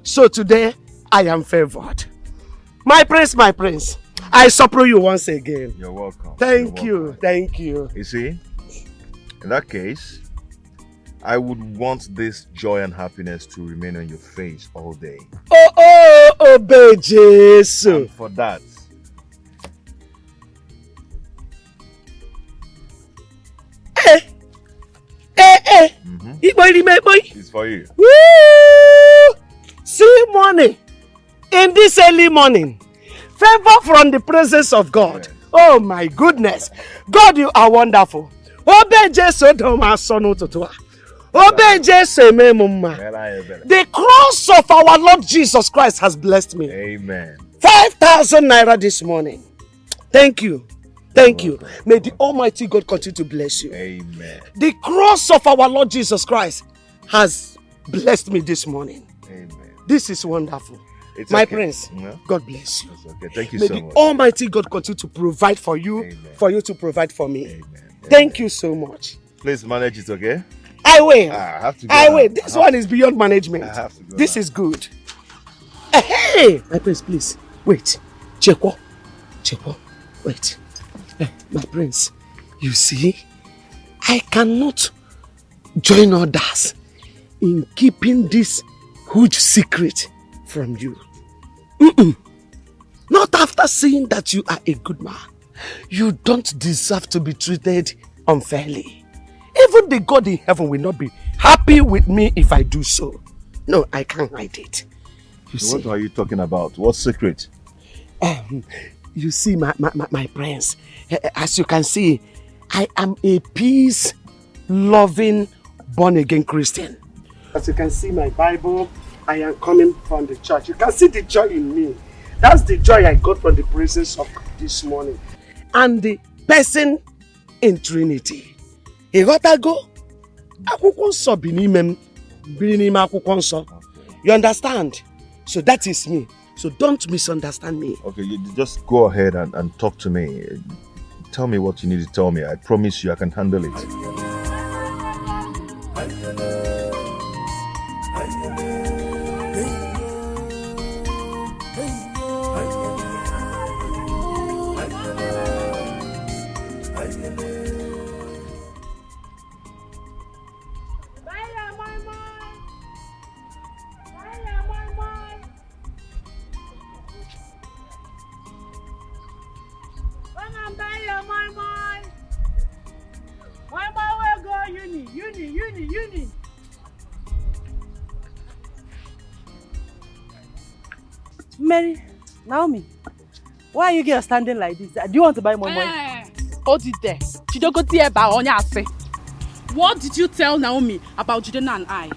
So today, I am favored. My prince, I support you once again. You're welcome. Thank you. You see, in that case, I would want this joy and happiness to remain on your face all day. Obey Jesus. And for that, it's for you. Woo! See money in this early morning. Favor from the presence of God. Yes. Oh my goodness. God, you are wonderful. Obey Jesus. Obey Jesus. The cross of our Lord Jesus Christ has blessed me. Amen. 5,000 naira this morning. Thank you. Thank you. May the Almighty God continue to bless you. Amen. The cross of our Lord Jesus Christ has blessed me this morning. Amen. This is wonderful. It's my okay. prince, God bless you. It's okay. Thank you May so the much. Almighty God continue to provide for you, Amen. for you to provide for me. Amen. Thank you so much. Please manage it, okay? I will. I have to go. I will. This one is beyond management. I have to go. This is good. Hey, my prince, please. Wait. Chekwo. Wait. My prince, you see, I cannot join others in keeping this huge secret from you. Not after seeing that you are a good man. You don't deserve to be treated unfairly. Even the God in heaven will not be happy with me if I do so. No, I can't hide it. What are you talking about? What secret? You see, my prince, as you can see, I am a peace-loving, born-again Christian. As you can see my Bible, I am coming from the church. You can see the joy in me. That's the joy I got from the presence of this morning. And the person in Trinity. You understand? So that is me. So don't misunderstand me. Okay, you just go ahead and talk to me. Tell me what you need to tell me. I promise you I can handle it. Uni. Mary, Naomi, why are you girls standing like this? Do you want to buy more money? Hold it there. What did you tell Naomi about Judena and I?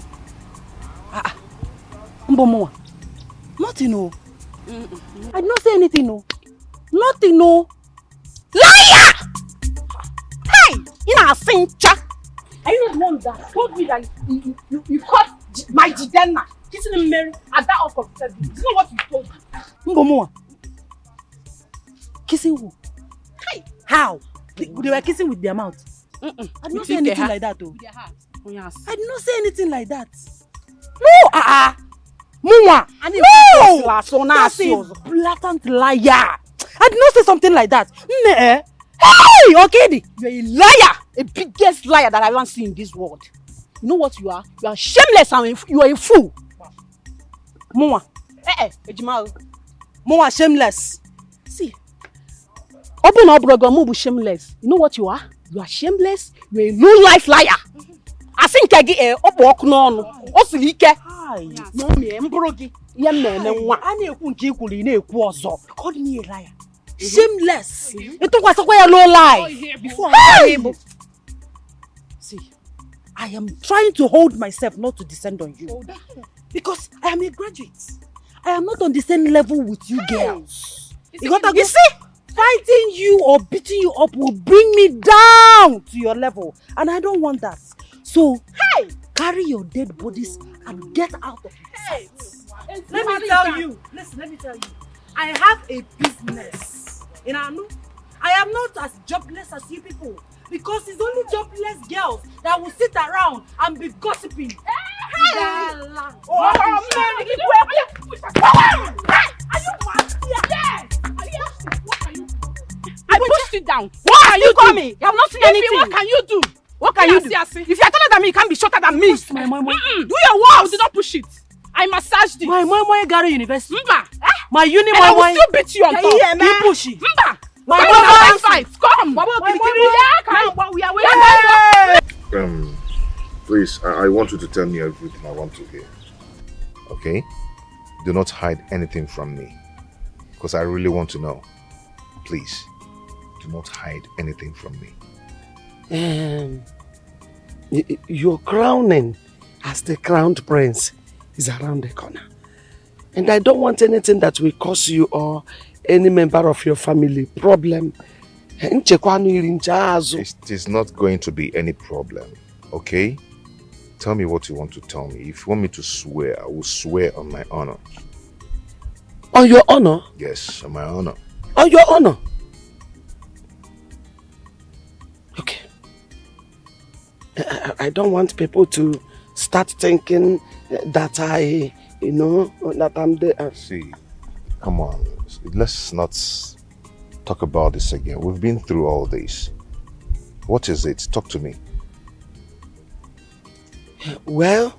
Mbomoa, nothing, no. I did not say anything, no. Nothing, no. Liar! Hey, you know, Sincha. Are you not the one that told me that you caught my Jidena kissing Mary at that office? This is not what you told me. Mbomoa. Kissing who? Hey. How? They were kissing with their mouth. I did not say anything like that, though. I did not say anything like that. No, Mwa. No! That's a blatant liar. I did not say something like that. Hey, Okedi, you're a liar. A biggest liar that I haven't seen in this world. You know what you are? You are shameless and you are a fool. Mwa. Ejimao. Mwa shameless. See. Open up, brother, shameless. You know what you are? You are shameless. You are a low-life liar. I think I get up walk no. Osilike. No me mbrogi. Called me a liar. Shameless. It was a low life. Before I able. See, I am trying to hold myself not to descend on you. Because I am a graduate. I am not on the same level with you girls. You see? Fighting you or beating you up will bring me down to your level. And I don't want that. So, carry your dead bodies and get out of my sight. Let me tell you. Listen, let me tell you. I have a business. You know, I am not as jobless as you people. Because it's only jobless girls that will sit around and be gossiping. now. What can you do? Me? You have not seen anything. What can you do? What can you do? If you are taller than me, you can't be shorter than me. My Do your work. Do not push it. I massaged it. My Gary University. Mba. My uni, And I will still beat you on top. You push it. Mba. My fight. Come. We are Please, I want you to tell me everything I want to hear. Okay? Do not hide anything from me. Because I really want to know. Please, do not hide anything from me. Your crowning as the crowned prince is around the corner. And I don't want anything that will cause you or any member of your family problem. It is not going to be any problem, okay? Tell me what you want to tell me. If you want me to swear, I will swear on my honor. On your honor? Yes, on my honor. On your honor? Okay. I don't want people to start thinking that that I'm there. See, come on. Let's not talk about this again. We've been through all this. What is it? Talk to me. Well,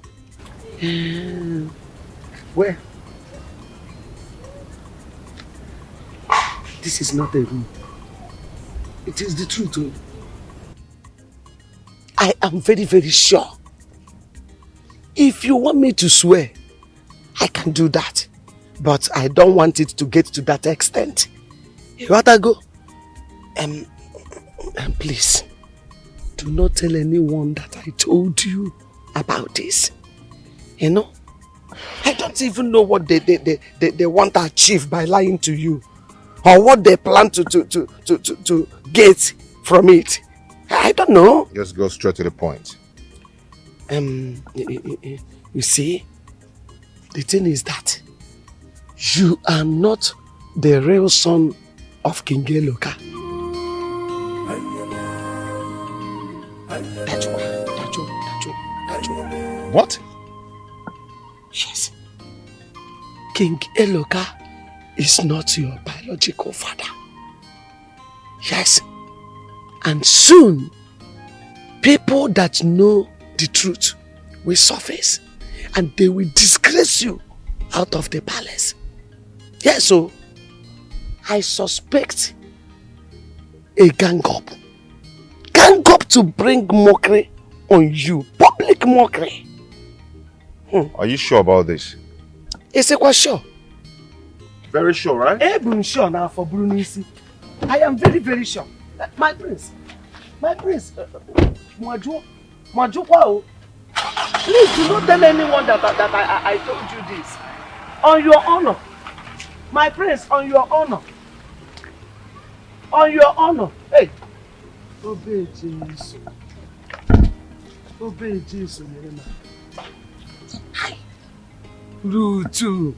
this is not a room. It is the truth. I am very, very sure. If you want me to swear, I can do that. But I don't want it to get to that extent. You want to go? Please, do not tell anyone that I told you about this. You know? I don't even know what they want to achieve by lying to you. Or what they plan to get from it. I don't know. Just go straight to the point. You see, the thing is that you are not the real son of King Eloka. That's why. What? Yes. King Eloka is not your biological father. Yes. And soon, people that know the truth will surface and they will disgrace you out of the palace. Yes, so I suspect a gang up. Gang up to bring mockery on you. Public mockery. Are you sure about this? Is it quite sure? Very sure, right? I'm sure now for Brunisi. I am very, very sure. My prince. Mwaju, please do not tell anyone that I told you this. On your honor. My prince, on your honor. On your honor. Hey. Obey Jesus. Obey Jesus. Rutu.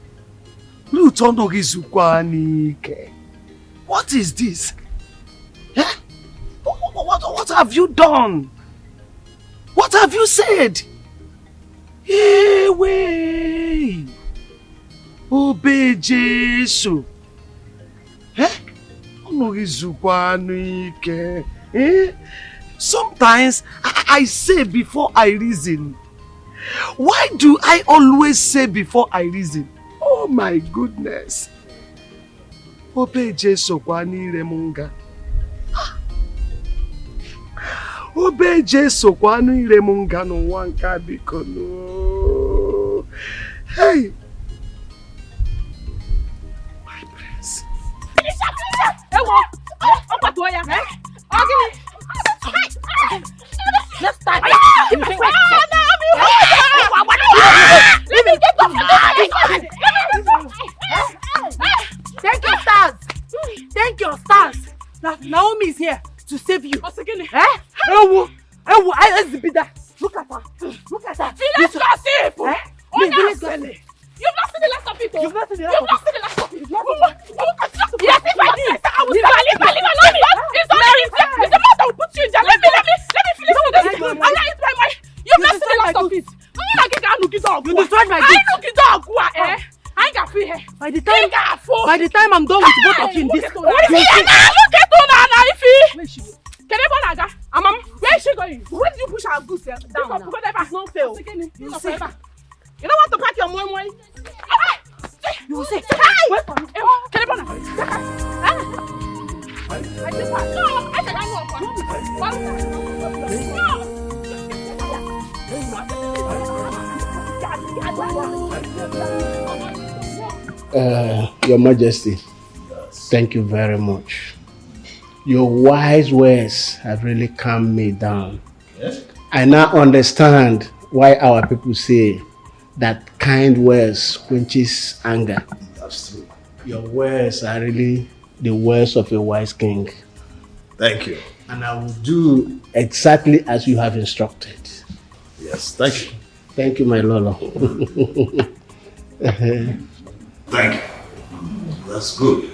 What is this? Huh? What have you done? What have you said? Hey, way. Obey Jesus. Huh? Sometimes I say before I reason. Why do I always say before I reason? Oh my goodness. Obey Jesus kwani remunga. Obey Jesus kwani remunga no wanka bikono. Hey. My prince. Let's start. Let me get off. Thank you, stars. Thank your stars. Naomi is here to save you. What's again? Let's be that. Look at her. Look at her. Let's go see it. You've not seen the last of it. You've not seen the last of it. Yes, if I did, I would leave alone. It's the man that will put you in jail. Let me finish with this. I'm not eating my mind. You've not seen the last of it. You destroyed my gift. I ain't got free hair. By the time I'm done with both of you in this, look at Ify. Where did you push our goods down now? It's not fail. You see. You don't want to pack your moi. You will say, hey! Wait for me. Your Majesty, thank you very much. Your wise words have really calmed me down. Yes? I now understand why our people say that kind words quenches anger. That's true. Your words are really the words of a wise king. Thank you. And I will do exactly as you have instructed. Yes, thank you. Thank you, my Lolo. Thank you. That's good.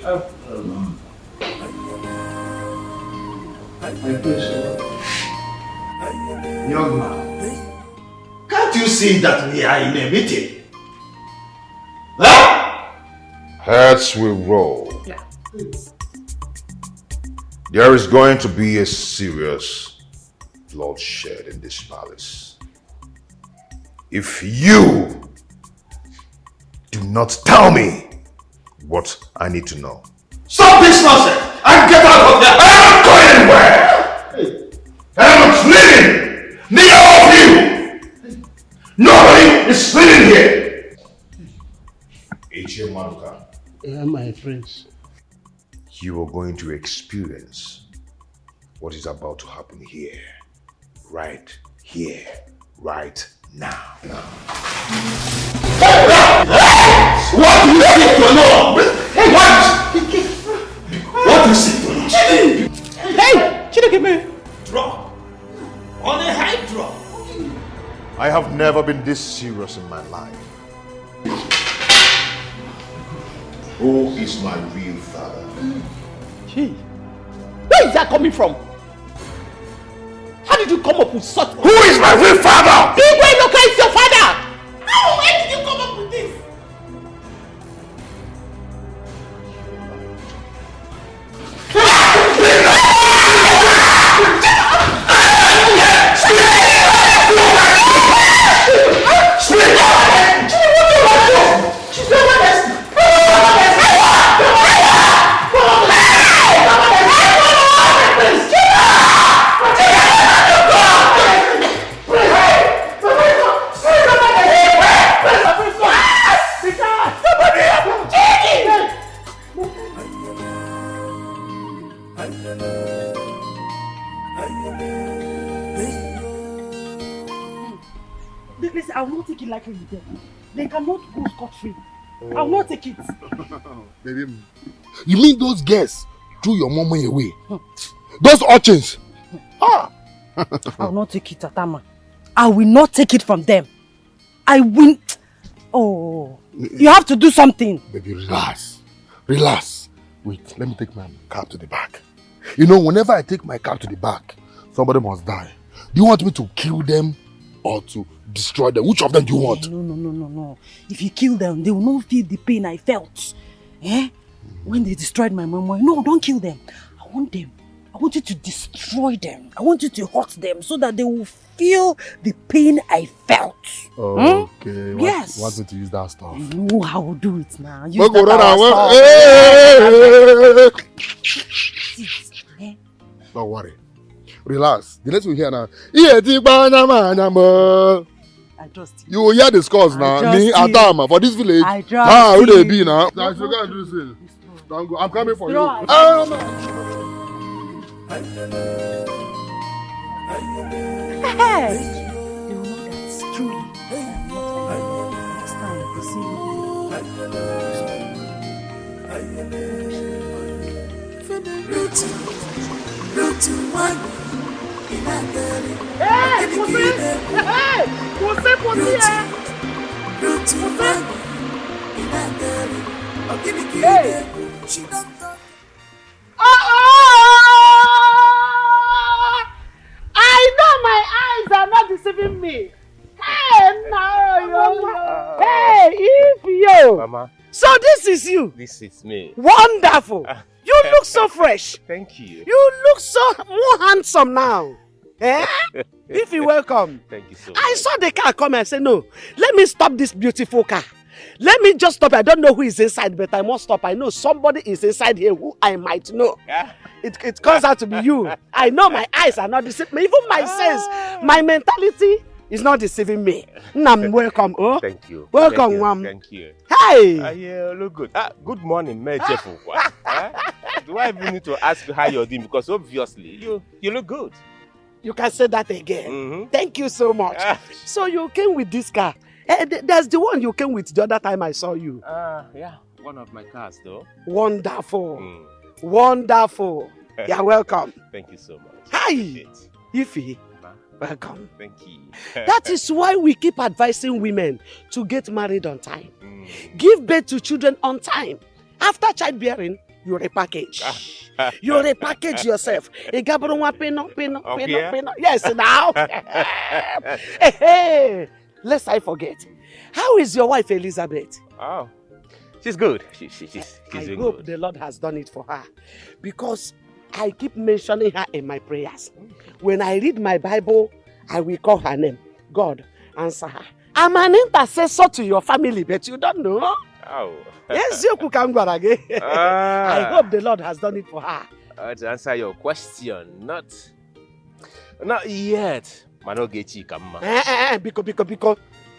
Young man, can't you see that we are in a meeting? Huh? Heads will roll. Yeah. There is going to be a serious bloodshed in this palace. If you do not tell me what I need to know. Stop this nonsense and get out of here! I am not going anywhere! I am not leaving! Neither of you! Nobody is living here! H.A. Manuka. My friends. You are going to experience what is about to happen here. Right here. Right now. What do you seek to know? What do you seek to know? Hey! Chidekeme! Drop. On a high drop. I have never been this serious in my life. Who is my real father? Hey! Where is that coming from? How did you come up with such... Who is my real father? Igwe Loka is your father! How? Where did you come up with this? Listen, I will not take it lightly with them. They cannot go scot-free. I will not take it. Baby, you mean those girls threw your mama away? Those urchins? I will not take it, Atama. I will not take it from them. I will... Oh, you have to do something. Baby, relax. Relax. Wait, let me take my cab to the back. You know, whenever I take my cab to the back, somebody must die. Do you want me to kill them or to destroy them? Which of them do you want? No. If you kill them, they will not feel the pain I felt. When they destroyed my mama. No, don't kill them. I want them. I want you to destroy them. I want you to hurt them so that they will feel the pain I felt. Okay. Yes. Want me to use that stuff? You know how to do it now. Use Don't worry. Relax. The next we hear now. I trust you. You will hear the scores now. Me, Adama, for this village. I trust you. Who they be now? I should go and do this. Don't go. I'm coming for you. Hey! They will know that's true. Next time, you see Hey! I know my eyes are not deceiving me. Hey, no. Hey, if you. Mama. So this is you. This is me. Wonderful. You look so fresh. Thank you. You look so more handsome now. Eh? If you welcome. Thank you so much. I saw the car come and say, no, let me stop this beautiful car. Let me just stop. I don't know who is inside, but I must stop. I know somebody is inside here who I might know. It comes out to be you. I know my eyes are not deceiving me. Even my sense, my mentality is not deceiving me. Nam, welcome. Oh, thank you. Welcome, Mom. Thank you. Hi. Yeah, look good. Good morning, May Chefu. Do I even need to ask you how you're doing? Because obviously you look good. You can say that again. Thank you so much. So you came with this car. There's the one you came with the other time I saw you. Yeah, one of my cars though. Wonderful. Wonderful. You're welcome. Thank you so much. Hi. Ify. Welcome. Thank you. That is why we keep advising women to get married on time. Give birth to children on time. After childbearing, you repackage. You repackage yourself. Yes, now. Hey, lest I forget. How is your wife Elizabeth? Oh, she's good. She's I doing hope good. the Lord has done it for her. Because I keep mentioning her in my prayers. When I read my Bible, I will call her name. God, answer her. I'm an intercessor to your family, but you don't know. Oh. Yes, you can go again. I hope the Lord has done it for her. To answer your question, not yet. Manogechi Kama. Because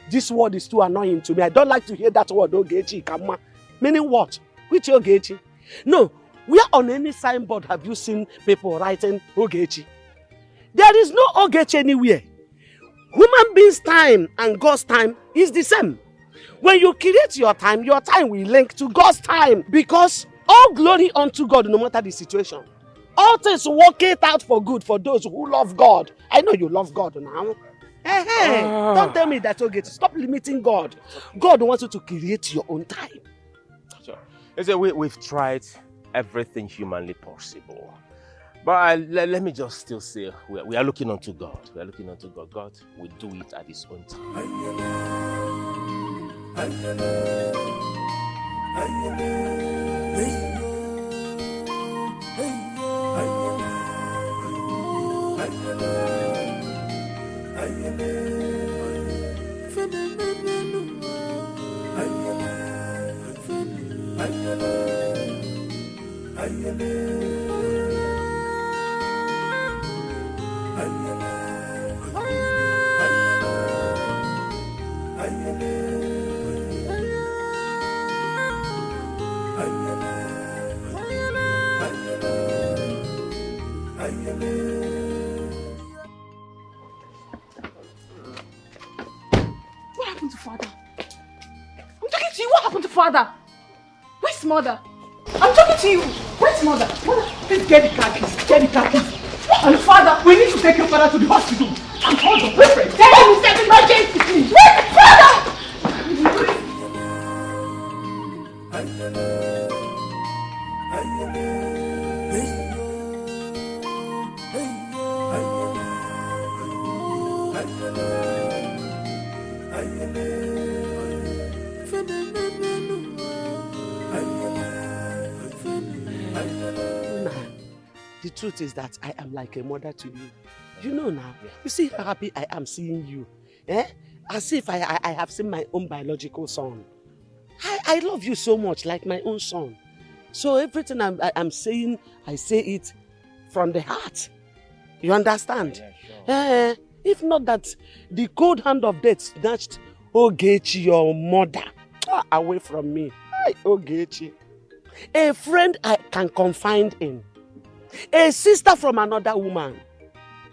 this word is too annoying to me. I don't like to hear that word, Ogechi Kama. Meaning what? Which Ogechi? No, where on any signboard have you seen people writing Ogechi? There is no Ogechi anywhere. Human beings' time and God's time is the same. When you create your time will link to God's time. Because all glory unto God, no matter the situation. All things work it out for good for those who love God. I know you love God now. Hey, don't tell me that's okay. Stop limiting God. God wants you to create your own time. Sure. We've tried everything humanly possible. But let me just still say, we are looking unto God. We are looking unto God. God will do it at His own time. What happened to father? I'm talking to you. What happened to father? Where's mother? I'm talking to you. Where's mother? Mother, please get the car keys. Get the car keys. And father, we need to take your father to the hospital. And hold on, wait for it. Tell him it's an emergency, please. Where's the father? The truth is that I am like a mother to you. You know now. You see how happy I am seeing you. As if I have seen my own biological son. I love you so much, like my own son. So everything I'm saying, I say it from the heart. You understand? Yeah, sure. If not that the cold hand of death snatched Ogechi, your mother, away from me. Hi, Ogechi. A friend I can confide in. A sister from another woman.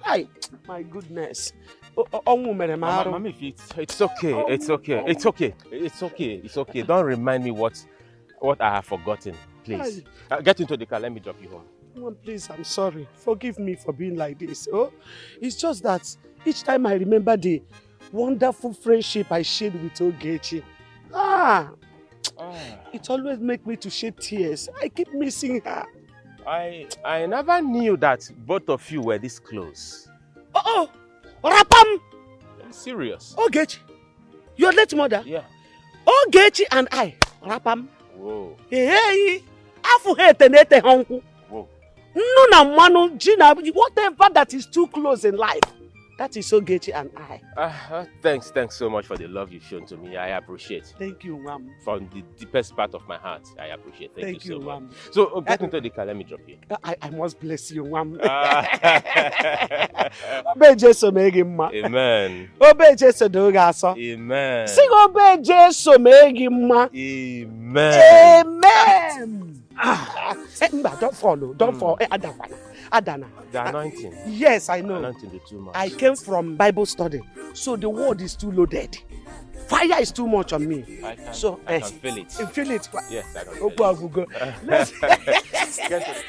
Hi, my goodness. Mama, it's okay. It's okay. It's okay. It's okay. It's okay. Don't remind me what I have forgotten, please. Get into the car. Let me drop you home. Mom, please, I'm sorry. Forgive me for being like this. Oh, it's just that each time I remember the wonderful friendship I shared with Ogechi, it always makes me to shed tears. I keep missing her. I never knew that both of you were this close. Oh, Rapam! I'm serious. Ogechi, your late mother? Yeah. Ogechi and I, Rapam. Whoa. Hey, afu he tenete honku. Whoa. Nuna manu, Gina, whatever that is too close in life, that is Ogechi and I. Thanks so much for the love you've shown to me. I appreciate. Thank you, ma'am. From the deepest part of my heart, I appreciate. Thank you so much. Ma'am. So, get into the car. Let me drop you. I must bless you, ma'am. Obe Jesu megi mma. Amen. Obe Jesu doga aso. Amen. Sing Obe Jesu megi mma. Amen. Amen. Don't follow. Don't fall. Adana. The anointing. Yes, I know. Anointing is too much. I came from Bible study, so the word is too loaded. Fire is too much on me. I can feel it. You feel it? Yes, I can feel it. Let's get it.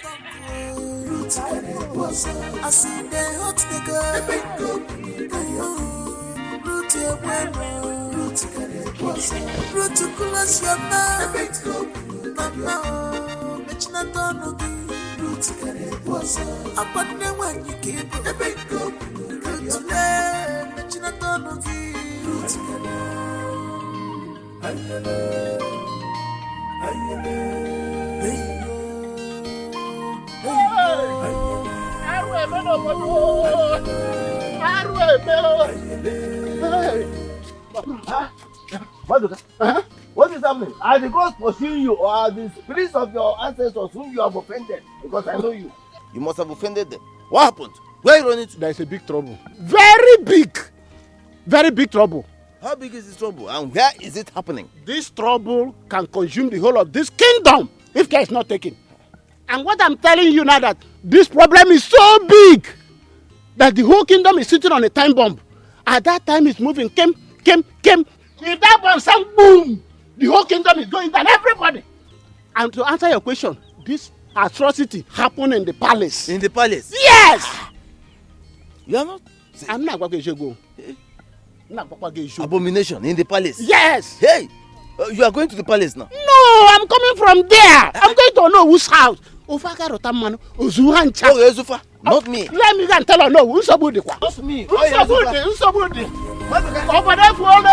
What is happening? Are the gods pursuing you, or are the spirits of your ancestors whom you have offended? Because I know you. You must have offended them. What happened? Where are you running to? There is a big trouble. Very big trouble. How big is this trouble, and where is it happening? This trouble can consume the whole of this kingdom if care is not taken. And what I'm telling you now, that this problem is so big that the whole kingdom is sitting on a time bomb. At that time it's moving, came. If that bomb sound boom, the whole kingdom is going down, everybody. And to answer your question, this atrocity happened in the palace. In the palace? Yes! You are not? I'm not going to go. Abomination in the palace? Yes! Hey! You are going to the palace now? No, I'm coming from there. I'm going to know whose house. Ofaka Rotamano, Ozuhancha. Oh, Yozufa, not me. Let me go and tell her no. Usobudi kwa. Not me. Usobudi. Over there, follow.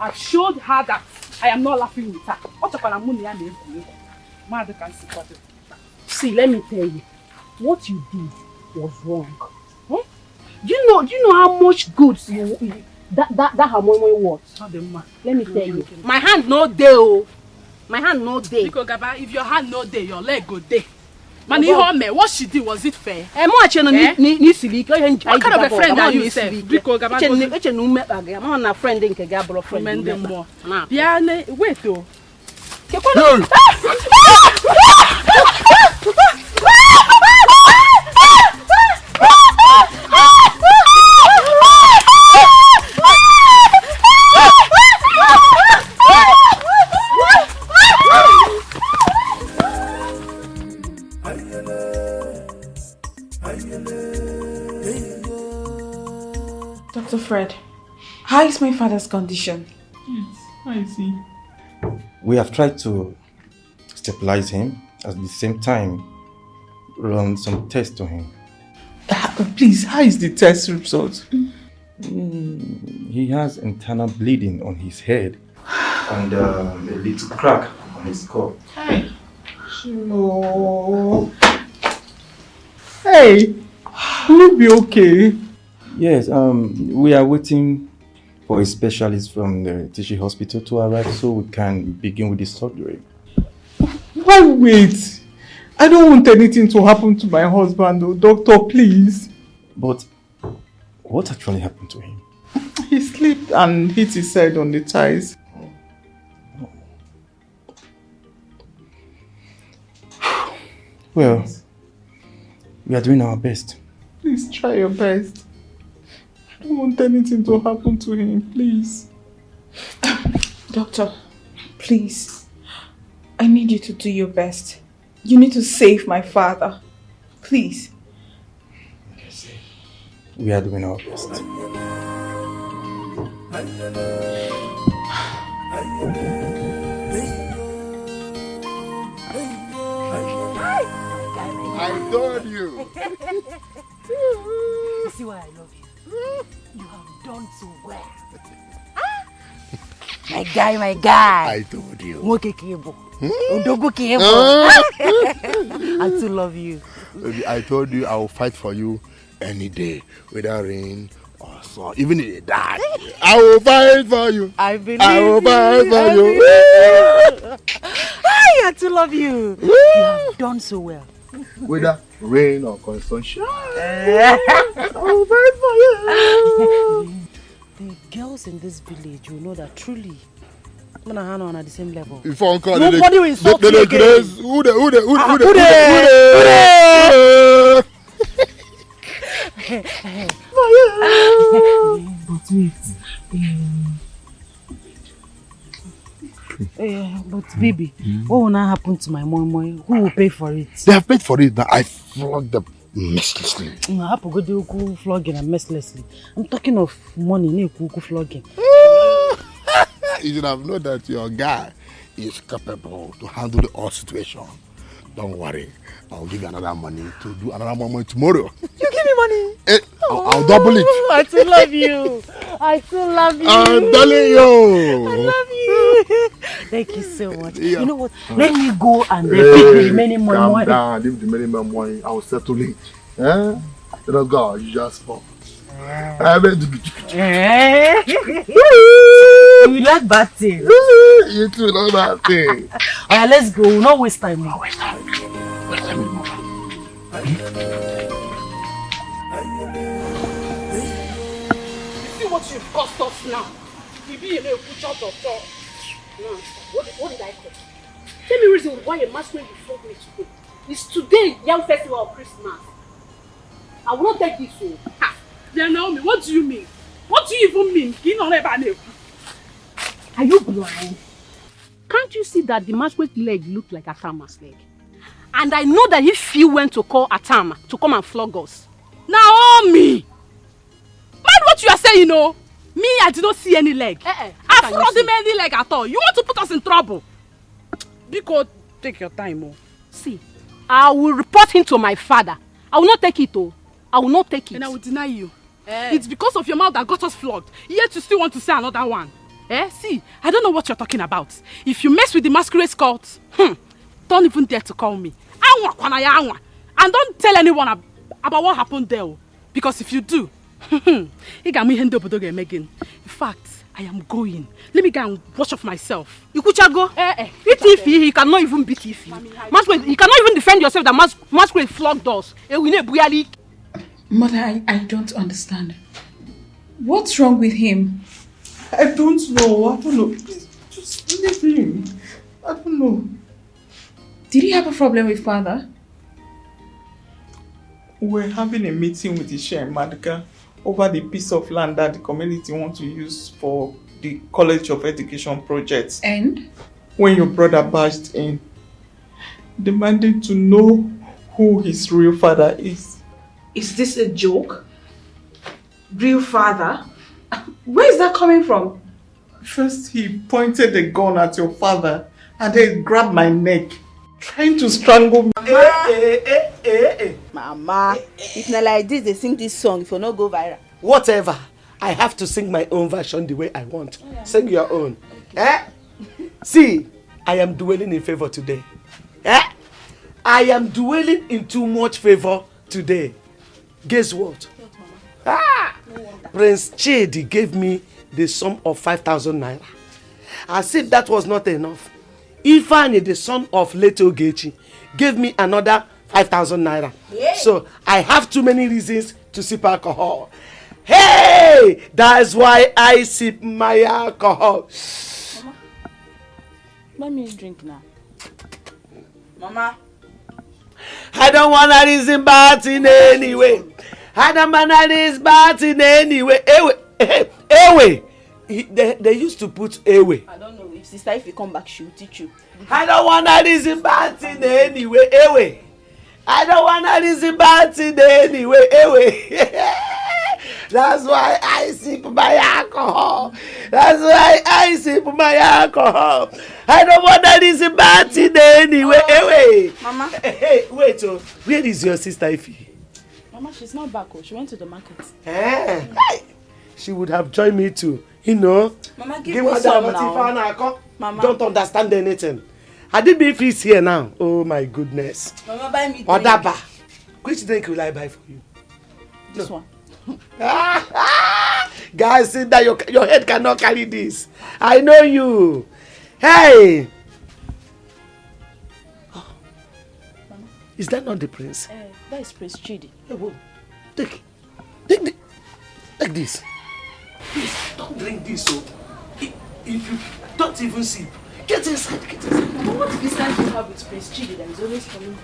I showed her that I am not laughing with her. See, let me tell you, what you did was wrong. Huh? Do you know how much good that harmony was? Let me tell you, my hand no day, oh. My hand no day. Because Gaba, if your hand no day, your leg go day. Man, what she did, was it fair? What kind of a friend are you, sir? Because Gaba, I'm a friend in Kagabro friend. Wait, though. Dr. Fred, how is my father's condition? Yes, I see. We have tried to stabilize him, at the same time run some tests to him. Please, how is the test result? He has internal bleeding on his head and a little crack on his skull. Hey, no. Hey, will it be okay? Yes, we are waiting for a specialist from the teaching hospital to arrive so we can begin with the surgery. Why wait? I don't want anything to happen to my husband, though. Doctor, please. But what actually happened to him? He slipped and hit his head on the ties. Well, we are doing our best. Please try your best. I don't want anything to happen to him, please. Doctor, please. I need you to do your best. You need to save my father. Please. We are doing our best. I told you. See why I love you. You have done so well. My guy. I told you. Moke Kebo. Odogo Kebo. I still love you. Baby, I told you I will fight for you any day, whether rain or sun, even if it die. I will fight for you. I believe I will fight for you. I still love you. You have done so well. Whether rain or sunshine. I will fight for you. The girls in this village will know that truly I'm and Hannah are at the same level. If uncle, nobody will insult you again. Who But wait. But baby, what will now happen to my mom? Who will pay for it? They have paid for it, but I flogged them mercilessly. I have to go do flogging and mercilessly. I'm talking of money, flogging. You should have known that your guy is capable to handle the whole situation. Don't worry, I'll give you another money to do another moment tomorrow. You give me money? I'll double it. I still love you. I still love you. I'm telling you. I love you. Thank you so much. Yeah. You know what? Let me go and pick the remaining money. Calm down, leave the remaining money. I'll settle it. Eh? Let us go. You just fall. You like bad things. You too like bad things. Alright, let's go. We'll not waste time. Waste time. See what you've cost us now. You be a put out of door. No, what did I call? Tell me reason why a masquerade you flog me today. It's today, young festival of Christmas. I will not take this one. Then Naomi, what do you mean? What do you even mean? Are you blind? Can't you see that the masquerade leg looked like Atama's leg? And I know that if you went to call Atama to come and flog us. Naomi! Mind what you are saying, you know? Me, I did not see any leg. I flogged him any leg at all. You want to put us in trouble? Because take your time, oh. See, I will report him to my father. I will not take it, oh. I will not take it. And I will deny you. It's because of your mouth that got us flogged. Yet you still want to say another one. See, I don't know what you're talking about. If you mess with the masquerade cult, don't even dare to call me. And don't tell anyone about what happened there. Because if you do, he got me again. In fact, I am going. Let me go and wash off myself. You could go. He cannot even beat Ify. Masquerade, you cannot even defend yourself that masquerade flogged us. Mother, I don't understand. What's wrong with him? I don't know. Please, just leave him. I don't know. Did he have a problem with father? We're having a meeting with Isha and Madika over the piece of land that the community wants to use for the College of Education project. And? When your brother barged in, demanding to know who his real father is. Is this a joke? Real father? Where is that coming from? First he pointed a gun at your father and then grabbed my neck, trying to strangle me. Mama, if not like this, they sing this song, if you not go viral. Whatever. I have to sing my own version the way I want. Yeah. Sing your own. See, I am dwelling in favor today. I am dwelling in too much favor today. Guess what? Prince Chidi gave me the sum of 5,000 naira. As if that was not enough, Ifeanyi, the son of Leto Gechi, gave me another 5,000 naira. Yeah. So I have too many reasons to sip alcohol. Hey, that's why I sip my alcohol. Mama, let me drink now. Mama, I don't want to reason bad in any way. I don't want to reason bad in any way. Ewe. They used to put Ewe. I don't know. If sister, if you come back, she will teach you. I don't want to reason bad in any way. Ewe. I don't want to reason bad in any way. Ewe. That's why I sip my alcohol. That's why I sip my alcohol. I don't want to reason bad in any way. Ewe. Mama. Hey, wait. Where is your sister Ify? Mama, she's not back. Oh. She went to the market. She would have joined me too. You know. Mama, give me some now. Mama. Don't understand anything. I did be feast here now. Oh my goodness. Mama, buy me drink. Odaba. Which drink will I buy for you? This one. Guys, see that your head cannot carry this. I know you. Hey. Oh. Mama. Is that not the prince? That is Prince Chidi. Hey, whoa. Take this. Please, don't drink this. So, if you don't even see, get inside. Mama, what business do you have with Prince Chidi that is always coming?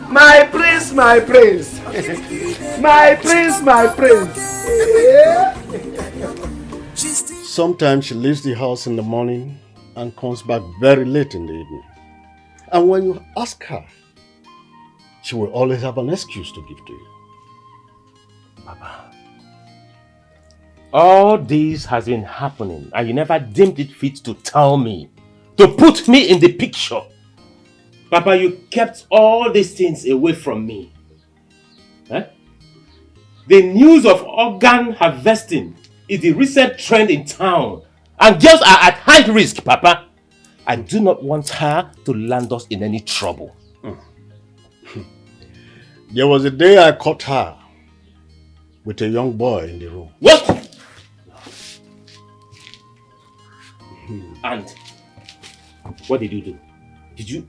My prince. My prince. Sometimes she leaves the house in the morning and comes back very late in the evening. And when you ask her, she will always have an excuse to give to you. Papa, all this has been happening and you never deemed it fit to tell me, to put me in the picture. Papa, you kept all these things away from me. Eh? The news of organ harvesting is the recent trend in town and girls are at high risk, Papa. I do not want her to land us in any trouble. There was a day I caught her with a young boy in the room. What? And what did you do? Did you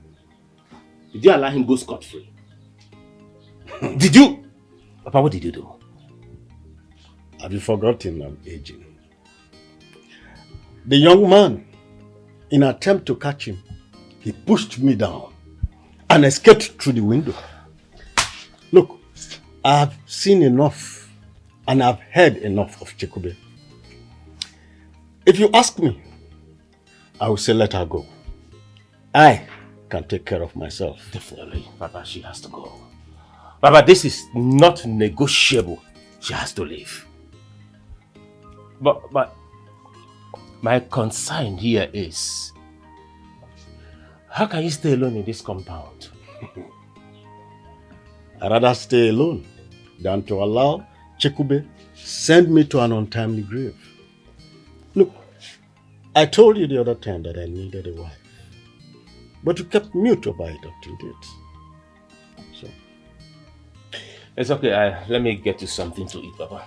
allow him go scot-free? Did you? Papa, what did you do? Have you forgotten I'm aging? The young man, in an attempt to catch him, he pushed me down and escaped through the window. Look, I've seen enough and I've heard enough of Chekube. If you ask me, I will say let her go. I can take care of myself. Definitely, Papa, she has to go. Papa, this is not negotiable. She has to leave. But my concern here is, how can you stay alone in this compound? I'd rather stay alone than to allow Chekube send me to an untimely grave. Look, I told you the other time that I needed a wife, but you kept mute about it up to date. So it's okay. Let me get you something to eat, Papa.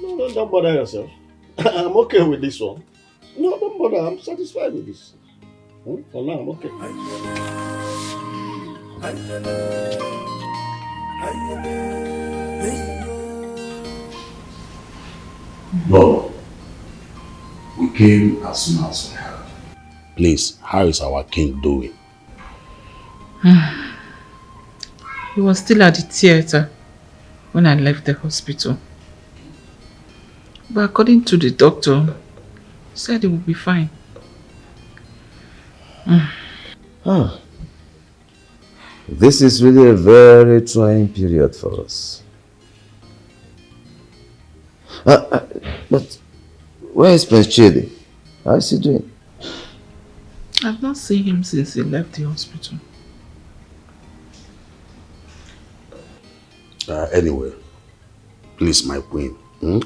No, don't bother yourself. I'm okay with this one. No, don't bother. I'm satisfied with this. For now, I'm okay. Lord, we came as soon as we heard. Please, how is our king doing? He was still at the theater when I left the hospital. But according to the doctor, he said he will be fine. This is really a very trying period for us. But where is Prince Chidi? How is he doing? I've not seen him since he left the hospital. Anyway, please, my queen,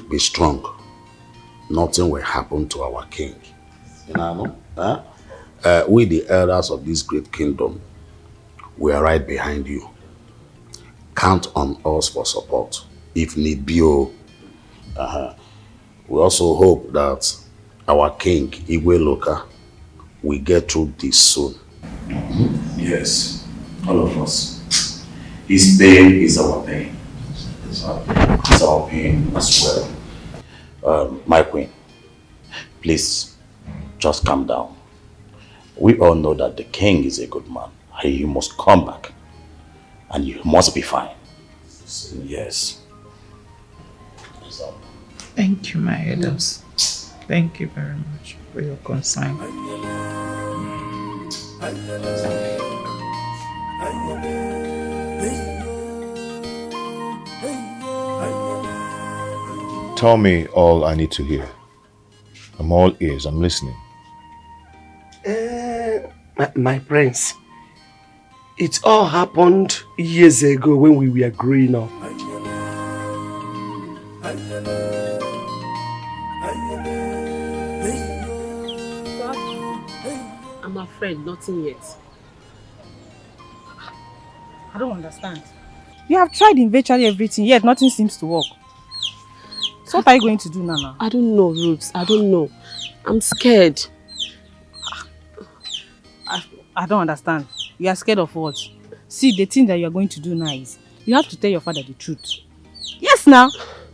be strong. Nothing will happen to our king. You know, we, the elders of this great kingdom, we are right behind you. Count on us for support, if need be. We also hope that our king, Igwe Loka, will get through this soon. Yes, all of us. His pain is our pain. It's our pain as well. My queen, please, just calm down. We all know that the king is a good man. He must come back. And you must be fine. Yes. Thank you, my elders. Thank you very much for your concern. Tell me all I need to hear. I'm all ears. I'm listening. My prince, it all happened years ago when we were growing up. I'm afraid nothing yet. I don't understand. You have tried in virtually everything, yet nothing seems to work. So what are you going to do now? I don't know, Roots. I don't know. I'm scared. I don't understand. You are scared of what? See, the thing that you are going to do now is you have to tell your father the truth. Yes, now.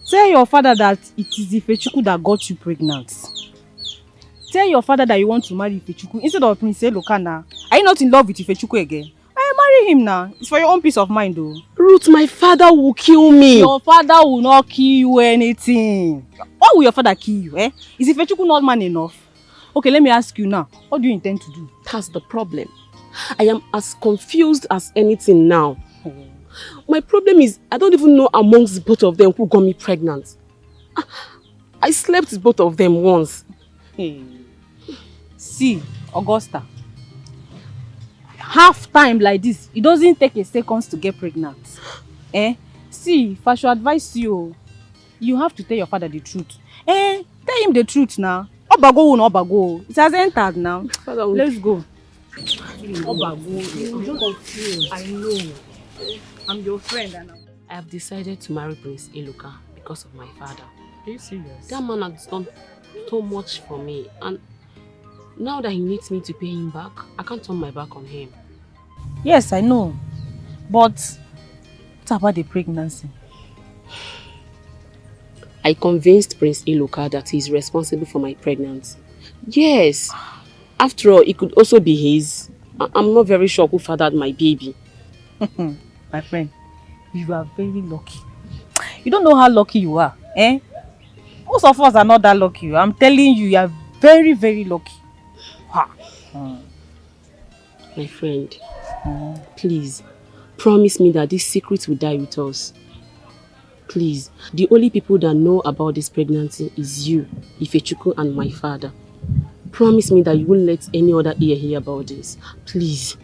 Tell your father that it is Ifechukwu that got you pregnant. Tell your father that you want to marry Ifechukwu instead of Prince Eloka now. Are you not in love with Ifechukwu again? Marry him now. It's for your own peace of mind, though. Ruth, my father will kill me. Your father will not kill you anything. Why will your father kill you, eh? Is Ifechukwu not man enough? Okay, let me ask you now. What do you intend to do? That's the problem. I am as confused as anything now. My problem is, I don't even know amongst both of them who got me pregnant. I slept with both of them once. Hey. See, Augusta. Half time like this, it doesn't take a second to get pregnant. Eh? See, if I should advise you, you have to tell your father the truth. Eh? Tell him the truth now. Obago no Obago. It has entered now. Father, let's go. Obago. I'm confused. I know. I'm your friend and I have decided to marry Prince Eloka because of my father. Are you serious? That man has done so much for me, and now that he needs me to pay him back, I can't turn my back on him. Yes, I know. But what about the pregnancy? I convinced Prince Eloka that he is responsible for my pregnancy. Yes. After all, it could also be his. I'm not very sure who fathered my baby. My friend, you are very lucky. You don't know how lucky you are, eh? Most of us are not that lucky. I'm telling you, you are very, very lucky. My friend, please, promise me that this secret will die with us. Please, the only people that know about this pregnancy is you, Ifechukwu, and my father. Promise me that you won't let any other ear hear about this. Please.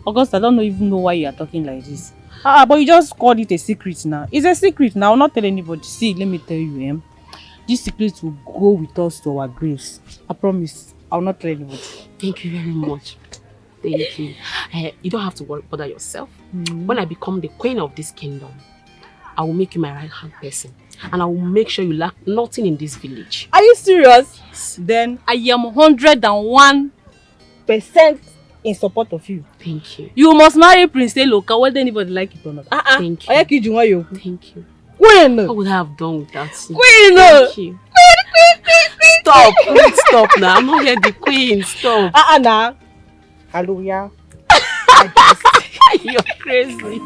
August, I don't even know why you are talking like this. But you just called it a secret now. It's a secret now. I'll not tell anybody. See, let me tell you, this secret will go with us to our graves. I promise. I'll not tell anybody. Thank you very much. Thank you. You don't have to bother yourself. When I become the queen of this kingdom, I will make you my right-hand person. And I will make sure you lack nothing in this village. Are you serious? Yes. Then I am 101% in support of you. Thank you. You must marry Prince Eloka whether anybody like it or not. Thank you. Thank you. Queen! What would I have done without you? Queen! Thank you. Queen! Stop! Please stop now. I'm not yet the queen. Stop. Nah. Hallelujah. You're crazy.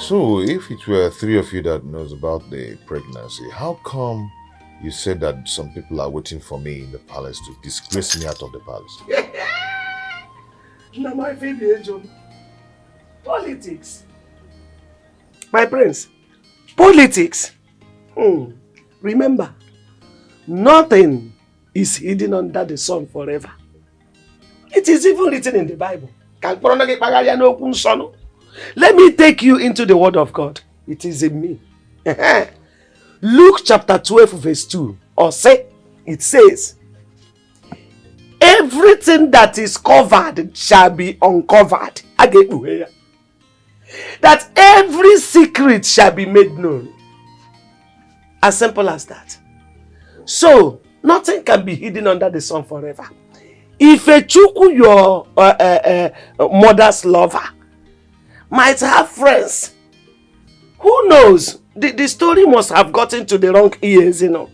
So, if it were three of you that knows about the pregnancy, how come you said that some people are waiting for me in the palace to disgrace me out of the palace? Now my baby angel. Politics. My prince. Politics. Remember, nothing is hidden under the sun forever. It is even written in the Bible. Let me take you into the word of God. It is in me. Luke chapter 12 verse 2. It says, everything that is covered shall be uncovered. That every secret shall be made known. As simple as that. So, nothing can be hidden under the sun forever. If Ifechukwu, your mother's lover, might have friends, who knows? The story must have gotten to the wrong ears, you know.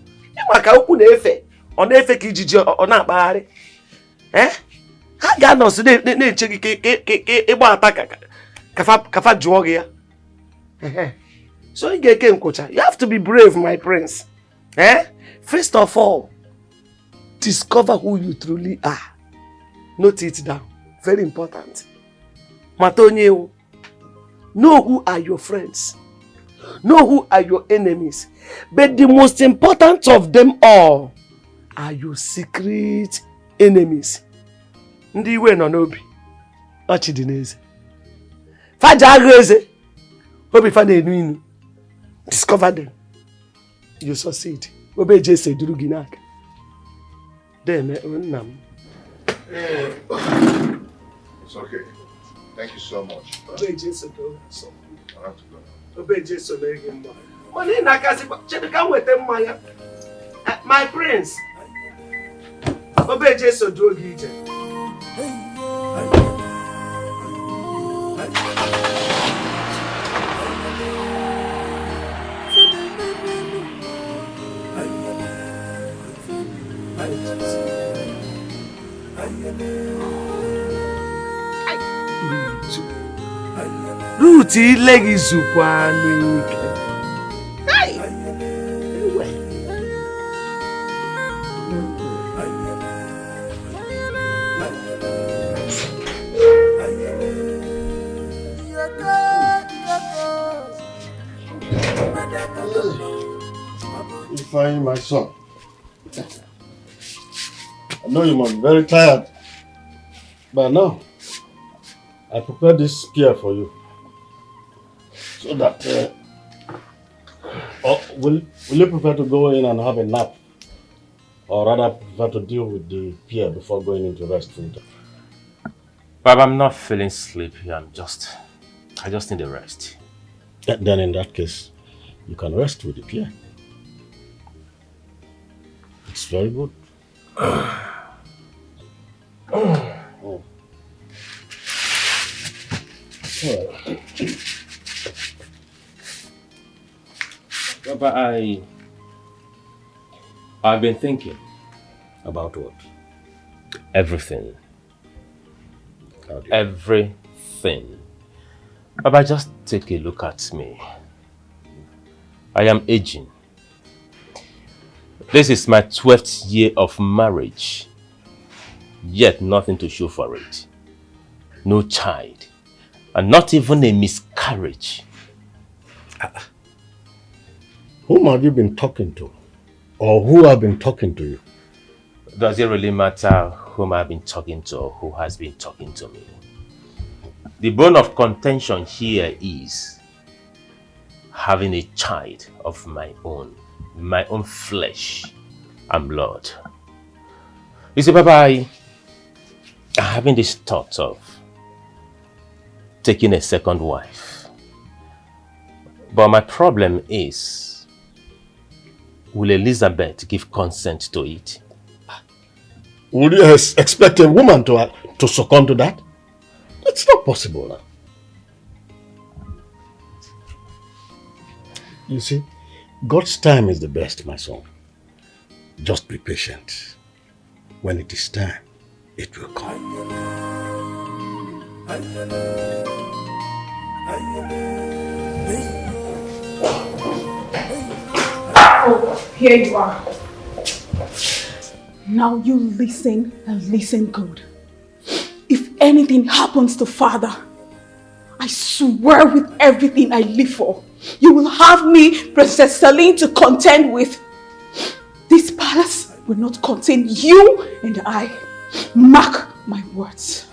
So you have to be brave, my prince. First of all, discover who you truly are. Note it down. Very important. Matonye, know who are your friends. know who are your enemies. But the most important of them all are your secret enemies. Ndị iwe nọ n'obi, ọchị dị n'eze. Faja agụ eze, obi fa na-enu inu. Discover them. You succeed. Obe Jesse duru gị n'aka. Deme nna m. It's okay. Thank you so much. Obe Jesse do so. I have to go now. Obe Jesse na-ege mma. Money na kasi Chidika wete mmanya. My prince. Obe Jesse duru gị ije. Ruth ile gị zukwa anụ ike. You find my son. I know you must be very tired, but no, I prepared this spear for you so that. Will you prefer to go in and have a nap, or rather prefer to deal with the spear before going into rest? But I'm not feeling sleepy. I just need a rest. Then in that case, you can rest with the spear. It's very good. Oh. But I've been thinking. About what? Everything. Everything. Baba, just take a look at me. I am aging. This is my 12th year of marriage. Yet nothing to show for it. No child. And not even a miscarriage. Whom have you been talking to? Or who have been talking to you? Does it really matter whom I've been talking to or who has been talking to me? The bone of contention here is having a child of my own flesh and blood. You see, Baba, I'm having this thought of taking a second wife. But my problem is, will Elizabeth give consent to it? Would you expect a woman to succumb to that? It's not possible now. You see, God's time is the best, my son. Just be patient. When it is time, it will come. Oh, here you are. Now you listen and listen good. If anything happens to father, I swear with everything I live for, you will have me, Princess Celine, to contend with. This palace will not contain you and I. Mark my words.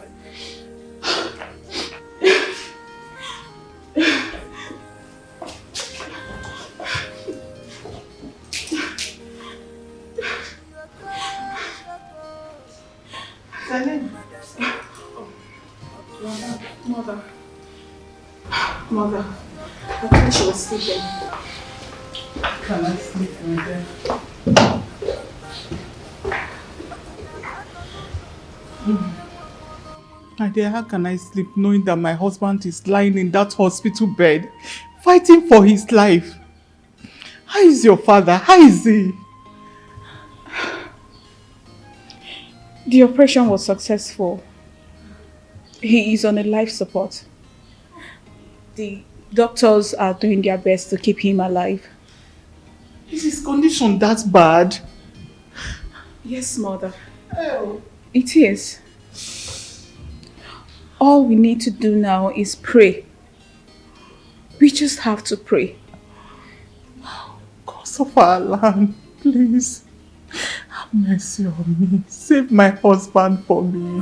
Celine. Mother, I thought she was sleeping. Can I sleep right there? My dear, how can I sleep knowing that my husband is lying in that hospital bed, fighting for his life? How is your father? How is he? The operation was successful. He is on a life support. The doctors are doing their best to keep him alive. Is his condition that bad? Yes, Mother. Oh. It is. All we need to do now is pray. We just have to pray. Cause of our land, please. Have mercy on me. Save my husband for me.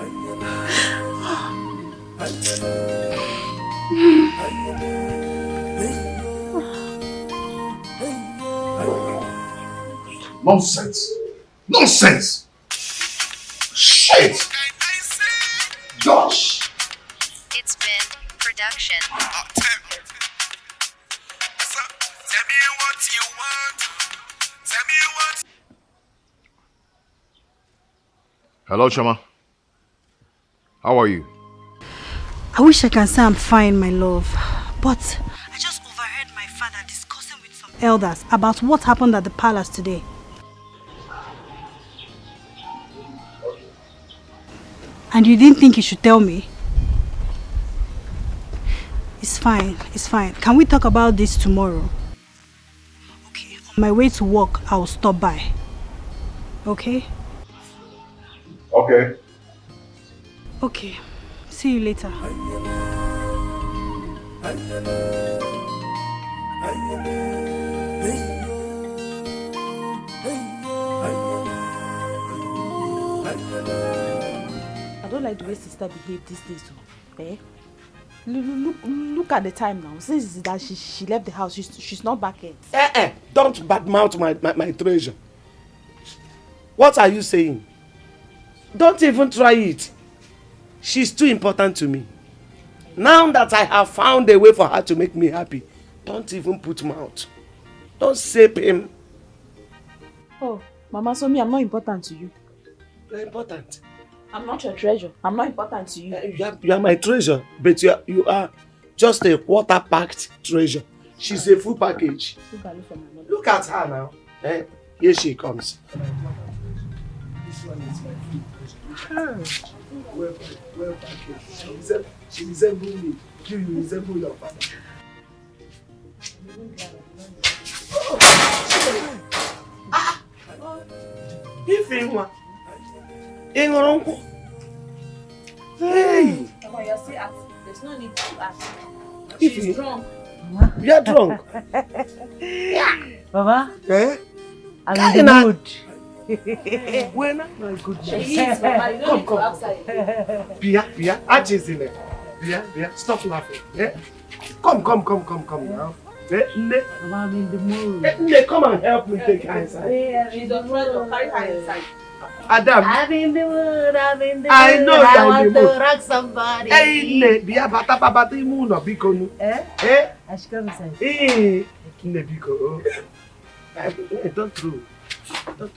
Nonsense! Nonsense! Shit! Gosh! It's been production. Tell me what you want. Tell me what. Hello, Chama. How are you? I wish I can say I'm fine, my love. But I just overheard my father discussing with some elders about what happened at the palace today. And you didn't think you should tell me? It's fine, it's fine. Can we talk about this tomorrow? Okay, on my way to work, I'll stop by. Okay? Okay. Okay. See you later. I don't like the way sister behaved these days. Eh? Look at the time now. Since that she left the house, she's not back yet. Don't badmouth my treasure. What are you saying? Don't even try it. She's too important to me. Now that I have found a way for her to make me happy, don't even put mouth. Don't save him. Oh, Mama, so me, I'm not important to you. You're important. I'm not your treasure. I'm not important to you. You are my treasure, but you are just a quarter-packed treasure. She's a full package. Look at her now. Eh? Here she comes. This one is my full treasure. Well packaged. She resembles me. You resemble your father. If you want. Hey! Mama, you're still asking. There's no need to ask. She's She's drunk. You're drunk. Baba? Eh? I'm in the mood. When my goodness. She is, Mama. You don't need to ask her. Pia, Archie's in there. Pia, stop laughing. Eh? Come now. Ne, Mama, I'm in the mood. Ne, come and help me take her inside. She's a friend. Carry her inside. Adam. I'm in the mood. I know I you're want in the to mood. rock somebody. Hey, Ne, Bia, bata imu no bikonu. Eh? I should come inside. Ne, biko. Don't throw. But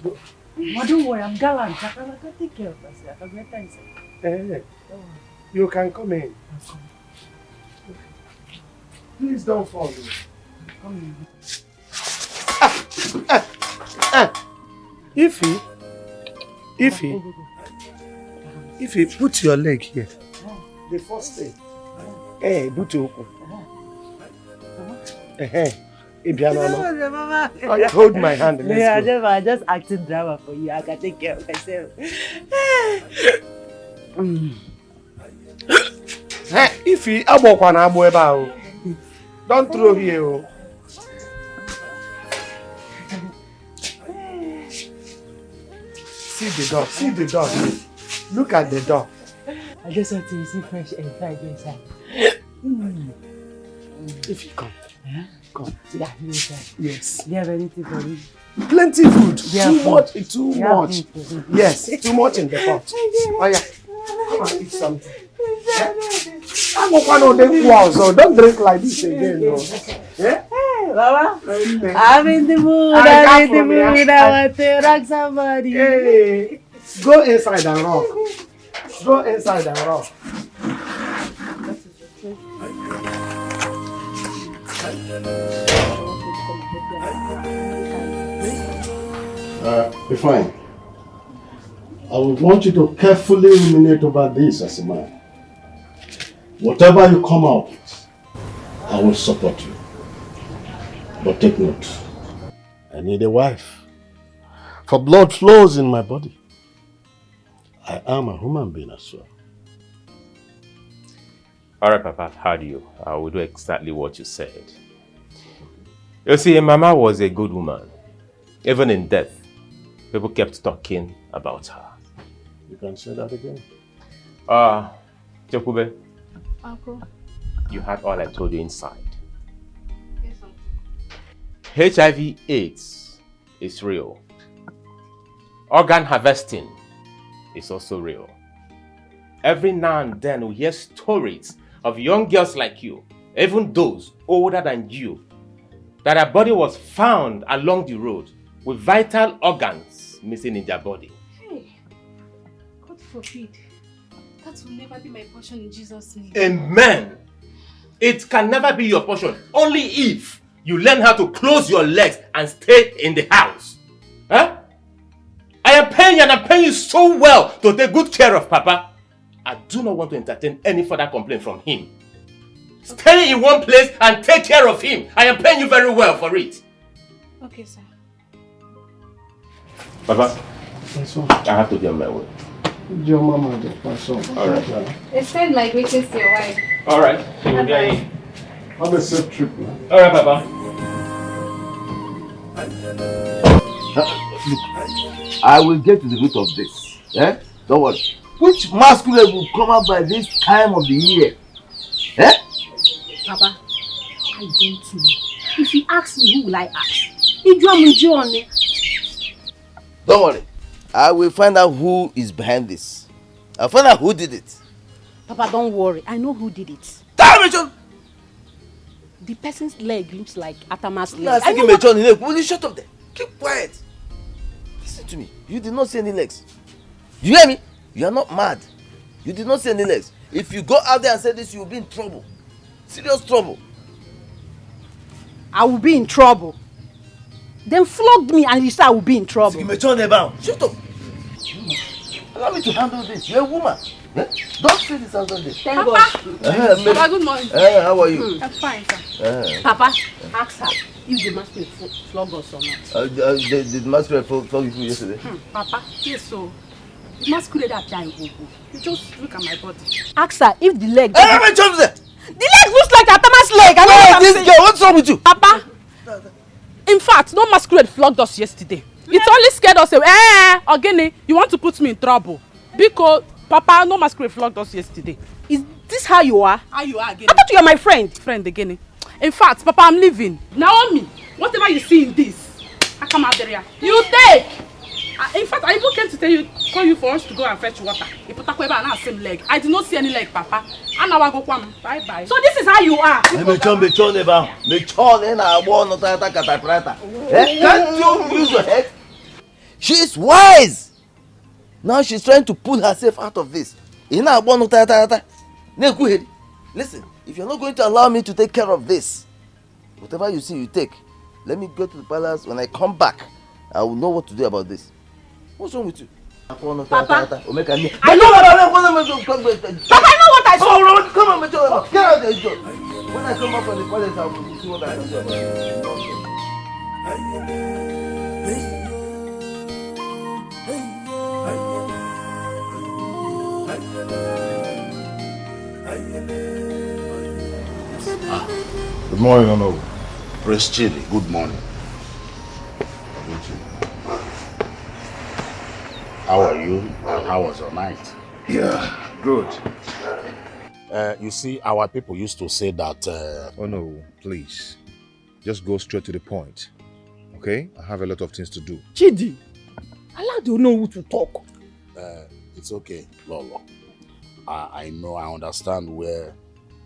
don't worry, I'm gallant. I can take care of myself. I can get inside. You can come in. Please don't fall. Come in. If you put your leg here, the first thing, buto. Hold my hand. Let's go. I'm just acting drama for you. I can take care of myself. If you don't throw here. See the door. Look at the door. I just want to see fresh air inside. If you come. Yeah? Come. Yeah, inside. Yes. Do you have anything for me? Plenty food. Too much. Yeah, Yes, too much in the pot. Oh yeah. Come and eat something. I'm not one of them walls, so don't drink like this again. No. Yeah? Hey, Baba. I'm in the mood. I'm in the mood. I want to rock somebody. Hey, go inside and rock. Go inside and rock. Be fine. I would want you to carefully ruminate over this as a man. Whatever you come out with, I will support you. But take note, I need a wife. For blood flows in my body. I am a human being as well. Alright, Papa, I've heard you. I will do exactly what you said. You see, Mama was a good woman. Even in death, people kept talking about her. You can say that again. Chekube, Uncle. you had all I told you inside. Yes, Uncle. HIV/AIDS is real. Organ harvesting is also real. Every now and then we hear stories of young girls like you, even those older than you, that their body was found along the road with vital organs missing in their body. Hey, God forbid. That will never be my portion in Jesus' name. Amen. It can never be your portion, only if you learn how to close your legs and stay in the house. Huh? I am paying you and I'm paying you so well to take good care of Papa. I do not want to entertain any further complaint from him. Stay in one place and take care of him. I am paying you very well for it. Okay, sir. Papa, I have to be on my way. Your mama, my son. Alright. Extend my greetings to your wife. Alright. Bye-bye. Have a safe trip, man. Alright, Papa. Look, I will get to the root of this. Eh? Don't worry. Which masquerade will come up by this time of the year? Eh? Papa, I don't know. If you ask me, who will I ask? Don't worry. I will find out who is behind this. I'll find out who did it. Papa, don't worry. I know who did it. Damn it, John! The person's leg looks like Atama's leg. Now, speaking of John, will you shut up there? Keep quiet. Listen to me. You did not see any legs. You hear me? You are not mad. You did not see any legs. If you go out there and say this, you will be in trouble. Serious trouble. I will be in trouble. Then flogged me and you say I will be in trouble. Shut up. Allow me to handle this. You're a woman. Eh? Don't say this out there. Thank God. Papa, good morning. How are you? I'm fine, sir. Papa, ask her if the masquerade flog us or not. The masquerade flog you yesterday? Papa, yes, so. The masquerade that died, you just look at my body. Ask her if the leg... Hey, my chums there! The leg looks like Atama's leg. I know what I'm saying. Girl, what's wrong with you? Papa, in fact, no masquerade flogged us yesterday. It only scared us away. Ogene, you want to put me in trouble. Because, Papa, no masquerade flogged us yesterday. Is this how you are? How you are, Ogene? I thought you were my friend. Friend, Ogene. In fact, Papa, I'm leaving. Naomi, whatever you see in this, I come out there. You take! In fact, I even came to call you for us to go and fetch water. Same leg. I did not see any leg, Papa. And now I go kwam. Bye-bye. So this is how you are. Can't you use your head? She is wise. Now she's trying to pull herself out of this. Listen, if you're not going to allow me to take care of this, whatever you see, you take. Let me go to the palace. When I come back, I will know what to do about this. What's wrong with you? Papa, I know what I saw. Oh, come on, get out of there, John. When I come back from the palace, I will see what I can do about it. Good morning, Ono. Prince Chidi, good morning. How are you and how was your night? Yeah, good. You see, our people used to say that... Oh no, please. Just go straight to the point. Okay? I have a lot of things to do. Chidi, allow the know to talk. It's okay, Lolo. I know, I understand where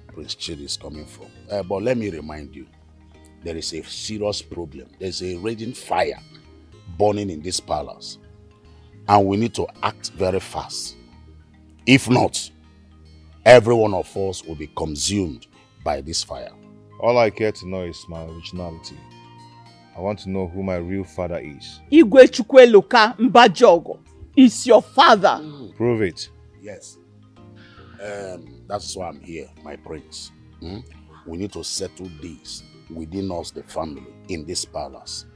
Prince Chidi is coming from. But let me remind you, there is a serious problem. There's a raging fire burning in this palace. And we need to act very fast. If not, every one of us will be consumed by this fire. All I care to know is my originality. I want to know who my real father is. Igwe Chukweloka Mbajogo is your father. Prove it. Yes. That's why I'm here, my prince. We need to settle this within us, the family, in this palace,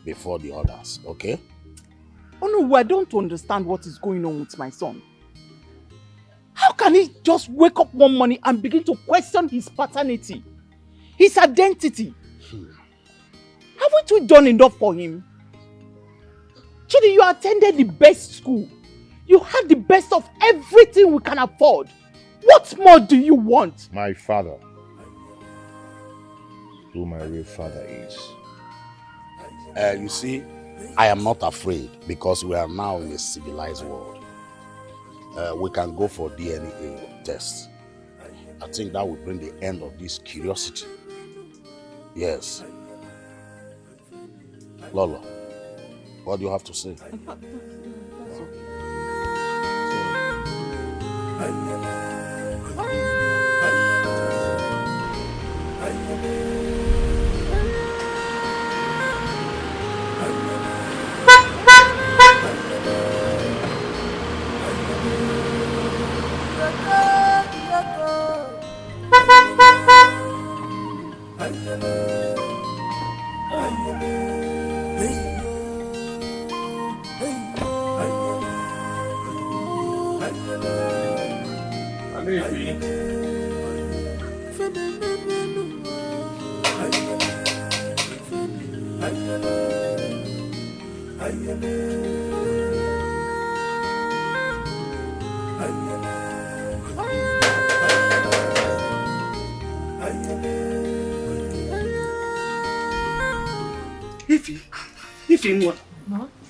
before the others, okay? Oh no, I don't understand what is going on with my son. How can he just wake up one morning and begin to question his paternity, his identity? Haven't we done enough for him? Chidi, you attended the best school. You had the best of everything we can afford. What more do you want? My father, who my real father is. You see, I am not afraid because we are now in a civilized world. We can go for DNA tests. I think that will bring the end of this curiosity. Yes. Lolo, what do you have to say?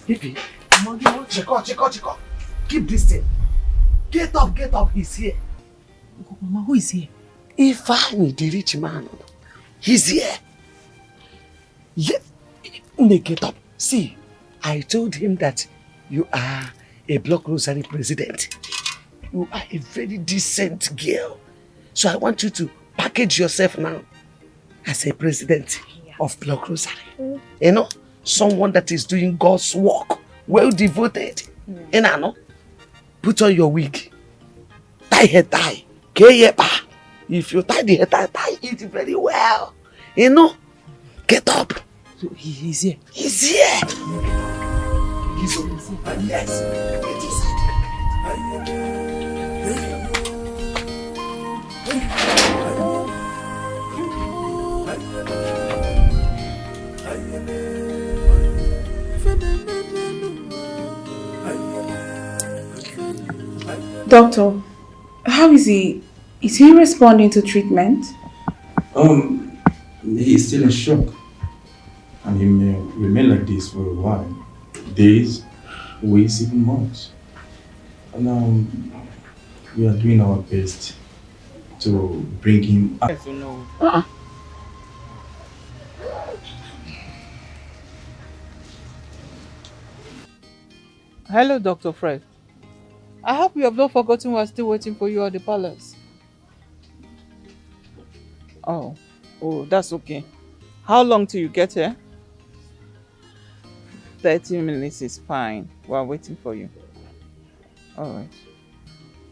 Ify, Chiko. Keep this thing. Get up, he's here. Mama, who is here? Ifeanyi, the rich man. He's here. Get up. See, I told him that you are a Block Rosary president. You are a very decent girl. So I want you to package yourself now as a president of Block Rosary. You know, someone that is doing God's work, well devoted. You know, put on your wig, tie hair tie, if you tie the hair tie it very well. You know, get up. So he's here. He's here. He's here. Yes. Get inside. Doctor, how is he? Is he responding to treatment? He's still in shock. And he may remain like this for a while. Days, weeks, even months. And we are doing our best to bring him up. Hello, Dr. Fred. I hope you have not forgotten we're still waiting for you at the palace. Oh, that's okay. How long till you get here? 30 minutes is fine. We're waiting for you. Alright.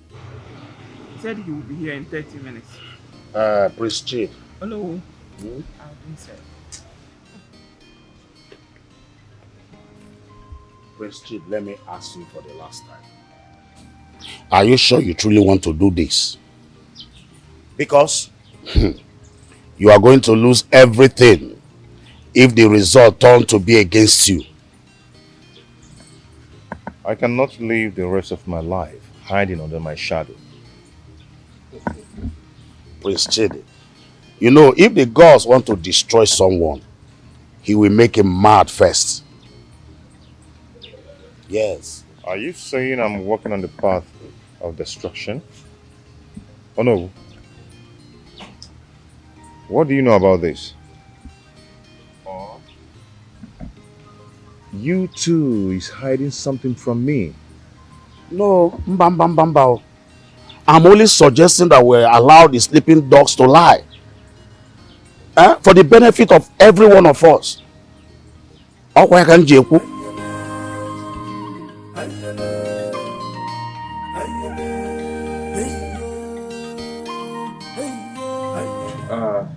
He said he will be here in 30 minutes. Priest Chief. Hello. I've been said. Priest Chief, let me ask you for the last time. Are you sure you truly want to do this? Because you are going to lose everything if the result turns to be against you. I cannot live the rest of my life hiding under my shadow. Prince Chidi, you know, if the gods want to destroy someone, he will make him mad first. Yes. Are you saying I'm walking on the path of destruction? Oh no. What do you know about this? You too is hiding something from me. No, mbambambambao. I'm only suggesting that we allow the sleeping dogs to lie. For the benefit of every one of us.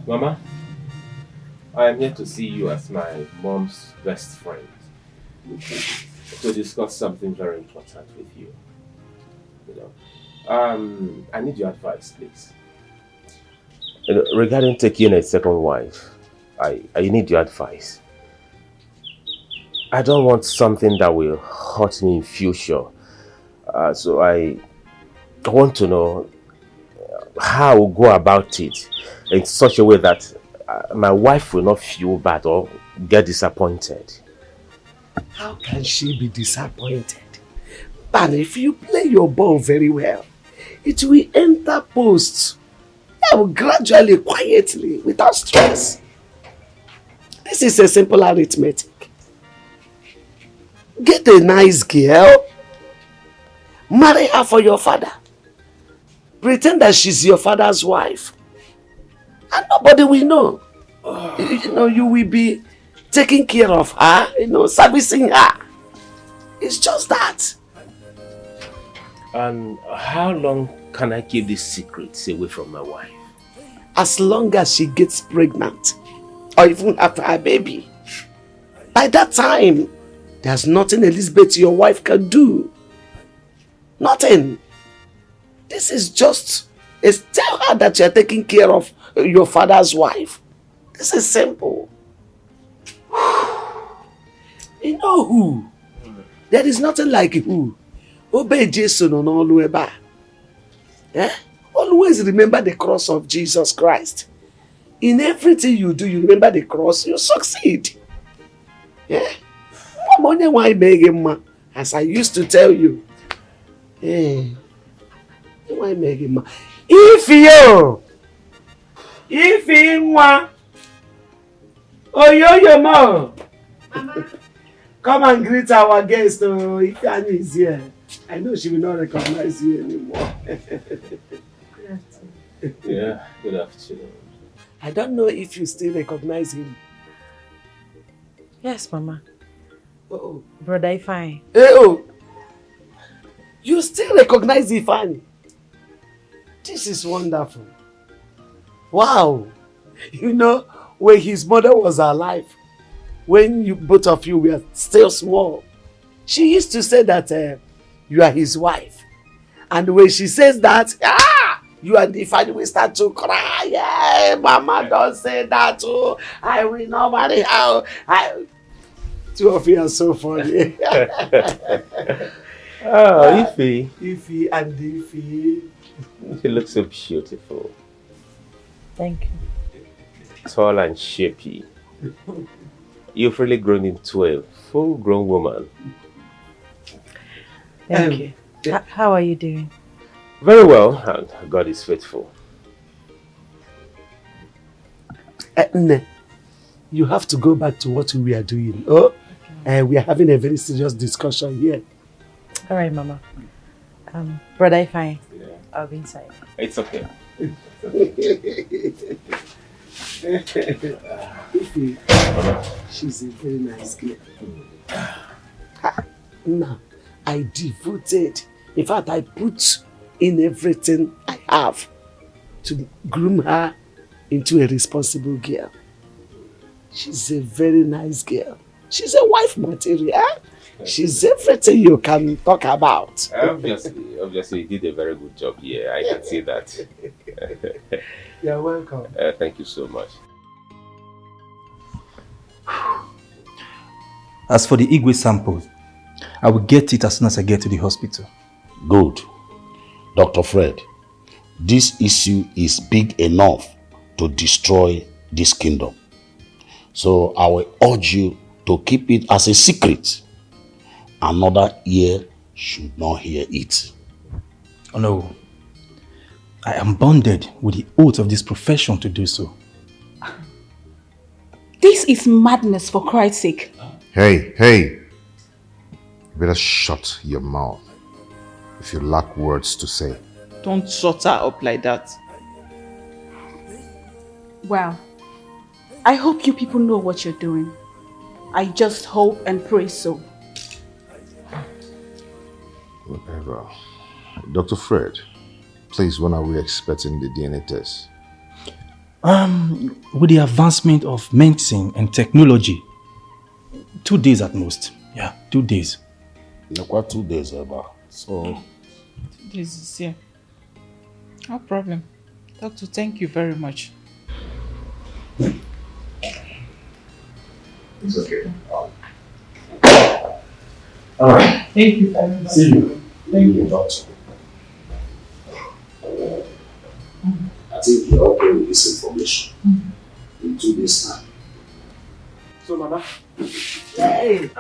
Mama, I am here to see you as my mom's best friend to discuss something very important with you. I need your advice, please. Regarding taking a second wife, I need your advice. I don't want something that will hurt me in future. So I want to know how I will go about it in such a way that my wife will not feel bad or get disappointed. How can she be disappointed? But if you play your ball very well, it will enter posts gradually, quietly, without stress. This is a simple arithmetic. Get a nice girl, marry her for your father. Pretend that she's your father's wife. And nobody will know. You will be taking care of her, servicing her. It's just that. And how long can I keep these secrets away from my wife? As long as she gets pregnant, or even after her baby. By that time, there's nothing Elizabeth, your wife, can do. Nothing. This is just, tell her that you're taking care of your father's wife. This is simple. You know who? There is nothing like who. Obey Jesus on all the way. Always remember the cross of Jesus Christ. In everything you do, you remember the cross, you succeed. Yeah? As I used to tell you. If Mama, come and greet our guest. If Annie is here, I know she will not recognize you anymore. Yeah, good afternoon. I don't know if you still recognize him. Yes, Mama. Oh, Brother Ifeanyi. You still recognize Ifeanyi? This is wonderful. Wow. When his mother was alive, when both of you were still small, she used to say that you are his wife. And when she says that, you and Ifeanyi will start to cry. Yeah, Mama, don't say that. Oh, I will not marry her. Two of you are so funny. Oh, Ify. Ify and Ify. She looks so beautiful. Thank you. Tall and shapy. You've really grown into a full-grown woman. Thank you. How are you doing? Very well, and God is faithful. You have to go back to what we are doing. Oh, we are having a very serious discussion here. All right, Mama. Brother Ifeanyi, I'll be inside. It's okay. She's a very nice girl. Now, I devoted. In fact, I put in everything I have to groom her into a responsible girl. She's a very nice girl. She's a wife material. She's everything you can talk about. Obviously, you did a very good job here. I can see that. You're welcome. Thank you so much. As for the Igwe samples, I will get it as soon as I get to the hospital. Good. Dr. Fred, this issue is big enough to destroy this kingdom. So I will urge you to keep it as a secret. Another ear should not hear it. Oh no. I am bonded with the oath of this profession to do so. This is madness, for Christ's sake. Hey. You better shut your mouth if you lack words to say. Don't shut her up like that. Well, I hope you people know what you're doing. I just hope and pray so. Whatever. Dr. Fred, please, when are we expecting the DNA test? With the advancement of medicine and technology, 2 days at most. Yeah, 2 days. What 2 days ever? So 2 days is here. No problem. Doctor, thank you very much. It's okay. Alright. Thank you very much. See you. Thank you. Doctor. I think you're okay with this information. In 2 days' time. So, Mama. Hey!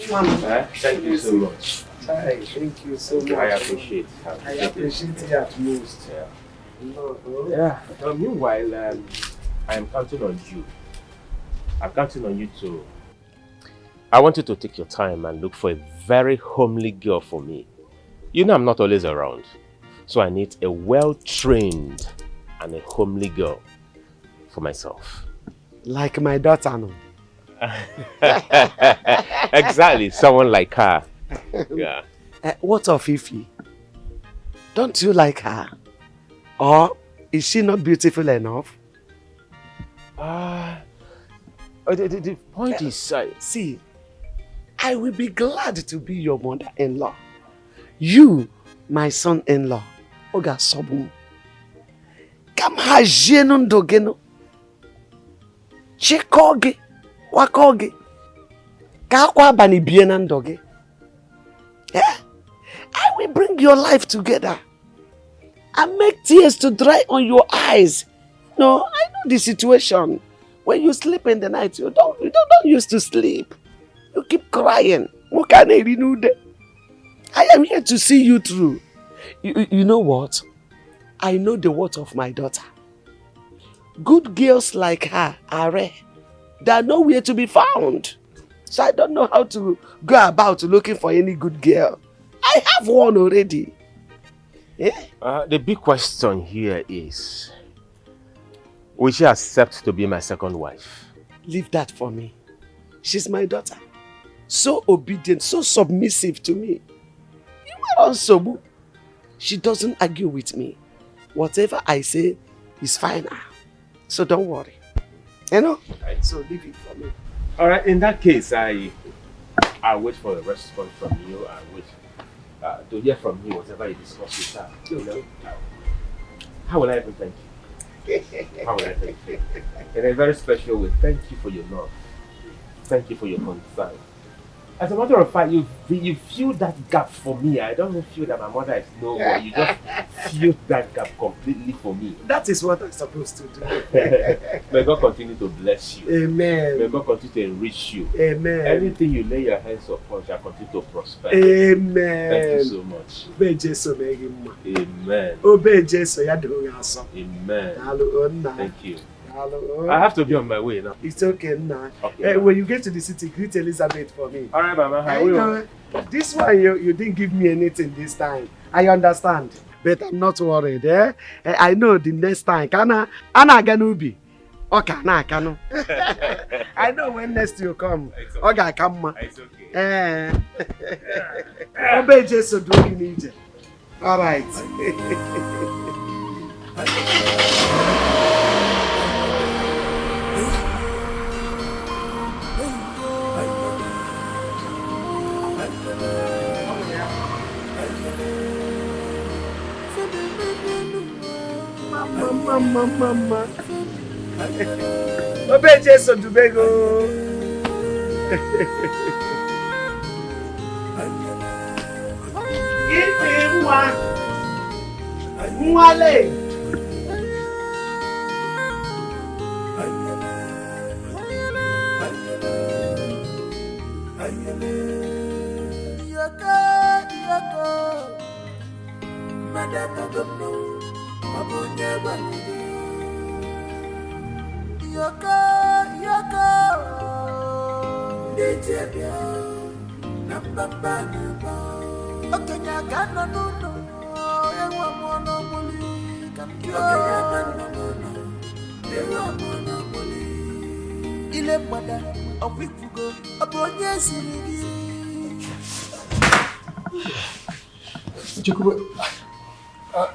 Thank you so much. Hi, thank you so much. I appreciate it at most. Yeah. Yeah. Meanwhile, I am counting on you. I'm counting on you to. I want you to take your time and look for a very homely girl for me. You know I'm not always around. So I need a well-trained and a homely girl for myself. Like my daughter, no? Exactly, someone like her. Yeah. What of Fifi? Don't you like her? Or is she not beautiful enough? The point is... see, I will be glad to be your mother-in-law. You, my son-in-law. Oga Sobu. Kam hajenu ndogeno. Chikoge. Wakoge. Kakwa bani biena ndoge. Yeah? I will bring your life together. And make tears to dry on your eyes. No, I know the situation. When you sleep in the night, you don't used to sleep. You keep crying. I am here to see you through. You know what? I know the worth of my daughter. Good girls like her are rare. They are nowhere to be found. So I don't know how to go about looking for any good girl. I have one already. The big question here is, will she accept to be my second wife? Leave that for me. She's my daughter. So obedient, so submissive to me. You are also. She doesn't argue with me. Whatever I say is fine. So don't worry. You know? Right, so leave it for me. Alright, in that case, I'll wait for a response from you. I'll wait to hear from you whatever you discuss with her. You know? How will I even thank you? How will I thank you? In a very special way, thank you for your love. Thank you for your concern. As a matter of fact, you fill that gap for me. I don't even feel that my mother is nowhere. You just fill that gap completely for me. That is what I'm supposed to do. May God continue to bless you. Amen. May God continue to enrich you. Amen. Anything you lay your hands upon shall continue to prosper. Amen. Thank you so much. Amen. Amen. Thank you. Hello. I have to be on my way now. It's okay now. Okay, when you get to the city, greet Elizabeth for me. Alright, Mama, I will. This one, you didn't give me anything this time. I understand. But I'm not worried. I know the next time. Ana ganubi. Okay, na kanu. I know when next you come. Okay, come. It's okay. Obey Jesus, do you need it? Alright. Mama. Obey Jesus to bego. Give me one.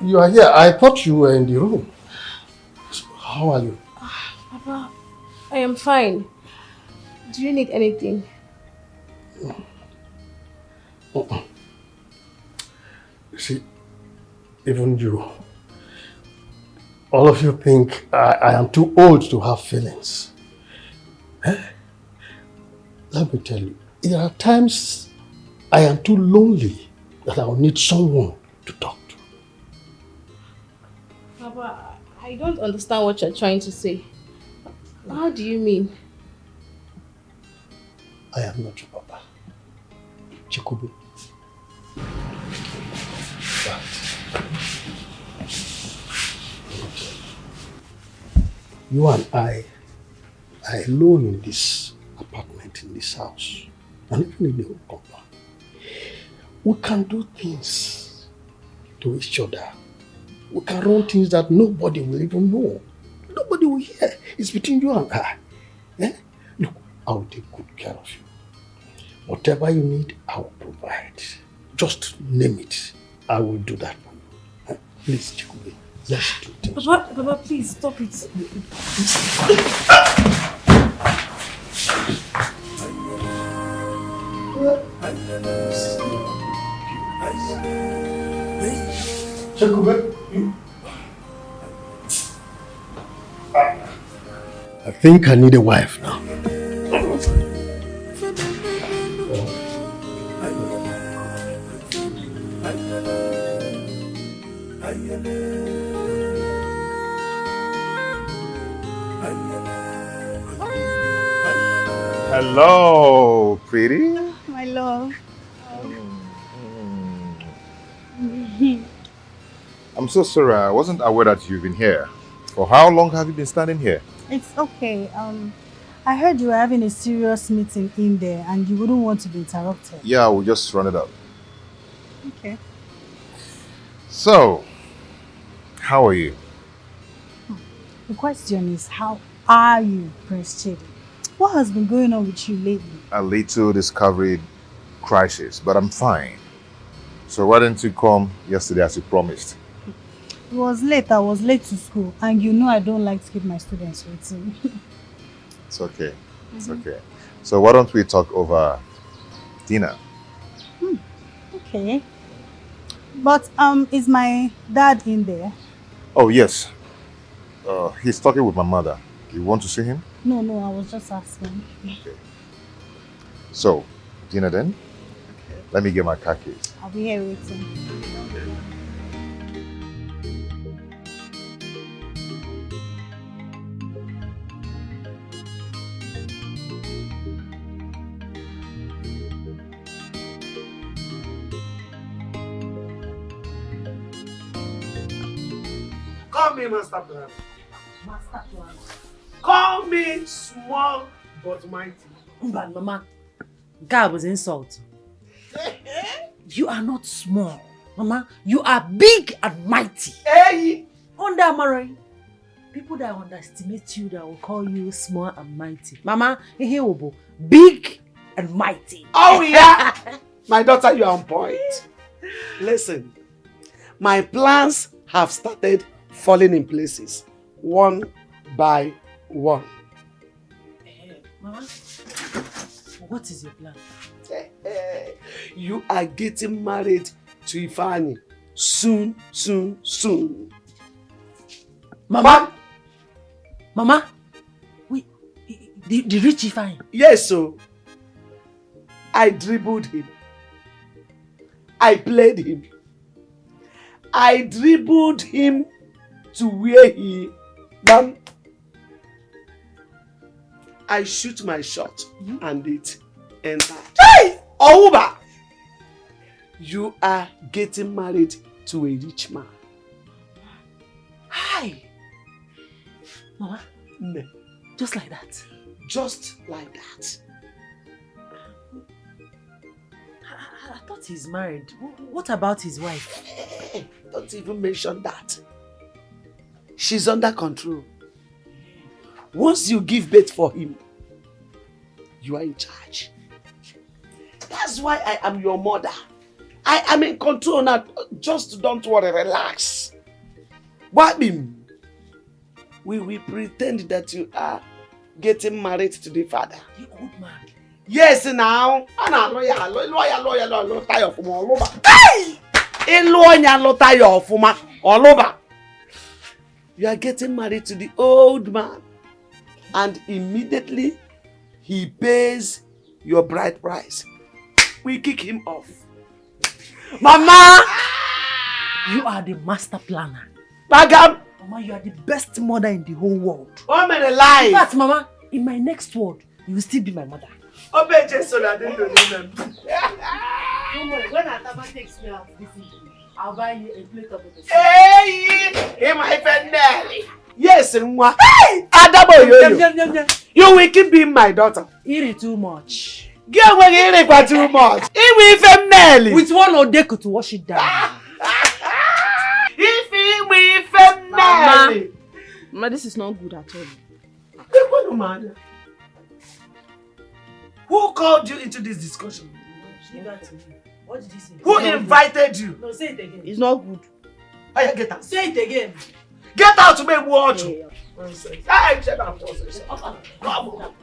You are here. I thought you were in the room. How are you? Papa, I am fine. Do you need anything? See, even you, all of you think I am too old to have feelings. Let me tell you, there are times I am too lonely that I will need someone to talk to. Papa, I don't understand what you're trying to say. How do you mean? I am not your papa. Chikube. But you and I are alone in this apartment, in this house, and even in the whole compound. We can do things to each other. We can run things that nobody will even know. Nobody will hear. It's between you and I. Eh? Look, I will take good care of you. Whatever you need, I will provide. Just name it. I will do that for you. Eh? Please, Chikube, let's do things. Papa, please stop it. Chikube, I think I need a wife now. Hello, pretty. My love. I'm so sorry, I wasn't aware that you've been here. For how long have you been standing here? It's okay. I heard you were having a serious meeting in there and you wouldn't want to be interrupted. Yeah, we'll just run it up. Okay. So, how are you? The question is, how are you, Prince Chidi? What has been going on with you lately? A little discovery crisis, but I'm fine. So why didn't you come yesterday as you promised? It was late. I was late to school, and you know I don't like to keep my students waiting. It's okay. It's okay. So why don't we talk over dinner? Okay. But is my dad in there? Oh yes. He's talking with my mother. You want to see him? No, I was just asking. Okay. So, dinner then? Okay. Let me get my car keys. I'll be here waiting. Call me master plan. Master plan. Call me small but mighty. But Mama, God was insult. You are not small, Mama. You are big and mighty. Hey! Under Amarai, people that underestimate you, that will call you small and mighty. Mama, here will be big and mighty. Oh yeah! My daughter, you are on point. Listen, my plans have started falling in places, one by one. Mama, what is your plan? You are getting married to Ifeanyi soon. Mama? Mama? Wait, the rich Ifeanyi? Yes, so I dribbled him. I played him. I dribbled him to where he... Mom, I shoot my shot and it entered. Hey! Ouba! You are getting married to a rich man. Hi! Mama? No. Just like that? Just like that. I thought he's married. What about his wife? Hey, don't even mention that. She's under control. Once you give birth for him, you are in charge. That's why I am your mother. I am in control now. Just don't worry, relax. Wabim, we will pretend that you are getting married to the father. The old man. Yes, now. You are getting married to the old man, and immediately he pays your bride price. we kick him off. Mama! You are the master planner. Bagam! Mama, you are the best mother in the whole world. Oh, man, alive! In fact, Mama, in my next world, you will still be my mother. Obey Jesus, I didn't know them. Don't worry, when Atama takes me out this evening, I'll buy you a plate of it. Hey, my friend Nelly. Yes, Nwa. Hey! Adabo, you will keep being my daughter. Eat it too much. Get away, eat it too much. If we fem Nelly. With one Odeko to wash it down. If we fem Nelly. Mama, this is not good at all. What matter? Who called you into this discussion? What did you say? Who invited you? No, say it again. It's not good. Oh, get out. Say it again. Get out to make watch. Hey, shut up. Mama.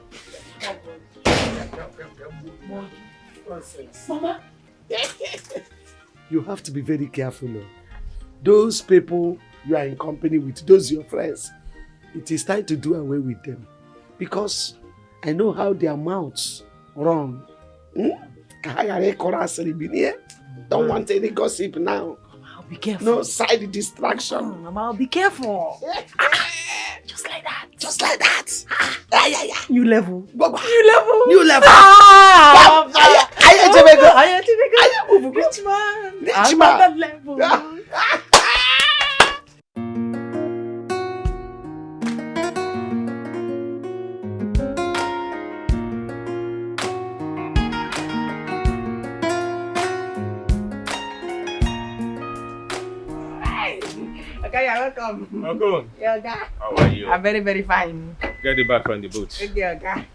You have to be very careful. Those people you are in company with, those your friends, it is time to do away with them. Because I know how their mouths run. Don't want any gossip now. I'll be careful. No side distraction. Mama, I'll be careful. Just like that. Just like that. New level. New level. New level. Rich man. Rich man. Level. Okay, you're welcome. Welcome. Yeah, okay. How are you? I'm very, very fine. Get it back from the boot. Okay, okay.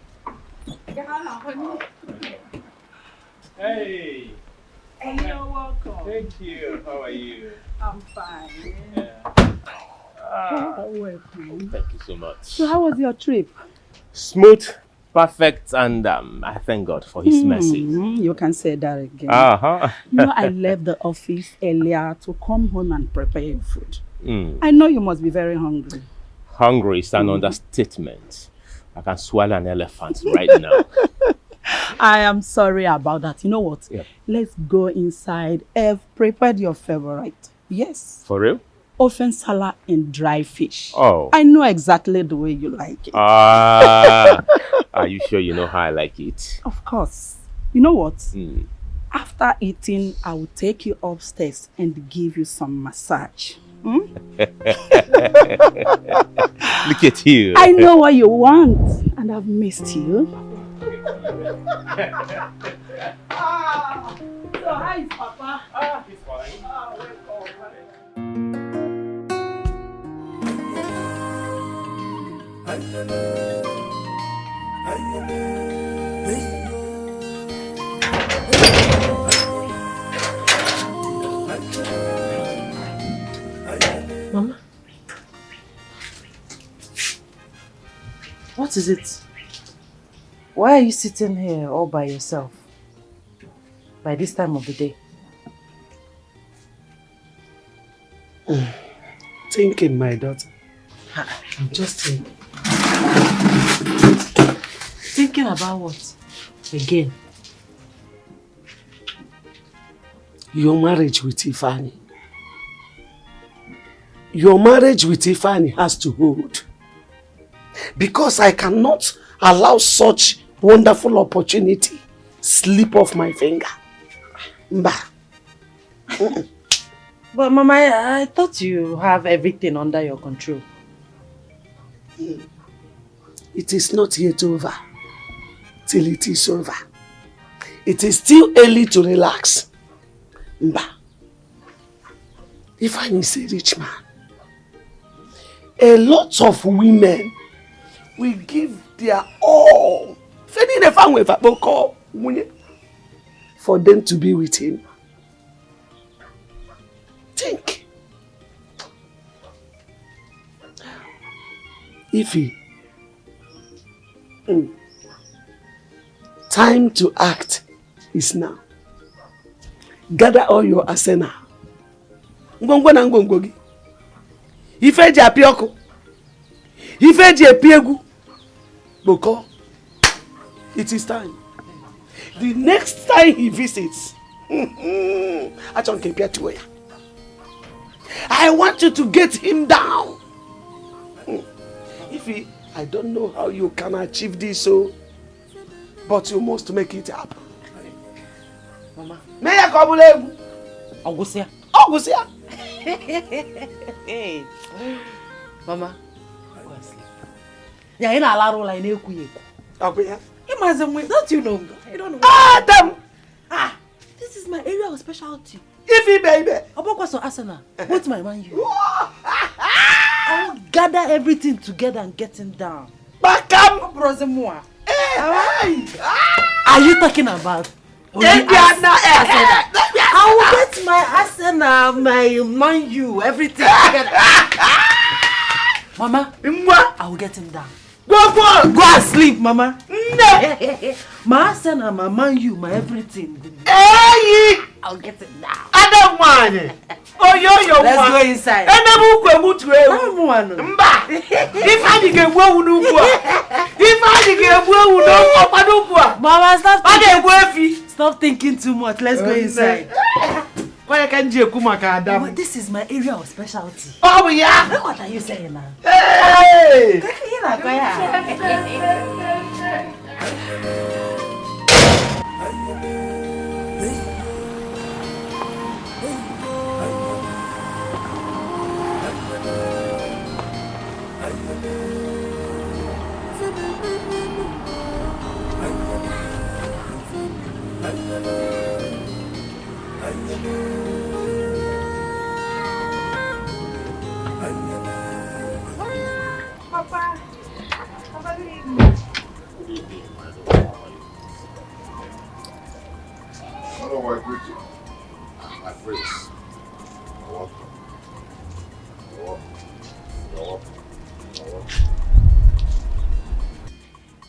Hey. Hey, you're welcome. Thank you. How are you? I'm fine. Welcome. Thank you so much. So how was your trip? Smooth, perfect, and I thank God for His mercy. You can say that again. Uh-huh. I left the office earlier to come home and prepare your food. I know you must be very hungry. Hungry is an understatement. I can swallow an elephant right now. I am sorry about that. You know what? Yeah. Let's go inside. I've prepared your favorite. Yes. For real? Ofen salad and dry fish. Oh. I know exactly the way you like it. Are you sure you know how I like it? Of course. You know what? After eating, I will take you upstairs and give you some massage. Look at you. I know what you want, and I've missed you. So how is Papa? He's fine. Mama, what is it? Why are you sitting here all by yourself by this time of the day? Thinking, my daughter. I'm just thinking. Thinking about what? Again? Your marriage with Ifeanyi. Your marriage with Ifeanyi has to hold. Because I cannot allow such wonderful opportunity slip off my finger. Bah. But Mama, I thought you have everything under your control. It is not yet over till it is over. It is still early to relax. Bah. Ifeanyi is a rich man. A lot of women will give their all for them to be with him. Think. Ify, time to act is now. Gather all your arsenal. Ngwongwo na ngwongwo gi. Ife ji api oku. Ife ji epi egu. Boko. It is time. The next time he visits, I want you to get him down. I don't know how you can achieve this, but you must make it happen. Mama. Augusia. Hey. Mama. Go and sleep. Yeah, in a lot of like don't you know? I don't know. This is my area of specialty. Baby. About what's on Arsenal? What's my man you? I will gather everything together and get him down. Are you talking about? I will get my Arsenal, my man you, everything together. Mama, I will get him down. Go and sleep, Mama. My Arsenal, my man you, my everything. I'll get it down. I don't want it. Let's go inside. If I get Mama, stop thinking too much. Let's go inside. Mama, this is my area of specialty. Oh yeah. What are you saying now? Hey! Papa, good evening. Good evening, my daughter. How are you? Hello, I greet you. My prince. You're welcome. You're welcome. You're welcome. You're welcome.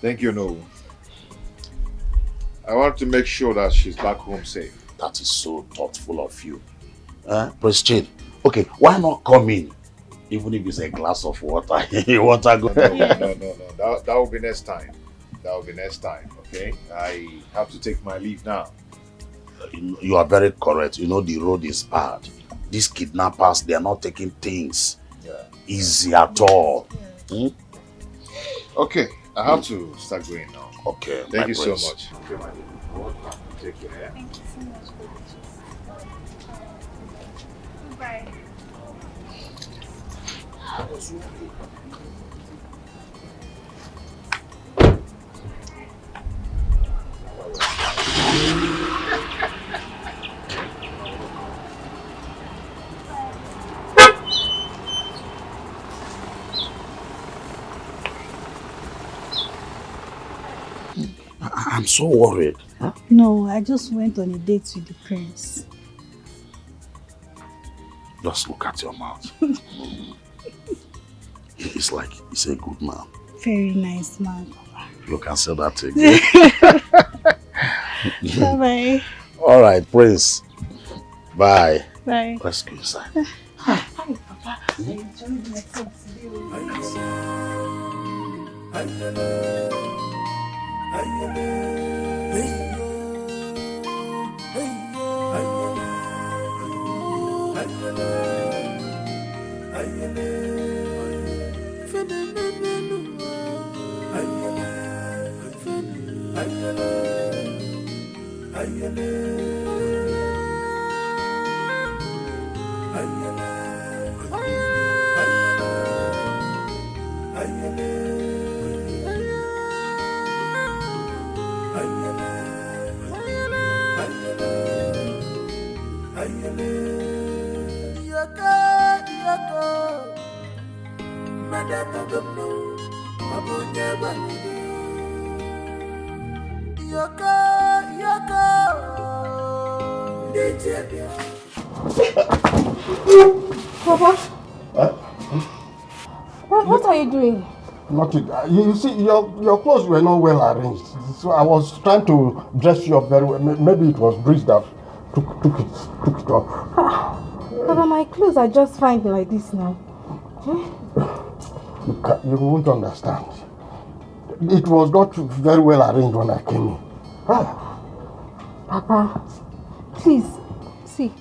Thank you, No. I want to make sure that she's back home safe. That is so thoughtful of you. Prince Jane, okay, why not come in? Even if it's a glass of water. Water go. No. That will be next time. That will be next time, okay? I have to take my leave now. You are very correct. You know the road is bad. These kidnappers, they are not taking things easy at all. Okay, I have to start going now. Okay, Thank you prince. so much. Okay, my dear. Take care. Thank you so much. Goodbye. I'm so worried. Huh? No, I just went on a date with the prince. Just look at your mouth. It's like he's a good man. Very nice man, Papa. You can say that again. Bye-bye. All right, Prince. Bye. Bye. Let's go inside. Hi, Papa. I enjoyed myself Papa? What are you doing? Nothing. You see, your clothes were not well arranged. So I was trying to dress you up very well. Maybe it was breeze that took it off. Papa, my clothes are just fine like this now. You won't understand. It was not very well arranged when I came in. Papa, please, see,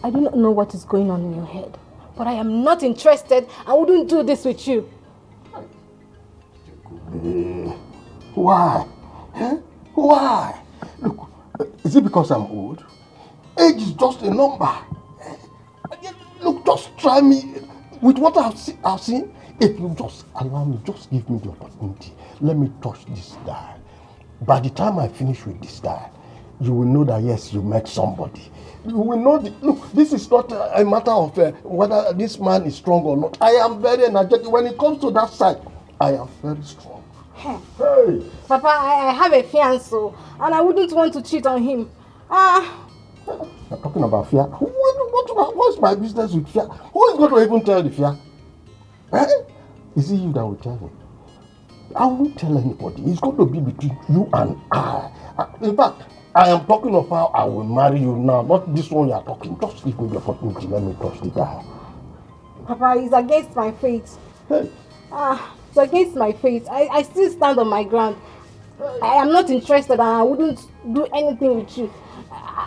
I do not know what is going on in your head, but I am not interested. I wouldn't do this with you. Why? Eh? Why? Look, is it because I'm old? Age is just a number. Look, just try me with what I've seen. If you just allow me, just give me the opportunity. Let me touch this dial. By the time I finish with this dial, you will know that yes, you met somebody. You will know. Look, this is not a matter of whether this man is strong or not. I am very energetic. When it comes to that side, I am very strong. Hey. Papa, I have a fiancé, and I wouldn't want to cheat on him. You're talking about fear. What's my business with fear? Who is going to even tell the fear? Eh? Is it you that will tell him? I won't tell anybody. It's going to be between you and I. In fact, I am talking of how I will marry you now, not this one you are talking. Just give me the opportunity. Let me touch the guy. Papa, it's against my faith. Hey. It's against my faith. I still stand on my ground. I am not interested and I wouldn't do anything with you.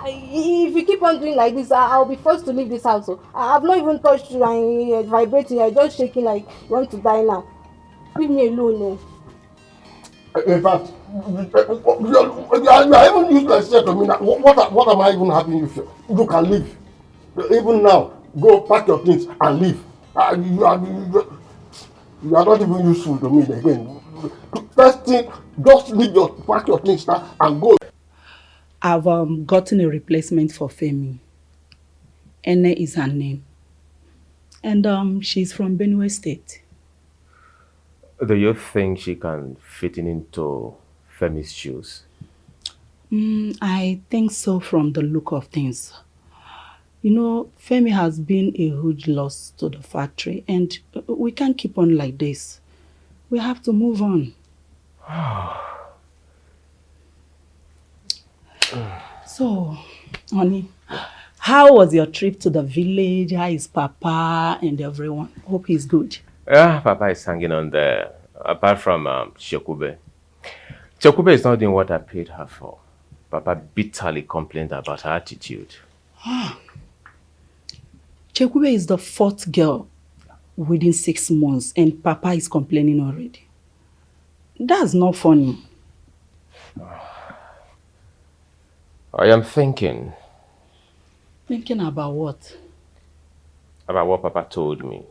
If you keep on doing like this, I'll be forced to leave this house. So I have not even touched you and you're vibrating. You're just shaking like you want to die now. Leave me alone. No. In fact, you are even useless to me now. What am I even having you feel? You can leave. Even now, go pack your things and leave. You are not even useful to me again. First thing, just pack your things now and go. I've gotten a replacement for Femi. Ene is her name. And she's from Benue State. Do you think she can fit into Femi's shoes? I think so from the look of things. You know, Femi has been a huge loss to the factory and we can't keep on like this. We have to move on. So, honey, how was your trip to the village? How is Papa and everyone? Hope he's good. Yeah, Papa is hanging on there. Apart from Chekube. Chekube is not doing what I paid her for. Papa bitterly complained about her attitude. Chekube is the fourth girl within 6 months and Papa is complaining already. That's not funny. I am thinking. Thinking about what? About what Papa told me.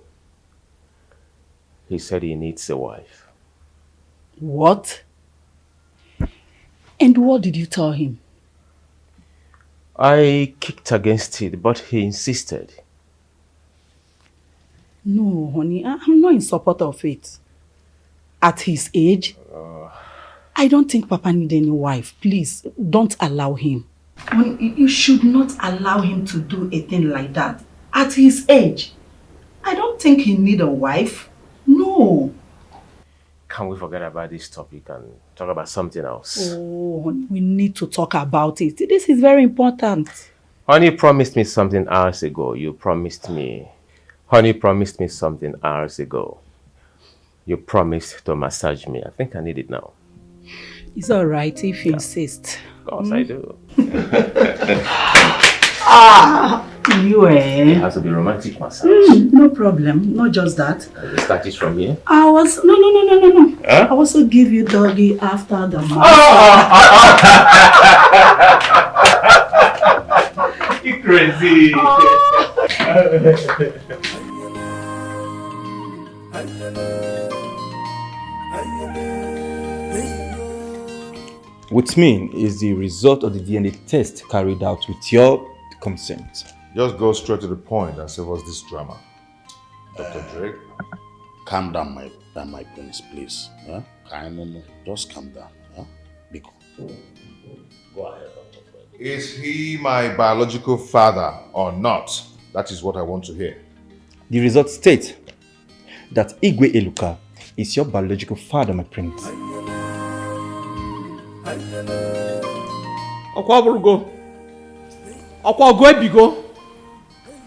He said he needs a wife. What? And what did you tell him? I kicked against it, but he insisted. No, honey, I'm not in support of it. At his age, I don't think Papa needs any wife. Please, don't allow him. You should not allow him to do a thing like that. At his age, I don't think he needs a wife. No. Can we forget about this topic and talk about something else? Oh, honey, we need to talk about it. This is very important. Honey promised me something hours ago. You promised me. Honey promised me something hours ago. You promised to massage me. I think I need it now. It's all right if you insist. Of course I do. You It has to be romantic massage. No problem. Not just that. I'll start it from here. No. Huh? I also give you doggy after the massage. You crazy. Which means is the result of the DNA test carried out with your consent. Just go straight to the point and save us this drama. Dr. Drake. Calm down, my prince, please. Yeah? Just calm down. Yeah? Biko. Go ahead, Dr. Fred. Is he my biological father or not? That is what I want to hear. The results state that Igwe Eluka is your biological father, my prince.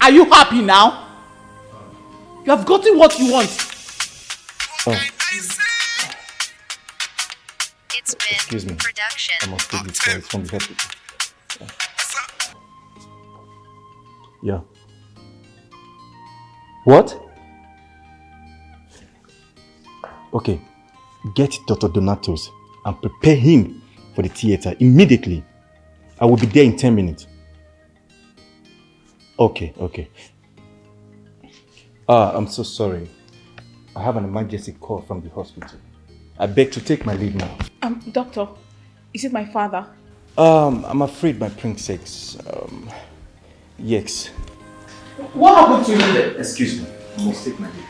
Are you happy now? You have gotten what you want. It's been Excuse me. production. I must take this call from the head. Yeah. What? Okay. Get Dr. Donatos and prepare him for the theater immediately. I will be there in 10 minutes. Okay, okay. I'm so sorry. I have an emergency call from the hospital. I beg to take my leave now. Doctor, is it my father? I'm afraid my princess. Yes. What happened to him then? Excuse me. I must take my leave.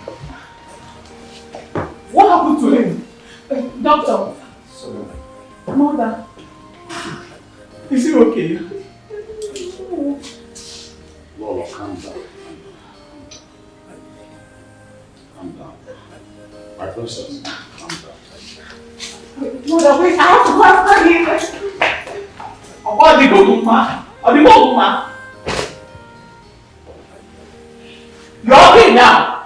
What happened to him? Doctor. Sorry. Mother. Is he okay? Lolo, calm down. Calm down. My princess, calm down. Mother, wait, I have to go after him. What did you do, ma? You're okay now.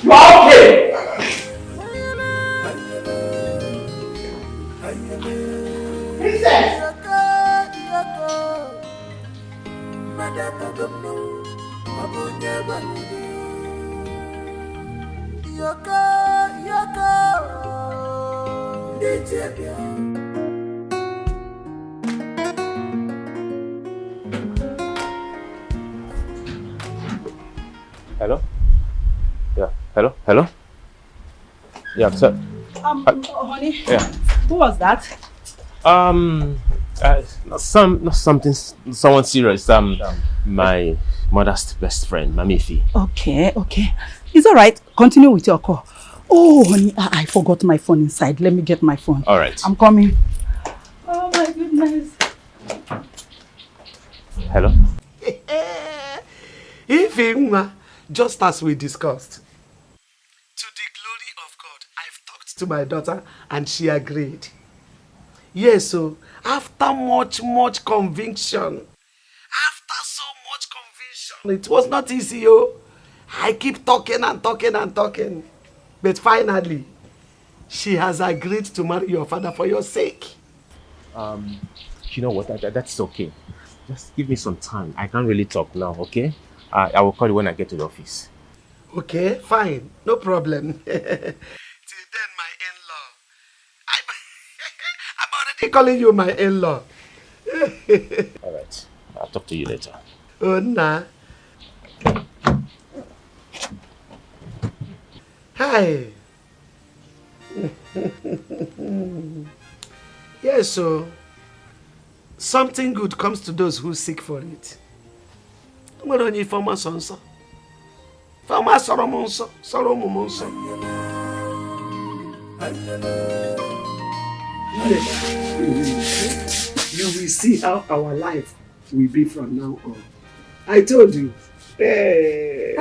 You're okay. Princess. Hello? Yeah, hello? Yeah, sir. Honey. Yeah. Who was that? Someone serious. My mother's best friend, Mamifi. Okay. It's all right. Continue with your call. Oh, honey, I forgot my phone inside. Let me get my phone. All right. I'm coming. Oh my goodness. Hello? Ifeanyi, just as we discussed. To the glory of God, I've talked to my daughter and she agreed. Yes, so after much conviction, it was not easy, I keep talking and talking. But finally, she has agreed to marry your father for your sake. You know what? That's okay. Just give me some time. I can't really talk now, okay? I will call you when I get to the office. Okay, fine. No problem. Till then, my in-law. I'm already calling you my in-law. All right. I'll talk to you later. Oh, nah. Hi. Yes, so something good comes to those who seek for it. I'm going to former sonso. Former soromonso. You will see how our life will be from now on. I told you. Hey.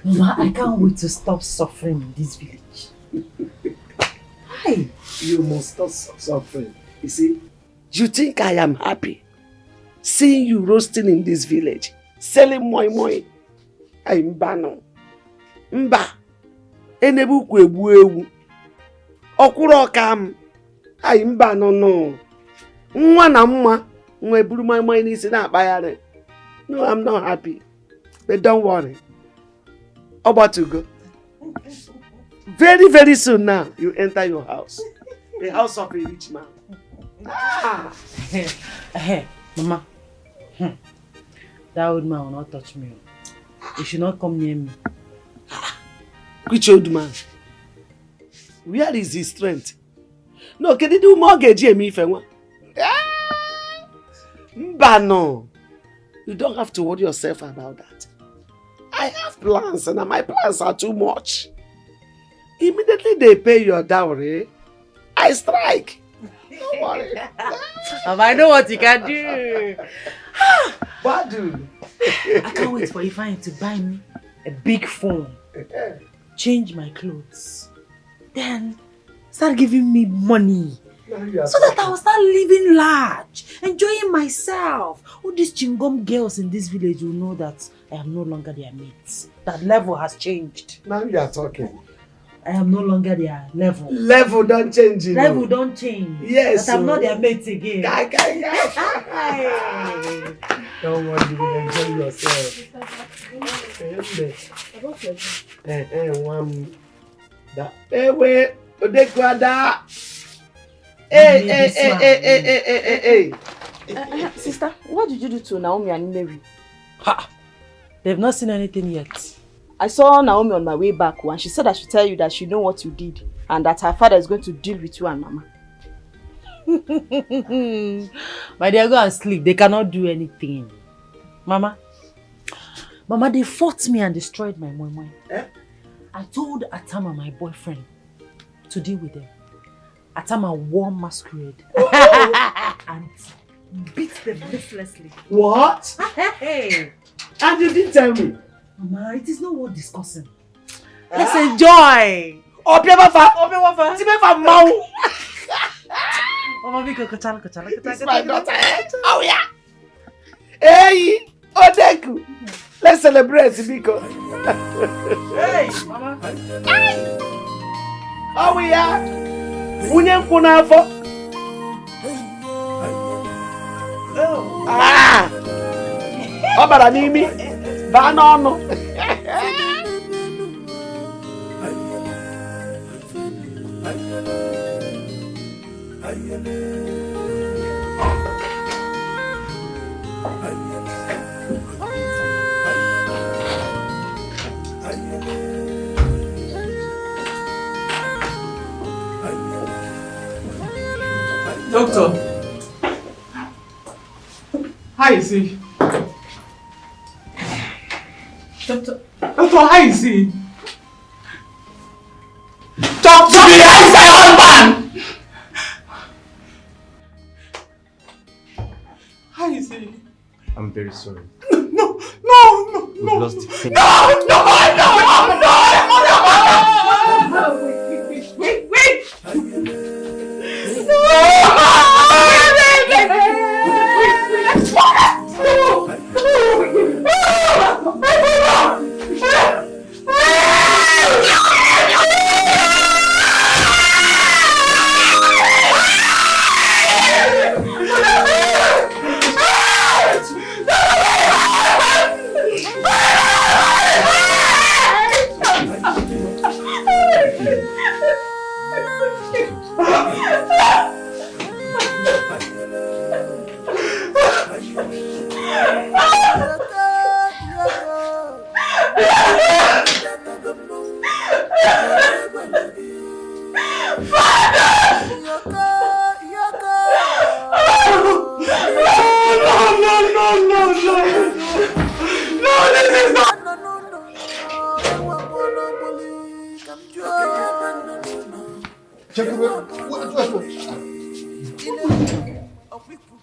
Mama, I can't wait to stop suffering in this village. Hi. You must stop suffering. You see, you think I am happy seeing you roasting in this village, selling moi. I'm bano. Mba. Enebu kwebu ewu. Okuro kam. I'm bano no. Nwa na mma. Nwe buru moi n'isi na akpayare. No, I'm not happy. But don't worry. About to go. Very, very soon now, you enter your house. The house of a rich man. Mama, that old man will not touch me. He should not come near me. Which old man? Where is his strength? No, can you do mortgage me if I want? No. You don't have to worry yourself about that. I have plans and my plans are too much. Immediately they pay your dowry, I strike. Don't worry. I know what you can do. What do? I can't wait for Ifeanyi to buy me a big phone, change my clothes, then start giving me money. So that I will start living large, enjoying myself. All these chingom girls in this village will know that I am no longer their mates. That level has changed. Now you are talking. I am no longer their level. Level don't change. Level don't change. Yes. But I'm not their mate again. Don't worry, you will enjoy yourself. Sister, what did you do to Naomi and Mary? Ha! They've not seen anything yet. I saw Naomi on my way back and she said I should tell you that she know what you did and that her father is going to deal with you and Mama. My dear, go and sleep. They cannot do anything. Mama, they fought me and destroyed my moi. I told Atama, my boyfriend, to deal with them. Atama wore masquerade and beat them mercilessly. What? Hey! And you didn't tell me. Mama, it is not worth discussing. Let's enjoy. Mama, it's my daughter. Oh yeah. Hey, Odeku. Let's celebrate, Biko. Hey, Mama. Oh yeah. Unye kunafo. Ah. Obara nimi. Ba no. Doctor, how is he? Doctor, how is he? Talk to me, I say, husband! How is he? I'm very sorry. No! We've lost the thing. No! Wait!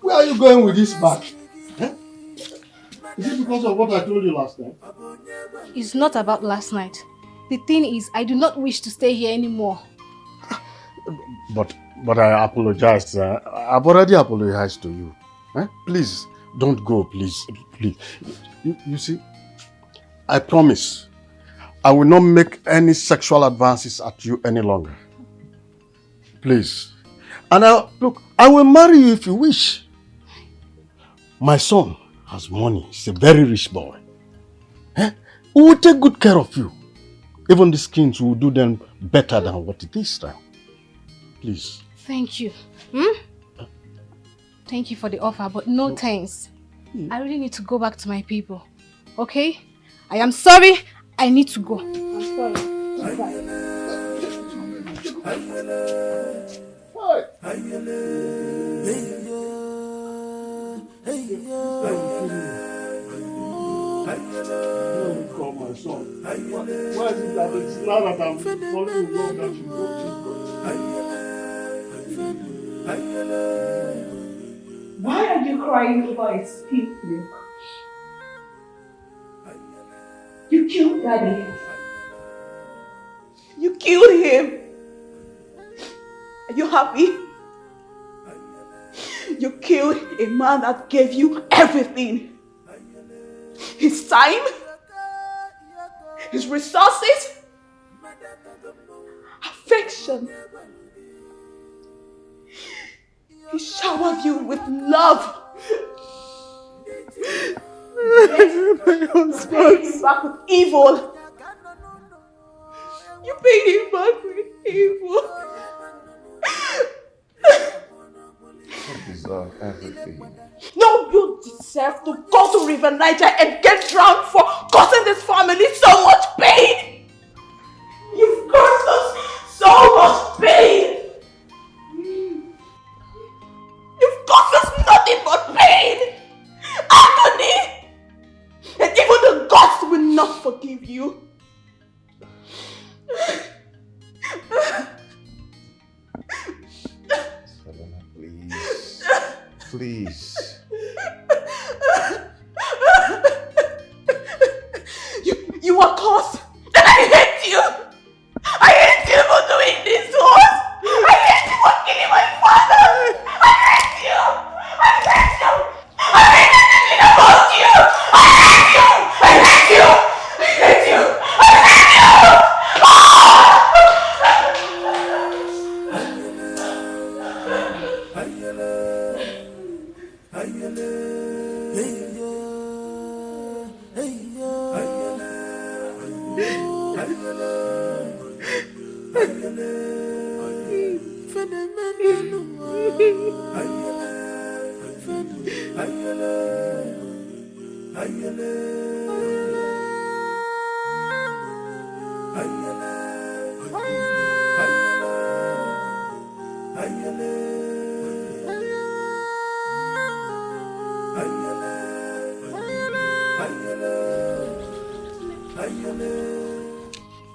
Where are you going with this bag? Is it because of what I told you last night? It's not about last night. The thing is, I do not wish to stay here anymore. But I apologized. I've already apologized to you. Please, don't go, please. You see, I promise I will not make any sexual advances at you any longer. Please. And I will marry you if you wish. My son has money. He's a very rich boy. We will take good care of you. Even the skins will do them better than what it is now. Please. Thank you. Thank you for the offer, but no thanks. I really need to go back to my people. Okay? I am sorry. I need to go. I'm sorry. Call my son. Why is it that it's now that I'm falling in love that you go to? Why are you crying over a spilled milk? You killed Daddy. You killed him. Are you happy? You killed a man that gave you everything. His time, his resources, affection. He showered you with love. My husband paid him back with evil. You paid him back with evil. I deserve everything. No, you deserve to go to River Niger and get drowned for causing this family so much pain. You've caused us so much pain. You've caused us nothing but pain. Agony. And even the gods will not forgive you. Selena, please. Please. You are cursed. And I hate you. I hate you for doing this to us. I hate you for killing my father. I hate you. I hate you. I hate everything about you. I hate you. I hate you. I hate you. I hate you.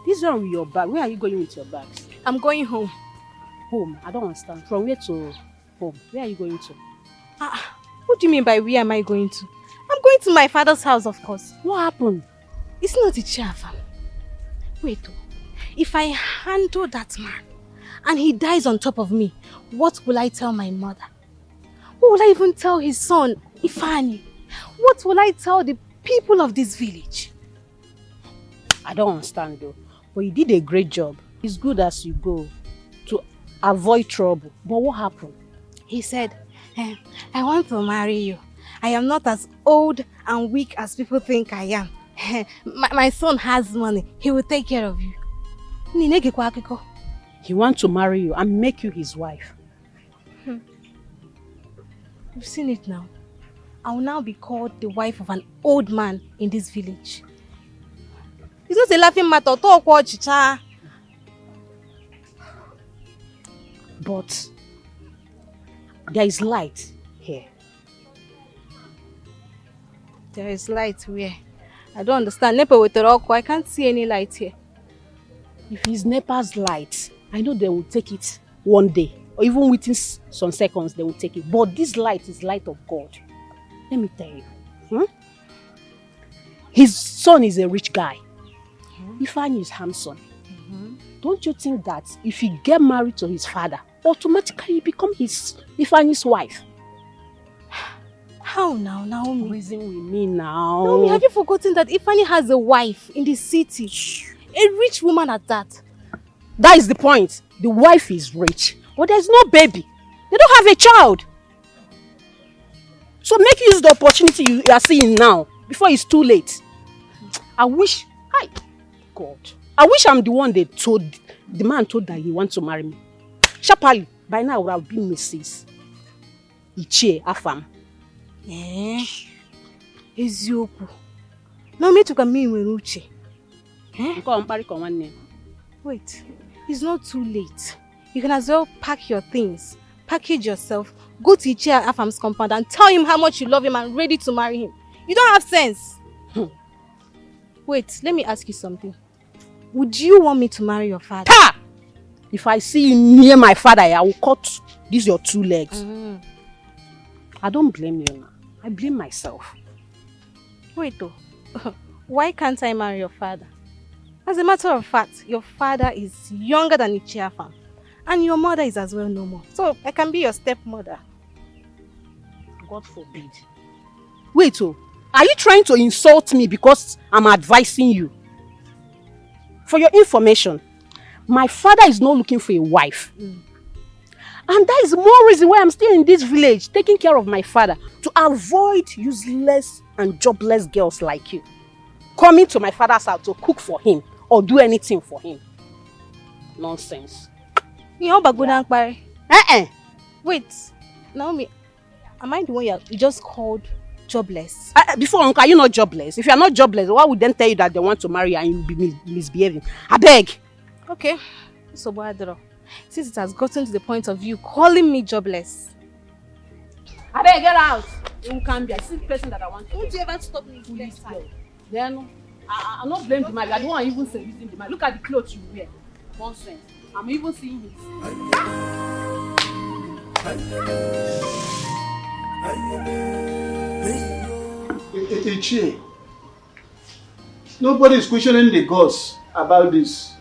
This one with your bag. Where are you going with your bags? I'm going home. Home? I don't understand. From where to home? Where are you going to? What do you mean by where am I going to? I'm going to my father's house, of course. What happened? It's not a chaff. Wait, if I handle that man and he dies on top of me, what will I tell my mother? What will I even tell his son, Ifani? What will I tell the people of this village? I don't understand though. But you did a great job. It's good as you go to avoid trouble. But what happened? He said, I want to marry you. I am not as old and weak as people think I am. My son has money. He will take care of you. He wants to marry you and make you his wife. You've seen it now. I will now be called the wife of an old man in this village. It's not a laughing matter. Talk what chicha. But there is light here. There is light where? I don't understand. Nepa with the rock. I can't see any light here. If it's Nepa's light, I know they will take it one day. Or even within some seconds, they will take it. But this light is light of God. Let me tell you. His son is a rich guy. Ifeanyi is handsome. Don't you think that if he get married to his father, automatically he become Ifeanyi's wife? How now, Naomi? Reason with me now. Naomi, have you forgotten that Ifeanyi has a wife in the city? A rich woman at that. That is the point. The wife is rich, but there's no baby. They don't have a child. So make use of the opportunity you are seeing now before it's too late. I wish, God, I wish I'm the one the man told that he wants to marry me. Sharply, by now I would have been Mrs. Ichie Afam. Ezioku. Now me to come in with Uche. Wait, it's not too late. You can as well pack your things, package yourself, go to Ichie Afam's compound and tell him how much you love him and ready to marry him. You don't have sense. Wait, let me ask you something. Would you want me to marry your father? Ha! If I see you near my father, I will cut these your two legs. I don't blame you now. I blame myself. Wait though. Why can't I marry your father? As a matter of fact, your father is younger than Ichie Afam. And your mother is as well no more. So I can be your stepmother. God forbid. Wait, are you trying to insult me because I'm advising you? For your information, My father is not looking for a wife. And that is more reason why I'm still in this village, taking care of my father, to avoid useless and jobless girls like you coming to my father's house to cook for him or do anything for him. Nonsense. Wait, Naomi, am I the one you just called jobless? Before, Uncle, are you not jobless? If you are not jobless, why would then tell you that they want to marry you and you'll be misbehaving? I beg. Okay. So, since it has gotten to the point of you calling me jobless. I beg, get out. You can't be. I see the person that I want to. Won't you ever stop me next time? Then, I'm not blaming the man. I don't want to even say anything to the man. Look at the clothes you wear. Nonsense. I'm even seeing this. Ichie, nobody is questioning the gods about this.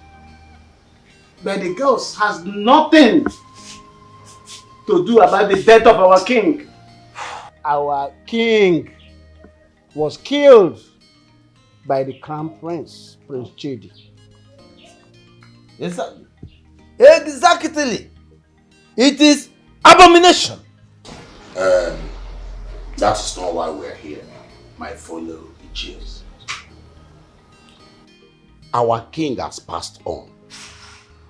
But the gods has nothing to do about the death of our king. Our king was killed by the crown prince, Prince Chidi. Exactly. Exactly. It is abomination. That is not why we are here, my fellow Ichies. Our king has passed on.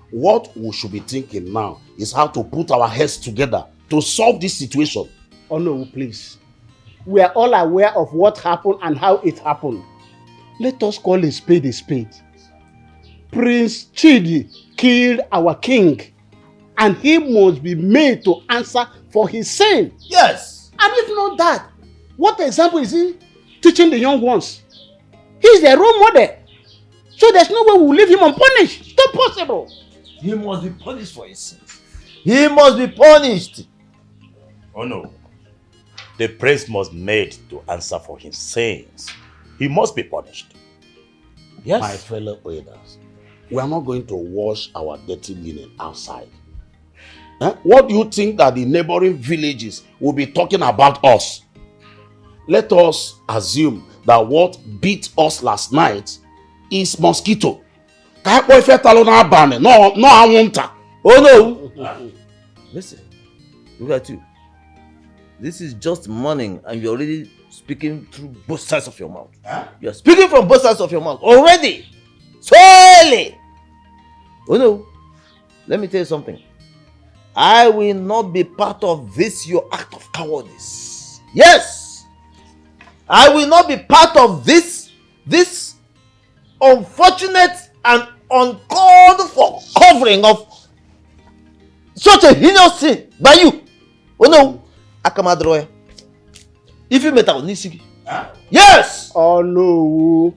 What we should be thinking now is how to put our heads together to solve this situation. Oh no, please. We are all aware of what happened and how it happened. Let us call a spade a spade. Prince Chidi killed our king, and he must be made to answer for his sin. Yes. And if not that, what example is he teaching the young ones? He's their role model. So there's no way we'll leave him unpunished. It's not possible. He must be punished for his sin. He must be punished. Oh no. The prince must be made to answer for his sins. He must be punished. Yes. My fellow elders, we are not going to wash our dirty linen outside. What do you think that the neighboring villages will be talking about us? Let us assume that what beat us last night is mosquito. No, oh no. Listen, look at you. This is just morning and you're already speaking through both sides of your mouth. You're speaking from both sides of your mouth already. Solely. Oh no. Let me tell you something. I will not be part of this your act of cowardice. Yes. I will not be part of this unfortunate and uncalled for covering of such a heinous sin by you. Oh no. Akamadroya. If you met out Nisigi. Yes. Oh no.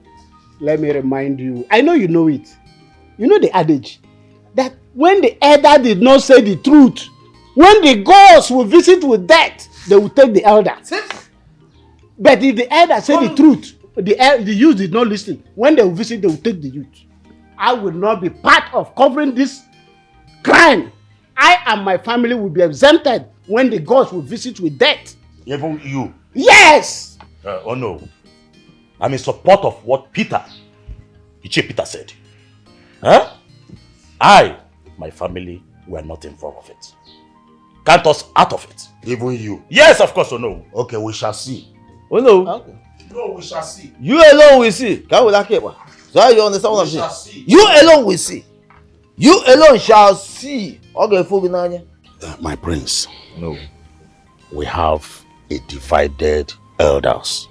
Let me remind you. I know you know it. You know the adage that when the elder did not say the truth, when the gods will visit with death, they will take the elder. But if the elder said the truth, the youth did not listen. When they will visit, they will take the youth. I will not be part of covering this crime. I and my family will be exempted when the gods will visit with death. Even you? Yes! Oh no. I'm in support of what Ichie Peter said. Huh? My family were not involved of it. Count us out of it. Even you? Yes, of course, oh no. Okay, we shall see. Oh no. Okay. No, we shall see. You alone will see. So you understand what I'm saying? See. You alone will see. You alone shall see. Okay, my prince. No. We have a divided elders.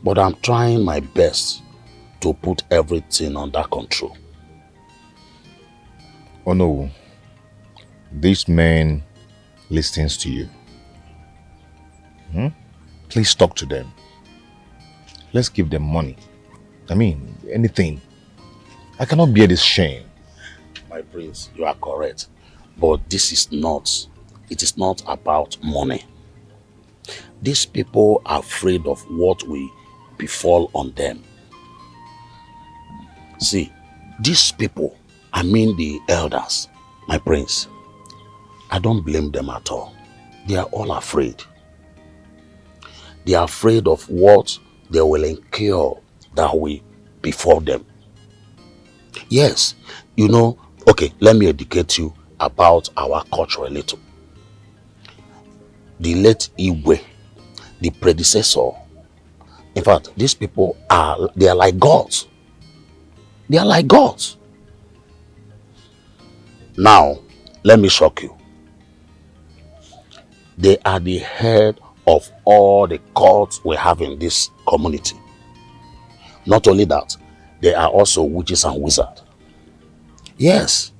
But I'm trying my best to put everything under control. Oh no. This man listens to you. Please talk to them. Let's give them money. I mean, anything. I cannot bear this shame. My prince, you are correct. But it is not about money. These people are afraid of what will befall on them. See, these people, I mean the elders, my prince, I don't blame them at all. They are all afraid. They are afraid of what they will incur that will befall them. Yes, you know, Okay, let me educate you about our culture a little. The late Igwe, the predecessor, in fact, these people they are like gods. They are like gods. Now, let me shock you. They are the head of all the cults we have in this community. Not only that, they are also witches and wizards. Yes.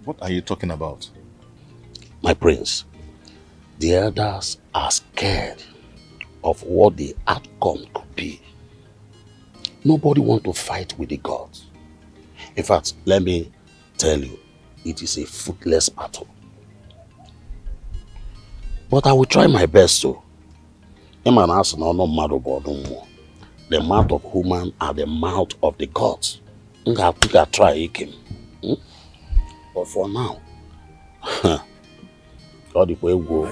What are you talking about? My prince, the elders are scared of what the outcome could be. Nobody wants to fight with the gods. In fact, let me tell you, it is a fruitless battle. But I will try my best to. The mouth of human are the mouth of the gods. I think I'll try it. But for now, God the way go.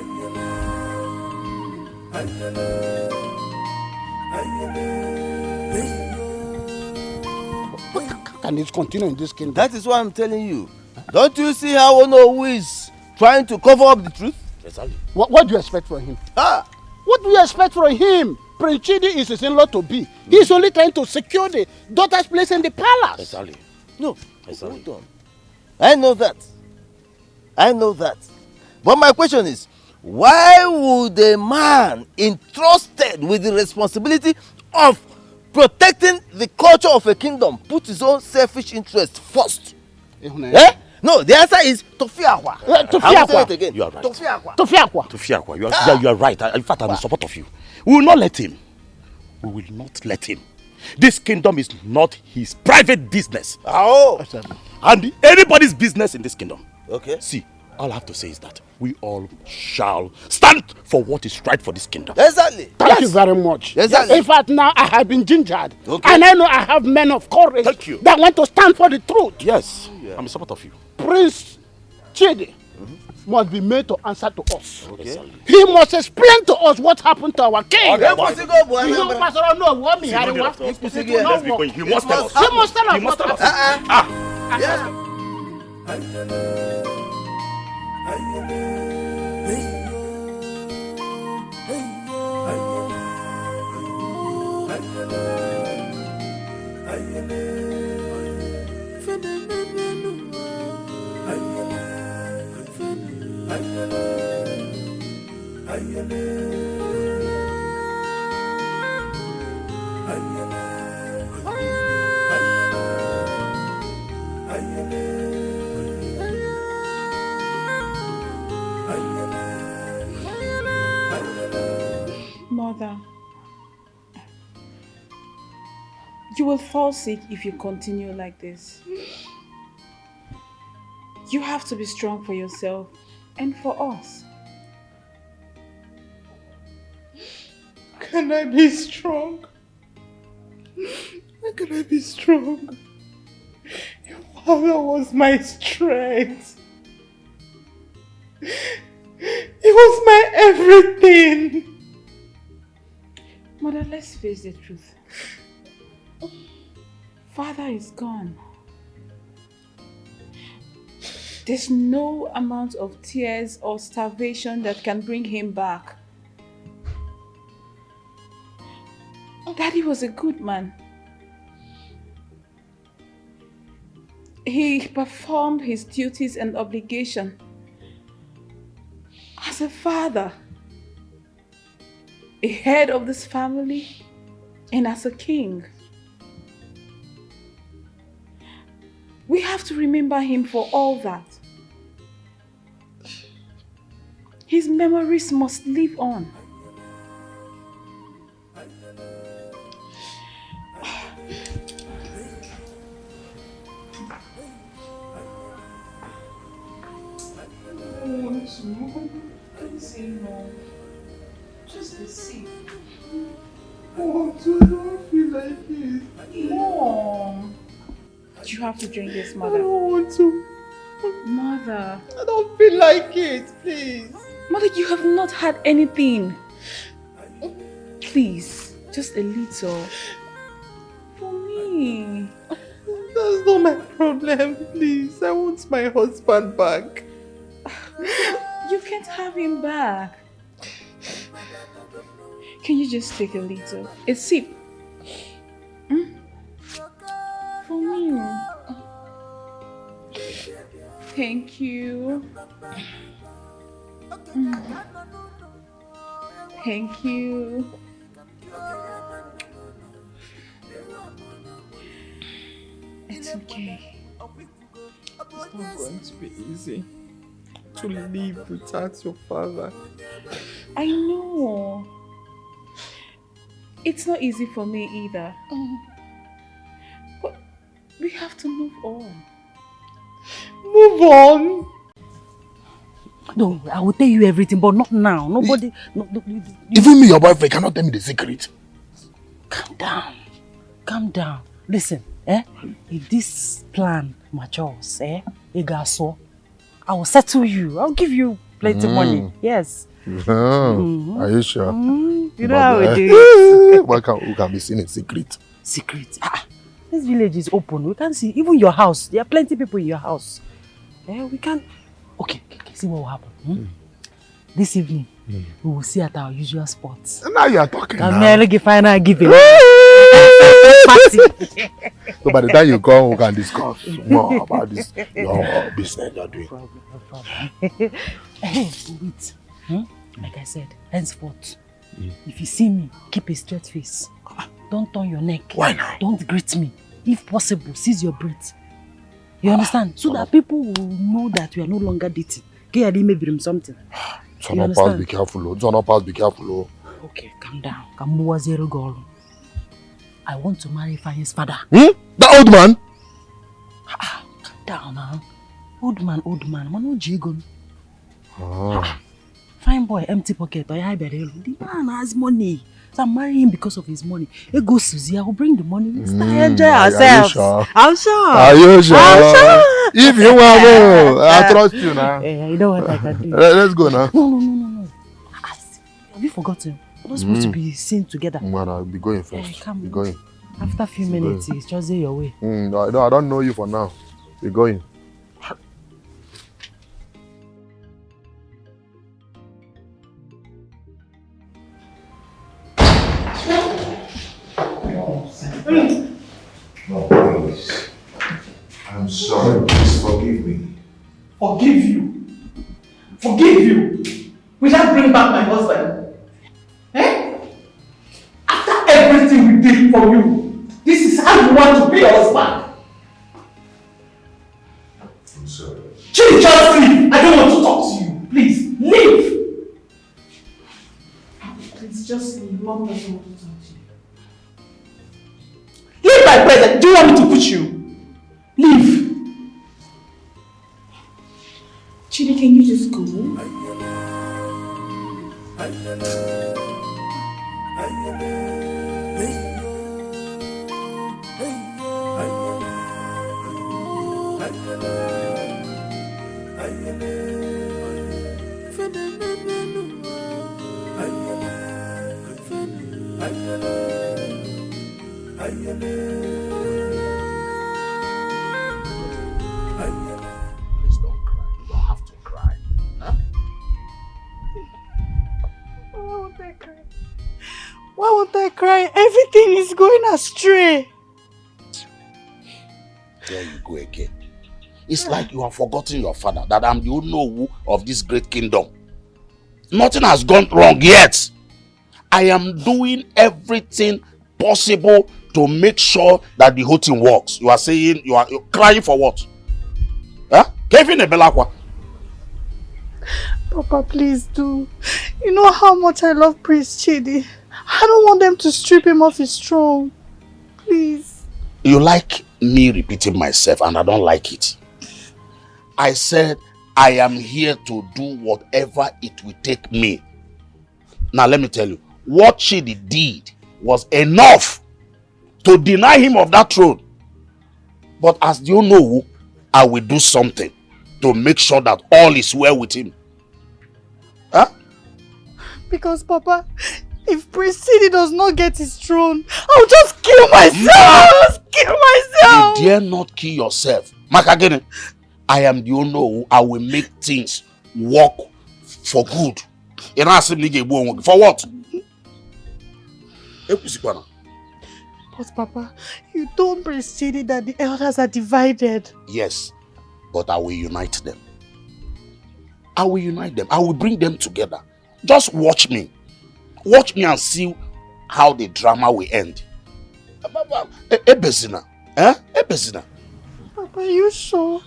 Can it continue in this kingdom? That is what I'm telling you. Don't you see how Ono who is trying to cover up the truth? Exactly. What do you expect from him? What do you expect from him? Prince Chidi is his in-law to be. He's only trying to secure the daughter's place in the palace. Exactly. No, hold on. I know that. But my question is, why would a man entrusted with the responsibility of protecting the culture of a kingdom put his own selfish interest first? No, the answer is Tofiakwa. I will say it again. You are right. Tofiakwa. You are right. In fact, I'm in support of you. We will not let him. This kingdom is not his private business. And anybody's business in this kingdom. Okay. See, all I have to say is that we all shall stand for what is right for this kingdom. Exactly. Thank you very much. Exactly. In fact, now I have been gingered. Okay. And I know I have men of courage that want to stand for the truth. Yes, I'm in support of you. Prince Chidi must be made to answer to us. Okay. He must explain to us what happened to our king. Okay, boy. You know, Pastor, no, what me, Harry, what? Let's be going. He must tell us. He must tell us. He must tell us. Mother, you will fall sick if you continue like this. You have to be strong for yourself and for us. Can I be strong? How can I be strong? Your father was my strength. He was my everything. Mother, let's face the truth. Father is gone. There's no amount of tears or starvation that can bring him back. Daddy was a good man. He performed his duties and obligation as a father, a head of this family, and as a king. We have to remember him for all that. His memories must live on. Don't say no. Just be sick. Oh, I don't feel like it. Mom, you have to drink this, Mother. I don't want to. Mother. I don't feel like it, please. Mother, you have not had anything. Please, just a little. For me. That's That's not my problem, please. I want my husband back. You can't have him back. Can you just take a little? A sip. For me. Thank you. Thank you. It's okay. It's not going to be easy to live without your father. I know. It's not easy for me either. But we have to move on. Move on? No, I will tell you everything, but not now. Nobody... Even me, your boyfriend, cannot tell me the secret. Calm down. Calm down. Listen, if this plan matures, I will settle you. I'll give you plenty money. Yes. Are you sure? You know how we do it. Why can't we be seen in secret? Secret? This village is open. We can see even your house. There are plenty of people in your house. We can... Okay, see what will happen. This evening, we will see at our usual spots. Now you are talking now. I'm final giving. So by the time you come, we can discuss more about this your business you're doing. No problem. Wait. Like I said, henceforth, if you see me, keep a straight face. Don't turn your neck. Why not? Don't greet me. If possible, seize your breath. You understand? So that people will know that we are no longer dating. Okay, I didn't maybe him something. Son of Pass, be careful. Son of Pass, be careful. Okay, calm down. Kamuwa zero girl. I want to marry Fanny's father. The old man? Calm down, huh? Old man. Man, jigon. Fine boy, empty pocket. The man has money. So I'm marrying him because of his money. He goes Susie, I will bring the money. Let's enjoy ourselves. I'm sure. Are you sure? I'm sure. If you want to, I trust you now. You know what I can do. Let's go now. No. Have you forgotten? We're not supposed to be seen together. Man, I'll be going first. Be going. After a few minutes, it's just your way. No, I don't know you for now. Be going. No, please. I'm sorry. Please forgive me. Forgive you? Forgive you? Will I bring back my husband? After everything we did for you, this is how you want to pay us back? I'm sorry. Chidi, just leave. I don't want to talk to you. Please, leave. Please, just leave. One person wants to talk to you. Leave my present. Do you want me to push you? Leave. Chidi, can you just go? Please don't cry. You don't have to cry. Huh? Why won't I cry? Everything is going astray. There you go again. It's like you have forgotten your father, that I'm the Onowu of this great kingdom. Nothing has gone wrong yet. I am doing everything possible to make sure that the whole thing works. You are saying, you're crying for what? Huh? Kevin Ebelakwa. Papa, please do. You know how much I love Prince Chidi. I don't want them to strip him off his throne. Please. You like me repeating myself, and I don't like it. I said, I am here to do whatever it will take me. Now let me tell you, what Chidi did was enough to deny him of that throne. But as you know, I will do something to make sure that all is well with him. Huh? Because, Papa, if Prince Chidi does not get his throne, I'll just kill myself! kill myself. You dare not kill yourself. Makagene, I am the owner who I will make things work for good. For what? But Papa, you told Prince Chidi that the elders are divided. Yes, but I will unite them. I will unite them. I will bring them together. Just watch me. Watch me and see how the drama will end. Ebezina. Ebezina. Papa, are you sure?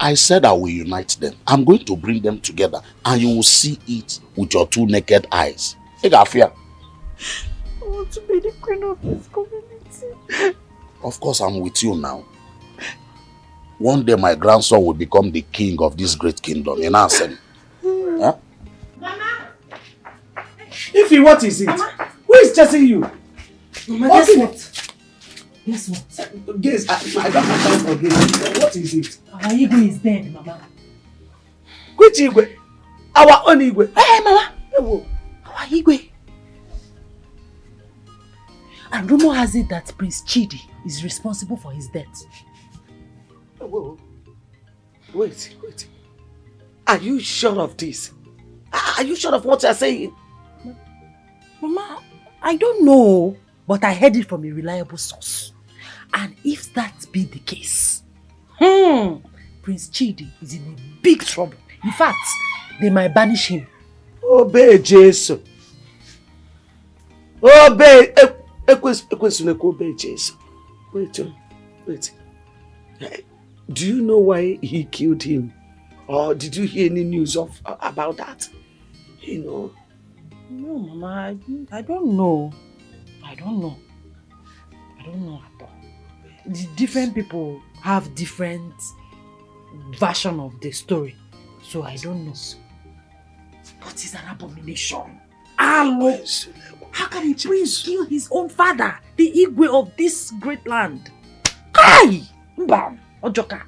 I said I will unite them. I'm going to bring them together and you will see it with your two naked eyes. I want to be the queen of this community. Of course, I'm with you now. One day my grandson will become the king of this great kingdom. You know what I'm saying? Huh? Mama! Ify, what is it? Mama? Who is chasing you? Mama, guess what? Guess what? Guess, I don't have time for guess. What is it? Our Igwe is dead, Mama. Which Igwe? Our own Igwe. Hey, Mama! Our Igwe. And rumor has it that Prince Chidi is responsible for his death. Whoa. Wait. Are you sure of this? Are you sure of what you're saying? Mama, I don't know, but I heard it from a reliable source. And if that be the case, Prince Chidi is in a big trouble. In fact, they might banish him. Obey Jesus. Obey. Obey Jesus. Wait. Do you know why he killed him? Or did you hear any news about that? You know? No, Mama, I don't know. I don't know at all. The different people have different version of the story. So I don't know. But it's an abomination. How can a prince kill his own father, the Igwe of this great land? Kai! Mbam! Ojoka!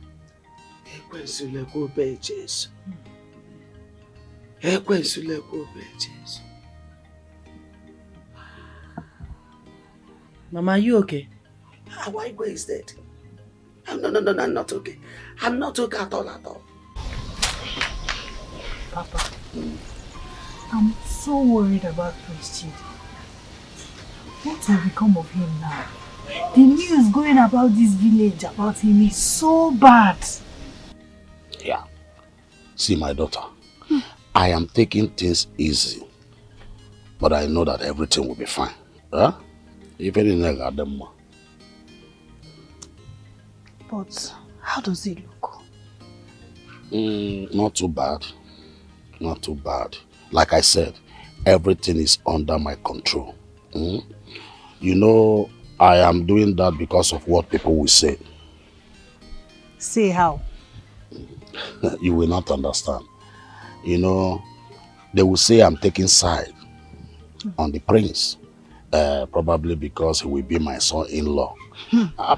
Mama, are you okay? Our Igwe is dead. No, I'm not okay. I'm not okay at all. Papa, I'm so worried about Prince Chidi. What will become of him now? The news going about this village about him is so bad. Yeah. See, my daughter, I am taking things easy. But I know that everything will be fine. Huh? Even in the But how does it look? Not too bad. Not too bad. Like I said, everything is under my control. You know, I am doing that because of what people will say. Say how? You will not understand. You know, they will say I'm taking side on the prince. Probably because he will be my son-in-law.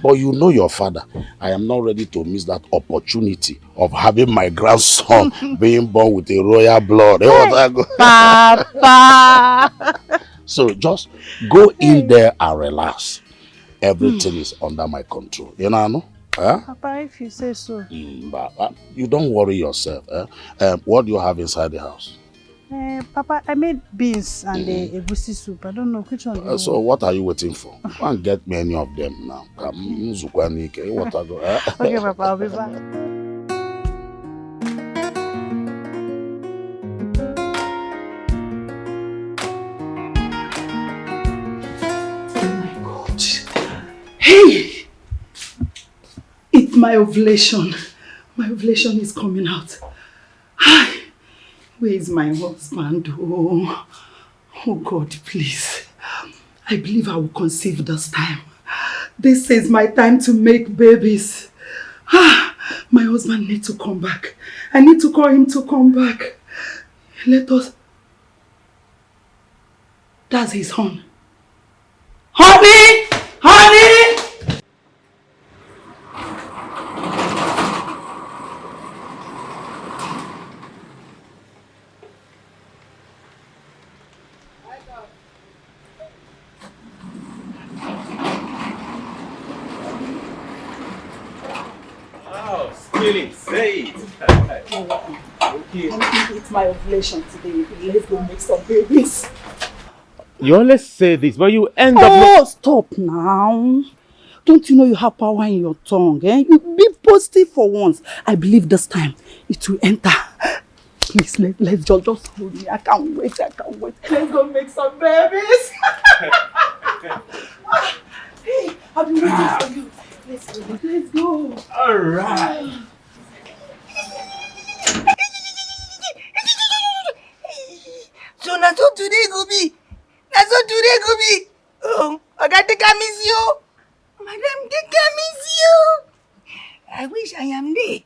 But you know your father. I am not ready to miss that opportunity of having my grandson being born with a royal blood. Papa! So just go in there and relax. Everything is under my control. You know? Huh? Papa, if you say so. But you don't worry yourself. What do you have inside the house? Papa, I made beans and egusi soup. I don't know which one. So what are you waiting for? You can't get me any of them now. Okay, Papa, I'll be back. Hey! It's my ovulation. My ovulation is coming out. Hi! Where is my husband? Oh God, please. I believe I will conceive this time. This is my time to make babies. My husband needs to come back. I need to call him to come back. Let us... That's his horn. Honey! Honey! Feel it. Say it. Okay. I think it's my ovulation today. Let's go make some babies. You always say this, but you end up... Oh, stop now. Don't you know you have power in your tongue? Eh? You be positive for once. I believe this time it will enter. Please, let's just hold me. I can't wait. Let's go make some babies. Hey, I've been waiting for you. Let's go. All right. So na so today go be. Oh, I got to come miss you. Madam, take care, miss you. I wish I am there.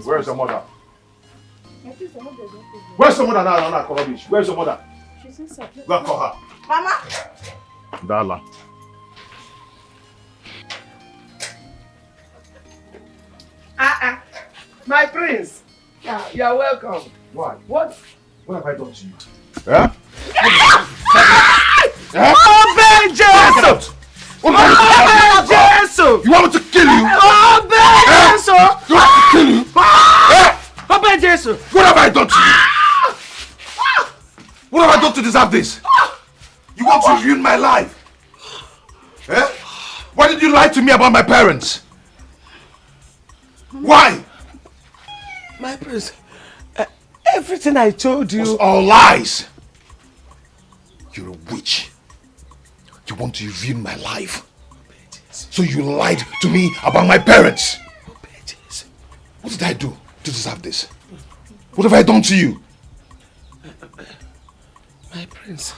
Where's your mother? Where's your mother now? Where's your mother? She's inside. Go and call her. Mama! Dala. My prince. You're welcome. Why? What? What have I done to you? Huh? Obey Jesus! Obey Jesus! You want me to kill you? Obey Jesus! You want me to kill you? Obey Jesus! What have I done to you? What have I done to deserve this? You want to ruin my life? Eh? Why did you lie to me about my parents? Why? My prince, everything I told you... was all lies. You're a witch. You want to ruin my life. So you lied to me about my parents. What did I do to deserve this? What have I done to you? My prince,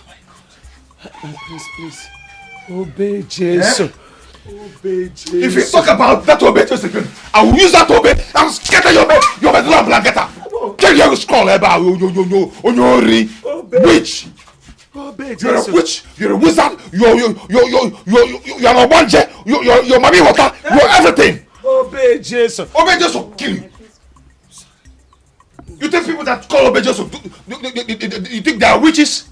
please. Obey Jesus. Eh? Obey Jesus. If you talk about that obey Jesus again, I will use that obey and scatter your bedroom blanket. Tell you how to scroll about you witch. Obey You're Jesus. a witch. You're a wizard. You're a wanje. You're mommy water. You're everything. Obey Jesus. Obey Jesus will kill you. You think people that call obey Jesus, you think they are witches?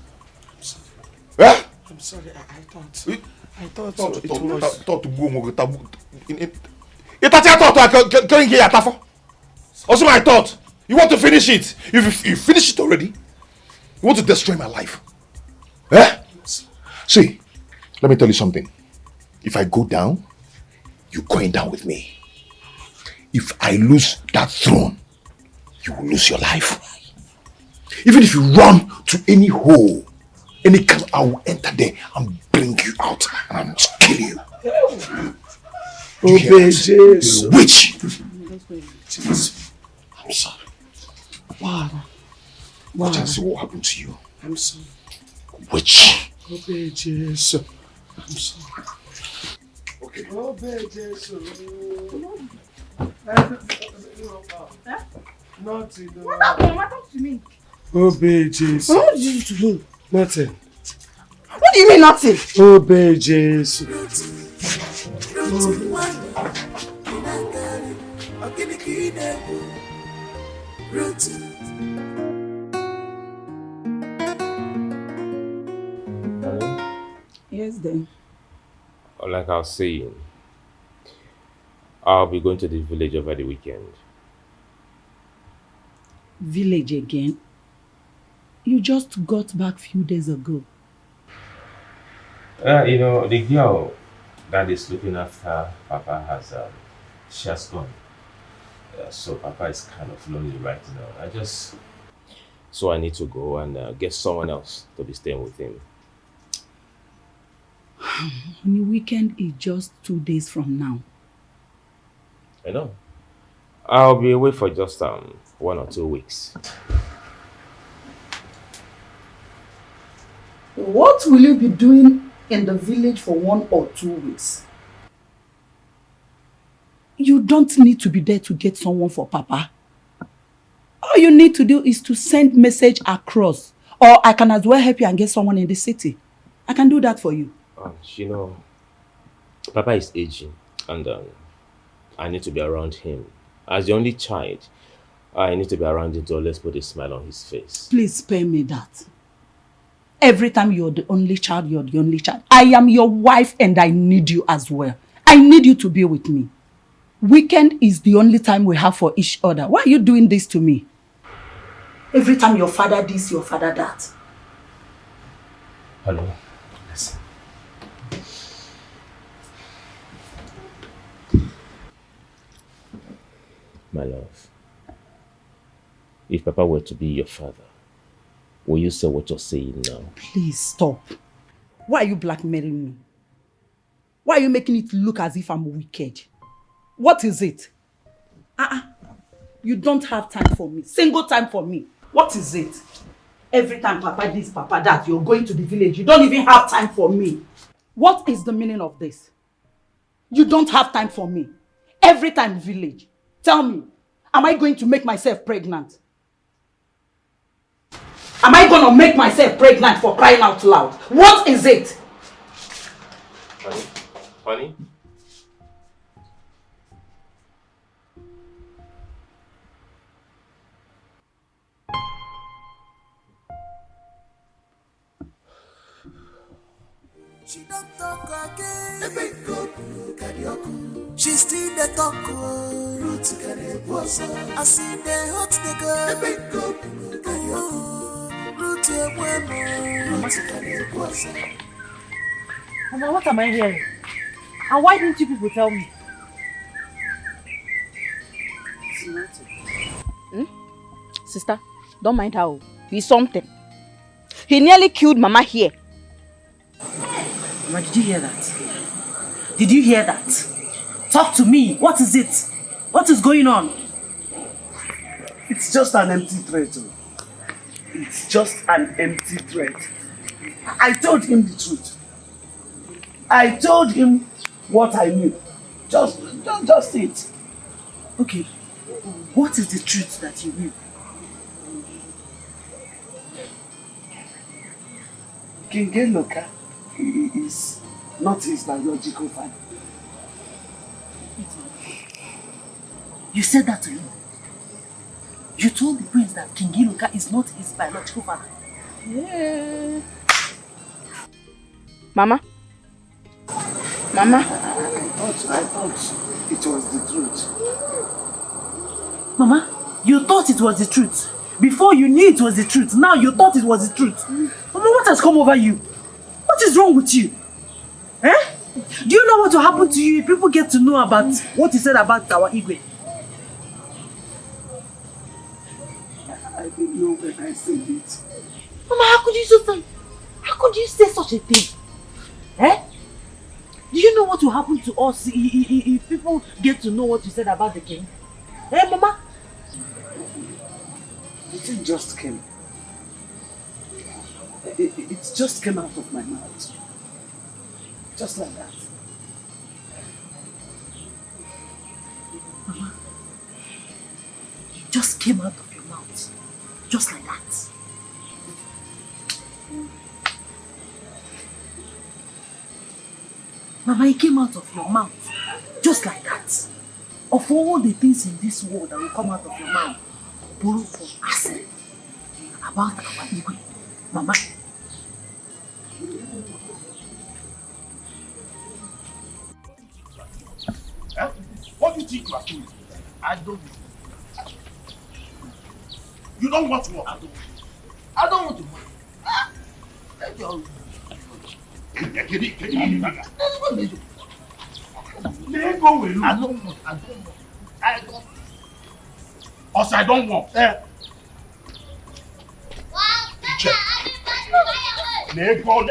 Eh? I'm sorry, I thought it was... Also I thought, you want to finish it. If you finish it already, you want to destroy my life. Eh? See, let me tell you something. If I go down, you're going down with me. If I lose that throne, you will lose your life. Even if you run to any hole, any camp, I will enter there and bring you out and I'll kill you. Obey Jesus. You're a witch. I'm sorry. Watch and see what happened to you. I'm sorry. Witch. Obey Jesus. I'm sorry. Okay. Obey Jesus. Nothing. What happened? What happened to me? Obey Jesus. What did you do to him? Nothing. What do you mean nothing? Obey Jesus. Yes, then. Like I was saying, I'll be going to the village over the weekend. Village again? You just got back few days ago. You know, the girl that is looking after Papa she has gone. So Papa is kind of lonely right now. So I need to go and get someone else to be staying with him. The weekend is just 2 days from now. I know. I'll be away for just 1 or 2 weeks. What will you be doing in the village for 1 or 2 weeks? You don't need to be there to get someone for Papa. All you need to do is to send message across. Or I can as well help you and get someone in the city. I can do that for you. You know, Papa is aging and I need to be around him. As the only child, I need to be around him to always put a smile on his face. Please spare me that. Every time you're the only child, you're the only child. I am your wife and I need you as well. I need you to be with me. Weekend is the only time we have for each other. Why are you doing this to me? Every time your father this, your father that. Hello. Listen. My love, if Papa were to be your father, will you say what you're saying now? Please stop. Why are you blackmailing me? Why are you making it look as if I'm wicked? What is it? You don't have time for me. Single time for me. What is it? Every time Papa this, Papa that, you're going to the village. You don't even have time for me. What is the meaning of this? You don't have time for me. Every time village. Tell me, am I going to make myself pregnant? Am I going to make myself pregnant for crying out loud? What is it? Honey? She don't talk again. She still the talk. I see the hot nigga. Mama, what am I hearing? And why didn't you people tell me? Sister, don't mind how. He's something. He nearly killed Mama here. Mama, did you hear that? Did you hear that? Talk to me. What is it? What is going on? It's just an empty threat. It's just an empty threat. I told him the truth. I told him what I knew. Just it. Okay. What is the truth that you knew? King Eloka is not his biological father. You said that to him? You told the prince that King Eloka is not his biological father? Yeah. Mama? Mama? I thought it was the truth. Mama, you thought it was the truth. Before you knew it was the truth, now you thought it was the truth. Mama, what has come over you? What is wrong with you? Eh? Do you know what will happen to you if people get to know about what you said about our Igwe? I didn't know when I said it. Mama, how could you say such a thing? Eh? Do you know what will happen to us if people get to know what you said about the king? Eh, Mama? It just came. It just came out of my mouth. Just like that. Mama, it just came out of your mouth. Just like that. Mama, it came out of your mouth. Just like that. Of all the things in this world that will come out of your mouth, borrow for asset about our Igwe. Mama. What do you think you are doing? I don't. You don't want to work. I don't want to work. Let your. Let go with you. I don't want. Also, I don't want. Check. Let go.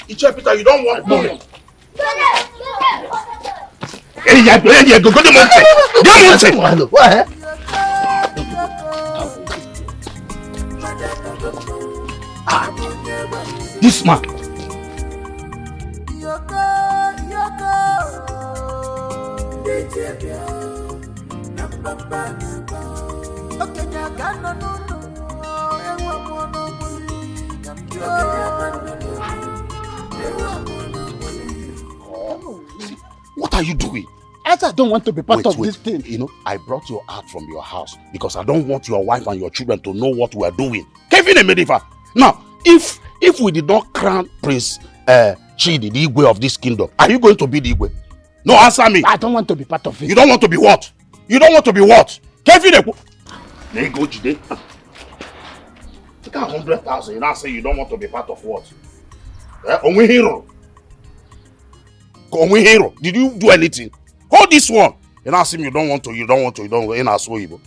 Iche Peter, you don't want money. This man, What are you doing? I don't want to be part of this thing. You know, I brought you out from your house because I don't want your wife and your children to know what we are doing. Kevin and Medifa. Now, if we did not crown Prince Chidi, the Igwe of this kingdom, are you going to be the Igwe? No, answer me. I don't want to be part of it. You don't want to be what? You don't want to be what? Kevin and there you go, Jide. Take out 100,000. You now say you don't want to be part of what? Only hero. Only hero. Did you do anything? Hold this one. You now say you don't want to. In a soibo.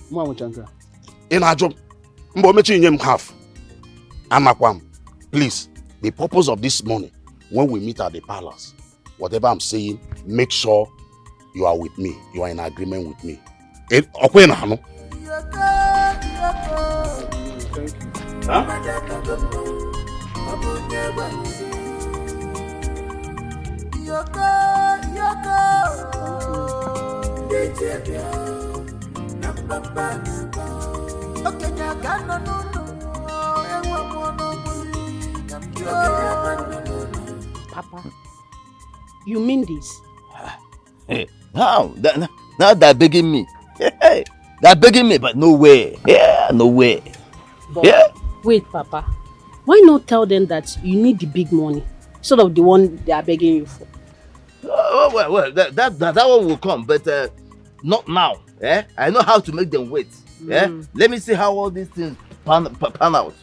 In a job. Mbo mechi nyem half. Amakwam. Please. The purpose of this morning, when we meet at the palace, whatever I'm saying, make sure you are with me. You are in agreement with me. Okay, no? Papa, you mean this? Hey, now they're begging me. They're begging me, but no way. Yeah, no way. But wait, Papa. Why not tell them that you need the big money instead of the one they are begging you for? Well, that one will come, but not now. I know how to make them wait. Let me see how all these things pan out.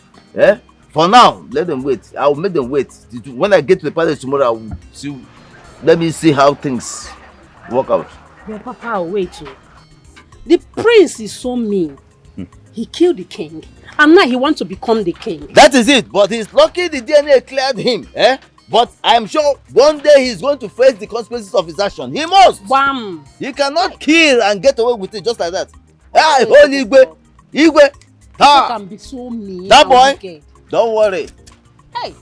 For now, let them wait. I will make them wait. When I get to the palace tomorrow, I will see. Let me see how things work out. But Papa, I'll wait. The prince is so mean. He killed the king, and now he wants to become the king. That is it. But he's lucky the DNA cleared him. But I'm sure one day he's going to face the consequences of his action. He must. Wham! He cannot kill and get away with it just like that. Holy Igwe. People can be so mean. That boy. Wicked. Don't worry. Hey,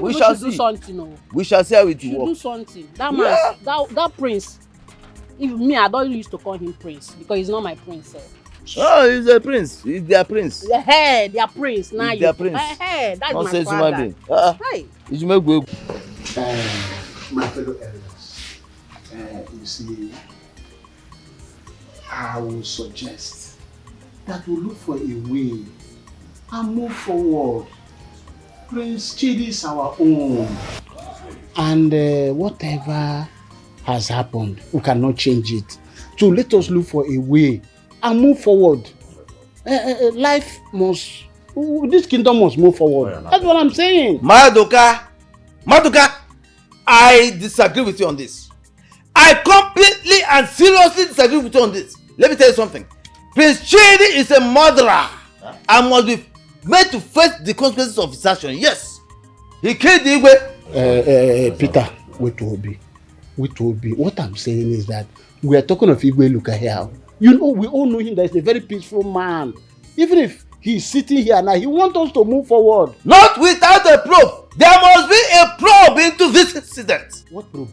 we shall see. Do something. We shall see how it will work. Do something. That man, that prince. If me, I don't used to call him prince because he's not my prince. Oh, he's a prince. He's their prince. Their prince. Now he's their prince. That's nonsense, my father. Right. You may go. My fellow elders, you see, I will suggest that we look for a way and move forward. Prince Chidi is our own. And whatever has happened, we cannot change it. So let us look for a way and move forward. Life must, this kingdom must move forward. That's what I'm saying. Maduka, I disagree with you on this. I completely and seriously disagree with you on this. Let me tell you something. Prince Chidi is a murderer and must be made to face the consequences of his action. Yes, he killed the Igwe. Peter, wait to be. What I'm saying is that we are talking of Igwe Luka here. You know, we all know him that he's a very peaceful man. Even if he's sitting here now, he wants us to move forward. Not without a probe. There must be a probe into this incident. What probe?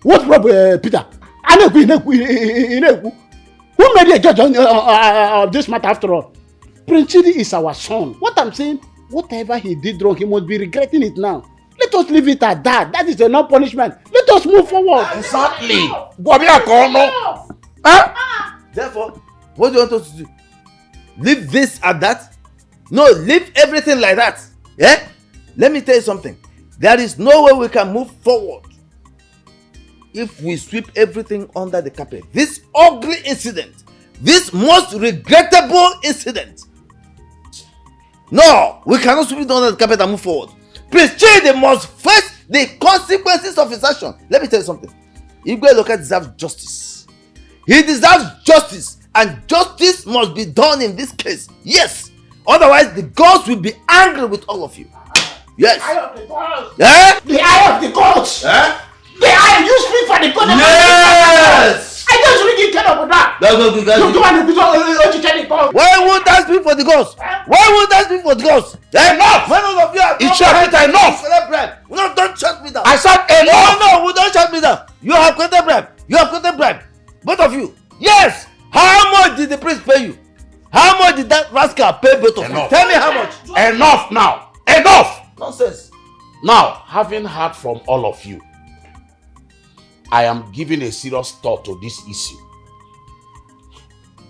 What probe, Peter? Who made a judge on this matter after all? Prince Chidi is our son. What I'm saying, whatever he did wrong, he must be regretting it now. Let us leave it at that. That is enough punishment. Let us move forward. Exactly. Therefore, what do you want us to do? Leave this at that? No, leave everything like that. Yeah? Let me tell you something. There is no way we can move forward if we sweep everything under the carpet. This ugly incident, this most regrettable incident. No, we cannot sweep it under the carpet and move forward. Prince Chidi must face the consequences of his action. Let me tell you something. Igwe Loka deserves justice. He deserves justice, and justice must be done in this case. Yes. Otherwise, the gods will be angry with all of you. Yes. The eye of the gods. Eh? The eye of the gods. Eh? The eye. You speak for the gods. Yes. I just really care about that. Why won't I speak for the gods? Why won't I speak for the gods? Enough. When all of you are enough. No, don't shut me down. I said enough. No, don't shut me down. You have collected bribe. Both of you. Yes. How much did the priest pay you? How much did that rascal pay both of you? Tell me how much. Enough now. Enough. Nonsense. Now, having heard from all of you, I am giving a serious thought to this issue.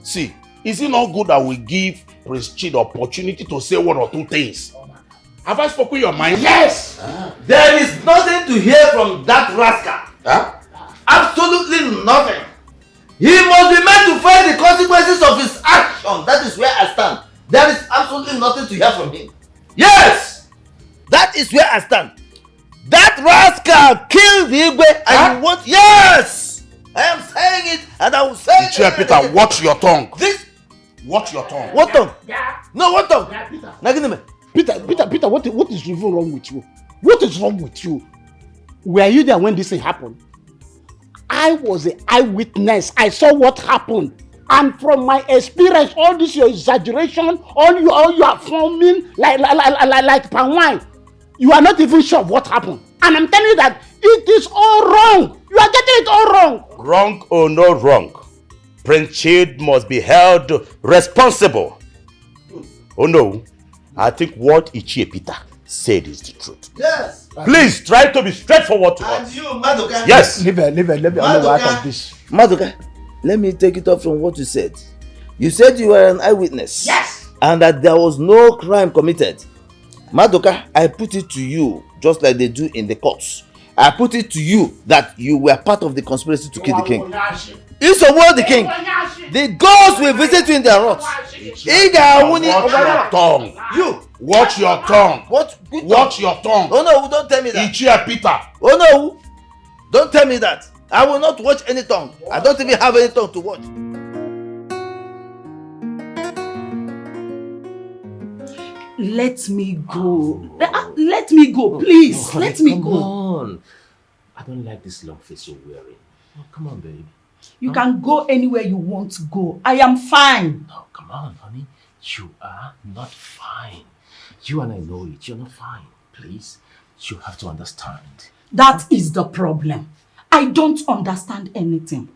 See, is it not good that we give Prince Chid the opportunity to say one or two things? Have I spoken your mind? Yes! There is nothing to hear from that rascal. Huh? Absolutely nothing. He must be made to face the consequences of his action. That is where I stand. There is absolutely nothing to hear from him. Yes! That is where I stand. That rascal killed the Igwe and you want... Yes! I am saying it and I will say it. Chair Peter, watch your tongue. Watch your tongue. What tongue? No, what tongue? Peter, what is even wrong with you? What is wrong with you? Were you there when this thing happened? I was an eyewitness. I saw what happened. And from my experience, all this your exaggeration, all you are forming like palm wine. You are not even sure of what happened. And I'm telling you that it is all wrong. You are getting it all wrong. Wrong or no wrong, Prince Chid must be held responsible. Oh no, I think what Ichie Peter said is the truth. Yes. Please try to be straightforward to us. And you, Maduka. Yes. Let me out of this. Maduka, let me take it off from what you said. You said you were an eyewitness. Yes. And that there was no crime committed. Maduka, I put it to you, just like they do in the courts. I put it to you that you were part of the conspiracy to kill the king. If so were the king, the gods will visit you in their wrath. Watch your tongue. You. Watch your tongue. Watch your tongue. Oh no, don't tell me that. Ichie Peter. Oh no, don't tell me that. I will not watch any tongue. I don't even have any tongue to watch. Let me go. Let me go, please. Let me go. Come on. I don't like this long face you're wearing. Oh, come on, babe. You can go anywhere you want to go. I am fine. No, come on, honey. You are not fine. You and I know it. You're not fine. Please, you have to understand. That is the problem. I don't understand anything.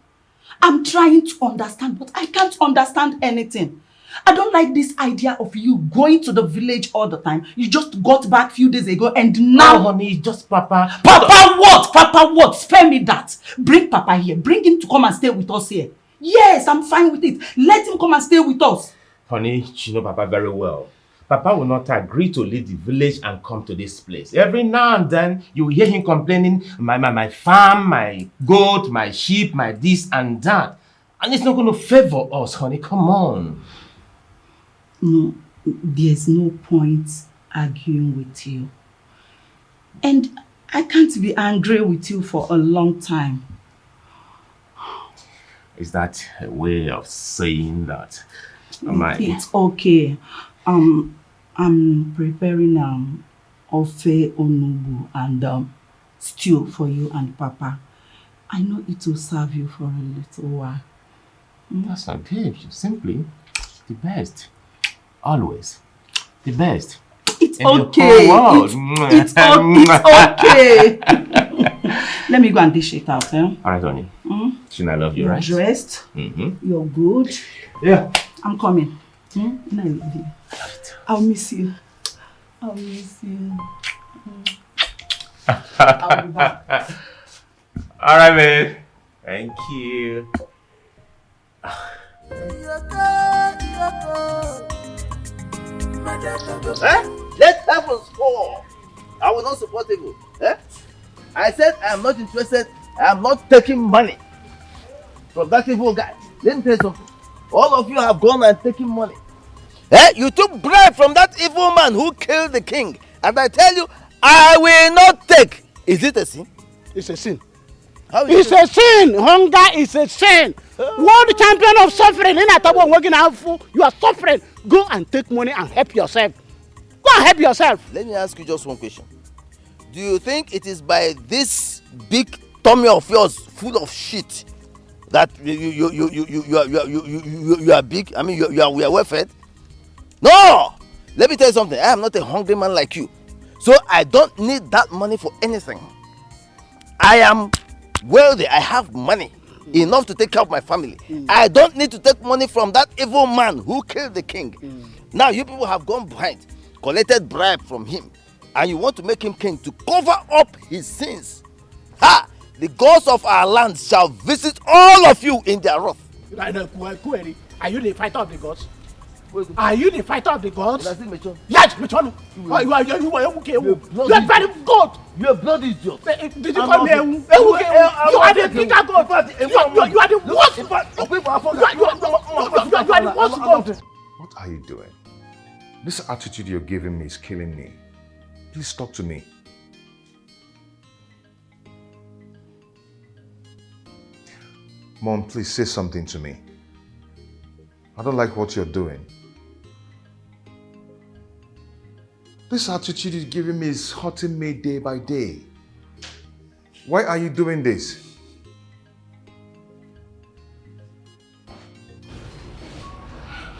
I'm trying to understand, but I can't understand anything. I don't like this idea of you going to the village all the time. You just got back a few days ago and now... Oh, honey, just Papa. Papa what? Papa what? Spare me that. Bring Papa here. Bring him to come and stay with us here. Yes, I'm fine with it. Let him come and stay with us. Honey, you know Papa very well. Papa will not agree to leave the village and come to this place. Every now and then, you will hear him complaining, my farm, my goat, my sheep, my this and that. And it's not going to favor us, honey. Come on. No, there's no point arguing with you. And I can't be angry with you for a long time. Is that a way of saying that? It's okay. I'm preparing ofe onubu and stew for you and Papa. I know it will serve you for a little while. That's not good. Simply the best. Always. The best. It's in okay. The whole world. It's okay. Let me go and dish it out. All right, honey. Shouldn't I love you, You're right? dressed. You're good. Yeah. I'm coming. And I love you. I'll miss you. I'll miss you. I'll be back. All right, man. Thank you. Let heaven fall. I will not support evil. I said I am not interested. I am not taking money from that evil guy. Let me tell you something. All of you have gone and taken money. You took bribe from that evil man who killed the king. And I tell you, I will not take. Is it a sin? It's a sin. It's a sin. Hunger is a sin. World champion of suffering. You are suffering. Go and take money and help yourself. Go and help yourself. Let me ask you just one question. Do you think it is by this big tummy of yours full of shit that you are big? I mean, we are well fed? No! Let me tell you something. I am not a hungry man like you. So I don't need that money for anything. I am wealthy. I have money. enough to take care of my family. I don't need to take money from that evil man who killed the king. Now you people have gone behind, collected bribe from him, and you want to make him king to cover up his sins. Ha! The gods of our land shall visit all of you in their wrath. Are you the fighter of the gods? Are you the fighter of the gods? Yes, Mechonu. You are very good. You are bloody idiot. Did you call me You are the bigger god. You are the worst. You are the worst god. What are you doing? This attitude you're giving me is killing me. Please talk to me. Mom, please say something to me. I don't like what you're doing. This attitude you're giving me is hurting me day by day. Why are you doing this?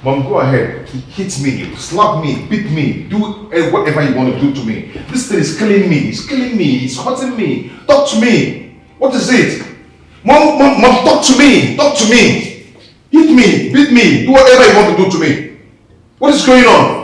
Mom, go ahead. Hit me, slap me, beat me, do whatever you want to do to me. This thing is killing me. It's killing me. It's hurting me. Talk to me. What is it? Mom, talk to me. Talk to me. Hit me, beat me, do whatever you want to do to me. What is going on?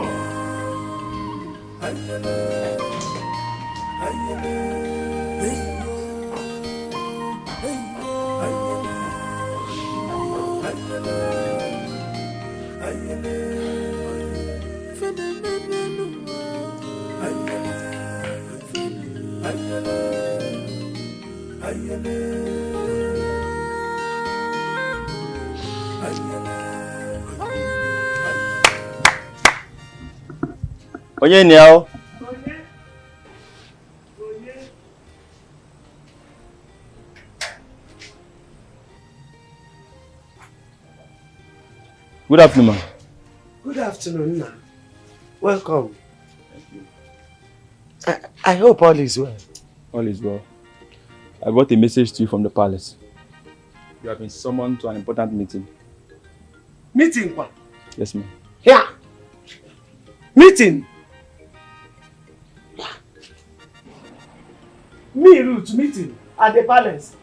Onye now. Good afternoon, ma'am. Good afternoon, ma'am. Welcome. I hope all is well. All is well. I got a message to you from the palace. You have been summoned to an important meeting. Meeting, what? Yes, ma'am. Here. Meeting. Me, Ruth, meeting at the palace.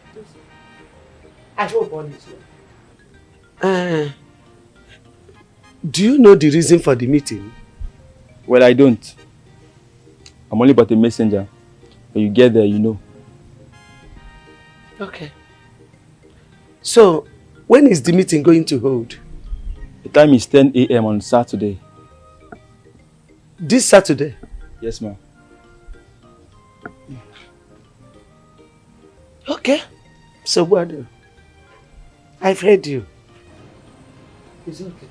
I hope all is well. Do you know the reason for the meeting? Well, I don't. I'm only but a messenger. When you get there, you know. Okay. So, when is the meeting going to hold? The time is 10 a.m. on Saturday. This Saturday? Yes, ma'am. Okay. So, what? I've heard you. It's okay.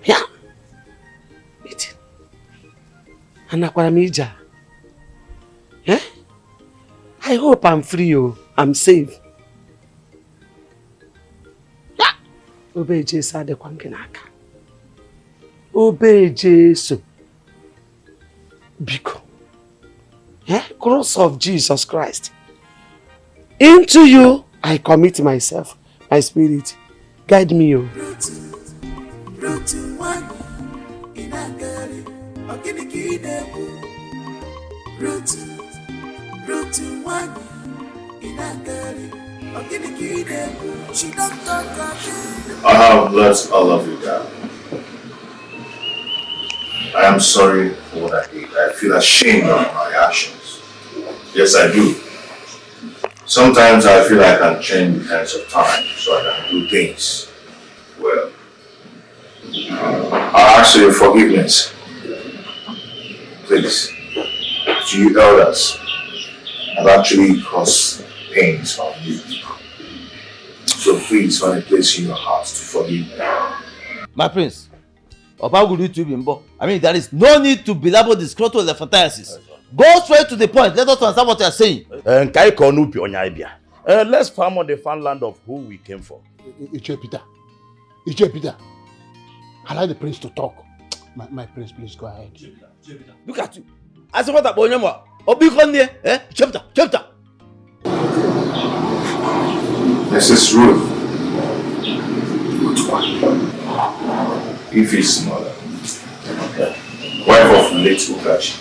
Yeah. Meeting. Anakwaramija. Eh? I hope I'm free, oh. I'm safe. Yeah. Obey Jesus ade kwangenaka. Obey Jesus. Biko. Eh? Cross of Jesus Christ. Into you I commit myself, my spirit. Guide me, oh. I have let all of you down. I am sorry for what I did. I feel ashamed of my actions. Yes, I do. Sometimes I feel I can change the hands of time so I can do things well. I ask for your forgiveness. Please. To you elders, I've actually caused pains on you. So please find a place in your heart to forgive me. My prince, I mean, there is no need to belabor this scrotal elephantiasis. Go straight to the point. Let us understand what you are saying. Let's farm on the farmland of who we came for. Peter, allow the prince to talk. My prince, please go ahead. Look at you. I said what about Onyema? Chapter. This is Ruth. Ife's mother. Wife of late Ugachi.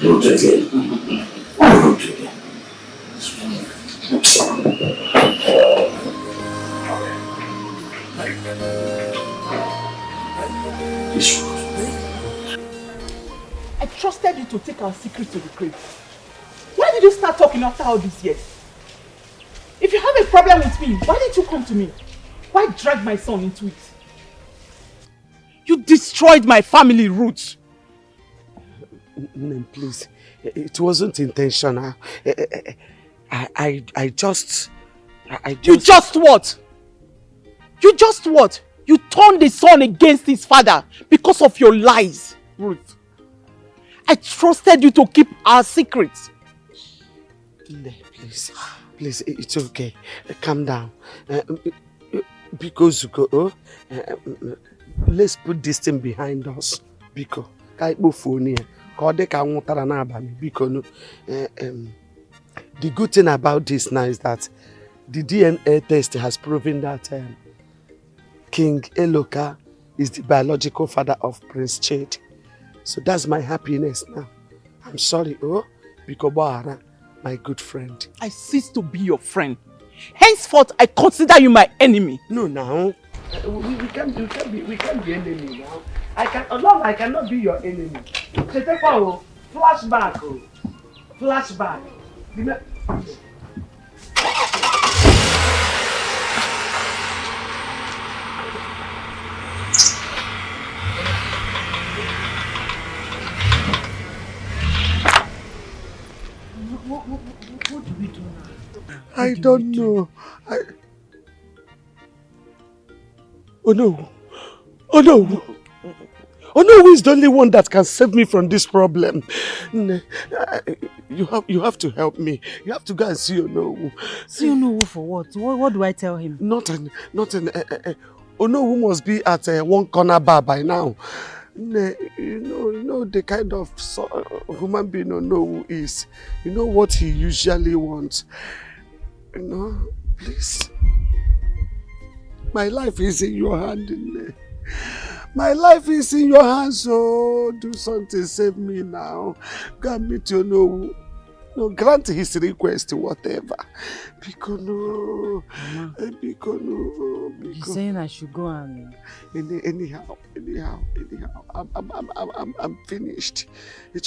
Not again. Not again. I trusted you to take our secret to the grave. Why did you start talking after all these years? If you have a problem with me, why didn't you come to me? Why drag my son into it? You destroyed my family roots. Please, it wasn't intentional. I just... You just what? You just what? You turned the son against his father because of your lies, Ruth. I trusted you to keep our secrets. Please, it's okay. Calm down. Because let's put this thing behind us. Because the good thing about this now is that the DNA test has proven that King Eloka is the biological father of Prince Chade. So that's my happiness now. I'm sorry, because my good friend. I cease to be your friend. Henceforth, I consider you my enemy. No, now. We can't be enemy now. I cannot be your enemy. Flashback. Flashback. What do we do now? I don't know. Oh no. Oh no. Oh no, who is the only one that can save me from this problem? You have to help me. You have to go and see Onowu. See Onowu for what? What do I tell him? Onowu must be at one corner bar by now. You know the kind of human being Onowu is. You know what he usually wants. Please. My life is in your hand. My life is in your hands, so do something, save me now. Go and meet Onowu. No, grant his request, whatever. Because no. You're saying I should go and... Anyhow. I'm finished. They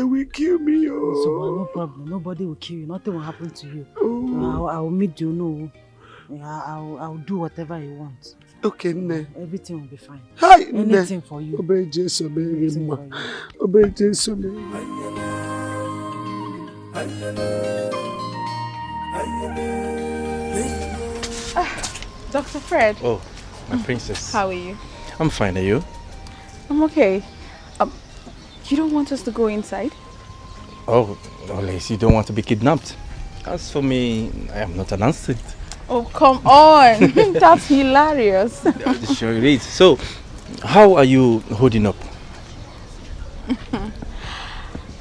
will kill me. So, no problem. Nobody will kill you. Nothing will happen to you. I'll meet you, no. I'll do whatever you want. Okay, ne. Everything will be fine. Hi, anything for you. Obey Jesus, obey him. Obey Jesus, Dr. Fred. Oh, my princess. How are you? I'm fine, are you? I'm okay. You don't want us to go inside? Oh, unless you don't want to be kidnapped. As for me, I am not an instinct. Oh, come on. That's hilarious. Sure it is. So, how are you holding up?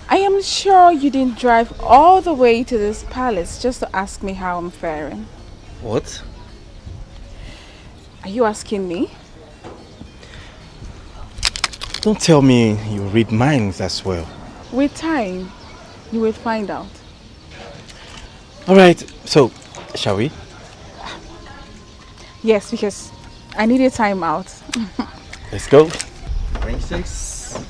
I am sure you didn't drive all the way to this palace just to ask me how I'm faring. What? Are you asking me? Don't tell me you read minds as well. With time, you will find out. Alright, so, shall we? Yes, because I need a time out. Let's go. Princess.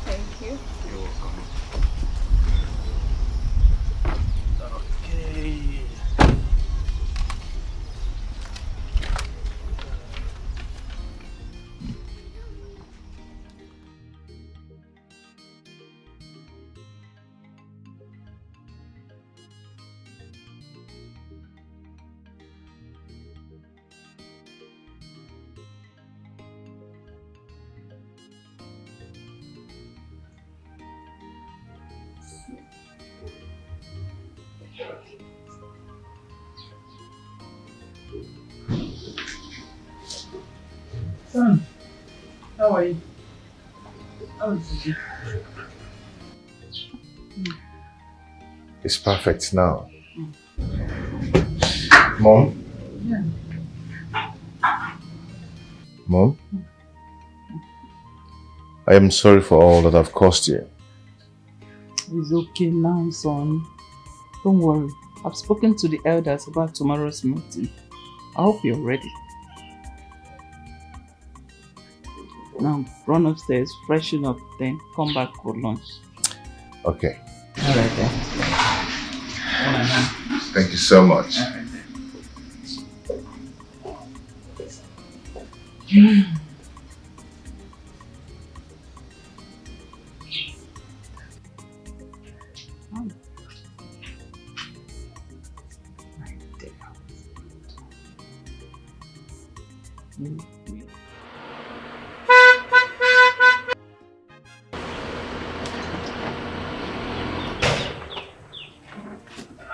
Thank you. You're welcome. Okay. Son, how are you? How is you? It's perfect now. Mom? Yeah. Mom? I am sorry for all that I've caused you. It's okay now, son. Don't worry. I've spoken to the elders about tomorrow's meeting. I hope you're ready. Now, run upstairs, freshen up, then come back for lunch. Okay. Alright then. Thank you so much.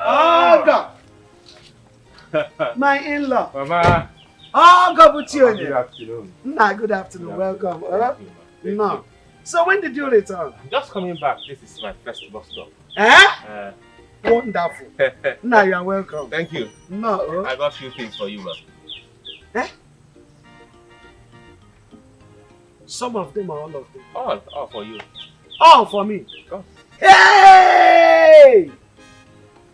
Oh, God. My in-law. Mama. Oh, God, what's your Good name? afternoon. Nah, good afternoon. Welcome. No. So when did you return? I'm just coming back. This is my first bus stop. Eh? Wonderful. Now you are welcome. Thank you. No. I got a few things for you, man. Eh? Some of them or all of them? All for you. All for me. Go. Hey!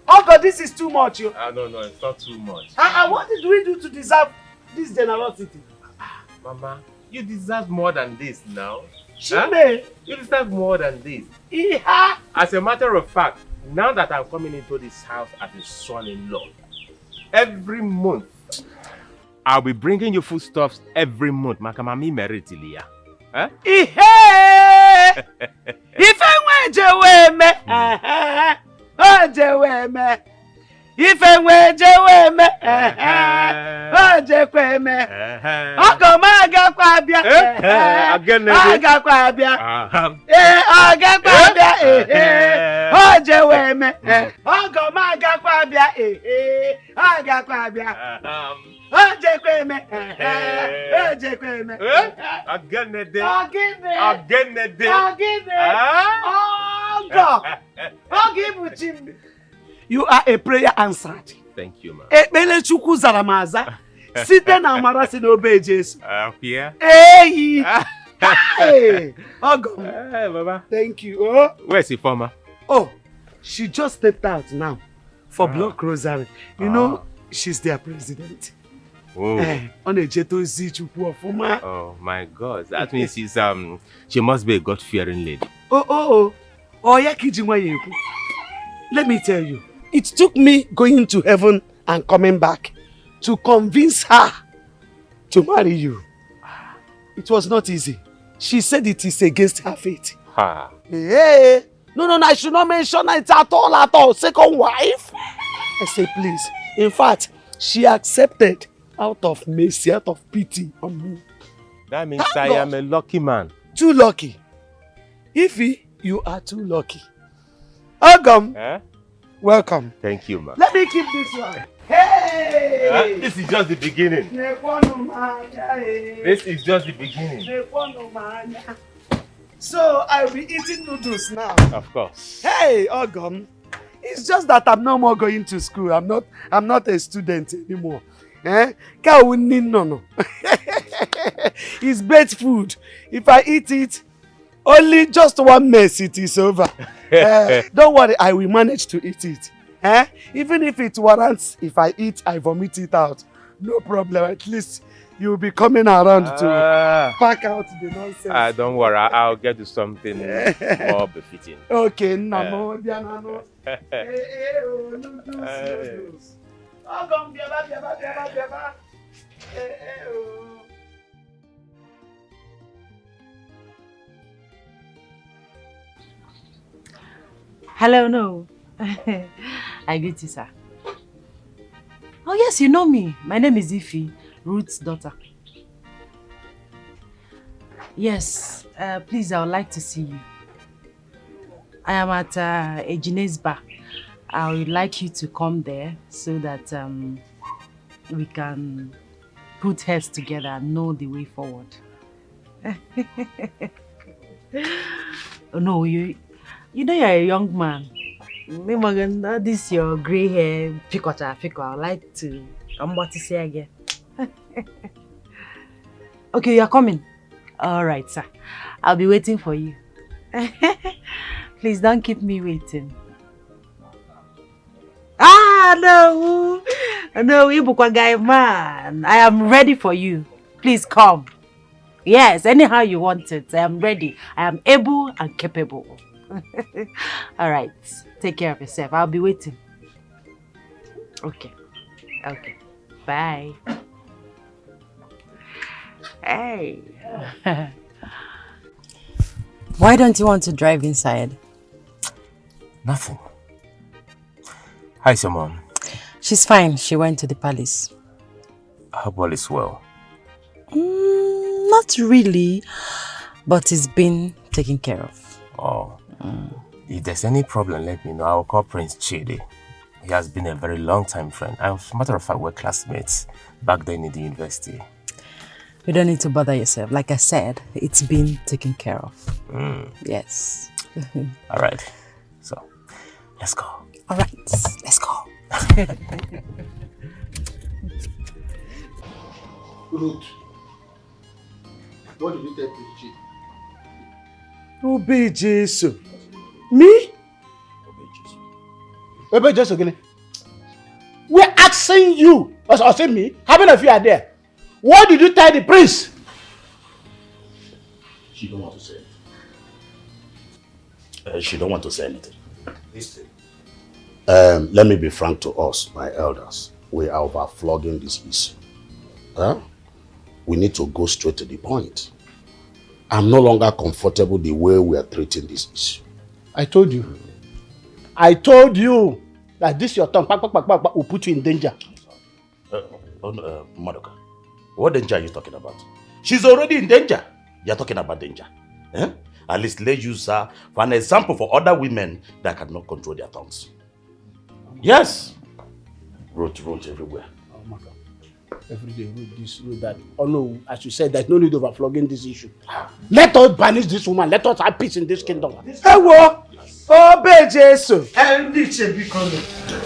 Oh God, this is too much. You. No, it's not too much. What did we do to deserve this generosity? Mama, you deserve more than this now. Chime. You deserve more than this. Iha. As a matter of fact, now that I'm coming into this house as a son-in-law, every month, I'll be bringing you foodstuffs every month. Makamami meritilia. Huh? Ihe! Ife nwejeweme. Ojeweme. Ife nwejeweme. Ojekweme. Ogoma agakwa abia. Agakwa abia. Agakwa abia. Ojeweme. Ogoma agakwa abia. Agakwa abia. Ojekweme. Ojekweme. Agenede. Agenede. Oh God. Ogibuchim. You are a prayer answered. Thank you, man. Ekpele Chukwu zara m aza. Site na amara si n'obe Jesu. Here. Hey! Hey! Ogom. Hey, Baba. Thank you. Oh. Where's the former? Oh, she just stepped out now for Block Rosary. You know, she's their president. Oh. Oh my God. That means she must be a God-fearing lady. Oh, yeah, let me tell you, it took me going to heaven and coming back to convince her to marry you. It was not easy. She said it is against her faith. Ha. Hey, no, I should not mention it at all. Second wife? I say, please. In fact, she accepted out of mercy, out of pity on me. That means I am a lucky man. Too lucky. Ify, you are too lucky. Ogom, welcome. Thank you, man. Let me keep this one. Hey! This is just the beginning. This is just the beginning. So, I'll be eating noodles now. Of course. Hey, Ogom. It's just that I'm no more going to school. I'm not a student anymore. No. It's baked food. If I eat it, only just one mess, it is over. Don't worry, I will manage to eat it. Even if it warrants, if I eat, I vomit it out. No problem. At least you'll be coming around to pack out the nonsense. Don't worry, I'll get you something more befitting. Okay, no. Noodles. Hello, no. I greet you, sir. Oh yes, you know me. My name is Ify, Ruth's daughter. Yes, please, I would like to see you. I am at Ejine's bar. I would like you to come there so that we can put heads together and know the way forward. Oh, no, you know you're a young man. This your grey hair, pico. I would like to come what to say again. Okay, you're coming. All right, sir. I'll be waiting for you. Please don't keep me waiting. No, Ibukwa guy, man. I am ready for you. Please come. Yes, anyhow you want it. I am ready. I am able and capable. All right. Take care of yourself. I'll be waiting. Okay. Okay. Bye. Hey. Why don't you want to drive inside? Nothing. How's your mom? She's fine. She went to the palace. I hope all is well. Not really, but it's been taken care of. Oh. If there's any problem, let me know. I'll call Prince Chidi. He has been a very long time friend. As a matter of fact, we're classmates back then in the university. You don't need to bother yourself. Like I said, it's been taken care of. Yes. All right. So, let's go. All right, let's go. Ruth, what did you tell Prince? Obey Jesus. Me? Obey Jesus again. We're asking you. Or say me. How many of you are there? What did you tell the prince? She don't want to say anything. She don't want to say anything. Listen. Let me be frank to us, my elders. We are overflogging this issue. We need to go straight to the point. I'm no longer comfortable the way we are treating this issue. I told you. I told you that this your tongue will put you in danger. Madoka, what danger are you talking about? She's already in danger. You're talking about danger. At least let's use her for an example for other women that cannot control their tongues. Yes. Road everywhere. Oh my God. Every day, road this, road that. Oh no, as you said, there's no need of overflogging this issue. Let us banish this woman. Let us have peace in this kingdom. Ewo! Obey Jesus.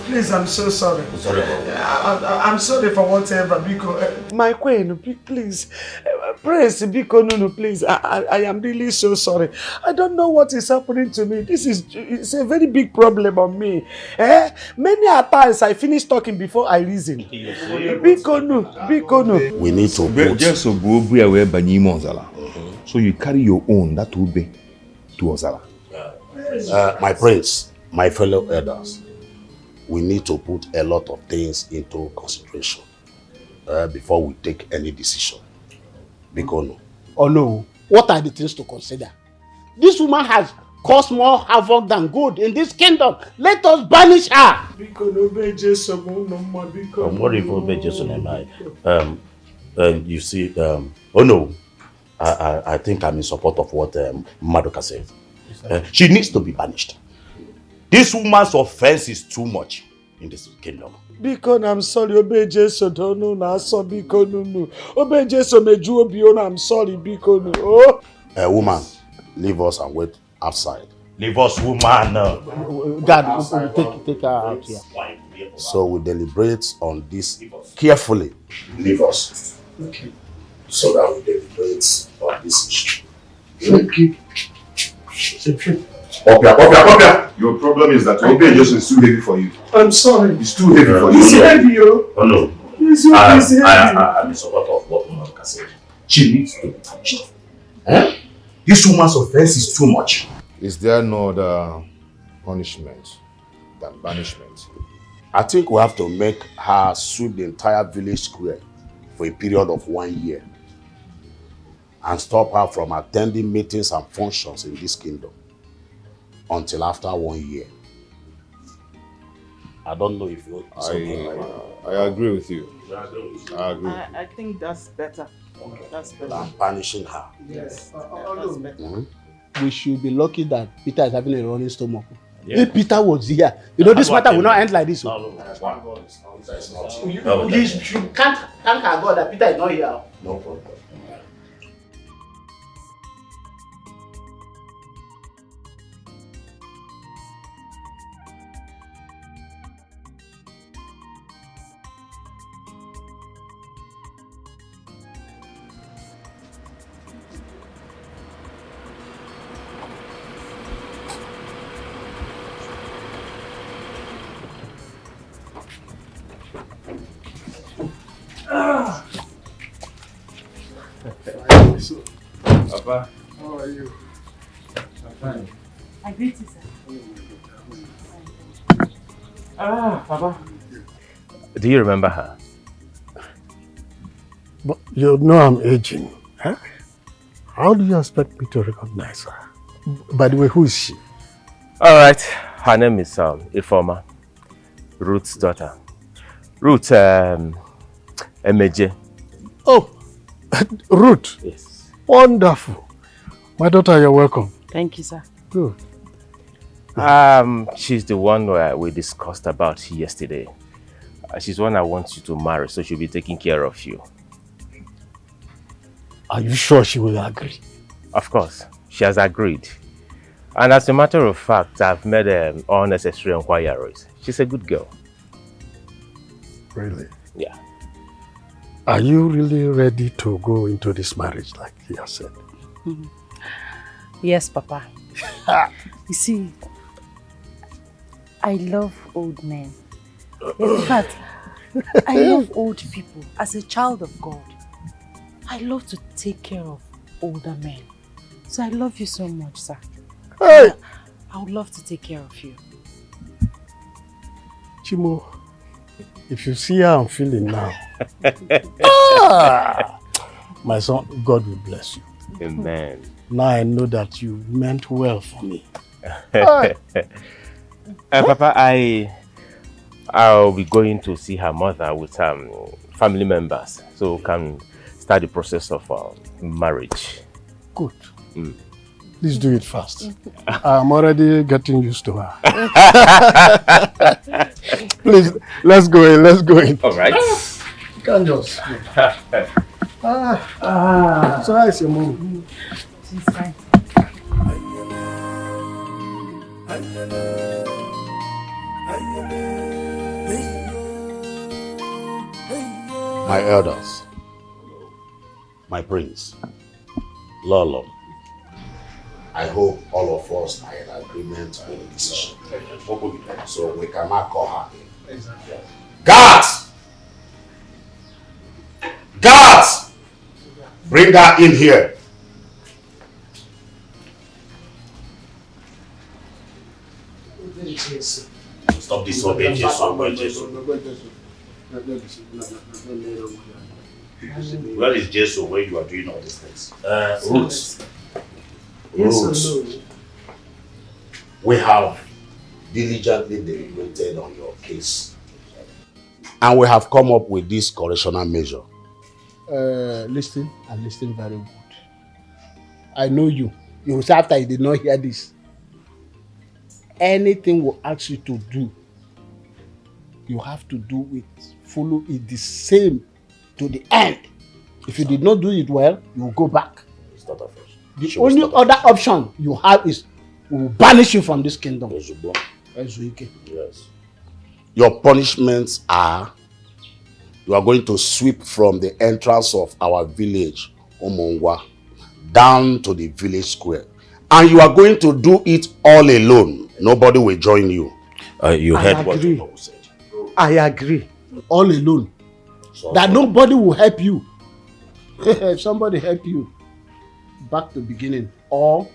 Please, I'm so sorry. I'm sorry for whatever. Because my queen, please, praise because no, please. I am really so sorry. I don't know what is happening to me. It's a very big problem on me. Many times I finish talking before I reason. Because no. We need to put. Just so you carry your own that will be to Ozala. My prince, my fellow elders, we need to put a lot of things into consideration before we take any decision. Because oh no, what are the things to consider? This woman has caused more havoc than good in this kingdom. Let us banish her. You see, oh no, I think I'm in support of what Madoka said. She needs to be banished. This woman's offense is too much in this kingdom. Because I'm sorry, obey Jesus. Don't know now. So because no. Obey Jesus. I'm sorry. Because no. Oh. Woman, leave us and wait outside. Leave us, woman. God, take her out here. So we deliberate on this carefully. Leave us. Okay. So that we deliberate on this issue. Okay. Popia. Your problem is that obey Jesus is too heavy for you. I'm sorry. It's too heavy for you. It's heavy, yo. Oh no. It's heavy. I'm in support of what Monica said. She needs to be punished. This woman's offense is too much. Is there no other punishment than banishment? I think we have to make her sweep the entire village square for a period of 1 year and stop her from attending meetings and functions in this kingdom until after 1 year. I don't know if you... I agree with you. I agree. I think that's better. Okay. That's better. I'm punishing her. Yes. That's better. We should be lucky that Peter is having a running stomach. Yeah. If Peter was here, this matter will not end like this. You can't thank our God that Peter is not here. No problem. Papa. How are you? I'm fine. I greet you, sir. Papa. Do you remember her? But you know I'm aging. Huh? How do you expect me to recognize her? By the way, who is she? All right. Her name is Ifoma, Ruth's daughter. Ruth Emeje. Oh, Ruth. Yes. Wonderful. My daughter, you're welcome. Thank you, sir. Good. She's the one we discussed about yesterday. She's one I want you to marry, so she'll be taking care of you. Are you sure she will agree? Of course, she has agreed. And as a matter of fact, I've made all necessary inquiries. She's a good girl. Really? Yeah. Are you really ready to go into this marriage like he has said? Yes, Papa. You see, I love old men. In fact, I love old people. As a child of God, I love to take care of older men. So I love you so much, sir. Hey! I would love to take care of you. Chimo, if you see how I'm feeling now, my son, God will bless you. Amen. Now I know that you meant well for me. Papa, I'll be going to see her mother with family members, so we can start the process of marriage. Good. Please do it fast. I'm already getting used to her. Please, let's go in. Let's go in. All right. You can't just. So how is your mom? She's fine. My elders, my prince, Lolo, I hope all of us are in agreement with the decision. So we cannot call her in. Guards! Guards! Bring her in here. Stop disobeying Jesus. Where is Jesus when you are doing all these things? Ruth. Ruth. We have diligently deliberated on your case. And we have come up with this correctional measure. Listen and listen very good. I know you. You will say after you did not hear this. Anything we'll ask you to do, you have to do it, follow it the same to the end. If you did not do it well, you will go back. The only other option you have is we will banish you from this kingdom. Yes. Your punishments are, you are going to sweep from the entrance of our village, Omongwa, down to the village square. And you are going to do it all alone. Nobody will join you. You heard what you said. I agree. All alone. That nobody will help you. If somebody help you, back to beginning or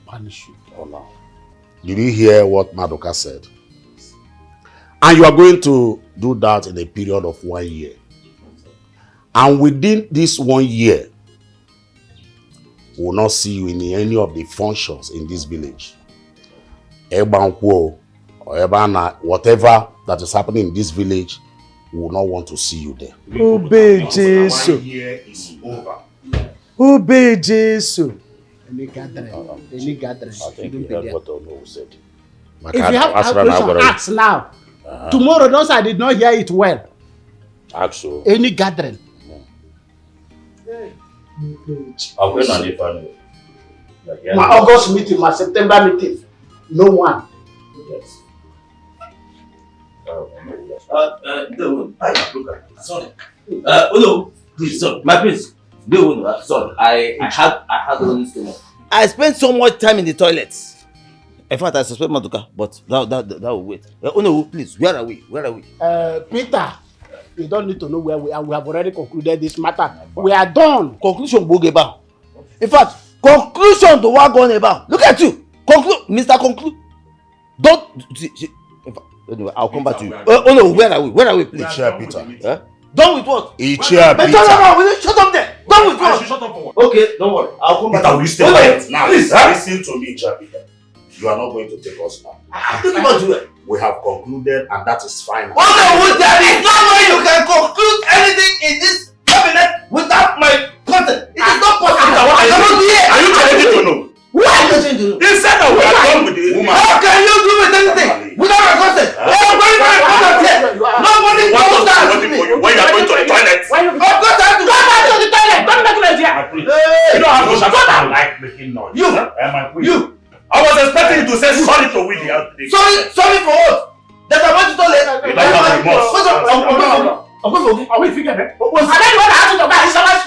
punish you. Oh, no. Did you hear what Madoka said? And you are going to do that in a period of 1 year. And within this 1 year, we will not see you in any of the functions in this village. Or whatever that is happening in this village, we will not want to see you there. Obey Jesus. 1 year is over. Obey Jesus. Any gathering. Any gathering. I think you heard what Ono said. If you have a question, ask now. Tomorrow, don't say I did not hear it well. Ask so. Any gathering. My August meeting, my September meeting. No one. Yes. Sorry. No, please, sorry. My prince. No, sorry. I had one stomach. I spent so much time in the toilets. In fact, I suspect Maduka, but that will wait. Oh no, please, where are we? Where are we? Peter, you don't need to know where we are. We have already concluded this matter. We are done. Conclusion Bogeba. In fact, conclusion to what going about. Look at you. Conclude, Mr. Conclude. Don't. Anyway, I'll come back to you. Oh no, where are we? Where are we, please? Chair, Peter. Done with what? Chair, Peter. No, will you shut up there? Done with what? Shut up for what? Okay, don't worry. I'll come back. Peter, will you stay quiet? Now, please. Listen to me, Chair Peter. You are not going to take us now. Think about it. We have concluded, and that is final. Oh no, there is no way you can conclude anything in this cabinet without my consent. It is not possible. Are you challenging to know? Why are you challenging to know? He said that we are done with it. How can you do with anything without my consent? Nobody knows that. Nobody knows that. When you are going to the toilet. Of course I have to go back to the toilet. Don't make noise here. You don't have to shut up. I like making noise. You. I was expecting you to say sorry to Willie. Sorry for what? That I want you to let. You don't have remorse. Are we figuring it? Am I the one that asked you to buy his salary?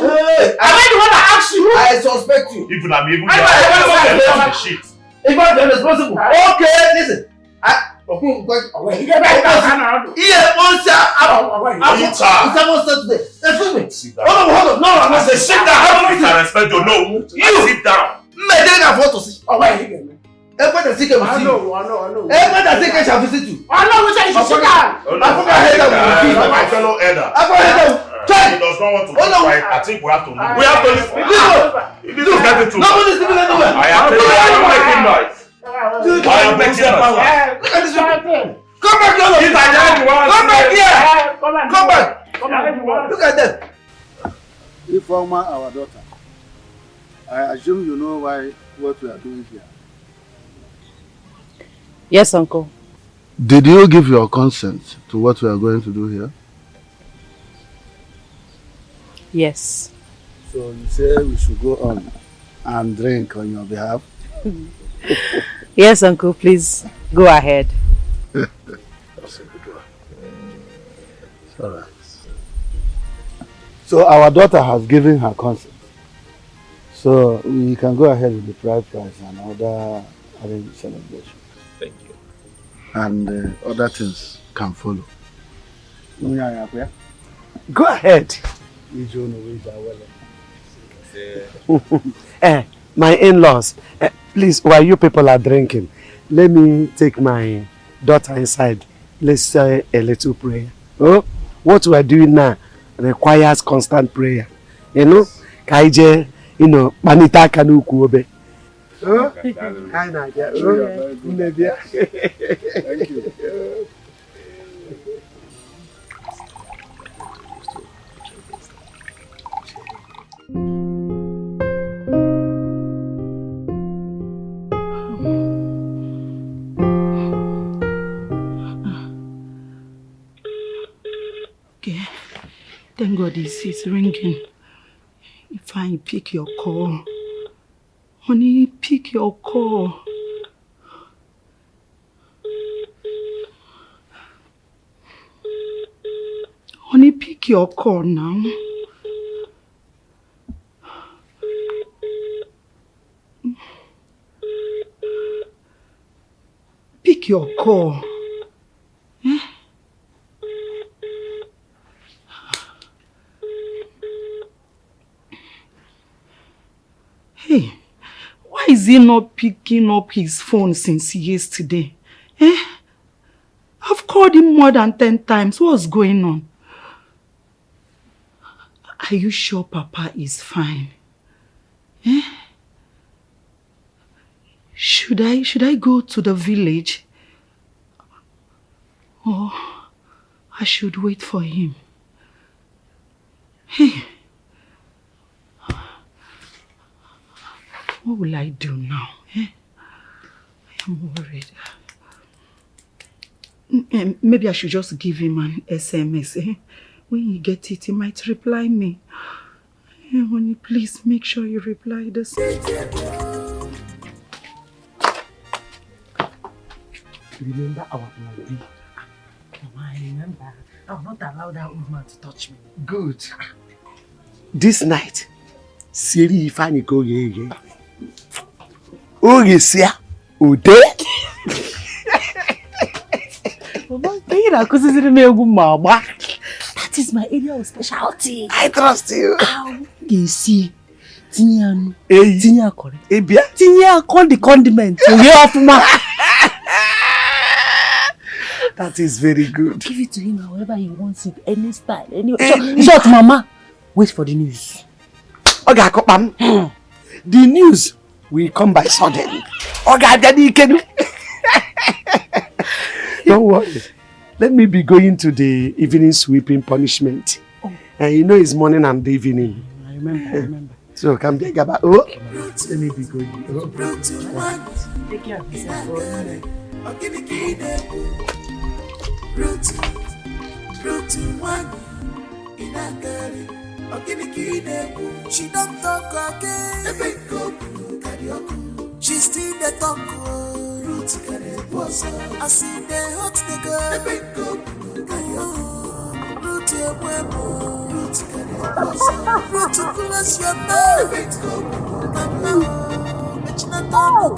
Am I the one that asked you? I suspect you. Even I'm even the shit. If I'm the responsible. Okay, listen. Excuse me. Hold on. No, I'm not saying sit down. I respect you. No, you sit down. Everybody that I know. Everybody that shall visit you. I know which I should sit down. My fellow elder. He does not want to keep quiet. I think we have to move. We have to listen. It is getting too much. Nobody's sleeping anywhere. I am making noise. I am making noise. Look at this one. Come back here. Come back. Look at them. Informer, our daughter. I assume you know what we are doing here. Yes, uncle. Did you give your consent to what we are going to do here? Yes. So you say we should go on and drink on your behalf? Yes, uncle, please go ahead. That's a good one. It's all right. So our daughter has given her consent. So we can go ahead with the bride price and other arranged celebration. Thank you. And other things can follow. Go ahead. My in-laws, please, while you people are drinking, let me take my daughter inside. Let's say a little prayer. Oh, what we are doing now requires constant prayer. You know, kaije, manita kanu kuobe. Thank you. Okay, thank God it's ringing. If I pick your call, honey, pick your call. Honey, pick your call now. Pick your call. Eh? Hey, why is he not picking up his phone since yesterday? Eh? I've called him more than 10 times. What's going on? Are you sure Papa is fine? Eh? Should I go to the village? Or I should wait for him? Hey. What will I do now? Eh? I'm worried. Maybe I should just give him an SMS. Eh? When he gets it, he might reply me. Hey, honey, please make sure you reply this. Remember our plan B. I remember. I will not allow that old man to touch me. Good. This night, Siri Ifani go ye. Ogesia Ode. That is my area of specialty. I trust you. How you see? Tinyanu. Hey. Tinya kore. Ebia. Tinya call the condiment. So you have That is very good. Give it to him however he wants it, any style, any. Short, mama. Wait for the news. Okay, Kopam. The news will come by sudden. Okay, Daddy, can don't worry. Let me be going to the evening sweeping punishment. Oh. And you know it's morning and evening. I remember. So come there, Gaba. Oh, let me be going. Take care of yourself. She don't talk again. She still the talk. I see the hot nigga. Root your webo. Root to close your mouth. It's not all.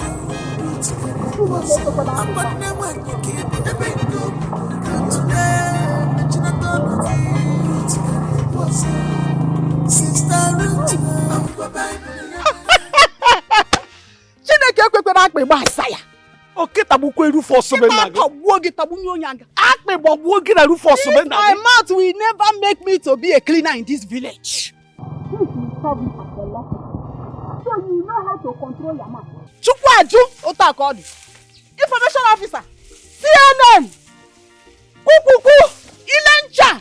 I'm not the one you keep the bingo. Today, it's not all. Sister Root, Chineke ekwekwana akpị gba asaya. Oke tabukwe Rufus Omenaga. Tabuo gi tabu nyonyanga. Akpị gbagbuo gị na Rufus Omenaga. My mouth will never make me to be a cleaner in this village. So you know how to control your mouth. Chukwaju Otakodi. Information officer. CNN. Kukuku. Ilencha.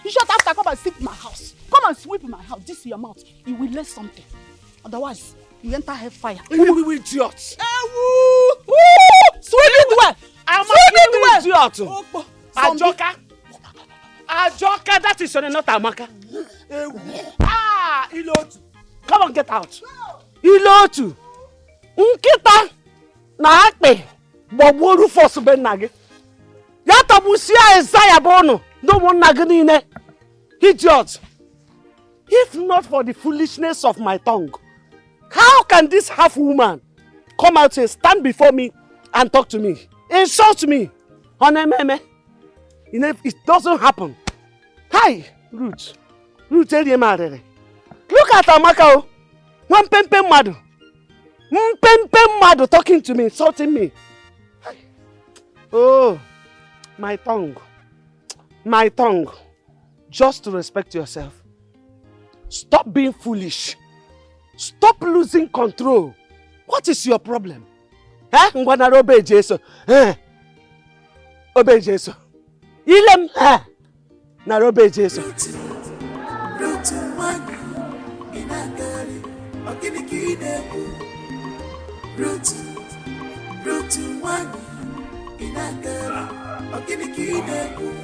You shut after come and sweep my house. Come and sweep my house. This is your mouth. You will learn something. Otherwise, you enter hellfire. We idiots. Sweep it well. I'm an idiot. Ajoka, that is your name, not Amaka. Ilotu. Come on, get out. Ilotu. Nkita. Na akpe. Bobo Rufus Omenaga. Yatabusia Isaiah Bono. No one naganine. Idiot. If not for the foolishness of my tongue, how can this half woman come out and stand before me and talk to me? Insult me. It doesn't happen. Hi, Ruth. Ruth, look at Amaka. One pempe madu talking to me, insulting me. Oh, my tongue. My tongue. Just to respect yourself. Stop being foolish. Stop losing control. What is your problem? Ngwana obey Jesus. Obey Jesus. Ilem na obey Jesus.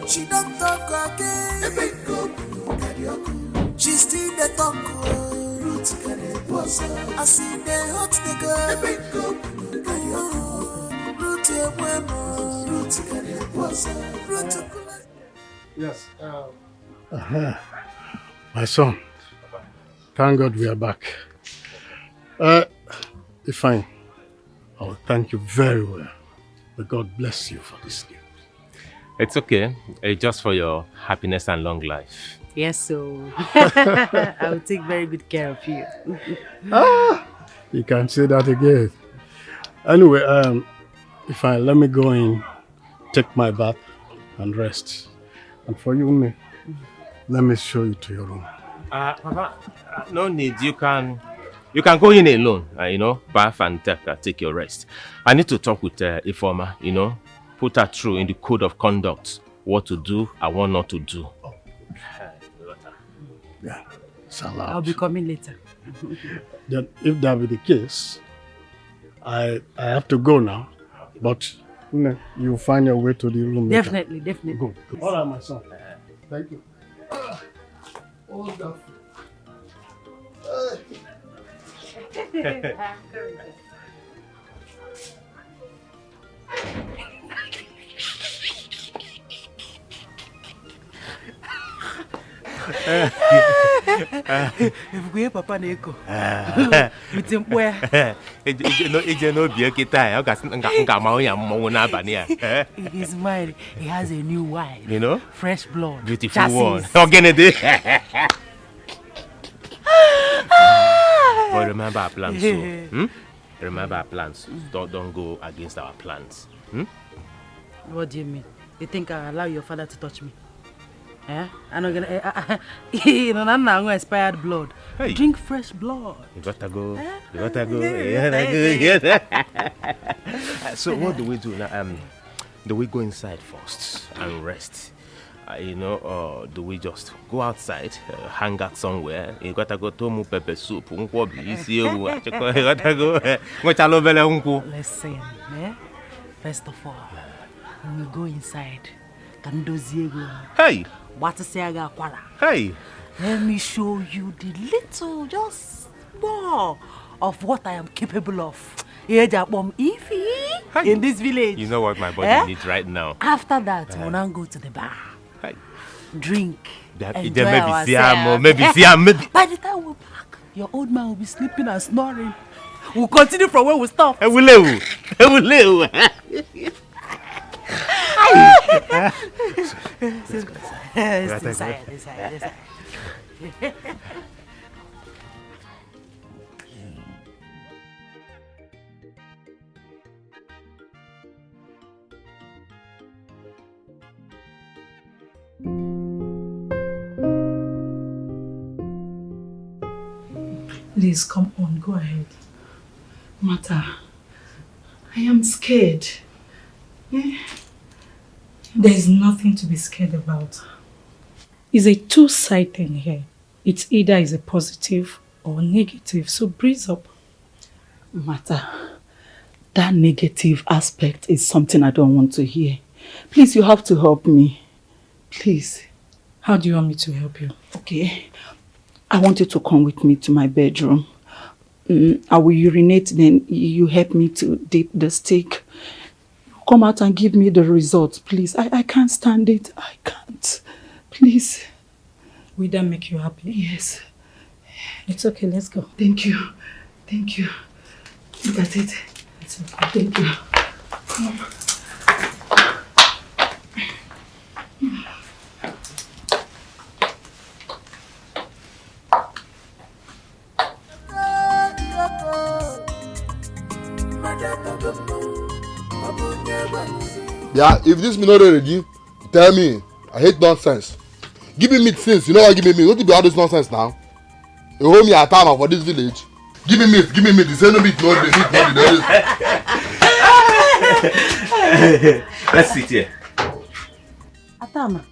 She don't talk again. She still the talk. I see the hot nigga. Yes. My son, thank God we are back. Ifeanyi, I will thank you very well. May God bless you for this gift. It's okay. It's just for your happiness and long life. Yes, so I will take very good care of you. You can say that again. Anyway, Ifeanyi, let me go in, take my bath and rest. And for you, me, let me show you to your room. Papa, no need. You can go in alone. Bath and take your rest. I need to talk with Ifeoma. Put her through in the code of conduct. What to do and what not to do. Yeah, salam. I'll be coming later. Then, if that be the case, I have to go now. But you'll find your way to the room later. Definitely. Go. All right, my son. Thank you. Wonderful. If Papa Neko. With him where? He's married. He has a new wife. Fresh blood. Beautiful one. But remember our plans, so. Remember our plans. Don't go against our plans. What do you mean? You think I allow your father to touch me? I'm not gonna. You know, I'm not expired blood. Hey. Drink fresh blood. You gotta go. You gotta go. Yeah. So what do we do now? Do we go inside first and rest? Do we just go outside, hang out somewhere? You gotta go to mu pepper soup. You gotta go. Listen, first of all, when we go inside, hey, what to say? Hey, let me show you the little, just more of what I am capable of. In this village. You know what my body needs right now. After that, we'll now go to the bar. Hey. Drink. Enjoy ourselves. Maybe. By the time we're back, your old man will be sleeping and snoring. We'll continue from where we stopped. Hey, we live. Please, come on, go ahead. Mata, I am scared. There is nothing to be scared about. It's a two-side thing here. It's either is a positive or negative, so breeze up. Mata, that negative aspect is something I don't want to hear. Please, you have to help me. Please. How do you want me to help you? Okay. I want you to come with me to my bedroom. I will urinate, then you help me to dip the stick. Come out and give me the results, please. I can't stand it. I can't. Please. Will that make you happy? Yes. It's okay, let's go. Thank you. Thank you. Look at it. It's okay. Thank you. Come. Yeah, if this me not ready, tell me. I hate nonsense. Give me meat since. You know what? Give me meat. What be all this nonsense now? You hold me a timer for this village. Give me meat. Give me meat. This ain't no meat. No, the meat. Let's sit here. Atama.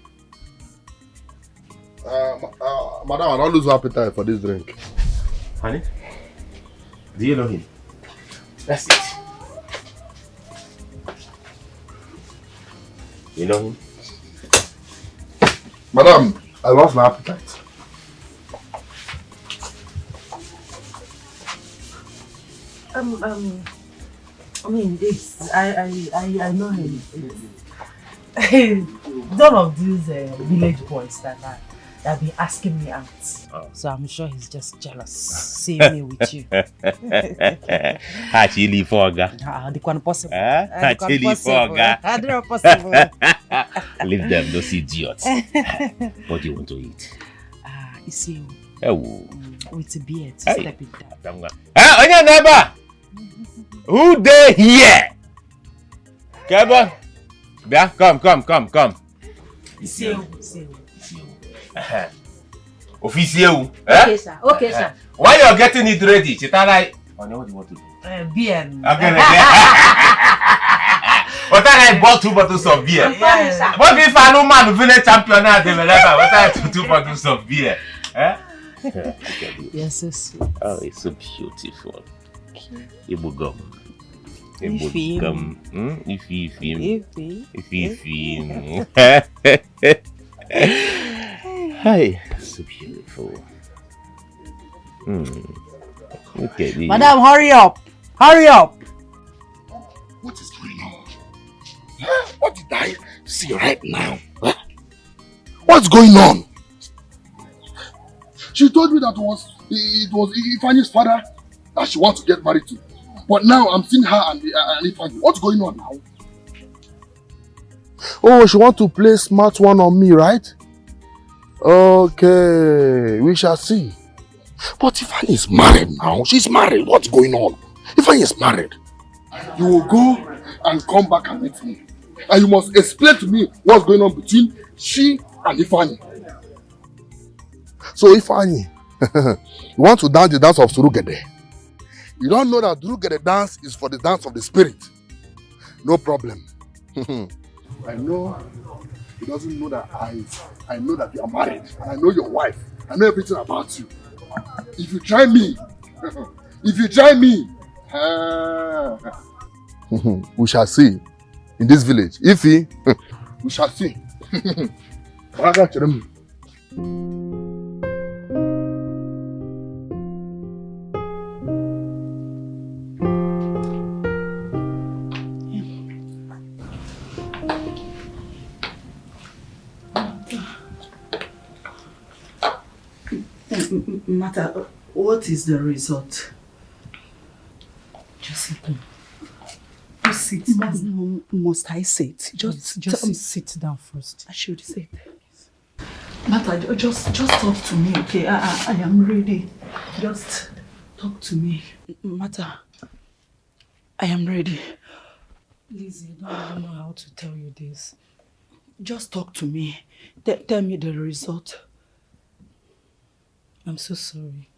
Madam, I don't lose appetite for this drink. Honey, do you know him? That's it. You know him? Madam, I lost my appetite. I mean, it's I know him. None of these village boys that been asking me out. Oh. So I'm sure he's just jealous seeing me with you. Actually, Foga. The one possible. Actually, Foga. The possible. Leave them, those idiots. What do you want to eat? You see, with a beard to step it down. On your neighbor! Who they here? Come. You see. Official. Okay, sir. Okay, sir. While you're getting it ready, Chitala, what do you want to do? Beer. Okay. What I bought 2 bottles of beer. What if I know man village champion now developer? What I 2 bottles of beer? Yes, so sweet. Oh, it's so beautiful. Ibugum. Hi, so beautiful. Okay, Madam, hurry up! Hurry up! What is going on? What did I see right now? What's going on? She told me that it was Ifani's father that she wants to get married to. But now I'm seeing her and Ifani. What's going on now? Oh, she wants to play smart one on me, right? Okay, we shall see. But Ifeanyi is married now. She's married. What's going on? Ifeanyi is married. You will go and come back and meet me. And you must explain to me what's going on between she and Ifeanyi. So Ifeanyi, you want to dance the dance of Surugede. You don't know that Surugede dance is for the dance of the spirit. No problem. I know he doesn't know that I know that you are married. And I know your wife. I know everything about you. If you try me, we shall see in this village. If he, we shall see. Mata, what is the result? Just sit down. Just sit down. Must I sit? Just sit down first. I should sit. Mata, just talk to me, okay? I am ready. Just talk to me. Mata, I am ready. Lizzie, I don't even know how to tell you this. Just talk to me. Tell me the result. I'm so sorry.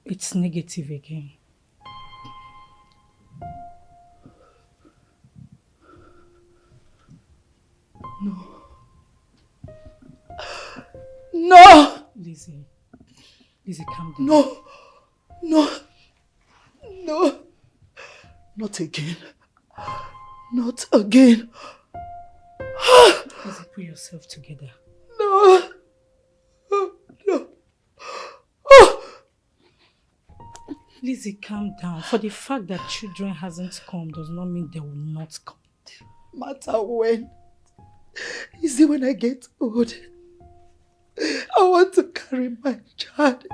It's negative again. No. No! Lizzie, calm down. No. Not again. Not again. Lizzie, put yourself together. No. Lizzie, calm down. For the fact that children hasn't come does not mean they will not come. Matter when. Is it when I get old? I want to carry my child.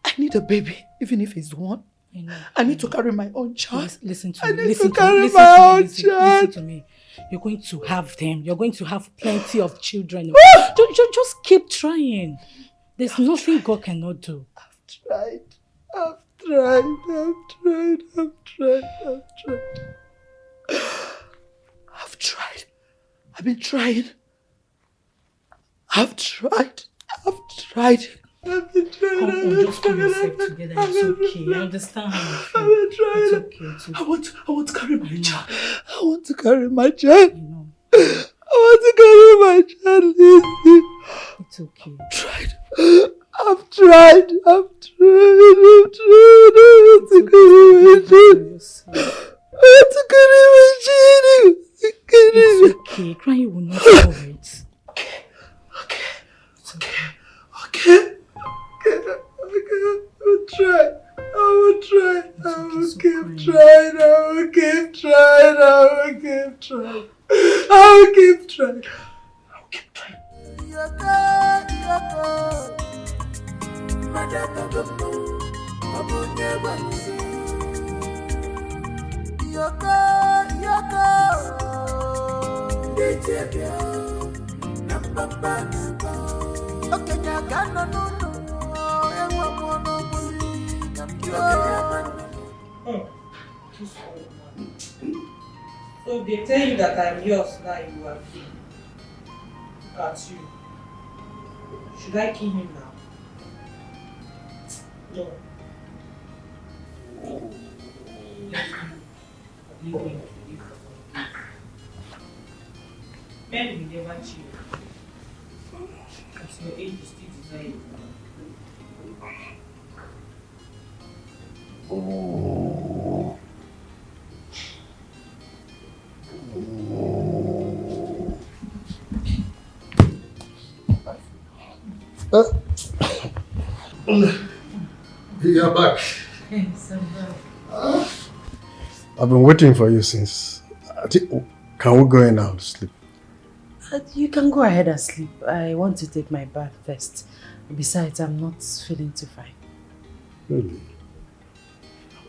I need a baby, even if it's one. I need to carry my own child. Listen to me. Listen to me. You're going to have them. You're going to have plenty of children. Just keep trying. There's nothing God cannot do. I've tried. I've been trying. I've tried. Come on, just pull yourself together. It's okay. I understand how you feel. It's okay. It's okay. I want to carry my child. I want to carry my child. Lizzie. It's okay. I've tried. I want to carry my child. It's okay. Crying will not solve it. Okay. I will keep trying. So they tell you that I'm yours now, you are free. Look at you. Should I kill him now? No. Men will never cheat. At your age, you still desire. You're back. Yes, I'm back. I've been waiting for you since. Can we go in now to sleep? You can go ahead and sleep. I want to take my bath first. Besides, I'm not feeling too fine. Really?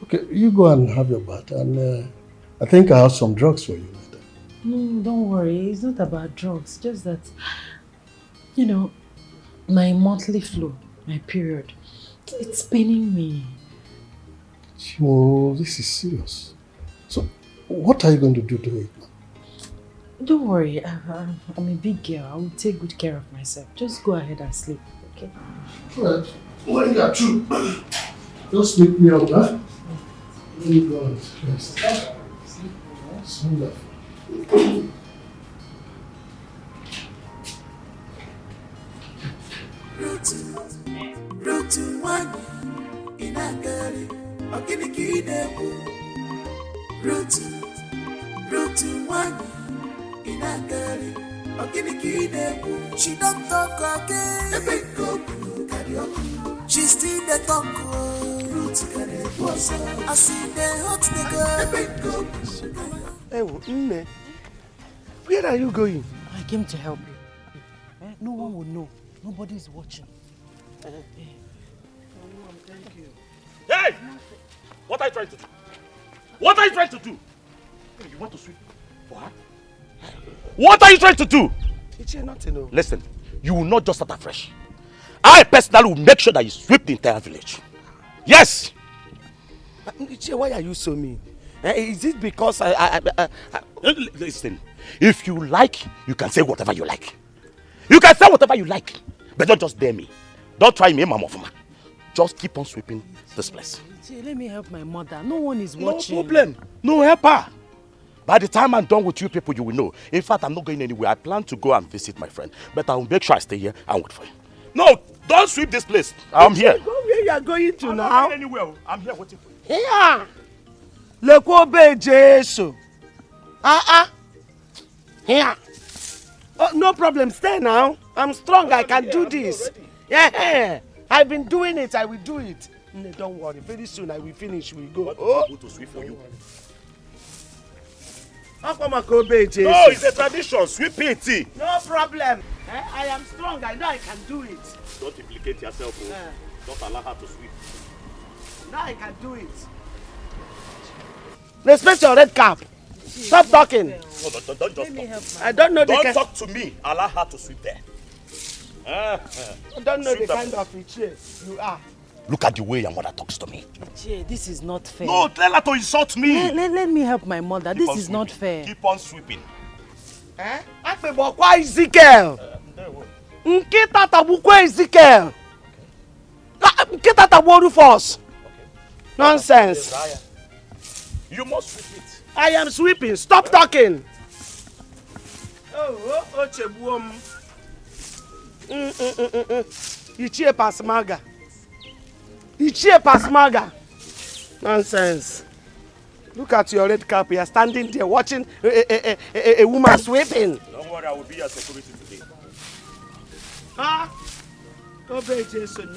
Okay, you go and have your bath, and I think I have some drugs for you later. No, don't worry. It's not about drugs. Just that, my monthly flow My period. It's paining me. Chimo, this is serious. So, what are you going to do to it now? Don't worry, I'm a big girl. I will take good care of myself. Just go ahead and sleep, okay? Alright. When you are through, just wake me up, huh? Let me go and rest. It's wonderful. Route one in a girl, Route one in a girl, she don't talk again. She still the talk. I see the hot nigga. Hey, Nne, where are you going? I came to help you. No one will know. Nobody is watching. Thank you. Hey! What are you trying to do? What are you trying to do? You want to sweep for her? What are you trying to do? It's nothing. No. Listen, you will not just start afresh. I personally will make sure that you sweep the entire village. Yes! Ichie, why are you so mean? Is it because Listen, if you like, you can say whatever you like. You can say whatever you like, but don't just dare me. Don't try me, Mama. Just keep on sweeping this place. Ichie, let me help my mother. No one is watching. No problem. No help her. By the time I'm done with you people, you will know. In fact, I'm not going anywhere. I plan to go and visit my friend, but I will make sure I stay here and wait for you. No, don't sweep this place. I'm here. Go where you are going to now. I'm not going anywhere. I'm here waiting for you. Here. Lekobe Jesu. Here. Oh, no problem. Stay now. I'm strong. I can do this. Yeah. I've been doing it. I will do it. No, don't worry. Very soon I will finish. We'll go. Oh, to sweep for you. No, it's a tradition. Sweep it. No problem. I am strong. I know I can do it. Don't implicate yourself. Don't allow her to sweep. Now I can do it. Respect your red cap. Stop talking. No, don't just talk. I don't know the Don't kind. talk to me. Allow her to sweep there. I don't know the kind of Ichie you are. Look at the way your mother talks to me. Ichie, this is not fair. No, tell her to insult me. Let me help my mother. Keep this is sweeping. Not fair. Keep on sweeping. Akpebokwa Ezekiel. Nkita tabukwa Ezekiel. Nkita taboru force. Nonsense. You must sweep it. I am sweeping. Stop talking. Oh, Chebuom. Ichie Pasmaga. Ichie Pasmaga. Nonsense. Look at your red cap. You are standing there watching a woman sweeping. Don't worry, I will be your security today. Obey Jason.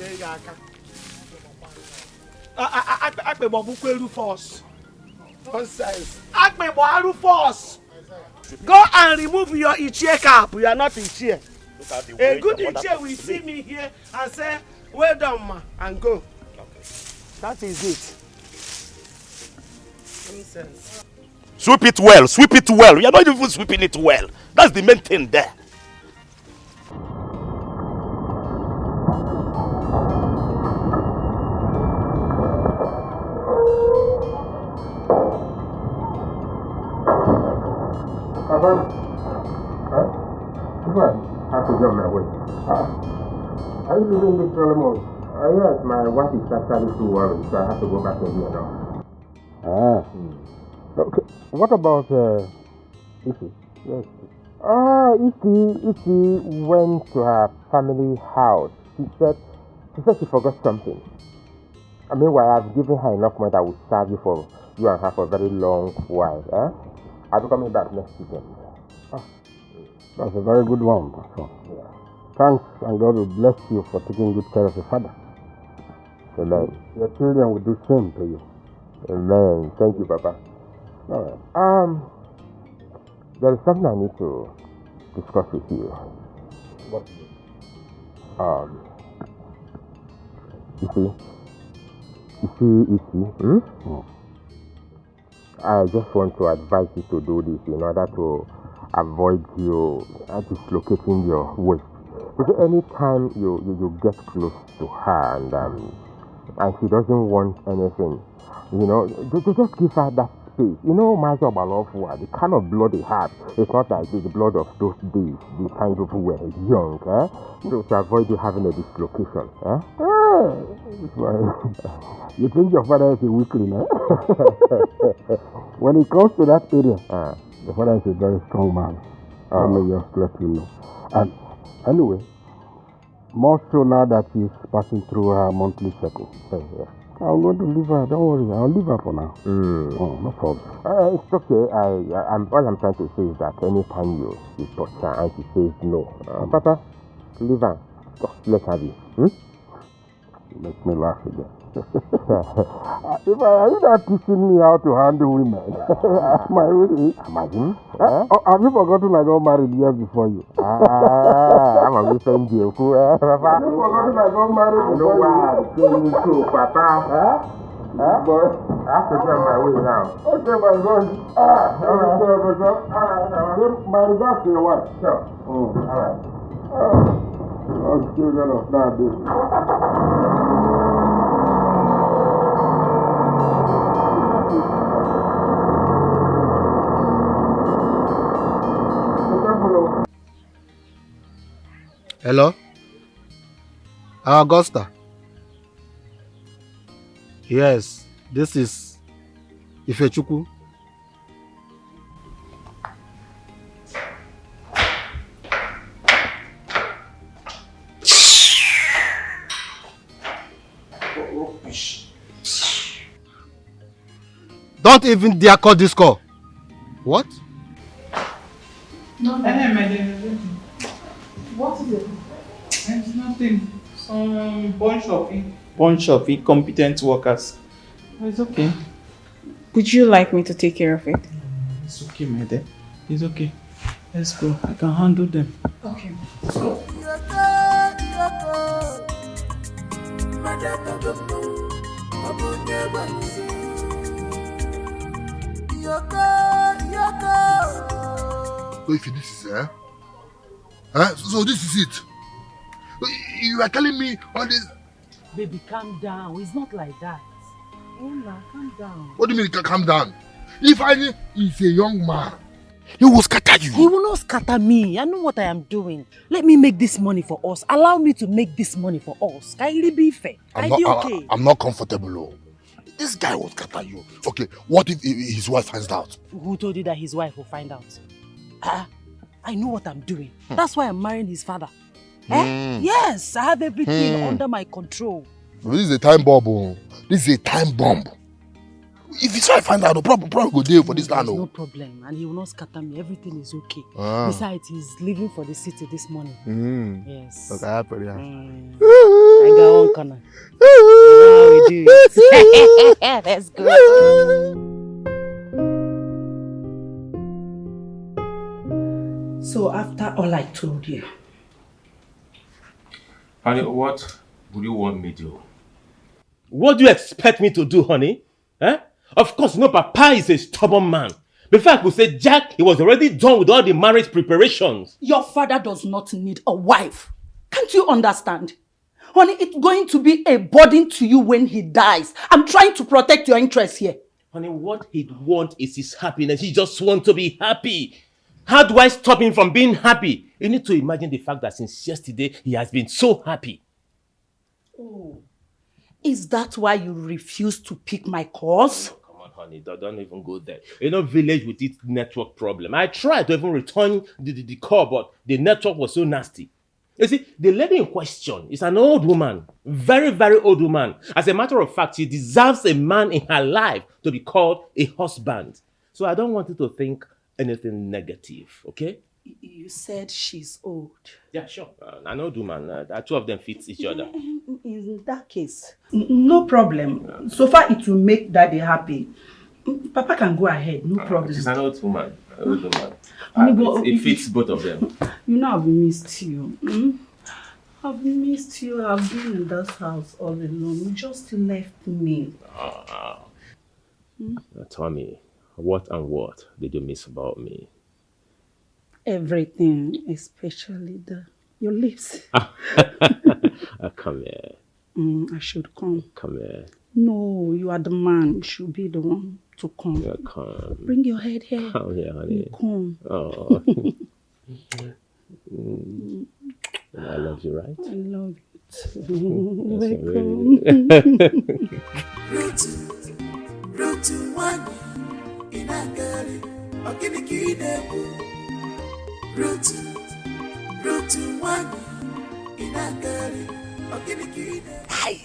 Akpebokwa force. Nonsense. Akpebo force. Go and remove your Ichie cap. You are not Ichie. A good Ichie will see me here and say, well done, ma, and go. Okay. That is it. Nonsense. Sweep it well. Sweep it well. You are not even sweeping it well. That's the main thing there. Have to go my way. Are you leaving this ceremony? Yes, my wife is actually too worried, so I have to go back in here now. Okay. What about Ishi? Yes. Ishi went to her family house. She said she forgot something. I mean, I've given her enough money that will serve you for you and her for a very long while. I'll be coming back next weekend. That's a very good one. So, thanks, and God will bless you for taking good care of your father. Amen. Your children will do the same to you. Amen. Thank you, Papa. All right. There is something I need to discuss with you. What? I just want to advise you to do this in order to avoid you dislocating your waist. Is there any time you get close to her and she doesn't want anything, you know, just give her that space. You know, Master Balofua, the kind of blood he had, it's not like the blood of those days, the kind of people were young, so to avoid you having a dislocation. You think your father is a weakling, When it comes to that area, the father is a very strong man. Let me just let you know. And anyway, more so now that she's passing through her monthly cycle. I'm going to leave her. Don't worry, I'll leave her for now. No problem. It's okay. All I'm trying to say is that anytime you touch her and she says no, Papa, leave her. Just let her be. You make me laugh again. If are you not teaching me how to handle women? My really? Imagine. Have you forgotten I got married years before you? I'm a different deal. Have you forgotten I got married before you? I know too, Papa. Boy, I have to get my way now. Okay, my God. My regards to your wife. Sure. Alright. I'm still gonna start this. Hello? Augusta. Yes, this is Ifechukwu. Don't even dare call this call. What? No, my dear. What is it? It's nothing. Some bunch of incompetent workers. It's okay. Would you like me to take care of it? It's okay, my dear. It's okay. Let's go. I can handle them. Okay. So if this is so this is it. You are telling me all this. Baby, calm down. It's not like that. Emma, calm down. What do you mean calm down? If I is a young man, he will scatter you. He will not scatter me. I know what I am doing. Let me make this money for us. Allow me to make this money for us. Can it be fair? I'm not comfortable. This guy will scatter you. Okay, what if his wife finds out? Who told you that his wife will find out? I know what I'm doing. That's why I'm marrying his father. Yes, I have everything under my control. This is a time bomb. This is a time bomb. If his wife find out, the problem go there for this land. No problem, and he will not scatter me. Everything is okay. Besides, he's leaving for the city this morning. Yes. Okay, I got one corner. Now we do it. Let's go. So after all I told you, honey, what would you want me to do? What do you expect me to do, honey? Of course, Papa is a stubborn man. Before I could say Jack, he was already done with all the marriage preparations. your father does not need a wife. Can't you understand? Honey, it's going to be a burden to you when he dies. I'm trying to protect your interests here. Honey, what he'd want is his happiness. He just wants to be happy. How do I stop him from being happy? You need to imagine the fact that since yesterday, he has been so happy. Oh, is that why you refuse to pick my calls? Oh, come on, honey, don't even go there. Village with its network problem. I tried to even return the call, but the network was so nasty. You see, the lady in question is an old woman. Very, very old woman. As a matter of fact, she deserves a man in her life to be called a husband. So I don't want you to think anything negative, okay? You said she's old. Yeah, sure. An old woman. The two of them fit each other. In that case, no problem. So far it will make Daddy happy. Papa can go ahead, no problem. She's an old woman. It fits both of them. You know I've missed you. I've missed you. I've been in that house all alone. You just left me. Tell me, what did you miss about me? Everything, especially the Your lips. Come here. I should come. Come here. No, you are the man. You should be the one to come. Yeah, come. Bring your head here. Come here, honey. Come. Oh. I love you, right? I love you too. Root one in a girl. Root one in a girl. Hi,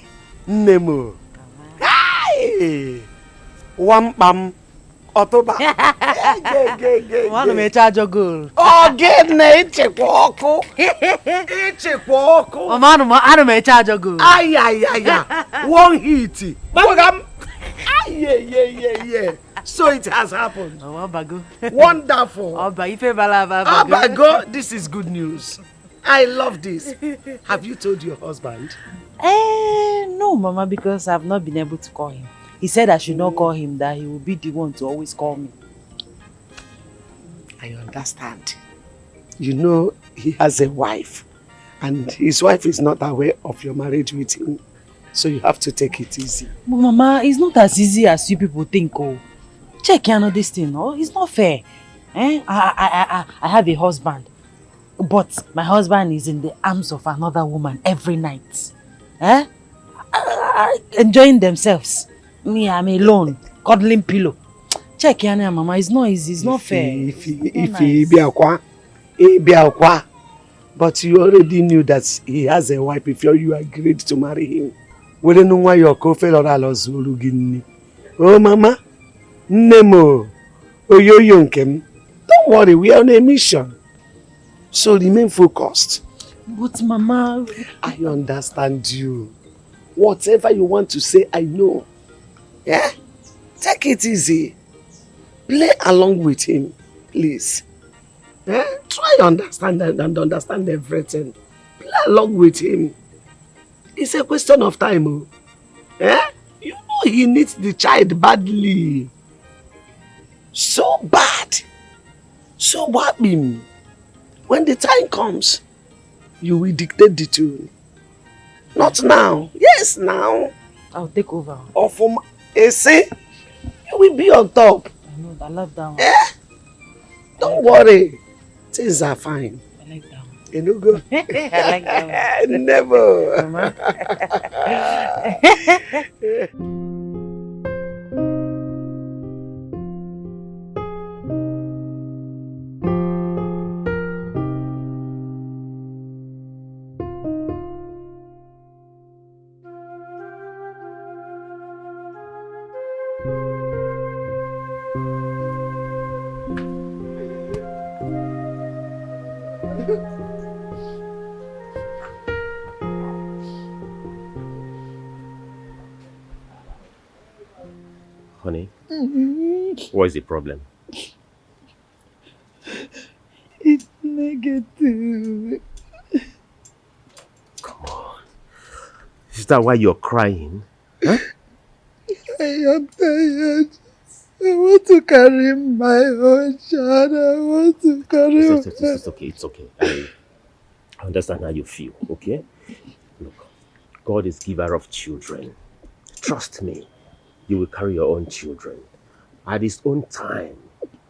Nemo. Hi, Wampam. Otoba. One of my charge of gold. Oh, get na ichekwoku. Ichekwoku. Man, I don't charge of gold. Ay. One hit. Bagam. Yeah. So it has happened. Oh, Bago. Wonderful. Oh, Bago. Bago, this is good news. I love this. Have you told your husband? No, Mama, because I've not been able to call him. He said I should not call him, that he will be the one to always call me. I understand. You know, he has a wife, and his wife is not aware of your marriage with him. So you have to take it easy. But Mama, it's not as easy as you people think. Oh, check this thing. Oh, it's not fair. I have a husband, but my husband is in the arms of another woman every night. Enjoying themselves. Me, I'm alone, cuddling pillow. Check Mama, it's not easy, it's not fair. But you already knew that he has a wife before you agreed to marry him. We don't know why your coffee. Oh, Mama, Nemo, Oyoyonkem. Don't worry, we are on a mission. So remain focused. But Mama, I understand you. Whatever you want to say, I know. Yeah? Take it easy. Play along with him, please. Yeah? Try understand and understand everything. Play along with him. It's a question of time. Oh. Yeah? You know he needs the child badly. So bad. So whopping. When the time comes, you will dictate the tune. Not now. Yes, now. I'll take over. Or from Ese, you will be on top. I know, I love that one. Yeah? Don't worry. Things are fine. I like that one. You know, go. I like that one. Never. Honey, what is the problem? It's negative. Come on. Is that why you're crying? Huh? I am tired. I want to carry my own child. I want to carry It's okay. I understand how you feel, okay? Look, God is giver of children. Trust me, you will carry your own children. At his own time,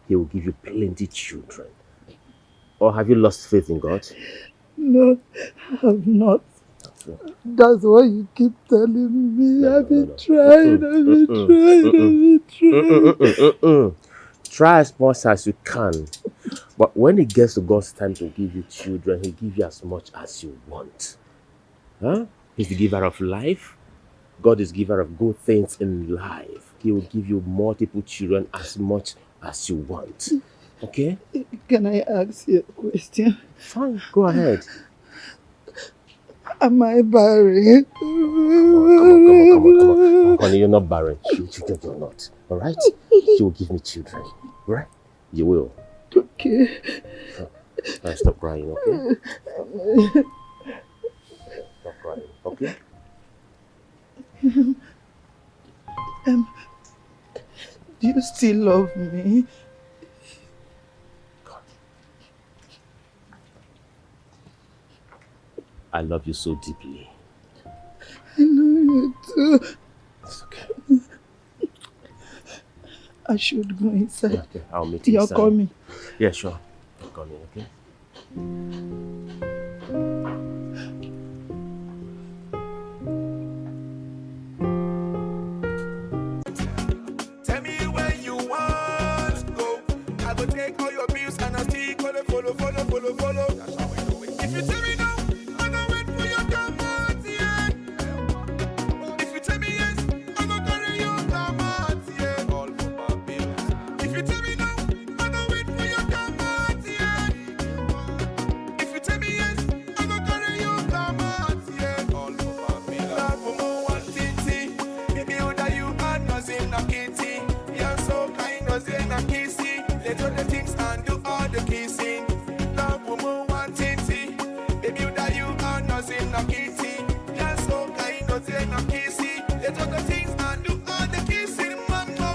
he will give you plenty children. Or have you lost faith in God? No, I have not. That's what you keep telling me. I've been trying. Try as much as you can. But when it gets to God's time to give you children, he'll give you as much as you want. Huh? He's the giver of life. God is giver of good things in life. He will give you multiple children as much as you want. Okay? Can I ask you a question? Fine, go ahead. Am I barren? Come on. Honey, you're not barren. You're not. Alright? You will give me children. Right? You will. Okay. Stop crying, okay? Stop crying, okay? Do you still love me? I love you so deeply. I know you too. It's okay. I should go inside. Yeah, okay, I'll meet you You're inside. coming. Yeah, sure. I'm coming, okay? Tell me where you want to go. I go take all your bills and I still follow. That's how we do it. If you tell me no, I go wait for your come out, yeah. If you tell me yes, I go carry you come out, yeah. All for my bills. If you tell me no, I go wait for your come out, yeah. If you tell me yes, I go carry you come out, yeah. All for my bills. Love for more one thing, baby, without you are nothing, no kitty. You're so kind, nothing, no kissing. Let all the things and do all the kissing. Love for more one thing, baby, without you are nothing, no kitty. You're so kind, nothing, no kissing. Let all the things and do all the kissing. Mama,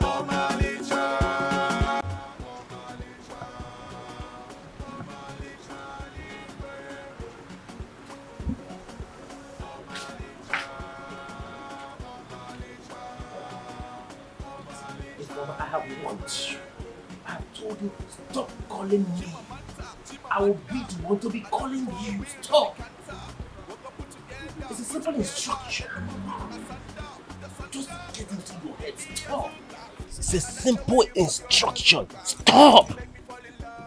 oh my little. I have warned you. I have told you, stop calling me. I will be the one to be calling you. Stop. It's a simple instruction. Just get into your head. Stop. It's a simple instruction. Stop.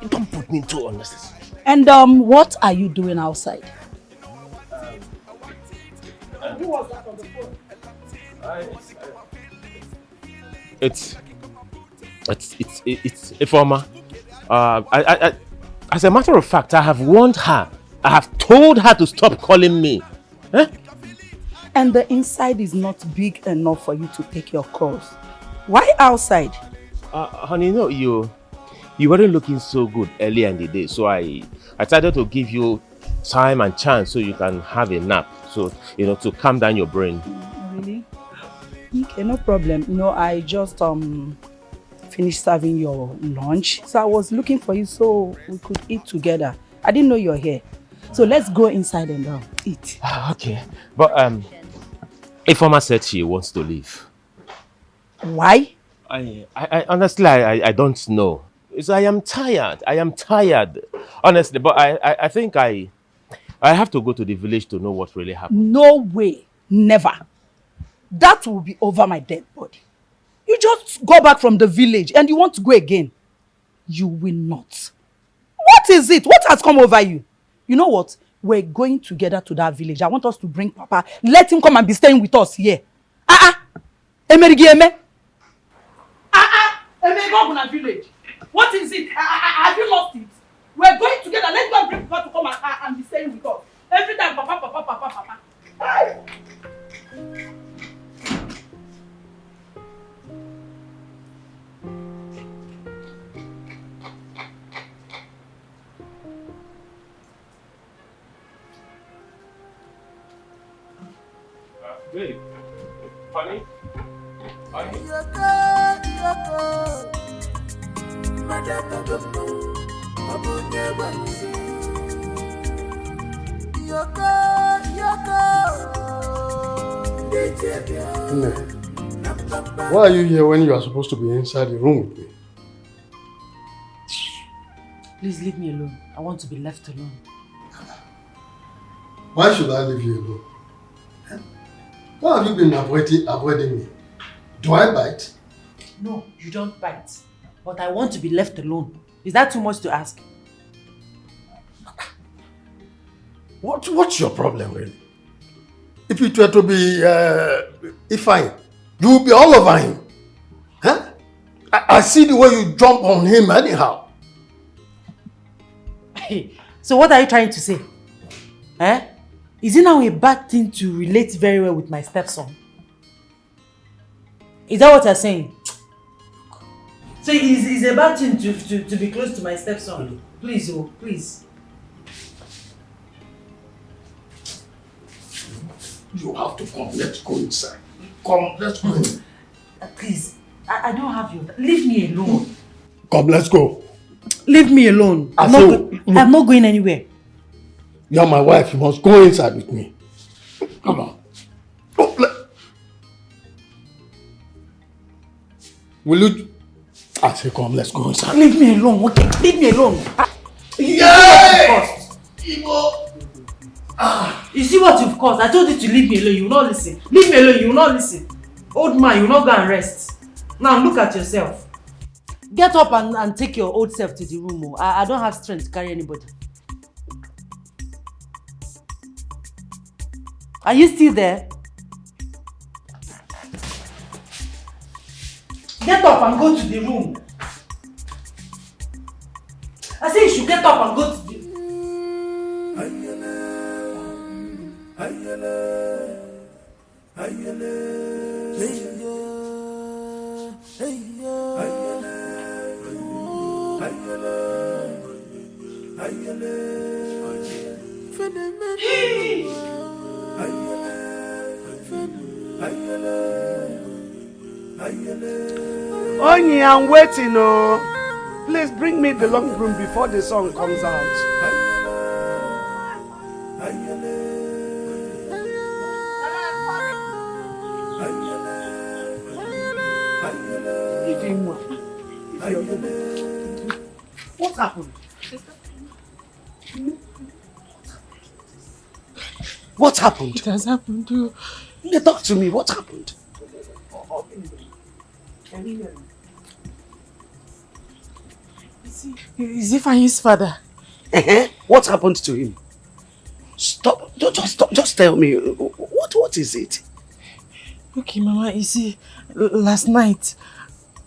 Don't put me into unnecessary. And what are you doing outside? Who was that on the phone? It's Ifeoma. As a matter of fact, I have warned her. I have told her to stop calling me. Eh? And the inside is not big enough for you to take your calls. Why outside? Honey, no, you weren't looking so good earlier in the day, so I decided to give you time and chance so you can have a nap. So, to calm down your brain. Really? Okay, no problem. I just finished serving your lunch. So I was looking for you so we could eat together. I didn't know you're here. So let's go inside and eat. Okay. But Ifeoma said she wants to leave. Why? I honestly, I don't know. I am tired. Honestly, but I think I have to go to the village to know what really happened. No way. Never. That will be over my dead body. You just go back from the village and you want to go again. You will not. What is it? What has come over you? You know what? We're going together to that village. I want us to bring Papa. Let him come and be staying with us here. Emerigiyeme. Emegoguna village. What is it? Have you lost it? We're going together. Let's go and bring Papa to come and be staying with us. Every time, Papa. Hey! Babe, honey? Why are you here when you are supposed to be inside the room with me? Please leave me alone. I want to be left alone. Why should I leave you alone? Why have you been avoiding me? Do I bite? No, you don't bite. But I want to be left alone. Is that too much to ask? What's your problem, really? If it were to be Ifeanyi, you will be all over him. Huh? I see the way you jump on him anyhow. Hey, so what are you trying to say? Eh? Is it now a bad thing to relate very well with my stepson? Is that what you're saying? So it's a bad thing to be close to my stepson? Please, oh, please. You have to come. Let's go inside. Come, let's go. Please, I don't have your... Leave me alone. Come, let's go. Leave me alone. I'm not going anywhere. You're my wife. You must go inside with me. Come on. Will you? I say, come, let's go inside. Leave me alone, okay? Leave me alone. Yeah! You see what you've caused? I told you to leave me alone, you will not listen. Leave me alone, you will not listen. Old man, you will not go and rest. Now look at yourself. Get up and take your old self to the room. Oh. I don't have strength to carry anybody. Are you still there? Get up and go to the room. I say you should get up and go to the Onye, I'm waiting, oh. Please bring me the long broom before the song comes out. What happened? What happened? It has happened to you. Talk to me. What happened? Is Ifeanyi's father? What happened to him? Stop. Just tell me. What is it? Okay, Mama, you see, last night,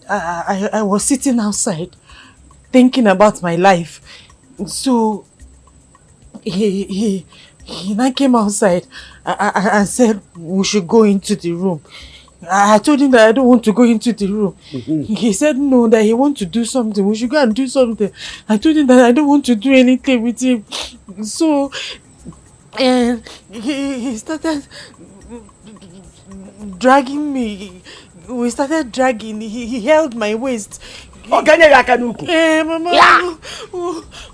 I was sitting outside, thinking about my life. So, he now came outside and said we should go into the room. I told him that I don't want to go into the room. He said no, that he wants to do something. We should go and do something. I told him that I don't want to do anything with him. So, and he started dragging me. We started dragging. He held my waist. Mama. Yeah.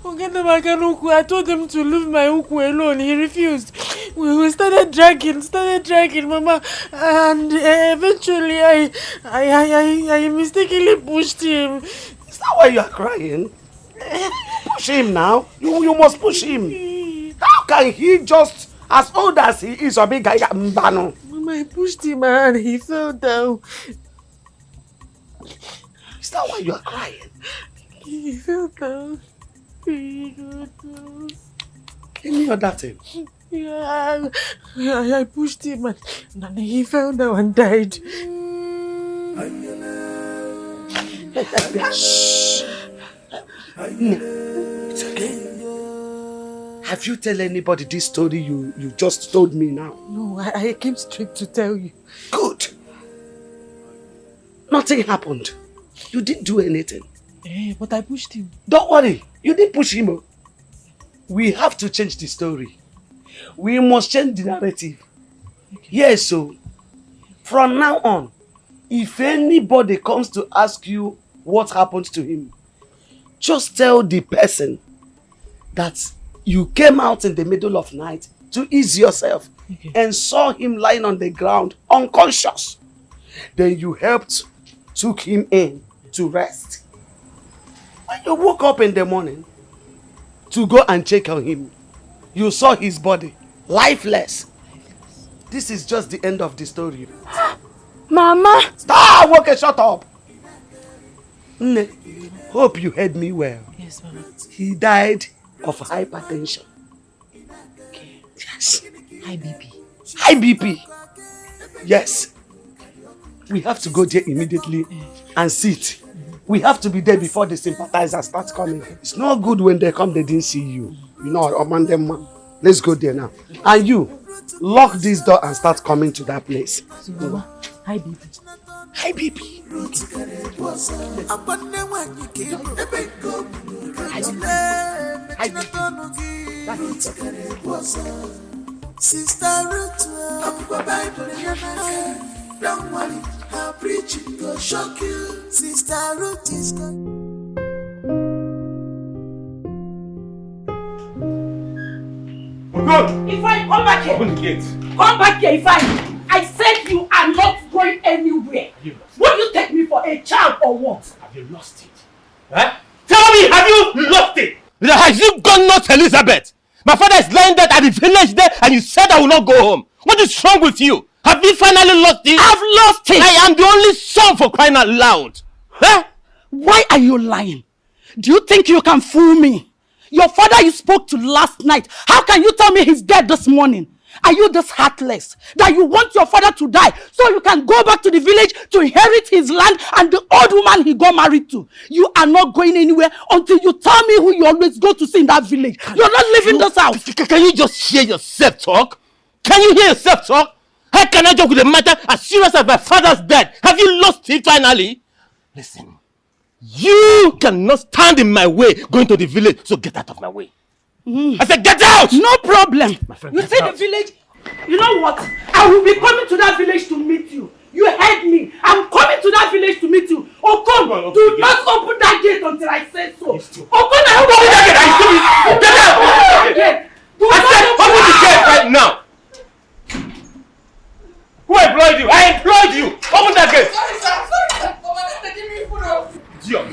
I told him to leave my uku alone. He refused. We started dragging, Mama, and eventually I mistakenly pushed him. Is that why you are crying? Push him now. You must push him. How can he just, as old as he is, a big guy? Mama, I pushed him and he fell down. Is that why you are crying? He fell down. He got down. Any other thing? Yeah, I pushed him and he fell down and died. Shh. It's okay. Have you tell anybody this story you just told me now? No, I came straight to tell you. Good. Nothing happened. You didn't do anything. But I pushed him. Don't worry. You didn't push him. We have to change the story. We must change the narrative. Okay. Yes, so from now on, if anybody comes to ask you what happened to him, just tell the person that you came out in the middle of night to ease yourself and saw him lying on the ground unconscious. Then you helped, took him in to rest. When you woke up in the morning to go and check on him, you saw his body lifeless. This is just the end of the story. Mama! Stop! Okay, shut up. Hope you heard me well. Yes, Mama. He died of hypertension. Okay. Yes. High BP. High BP. Yes. We have to go there immediately and sit. We have to be there before the sympathizers start coming. It's not good when they come, they didn't see you. You know, man. Let's go there now. And you, lock this door and start coming to that place. High BP. High BP. Sister Ruth, don't worry, her preaching will shock you. Sister Ruth is going. Go! Ifeanyi, come back here! Open the gate! Come back here, Ifeanyi! I said you are not going anywhere! Will you take me for a child or what? Have you lost it? Huh? Tell me, have you lost it? Have you gone nuts, Elizabeth? My father is lying dead at the village there and you said I will not go home. What is wrong with you? Have you finally lost it? I've lost it! I am the only son for crying out loud. Huh? Why are you lying? Do you think you can fool me? Your father you spoke to last night. How can you tell me he's dead this morning? Are you this heartless that you want your father to die so you can go back to the village to inherit his land and the old woman he got married to? You are not going anywhere until you tell me who you always go to see in that village. You're not leaving this house. Can you just hear yourself talk? Can you hear yourself talk? How can I joke with a matter as serious as my father's death? Have you lost it finally? Listen, you cannot stand in my way going to the village, so get out of my way. I said get out! No problem. My friend, you see the village? You know what? I will be coming to that village to meet you. You heard me. I'm coming to that village to meet you. Okon, do not open that gate until I say so. Okon, I open that gate. Get out! I said open the gate right now. Who employed you? I employed you. Open that gate. Sorry, sir. Commander, give me food. Idiot.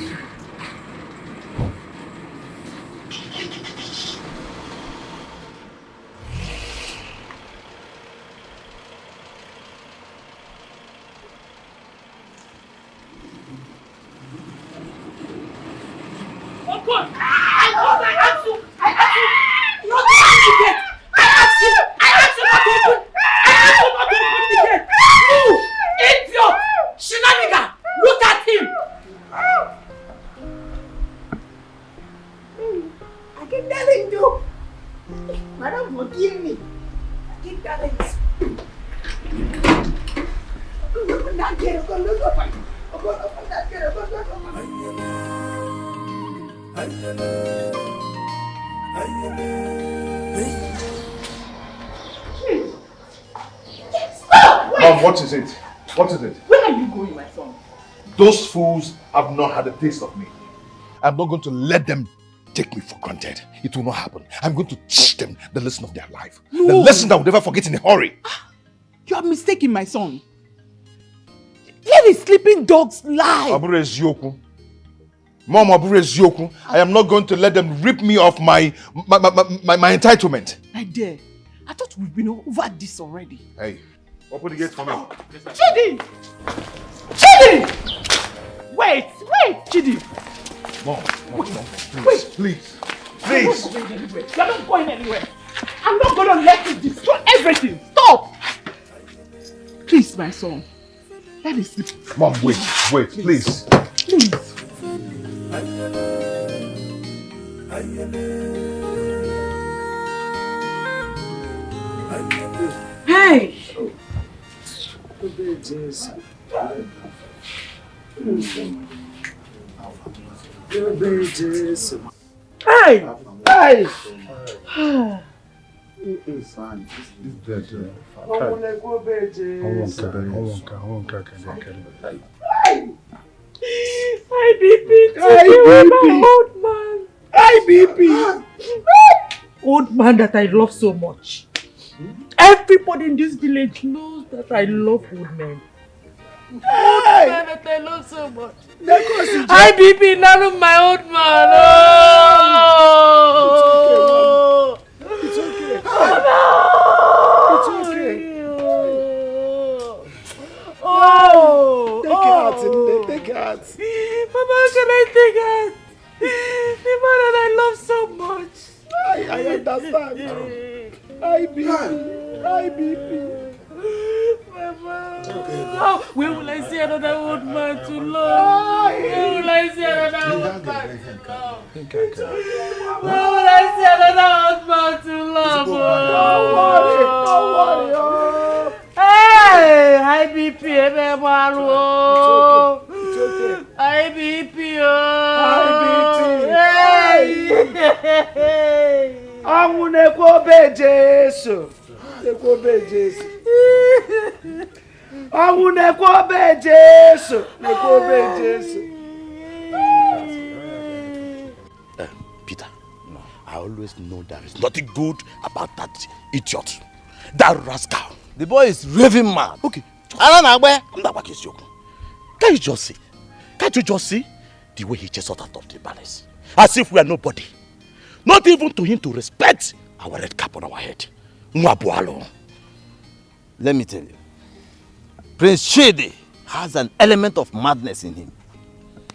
Okon, I asked you not to open the gate. I asked you not to open. I asked you not to open the gate. You idiot! Shenanigan! Look at him! I keep telling you. Madam, forgive me. I keep telling you. Open that gate. Open that gate. Mom, what is it? What is it? Where are you going, my son? Those fools have not had a taste of me. I'm not going to let them take me for granted. It will not happen. I'm going to teach them the lesson of their life. No. The lesson that will never forget in a hurry. You are mistaken, my son. Let the sleeping dogs lie. Abure Ezioku. Mom, Abure Ezioku. I am not going to let them rip me of my entitlement. My dear, I thought we've been over this already. Hey, open the gate for me. Chidi! Chidi! Wait, Chidi! Mom, please. You're not going anywhere. I'm not going to let you destroy everything. Stop! Please, my son. Let it sleep. Mom, wait, please. Please. Hey! Hey! Hey! It's fine. It's dead. Hi, BP. Old man. Hi, BP. Old man that I love so much. Everybody in this village knows that I love old men. Old man that I love so much. Hi, BP. None of my old man. Oh. It's okay. It's okay. Oh. Take heart. Take heart. Mama, can I take heart? The man that I love so much. I understand. Hi, BP. Mama. Oh, when will I see another old man to love? When will I see another old man to love? When will I see another old man to love? Don't worry. Hey, hi BP, everyone. It's okay. Hi BP. Hey. I'm gonna be Jesu. Peter, I always know there is nothing good about that idiot. That rascal. The boy is raving mad. Okay. I'm not joking. Can't you just see? Can't you just see the way he just out of the palace? As if we are nobody. Not even to him to respect our red cap on our head. Let me tell you. Prince Shady has an element of madness in him.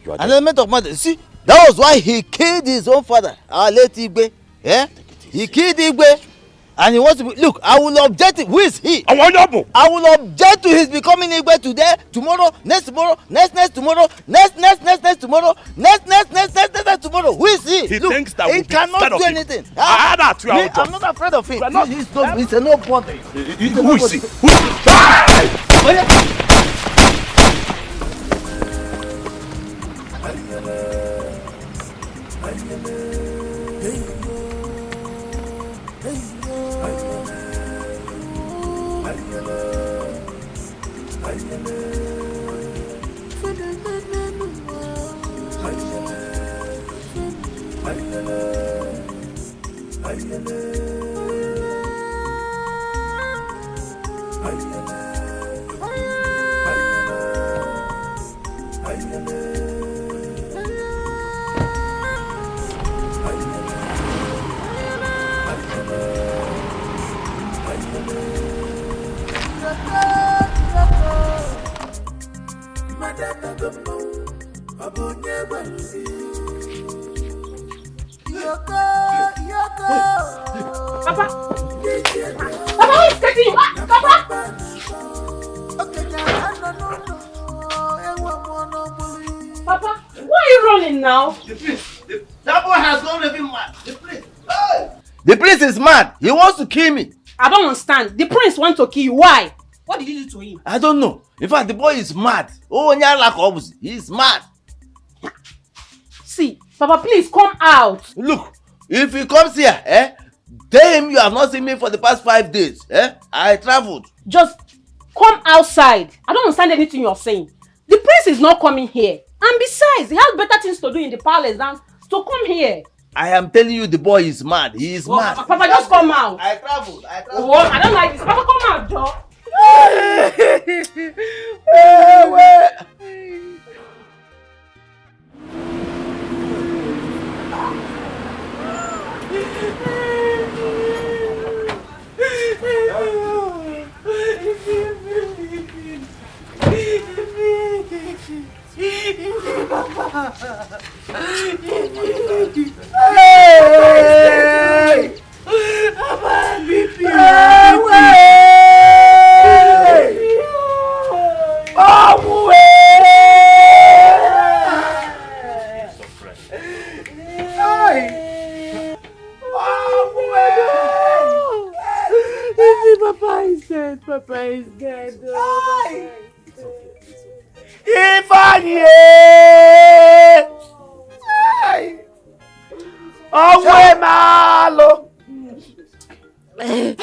An element of madness. See, that was why he killed his own father, our late Igbe. Yeah? He killed Igbe. And he wants to be, look, I will object to, who is he? I will object to his becoming Igbe today, tomorrow, next tomorrow, next tomorrow, next tomorrow, next tomorrow. Who is he? He look, thinks that he cannot do anything. I'm not afraid of him. He's a nobody. Who is he? Papa, why are you running now? That boy has gone raving mad. The prince is mad. He wants to kill me. I don't understand. The prince wants to kill you. Why? What did you do to him? I don't know. In fact, the boy is mad. Oh, he's mad. See, Papa, please come out. Look, if he comes here, tell him you have not seen me for the past 5 days. I traveled. Just come outside. I don't understand anything you're saying. The prince is not coming here. And besides, he has better things to do in the palace than to come here. I am telling you, the boy is mad. He is mad. Papa, just come out. I traveled. Oh, I don't like this. Papa, come out, Joe. Papa is dead. Ọwọ́ máa lọ.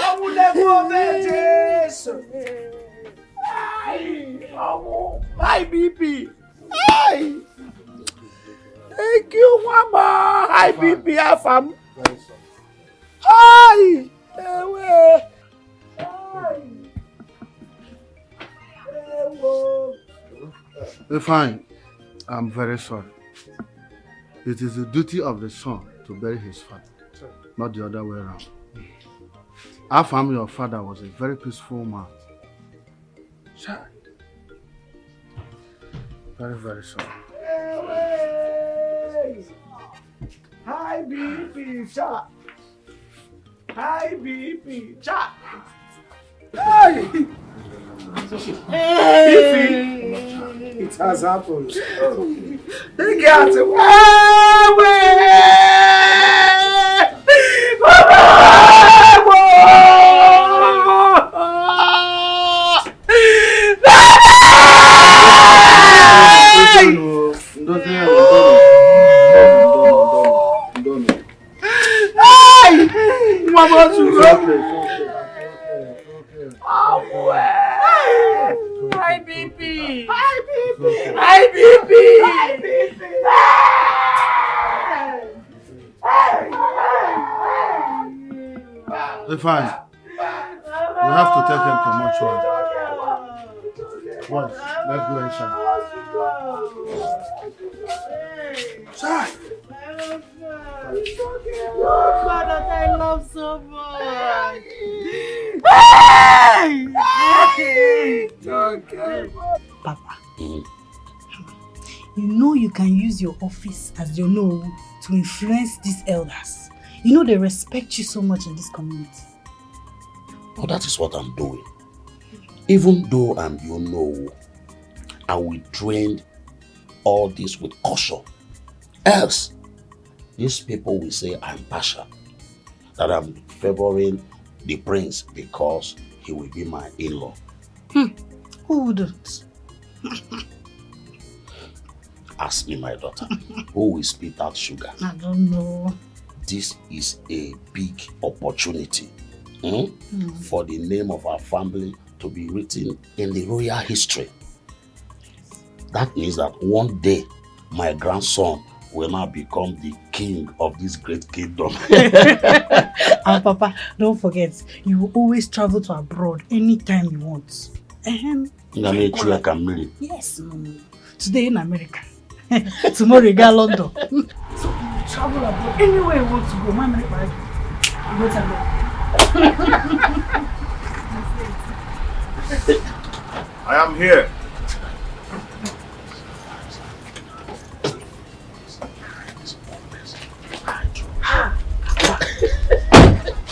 Ọwọ́ Jésù. Ọwọ́ high BP. Thank you, Mama. High BP afam. Fine. I'm very sorry. It is the duty of the son to bury his father, not the other way around. Our family, your father was a very peaceful man. Very, very sorry. High BP, cha. High BP, cha. Hey! It has happened. Take out High BP! High BP! High BP! High BP! Fine. We have to take him to mortuary. What? Let's go inside. Sir! God that I love so much. Papa, you know you can use your office as you know to influence these elders. You know they respect you so much in this community. Well, that is what I'm doing. Even though I'm I will train all this with caution. Else, these people will say I'm partial, that I'm favoring the prince because he will be my in-law. Who wouldn't? Ask me, my daughter, who will spit out sugar? I don't know. This is a big opportunity for the name of our family to be written in the royal history. That means that one day my grandson will now become the king of this great kingdom. And Papa, don't forget, you will always travel to abroad anytime you want. Yes, today in America. Tomorrow you go London. So you travel abroad anywhere you want to go. My money bag. You go to I am here.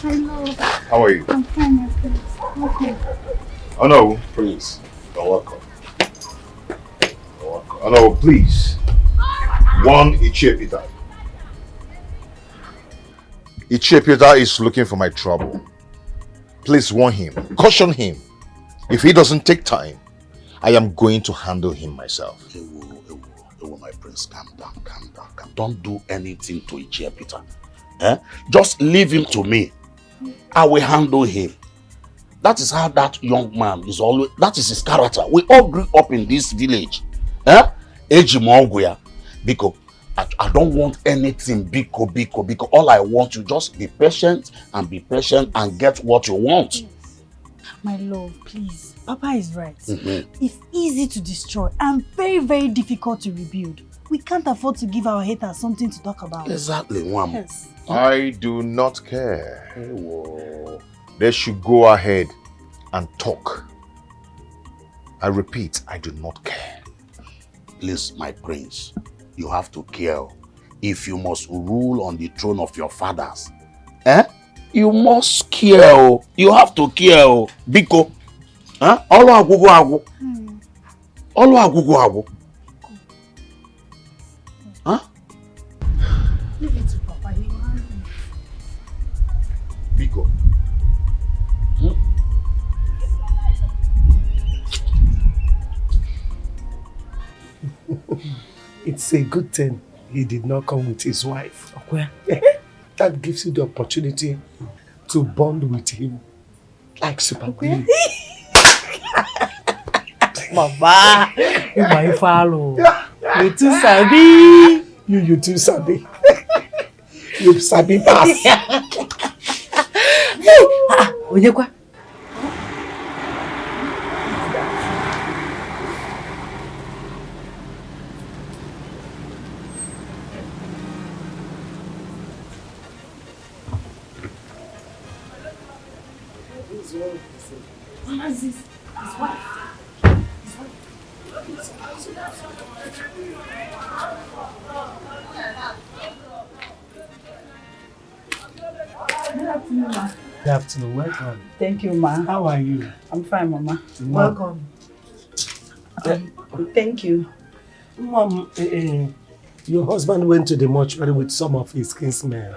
Hello. How are you? I'm fine, please. Okay. Oh no, please. You're welcome. You're welcome. Oh no, please. One Ichie Peter is looking for my trouble. Please warn him. Caution him. If he doesn't take time, I am going to handle him myself. Ewo, my prince, calm down. Don't do anything to Ichie Peter. Just leave him to me. I will handle him. That is how that young man is always, that is his character. We all grew up in this village. Because I don't want anything biko. All I want you just be patient and get what you want. My love, please. Papa is right. It's easy to destroy and very, very difficult to rebuild. We can't afford to give our haters something to talk about. Exactly, Mom. Yes. I do not care. They should go ahead and talk. I repeat, I do not care. Please, my prince, you have to care. If you must rule on the throne of your fathers, you must care. You have to care. Biko. Olu agugu. Leave it to Papa. He will handle it. Biko. It's a good thing he did not come with his wife. Okay. That gives you the opportunity to bond with him like super glue. Mama, you might follow. You too sabi. You too sabi. You sabi pass. Onyekwa. Good afternoon, welcome. Thank you, ma. How are you? I'm fine, Mama. Mom. Welcome. Thank you. Mom, your husband went to the mortuary with some of his kinsmen.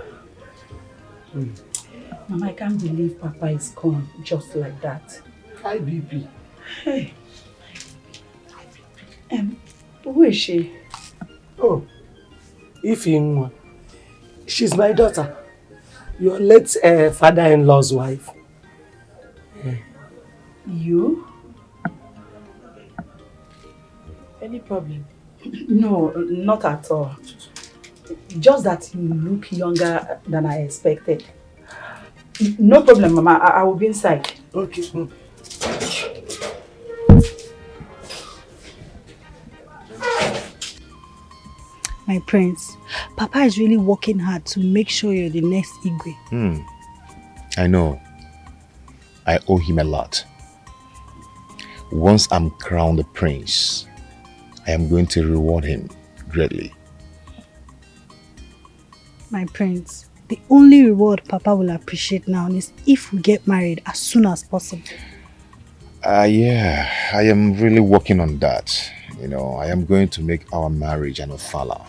Mama, I can't believe Papa is gone just like that. High BP. Hey. Who is she? Oh, Ifeanyi. She's my daughter. Your late father-in-law's wife. You? Any problem? No, not at all. Just that you look younger than I expected. No problem, Mama. I will be inside. Okay. My prince, Papa is really working hard to make sure you're the next Igwe. I know. I owe him a lot. Once I'm crowned a prince, I am going to reward him greatly. My prince, the only reward Papa will appreciate now is if we get married as soon as possible. Yeah, I am really working on that. You know, I am going to make our marriage an ofala.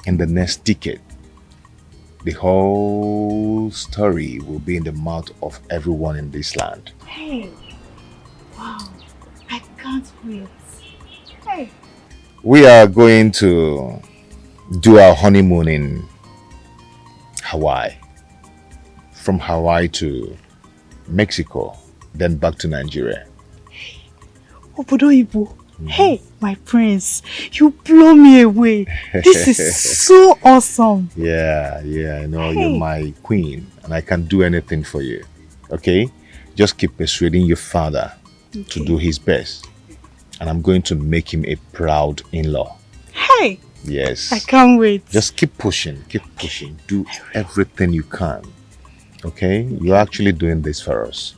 In the next decade. The whole story will be in the mouth of everyone in this land. Hey, wow, I can't wait. Hey. We are going to do our honeymoon in Hawaii. From Hawaii to Mexico, then back to Nigeria. Obodo Ibu. Hey, my prince, you blow me away. This is so awesome. Yeah, I know you're my queen and I can do anything for you. Okay? Just keep persuading your father to do his best. And I'm going to make him a proud in-law. Hey! Yes. I can't wait. Just keep pushing. Do everything you can. Okay? You're actually doing this for us.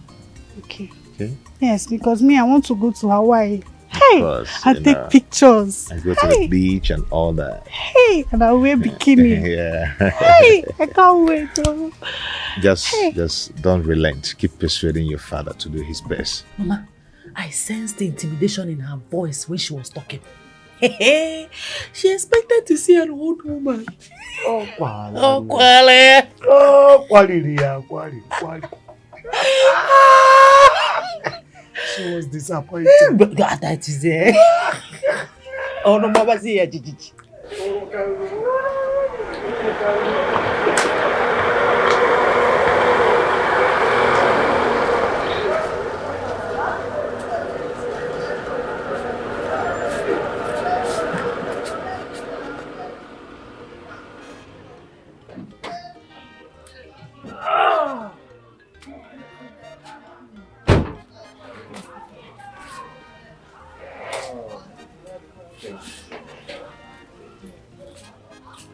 Okay. Okay? Yes, because me, I want to go to Hawaii. Hey, Course, I take pictures. I go to the beach and all that. Hey, and I'll wear bikini. Yeah. Hey, I can't wait. Oh. Just don't relent. Keep persuading your father to do his best. Mama, I sensed the intimidation in her voice when she was talking. Hey, she expected to see an old woman. Oh, Kwale. Oh, Kwale. Oh, Kwale. She was disappointed. But that is it. Oh no, Mama, see ya, Gigi.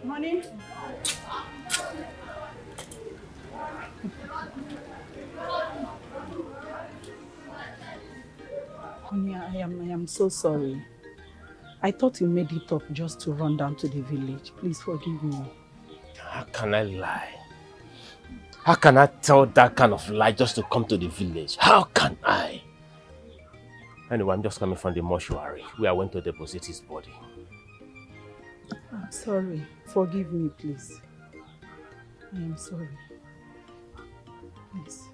Honey? Honey, I am so sorry. I thought you made it up just to run down to the village. Please forgive me. How can I lie? How can I tell that kind of lie just to come to the village? How can I? Anyway, I'm just coming from the mortuary where I went to deposit his body. I'm sorry. Forgive me, please. I am sorry. Please.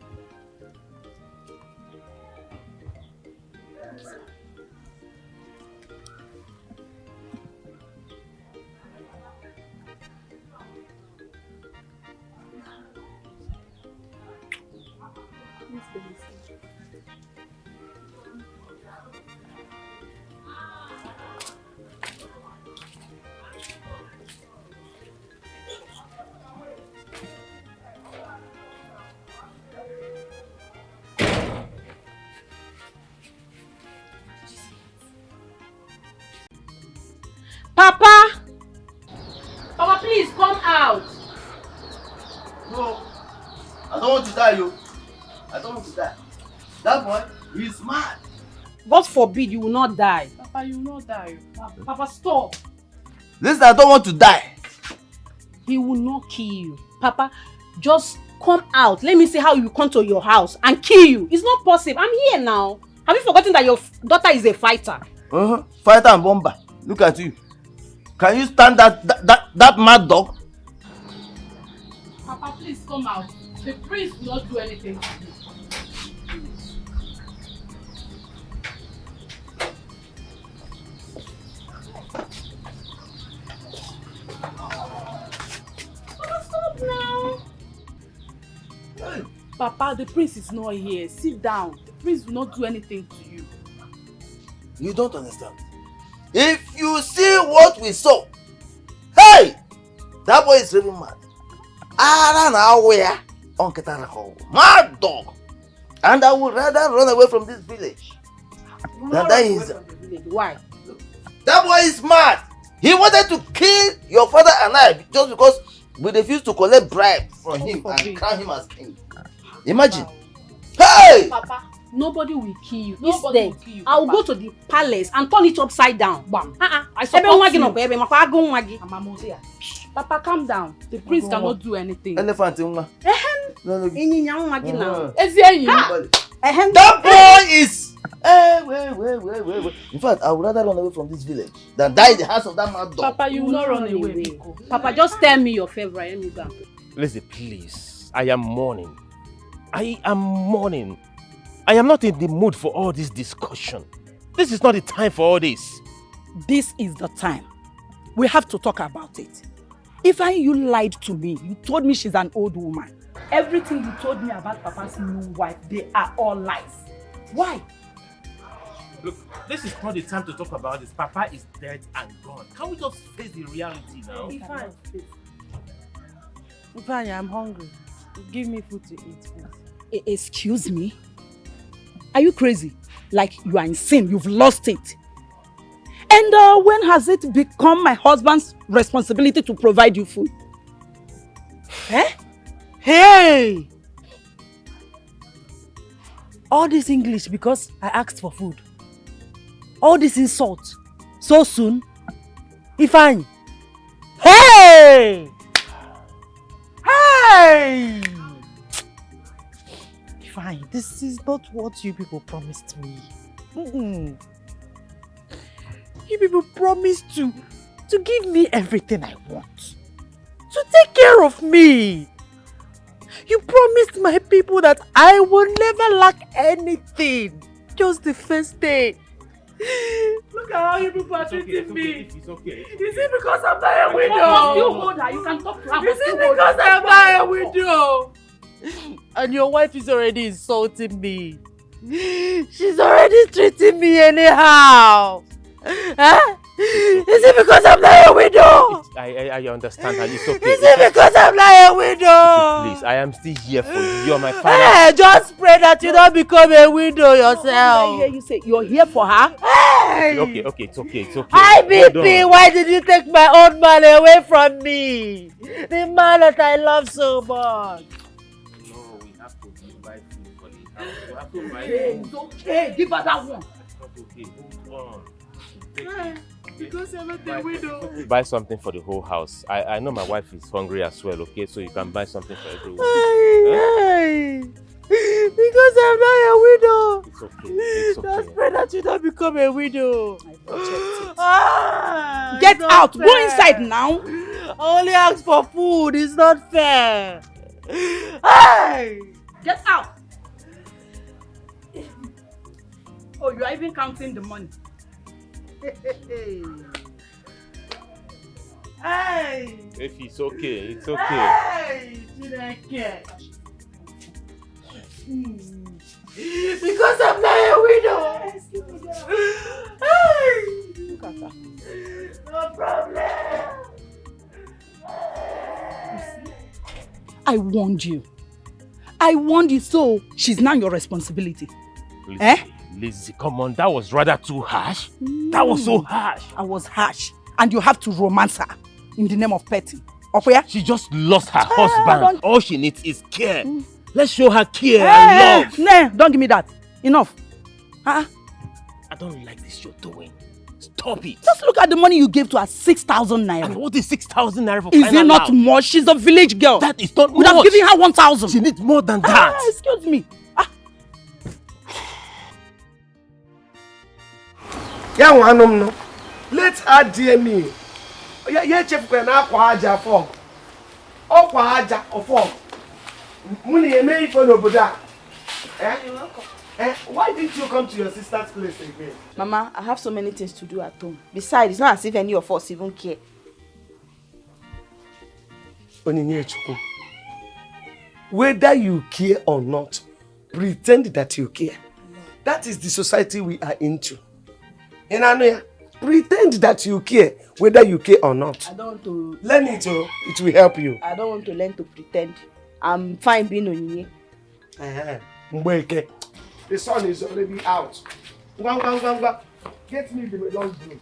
Papa! Papa, please come out. No, I don't want to die, yo. I don't want to die. That boy, he's mad. God forbid you will not die. Papa, you will not die. Papa, stop. Listen, I don't want to die. He will not kill you. Papa, just come out. Let me see how you come to your house and kill you. It's not possible. I'm here now. Have you forgotten that your daughter is a fighter? Fighter and bomber. Look at you. Can you stand that mad dog? Papa, please come out. The priest will not do anything to you. Papa, stop now. Papa, the prince is not here. Sit down. The prince will not do anything to you. You don't understand. If you see what we saw, hey, that boy is really mad. I don't know where. Mad dog. And I would rather run away from this village than die in his... Why? That boy is mad. He wanted to kill your father and I just because we refused to collect bribe from him and crown him as king. Imagine. Hey! Papa, nobody will kill you. Instead, I will go to the palace and turn it upside down. Bam. I support you. Papa, calm down. The prince cannot do anything. Elephant. That boy is... Wait. In fact, I would rather run away from this village than die in the hands of that mad dog. Papa, you will not run away. Papa, just tell me your favorite. Lizzie, please. I am mourning. I am not in the mood for all this discussion. This is not the time for all this. This is the time. We have to talk about it. If you lied to me, you told me she's an old woman. Everything you told me about Papa's new wife, they are all lies. Why? Look, this is not the time to talk about this. Papa is dead and gone. Can we just face the reality now? Ifeanyi, I'm hungry. Give me food to eat, please. Excuse me? Are you crazy? Like you are insane, you've lost it. And when has it become my husband's responsibility to provide you food? Eh? Hey! All this English because I asked for food. All this insult. So soon? Ifeanyi. Hey! Hey! Ifeanyi, this is not what you people promised me. You people promised to give me everything I want. To take care of me. You promised my people that I will never lack anything. Just the first day. Look at how you people are treating me. It's okay. Is it because I'm not a widow? You hold her. You can talk to her. Is it because I'm not a widow? And your wife is already insulting me. She's already treating me anyhow. Huh? Is it because I'm not a widow? I understand and it's okay. Is it because I'm not a widow? Please, I am still here for you. You're my father. Hey, just pray that you don't become a widow yourself. I hear you say you're here for her. Hey! Okay, it's okay. Hi, BP, why did you take my old man away from me? The man that I love so much. No, we have to buy food for the house. We have to buy It's okay, give her that one. It's not okay, hold on. Because I'm not a widow. Buy something for the whole house. I know my wife is hungry as well, okay? So you can buy something for everyone. Hey. Because I'm not a widow. It's okay. Just pray that you don't become a widow. Get out. Fair. Go inside now. I only ask for food. It's not fair. Hey. Get out. Oh, you are even counting the money. Hey! If it's okay, it's okay. Hey! Because I'm not a widow. Hey! Look at her. No problem. I warned you. I warned you, so she's now your responsibility. Lizzie, come on, that was rather too harsh. That was so harsh. I was harsh. And you have to romance her in the name of petting. Okay? She just lost her husband. All she needs is care. Let's show her care and love. No, don't give me that. Enough. I don't like this you're doing. Stop it. Just look at the money you gave to her, 6,000 naira. And what is 6,000 naira for? Is it not more? She's a village girl. That is not much. Would have given her 1,000. She needs more than that. Excuse me. Let her dear me. Yeah, chef can akwa for. Okwa aja ofo. Muni eme ifo no boda. Why didn't you come to your sister's place again? Mama, I have so many things to do at home. Besides, it's not as if any of us even care. Onyinyechuku, whether you care or not, pretend that you care. That is the society we are into. Pretend that you care, whether you care or not. I don't want to... Learn it, it will help you. I don't want to learn to pretend. I'm fine being Onyinye. Mbeke. The sun is already out. Ngwa. Get me the long broom.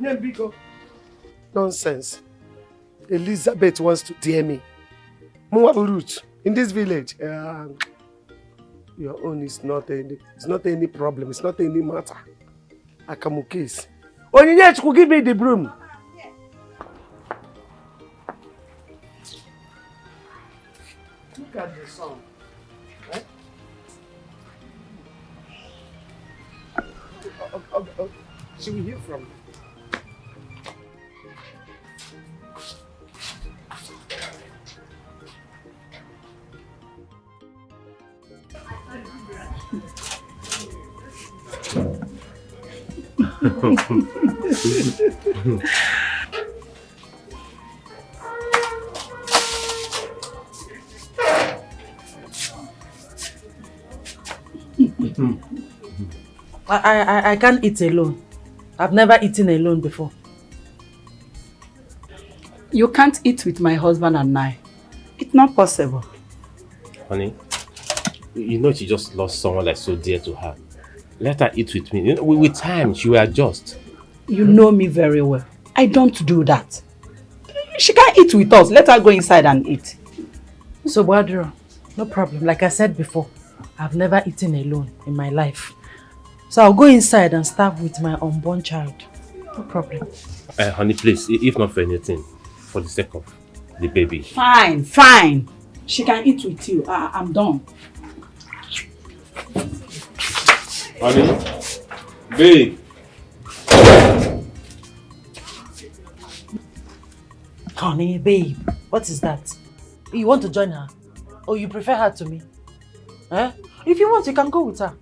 Biko. Nonsense. Elizabeth wants to dare me. Root in this village. Your own is not any problem. It's not any matter. Akamukis. Onyinye could give me the broom. Look at the sun. Right? She will hear from me. I can't eat alone. I've never eaten alone before. You can't eat with my husband and I. It's not possible. Honey, you know she just lost someone that's so dear to her. Let her eat with me. You know, with time, she will adjust. You know me very well. I don't do that. She can't eat with us. Let her go inside and eat. So, Badro, no problem. Like I said before, I've never eaten alone in my life. So I'll go inside and start with my unborn child. No problem. Honey, please, if not for anything, for the sake of the baby. Fine. She can eat with you. I'm done. Honey, babe. Honey, babe, what is that? You want to join her? Or you prefer her to me? Eh? If you want, you can go with her.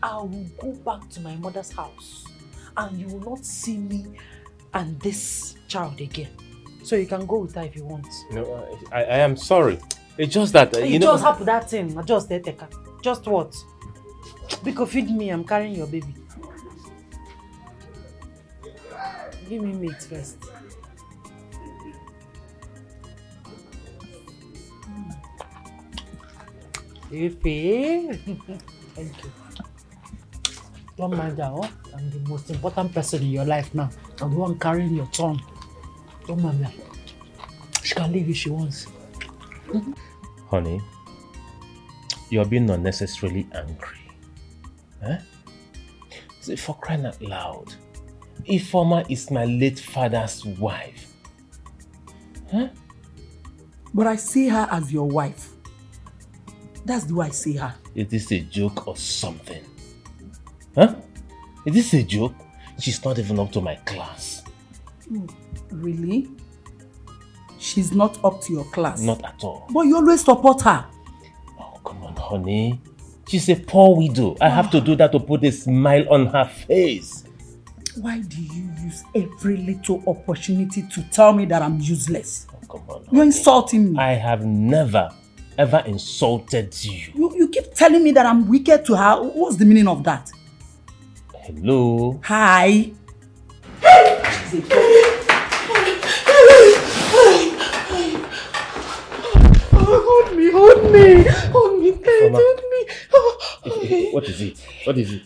I will go back to my mother's house and you will not see me and this child again. So you can go with her if you want. No, I am sorry. It's just that, you know... Just happen that thing. I just take her. Just what? Because feed me, I'm carrying your baby. Give me meat first. Thank you. Don't mind that, oh? I'm the most important person in your life now. I'm the one carrying your tongue. Don't mind that. She can leave if she wants. Honey, you're being unnecessarily angry. Huh? See, for crying out loud, Ifeoma is my late father's wife. Huh? But I see her as your wife. That's the way I see her. Is this a joke or something? Huh? Is this a joke? She's not even up to my class. Really? She's not up to your class? Not at all. But you always support her. Oh, come on, honey. She's a poor widow. I have to do that to put a smile on her face. Why do you use every little opportunity to tell me that I'm useless? Oh, come on, honey. You're insulting me. I have never, ever insulted you. You keep telling me that I'm wicked to her. What's the meaning of that? Hello? Hi. Hold me, please, hold me. What is it? What is it?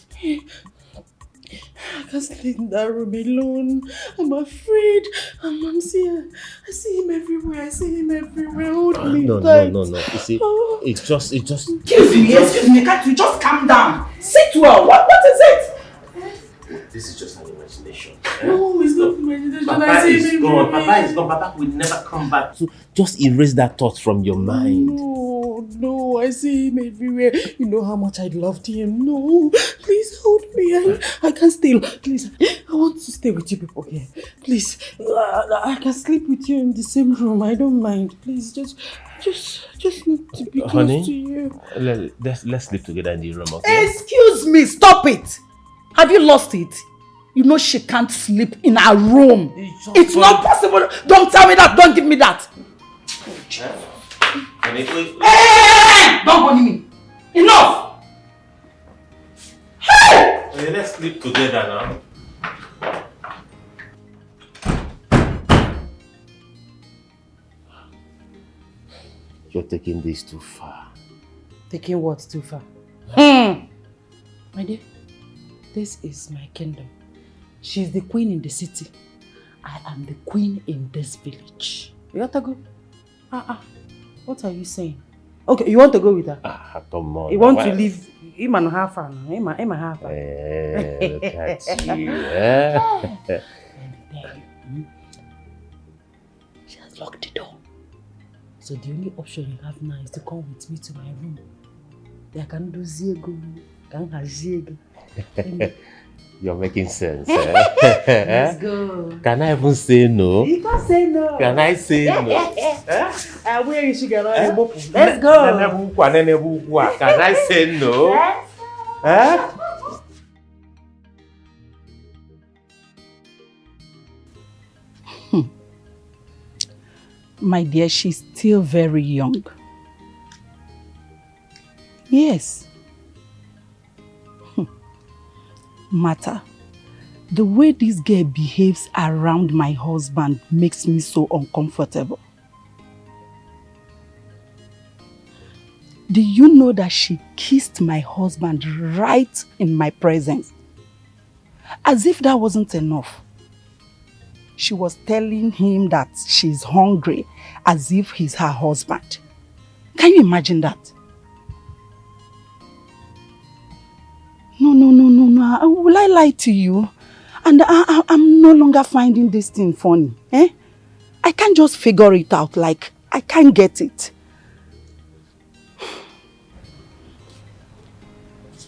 I can't sleep in that room alone. I'm afraid. I'm seeing. I see him everywhere. Hold me tight. No. You see, it's just. Excuse me. Can't you just calm down? Sit well. What is it? This is just an imagination. No, it's not imagination. Papa is gone. Papa will never come back. So just erase that thought from your mind. No, I see him everywhere. You know how much I loved him. No, please hold me. I can't stay. Please, I want to stay with you people here. Please, I can sleep with you in the same room. I don't mind. Please, just need to be close to you. Let's sleep together in the room, okay? Excuse me, stop it. Have you lost it? You know she can't sleep in her room. It's not possible. Don't tell me that. Don't give me that. Hey! Don't honey me. Enough. Hey! Okay, let's sleep together now. you're taking this too far. Taking what too far? My dear, this is my kingdom. She's the queen in the city. I am the queen in this village. You got to go? What are you saying? Okay, you want to go with her? Come on. You want to leave him and half an him and half look at you. She has locked the door. So the only option you have now is to come with me to my room. They can do ziego, can have ziego. You're making sense. Let's go. Can I even say no? You can't say no. Can I say no? Where is she going? Let's go. Can I say no? Yes. My dear, she's still very young. Yes. Martha, the way this girl behaves around my husband makes me so uncomfortable. Do you know that she kissed my husband right in my presence? As if that wasn't enough. She was telling him that she's hungry as if he's her husband. Can you imagine that? No. Will I lie to you? And I'm no longer finding this thing funny. I can't just figure it out. Like, I can't get it.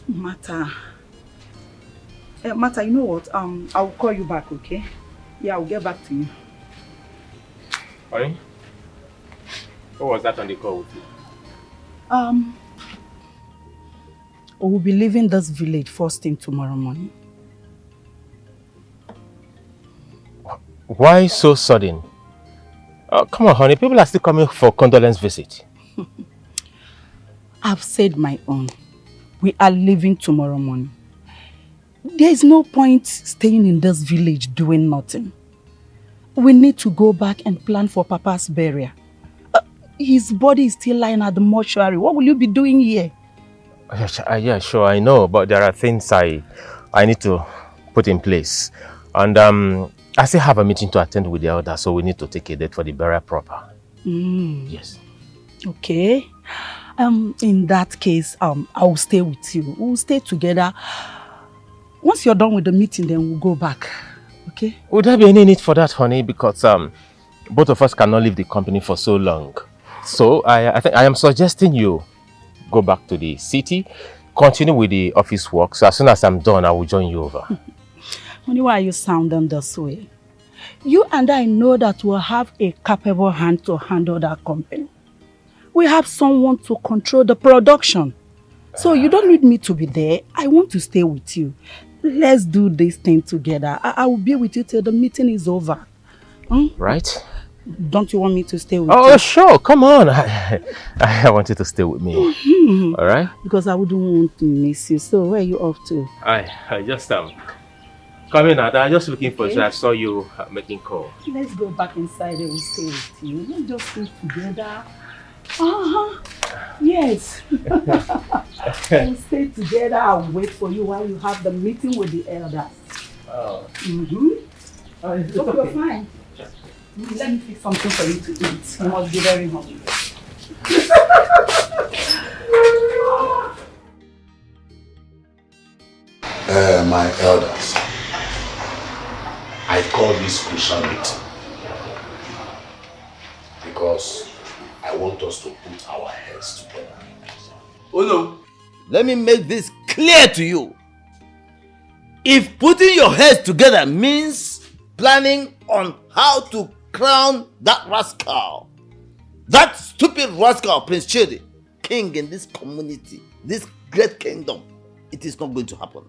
Martha, you know what? I'll call you back, okay? Yeah, I'll get back to you. Honey? What was that on the call with you? We'll be leaving this village first thing tomorrow morning. Why so sudden? Come on, honey. People are still coming for condolence visit. I've said my own. We are leaving tomorrow morning. There is no point staying in this village doing nothing. We need to go back and plan for Papa's burial. His body is still lying at the mortuary. What will you be doing here? Yeah, sure, I know, but there are things I need to put in place. And I still have a meeting to attend with the elders, so we need to take a date for the burial proper. Yes. Okay. In that case, I'll stay with you. We'll stay together. Once you're done with the meeting, then we'll go back. Okay? Would there be any need for that, honey? Because both of us cannot leave the company for so long. So I think I am suggesting you go back to the city, continue with the office work. So as soon as I'm done, I will join you over. Honey, why are you sounding this way? You and I know that we'll have a capable hand to handle that company. We have someone to control the production. So you don't need me to be there. I want to stay with you. Let's do this thing together. I will be with you till the meeting is over. Right? Don't you want me to stay with you? Oh, sure. Come on. I want you to stay with me. All right? Because I wouldn't want to miss you. So where are you off to? I just coming out. I'm just looking for you. I saw you making call. Let's go back inside and we'll stay with you. Let's just stay together. Yes. We'll stay together. I'll wait for you while you have the meeting with the elders. Oh. It's okay. You're fine. Let me fix something for you to eat. You must be very hungry. My elders, I call this crucial meeting because I want us to put our heads together. Oh no, let me make this clear to you. If putting your heads together means planning on how to crown that rascal, that stupid rascal, Prince Chidi, king in this community, this great kingdom, it is not going to happen.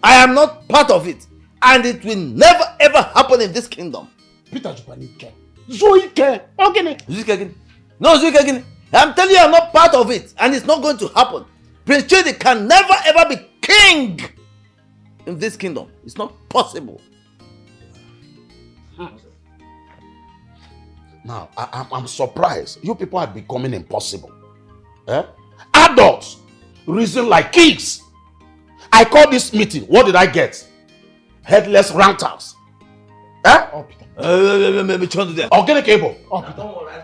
I am not part of it, and it will never ever happen in this kingdom. Peter Jupanike. Zoike. Zoike. No, Zoike. I'm telling you, I'm not part of it, and it's not going to happen. Prince Chidi can never ever be king in this kingdom. It's not possible. Now, I'm surprised. You people are becoming impossible. Eh? Adults reason like kids. I called this meeting. What did I get? Headless ranters. Eh? Organic Ebo.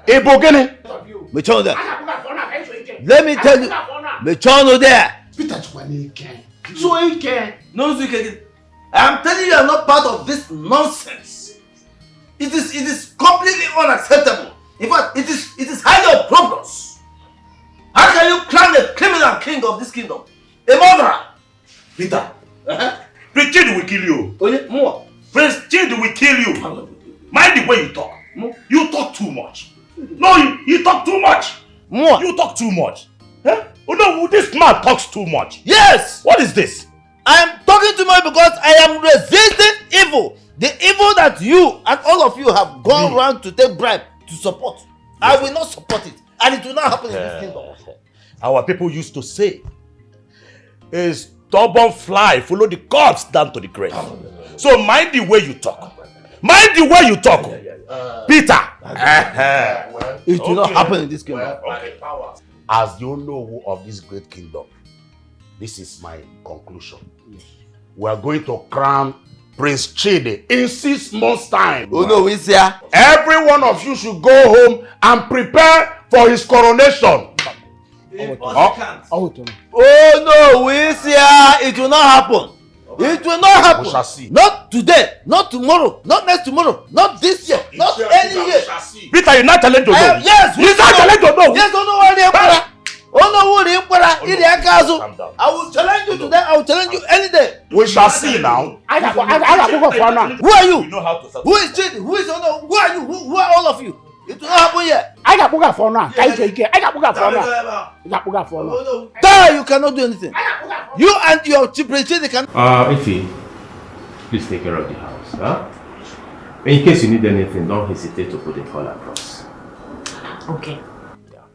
Ebo Gene. Let me tell you. Mechono there. Peter so he can. No, I'm telling you, I'm not part of this nonsense. It is completely unacceptable. In fact, it is highly opprobrious. How can you crown the criminal king of this kingdom? A murderer! Peter, Pretrnded will kill you. Oh yeah, more. Pretrnded will kill you. Mind the way you talk. You talk too much. No, you talk too much. More. You talk too much. Huh? Oh no, this man talks too much. Yes! What is this? I am talking too much because I am resisting evil. The evil that you and all of you have gone around to take bribe to support. I will not support it. And it will not happen in this kingdom. Our people used to say, a stubborn fly follow the corpse down to the grave. So mind the way you talk. Mind the way you talk. Peter. It will not happen in this kingdom. As the owner of this great kingdom, this is my conclusion. We are going to crown Prince Chidi in 6 months' time. Oh no, it's here. Every one of you should go home and prepare for his coronation. Oh no, it's here. It will not happen. It will not happen. We shall see. Not today, not tomorrow, not next tomorrow, not this year, not any year. Peter, you're not telling to know. Yes, you're not telling to know. Yes, I will challenge you today. I will challenge you any day. We shall see now. I got for Who are you? You know how to Who is cheating? Who is Ono? Who are you? Who are all of you? It will not happen yet. I got buga for now. I got buga for now. There, you cannot do anything. You and your children can. Ify, please take care of the house. Huh? In case you need anything, don't hesitate to put a call across. Okay. Yeah.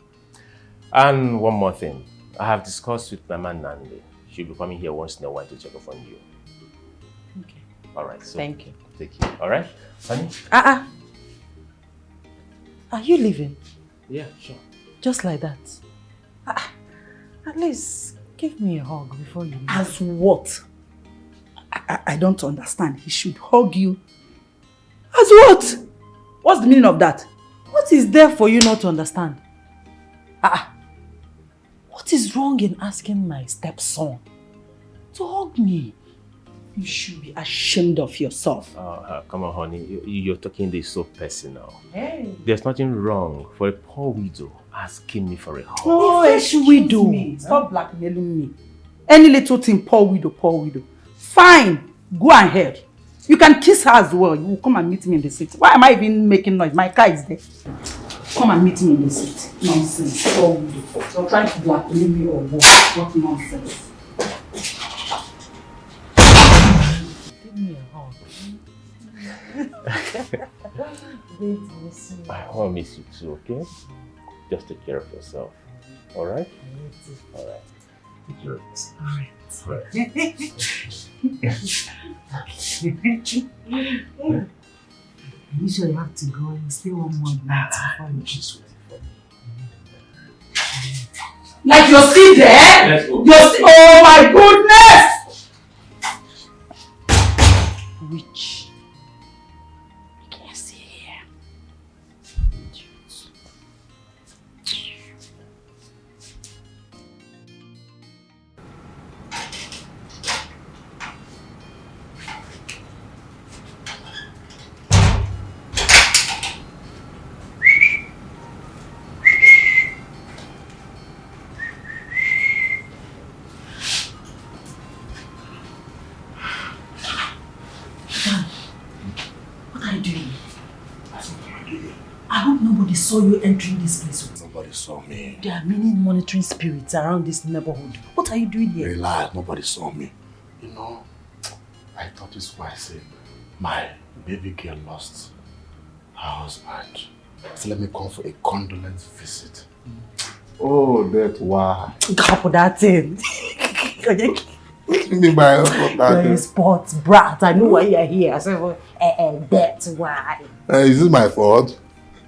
And one more thing. I have discussed with my man Nandi. She'll be coming here once in a while to check up on you. Okay. Alright, so thank you. Take care. Alright? Honey? Are you leaving? Yeah, sure. Just like that? At least give me a hug before you leave. As what? I don't understand. He should hug you. As what? What's the meaning of that? What is there for you not to understand? What is wrong in asking my stepson to hug me? You should be ashamed of yourself. Come on, honey. You're talking this so personal. Hey. There's nothing wrong for a poor widow asking me for a hug. Oh, a widow. Stop blackmailing me. Any little thing, poor widow. Fine. Go ahead. You can kiss her as well. You will come and meet me in the city. Why am I even making noise? My car is there. Come and meet me in the city. Nonsense. Poor widow. You're trying to blackmail me or what? What nonsense. Give me a hug. I want to miss you too, okay? Just take care of yourself. Alright? Alright. Take care of yourself. You sure you have to go and stay one more night before you kiss with it? Like you're still there? Oh my goodness! Witch. You can't see here. Saw you entering this place. Nobody saw me. There are many monitoring spirits around this neighborhood. What are you doing here? Relax, nobody saw me. You know, I thought it's wise. My baby girl lost her husband. So let me come for a condolence visit. Oh, that's why. Couple that thing. What do you mean by that? You're a sports brat. I know why you're here. I said, well, that's why. Is this my fault?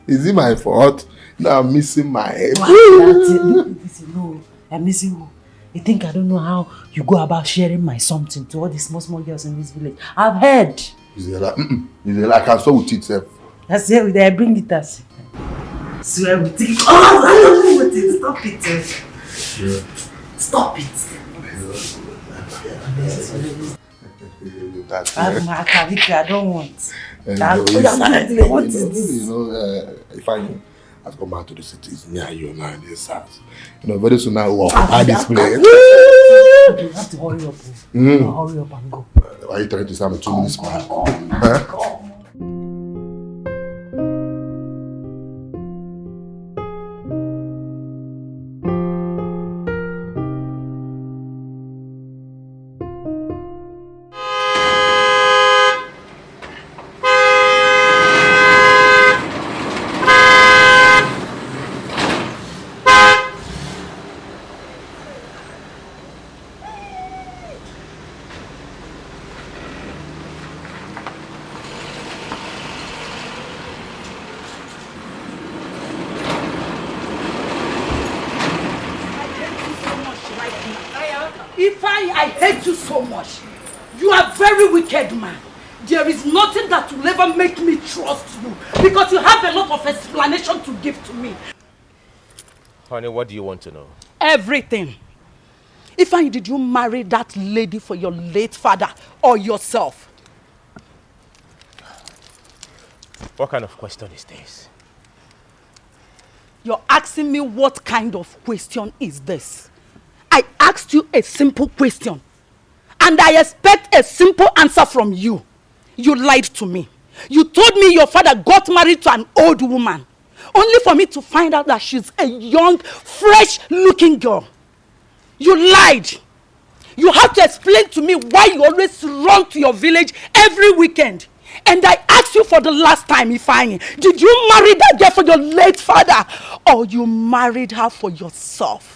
Is it my fault? No, I'm missing my head. No, I'm missing who? You think I don't know how you go about sharing my something to all the small girls in this village? I've heard. Is it like, I can start with it, sir. That's it, I bring it as. Swear with it. Oh, I don't know what it is. Stop it. Yeah. Stop it. I don't want. What is this? If I have come back to the city, it's near you now in this house. Very soon I will occupy this place. You have to hurry up. Hurry up and go. Why are you trying to say I'm a 2 minutes man? Huh? Man, there is nothing that will ever make me trust you because you have a lot of explanation to give to me. Honey, what do you want to know? Everything. Ifeanyi, did you marry that lady for your late father or yourself? What kind of question is this? You're asking me what kind of question is this? I asked you a simple question. And I expect a simple answer from you. You lied to me. You told me your father got married to an old woman. Only for me to find out that she's a young, fresh-looking girl. You lied. You have to explain to me why you always run to your village every weekend. And I asked you for the last time, Ifeanyi, did you marry that girl for your late father? Or you married her for yourself?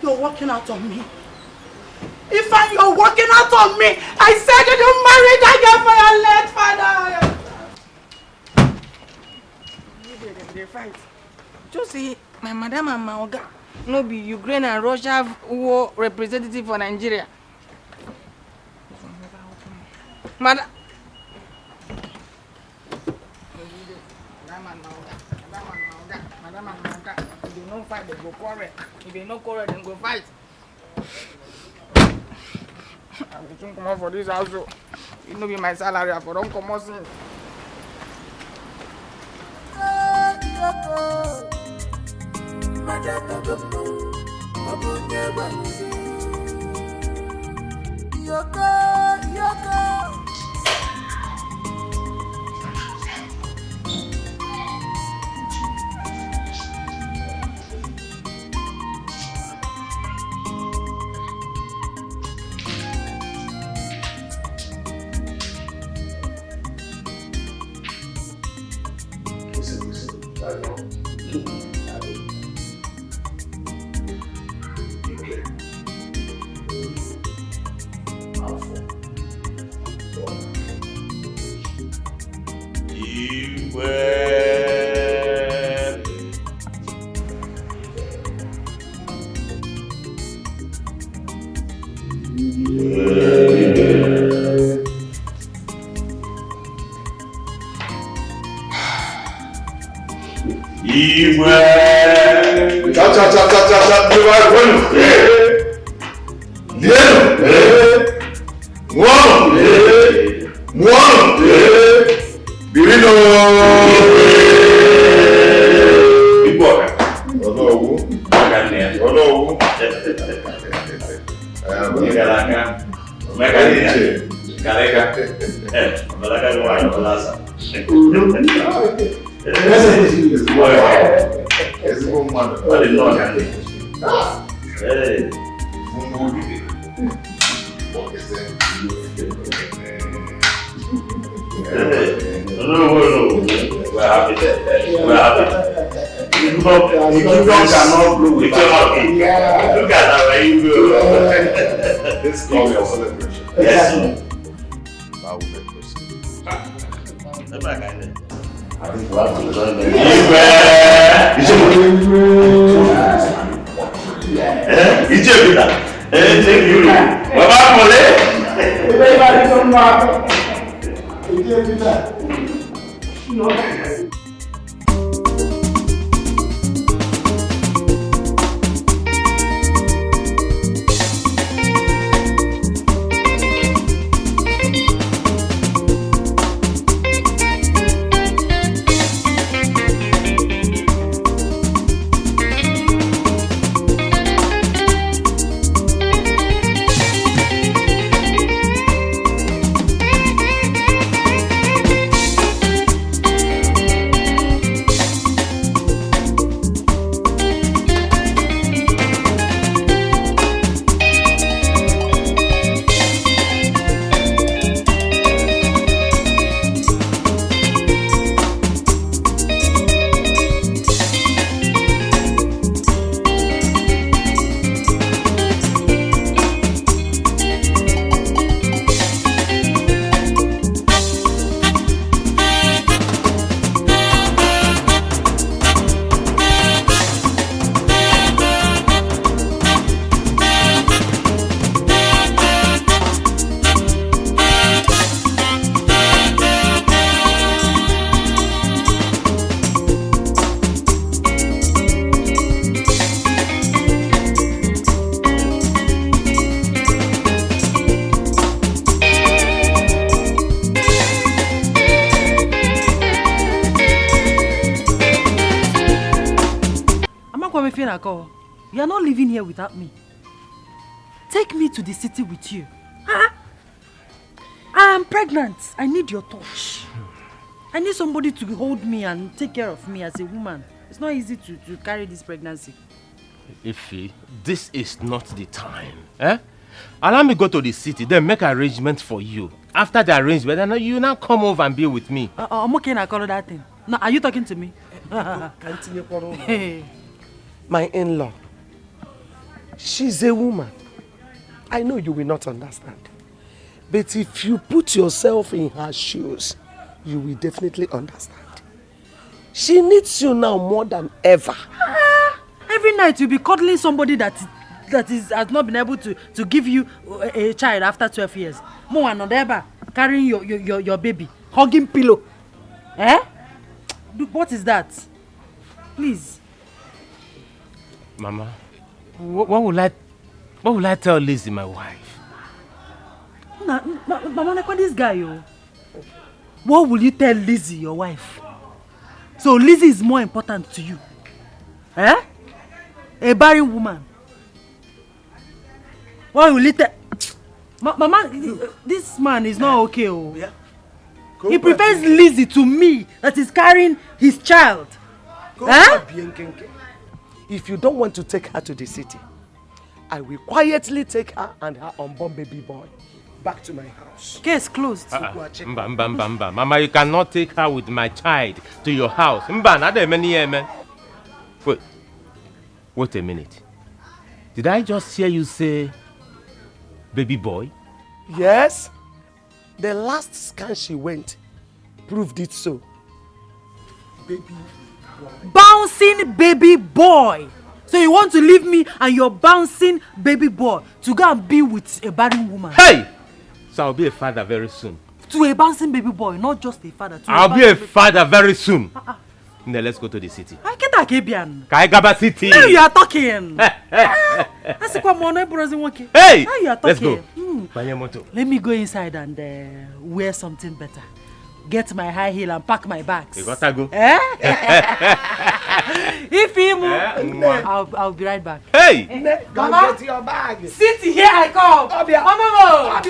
You're walking out on me. Ifeanyi, you're walking out on me. I said you don't marry that girl for your late father. They fight. Just see, my madam and my oga no be Ukraine and Russia war representative for Nigeria. Madam. If they don't fight, they go quarrel. If they no quarrel, then go fight. I will soon come out for this house. It no be my salary. I for don't come out soon. This is your celebration. Yes. I think we have to join them. You are not living here without me. Take me to the city with you. I am pregnant. I need your touch. I need somebody to hold me and take care of me as a woman. It's not easy to carry this pregnancy. Ify, this is not the time. Allow me go to the city, then make arrangements for you. After the arrangement, then you now come over and be with me. I'm okay now, call that thing. Now, are you talking to me? Hey. My in-law, she's a woman. I know you will not understand. But if you put yourself in her shoes, you will definitely understand. She needs you now more than ever. Every night you'll be cuddling somebody that has not been able to give you a child after 12 years. More and ever carrying your baby, hugging pillow. What is that? Please. Mama, what will I tell Lizzie, my wife? Mama, look at this guy, yo. What will you tell Lizzie, your wife? So Lizzie is more important to you? A barren woman. What will you tell? Mama, this man is not okay, oh. Yeah. He prefers Lizzie to me that is carrying his child. If you don't want to take her to the city, I will quietly take her and her unborn baby boy back to my house. Case closed. Mama, you cannot take her with my child to your house. Wait a minute. Did I just hear you say baby boy? Yes. The last scan she went proved it so. Baby boy. Bouncing baby boy. So you want to leave me and your bouncing baby boy to go and be with a barren woman? Hey! So I'll be a father very soon. To a bouncing baby boy, not just a father. I'll be a father very soon. Now let's go to the city. Kaigaba City. Now you are talking. Hey! Now you are talking. Let's go. Let me go inside and wear something better. Get my high heel and pack my bags. You gotta go. If he move, I'll be right back. Hey! Mama, get your bag. Sit here, I come. Mama.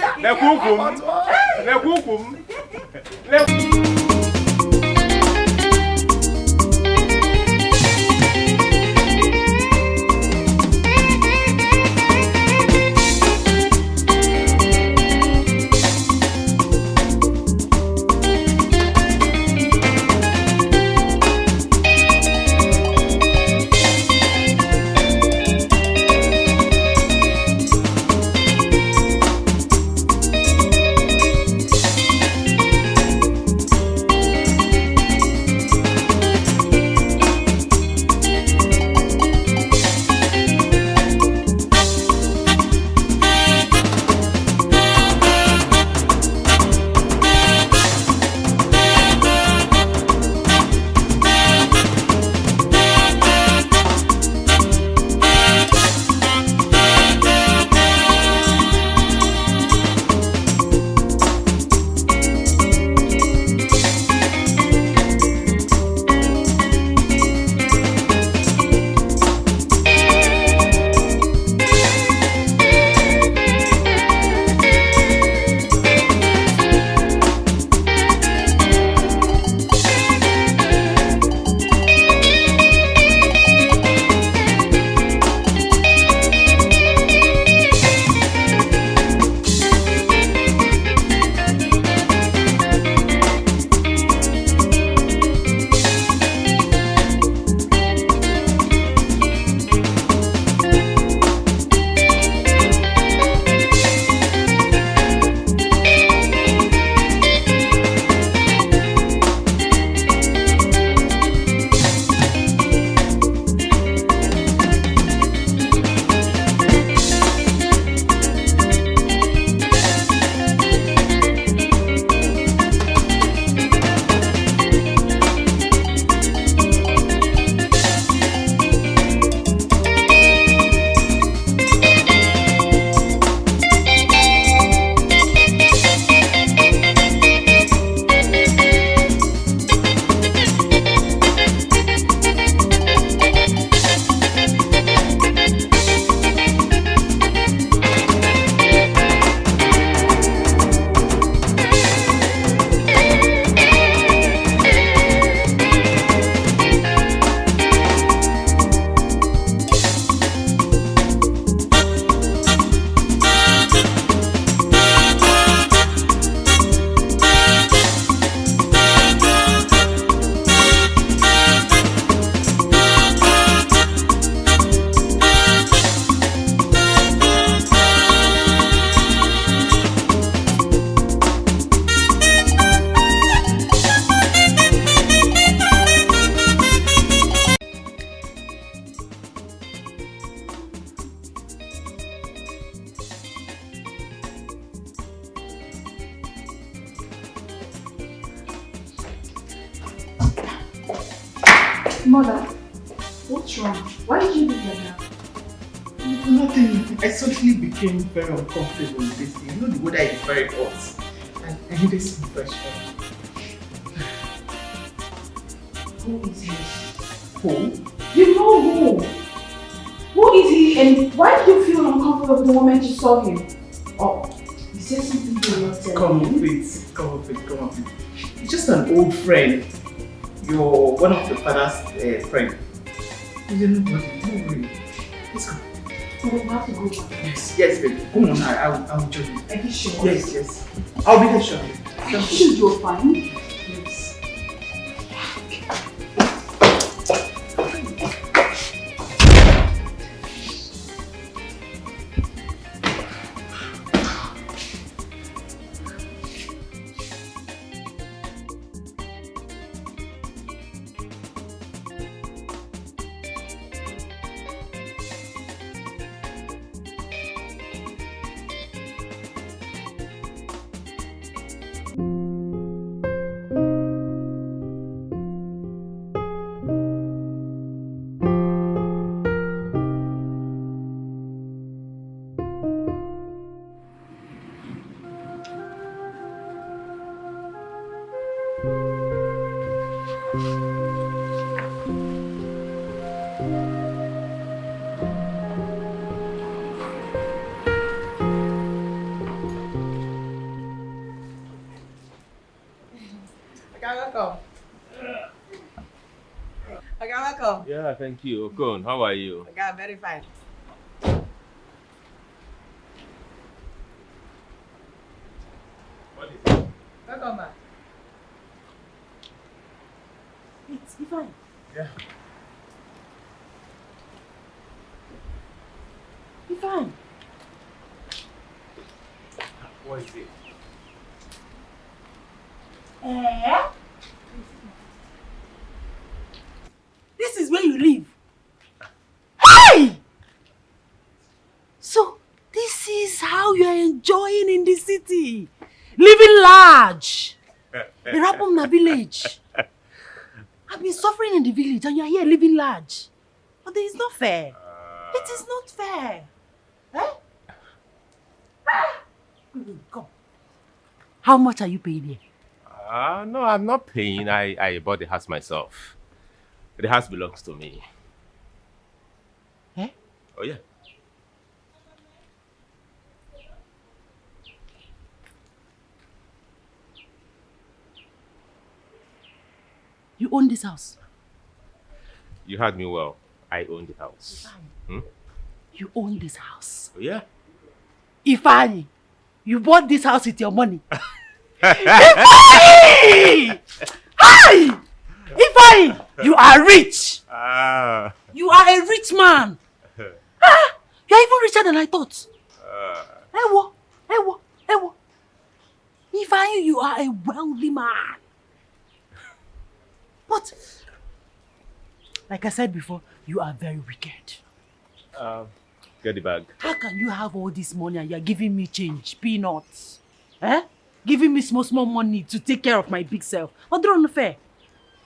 Mother, what's wrong? Why did you do like that? Nothing. I suddenly became very uncomfortable with this thing. You know the weather is very hot. And I needed some fresh air. Who is he? Who? You know who? Who is he and why did you feel uncomfortable the moment you saw him? Oh, you said something to your tell Come on, please. Come on, please. Come on, please. He's just an old friend. You're one of the father's friend. He's a nobody. Don't worry. Let's go. So we have to go back. Yes, yes, baby. Come on, I will join you. Are you sure? Yes, yes. I'll be there shortly. Are you sure you're fine? Yes. Welcome. Yeah, thank you. Okon, how are you? Okay, very fine. What is it? Welcome back. It's fine. Yeah. Be fine. What is it? This is where you live. Hey! So, this is how you're enjoying in the city. Living large. The Rapum village. I've been suffering in the village and you're here living large. But it's not fair. It is not fair. Eh? Come. How much are you paying here? No, I'm not paying. I bought the house myself. The house belongs to me. Eh? Oh, yeah. You own this house? You heard me well. I own the house. Hmm? You own this house? Oh, yeah. Ifeanyi, you bought this house with your money. Ifeanyi! Hi! Ifeanyi, you are rich. You are a rich man. You are even richer than I thought. Ewo. Ifeanyi, you are a wealthy man. But, like I said before, you are very wicked. Get the bag. How can you have all this money and you're giving me change, peanuts? Eh? Giving me small money to take care of my big self. That's not fair.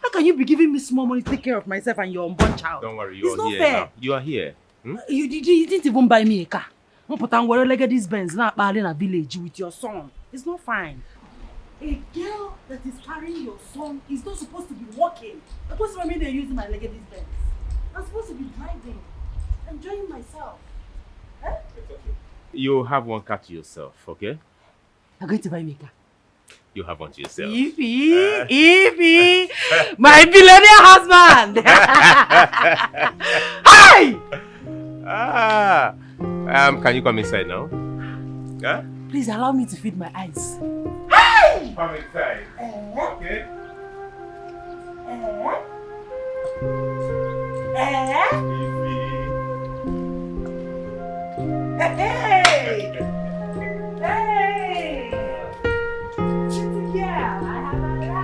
How can you be giving me small money to take care of myself and your unborn child? Don't worry, it's you're not here fair. now. You are here. Hmm? You didn't even buy me a car. I'm putting these Benz now in a village with your son. It's not fine. A girl that is carrying your son is not supposed to be walking. That's what I mean they're using my Legacy Benz. I'm supposed to be driving, enjoying myself. Eh? You have one car to yourself, okay? You're going to buy me a car. You have one to yourself. Evie, my billionaire husband. Hi! Can you come inside now? Yeah? Please allow me to feed my eyes. Hey! Come inside. Okay? Hey! Hey! Yeah, I have a lot.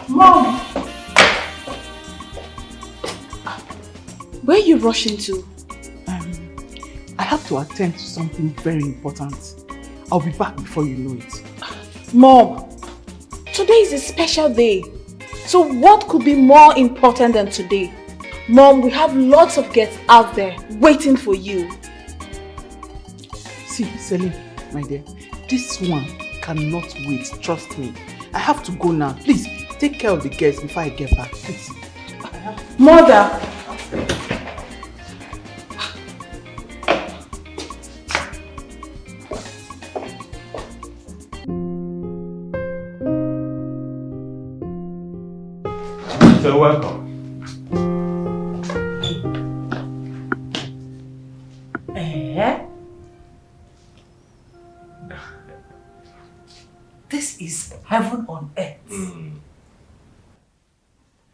Mom! Where are you rushing to? I have to attend to something very important. I'll be back before you know it. Mom, today is a special day. So what could be more important than today? Mom, we have lots of guests out there waiting for you. See, Celine, my dear, this one cannot wait, trust me. I have to go now. Please, take care of the guests before I get back, please. Mother! So welcome. This is heaven on earth.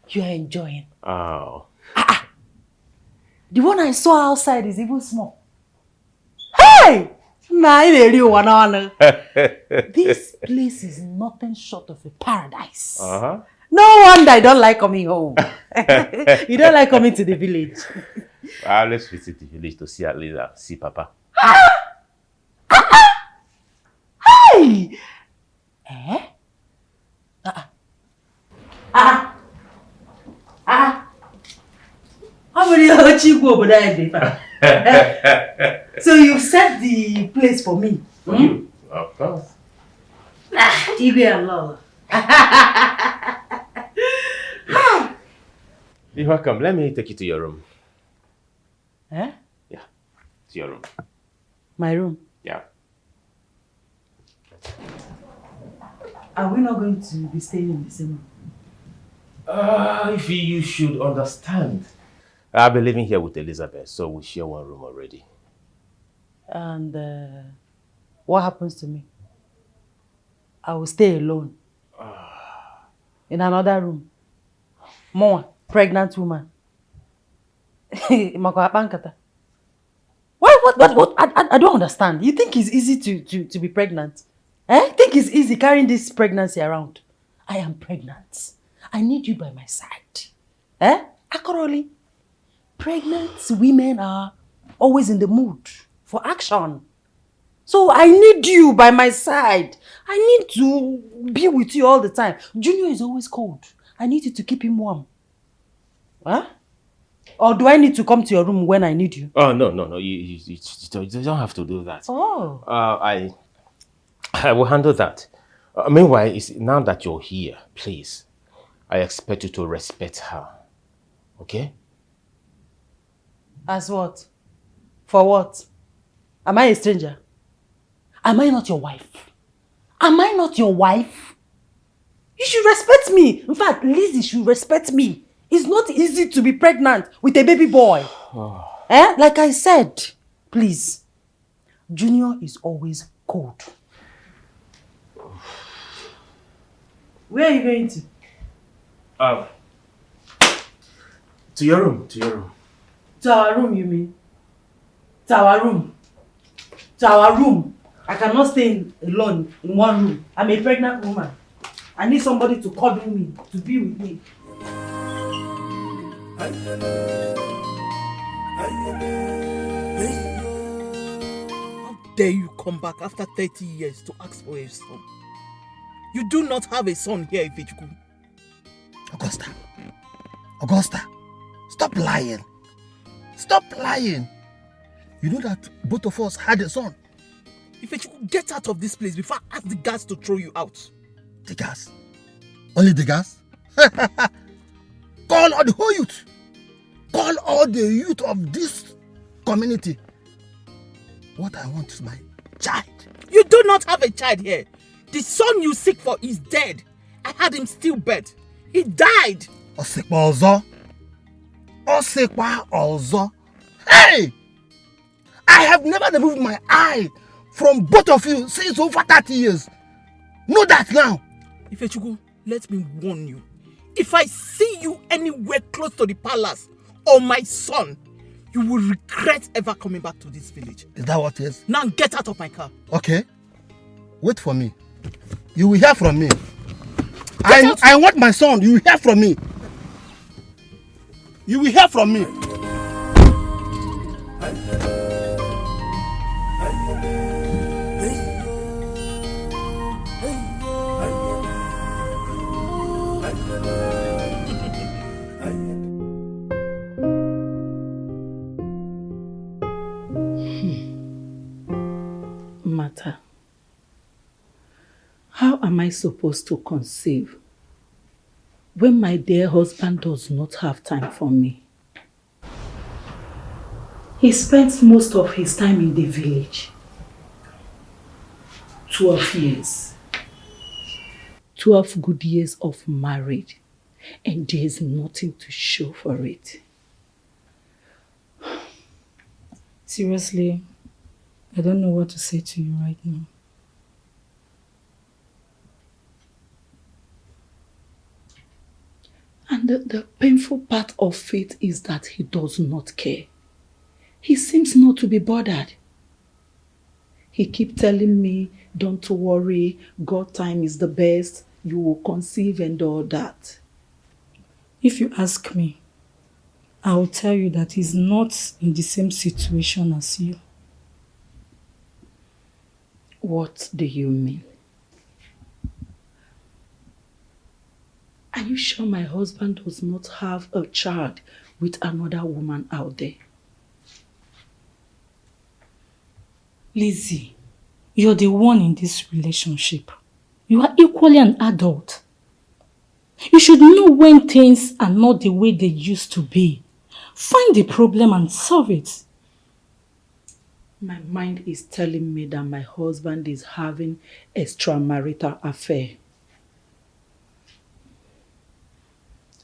You are enjoying. Oh. The one I saw outside is even small. Hey! This place is nothing short of a paradise. Uh-huh. No wonder I don't like coming home. You don't like coming to the village. Let's visit the village to see Alisa, see Papa. Hey! Eh? How many you go over there? So you've set the place for me? For you, of course. Igwe and Lola. You're welcome. Let me take you to your room. Eh? Yeah, to your room. My room? Yeah. Are we not going to be staying in the same room? If you should understand. I've been living here with Elizabeth, so we share one room already. And what happens to me? I will stay alone. In another room. More pregnant woman. What? I don't understand. You think it's easy to be pregnant? Think it's easy carrying this pregnancy around? I am pregnant. I need you by my side. Accurately. Pregnant women are always in the mood for action. So I need you by my side. I need to be with you all the time. Junior is always cold. I need you to keep him warm. Huh? Or do I need to come to your room when I need you? Oh, no. You don't have to do that. Oh. I will handle that. Meanwhile, now that you're here, please, I expect you to respect her. Okay? As what? For what? Am I a stranger? Am I not your wife? Am I not your wife? You should respect me. In fact, Lizzie should respect me. It's not easy to be pregnant with a baby boy. Like I said, please. Junior is always cold. Where are you going to? To your room. To our room, you mean? To our room. To our room. I cannot stay alone in one room. I'm a pregnant woman. I need somebody to cuddle me, to be with me. How dare you come back after 30 years to ask for a son? You do not have a son here, Ifechuku. Augusta, stop lying. Stop lying. You know that both of us had a son. Ifechuku, get out of this place before I ask the guards to throw you out. The gas? Only the gas? Call all the whole youth. Call all the youth of this community. What I want is my child. You do not have a child here. The son you seek for is dead. I had him stillbirth. He died. Osekwa Ozo. Hey! I have never removed my eye from both of you since over 30 years. Know that now. Ifechuku, let me warn you. If I see you anywhere close to the palace or my son, you will regret ever coming back to this village. Is that what it is? Now get out of my car. Okay. Wait for me. You will hear from me. I want my son. You will hear from me. You will hear from me. Matter. How am I supposed to conceive when my dear husband does not have time for me? He spends most of his time in the village. 12 years. 12 good years of marriage, and there is nothing to show for it. Seriously, I don't know what to say to you right now. And the painful part of it is that he does not care. He seems not to be bothered. He keeps telling me, don't worry, God time is the best, you will conceive and all that. If you ask me, I will tell you that he's not in the same situation as you. What do you mean? Are you sure my husband does not have a child with another woman out there? Lizzie, you're the one in this relationship. You are equally an adult. You should know when things are not the way they used to be. Find the problem and solve it. My mind is telling me that my husband is having extramarital affair.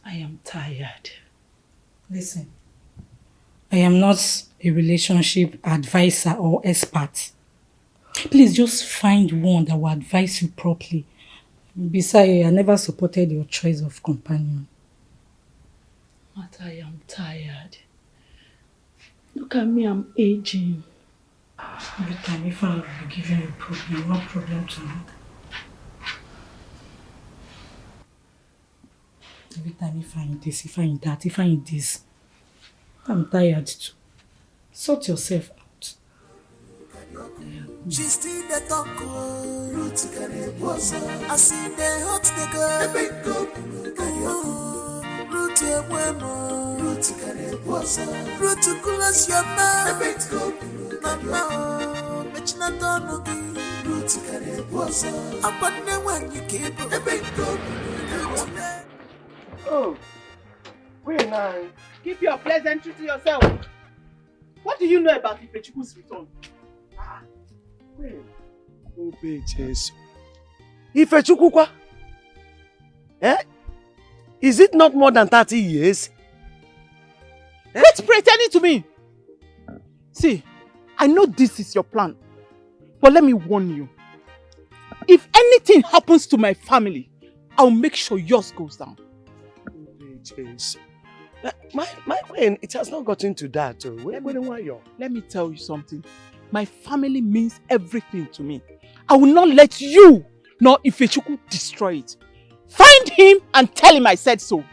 I am tired. Listen, I am not a relationship advisor or expert. Please just find one that will advise you properly. Besides, I never supported your choice of companion. But I am tired. Look at me, I'm aging. Every time if I will be giving you a problem, no problem to me. Every time if I in this, if I in that, if I in this, I'm tired too. Sort yourself out. She still the talk, roots can it was. I see the hot nigga, big go, root your women, roots can it was. Root to cool us your man, big go, mama, but you not done, roots can it was. I wonder when you keep a big go. Oh, wait now. Keep your pleasantry to yourself. What do you know about Ifechukwu's return? Wait. Oh, bitches. Ifechukwu kwa? Eh? Is it not more than 30 years? Eh? Quit pretending to me. See, I know this is your plan. But let me warn you. If anything happens to my family, I'll make sure yours goes down. My queen, it has not gotten to that. Let me tell you something. My family means everything to me. I will not let you nor Ifechukwu destroy it. Find him and tell him I said so.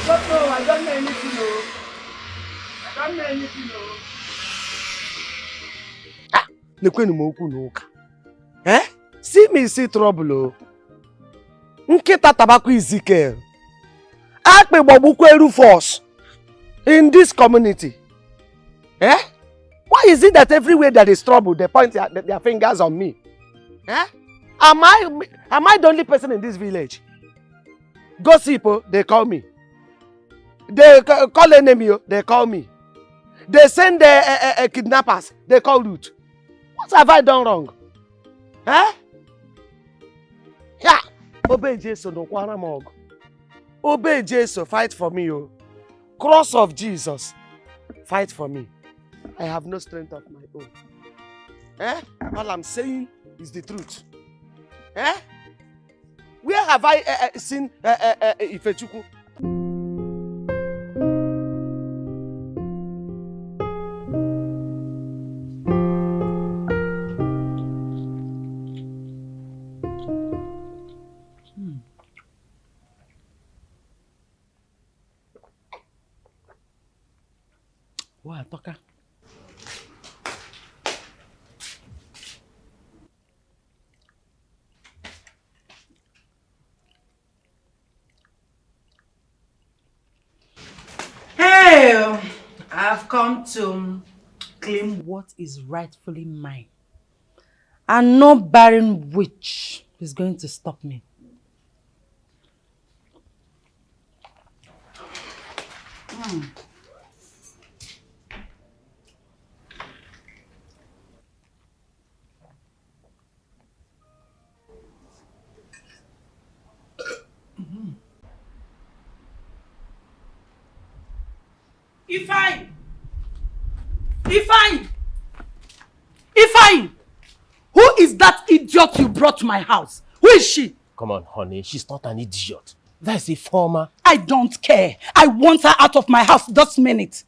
I don't know anything. I don't know anything. Eh? See me see trouble. Nkita tabako Ezekiel. Akpe bobukweru force in this community. Eh? Why is it that everywhere that is trouble, they point their fingers on me? Eh? Am I the only person in this village? Gossip, they call me. They call enemy, they call me. They send the kidnappers, they call Ruth. What have I done wrong? Eh? Yeah. Obey Jesus, no kwaramog. Obey Jesus, fight for me, oh. Cross of Jesus, fight for me. I have no strength of my own. Eh? All I'm saying is the truth. Eh? Where have I seen Ifechukwu? come to claim what is rightfully mine. And no barren witch is going to stop me. Ifeanyi! Who is that idiot you brought to my house? Who is she? Come on, honey. She's not an idiot. That's a former. I don't care. I want her out of my house this minute.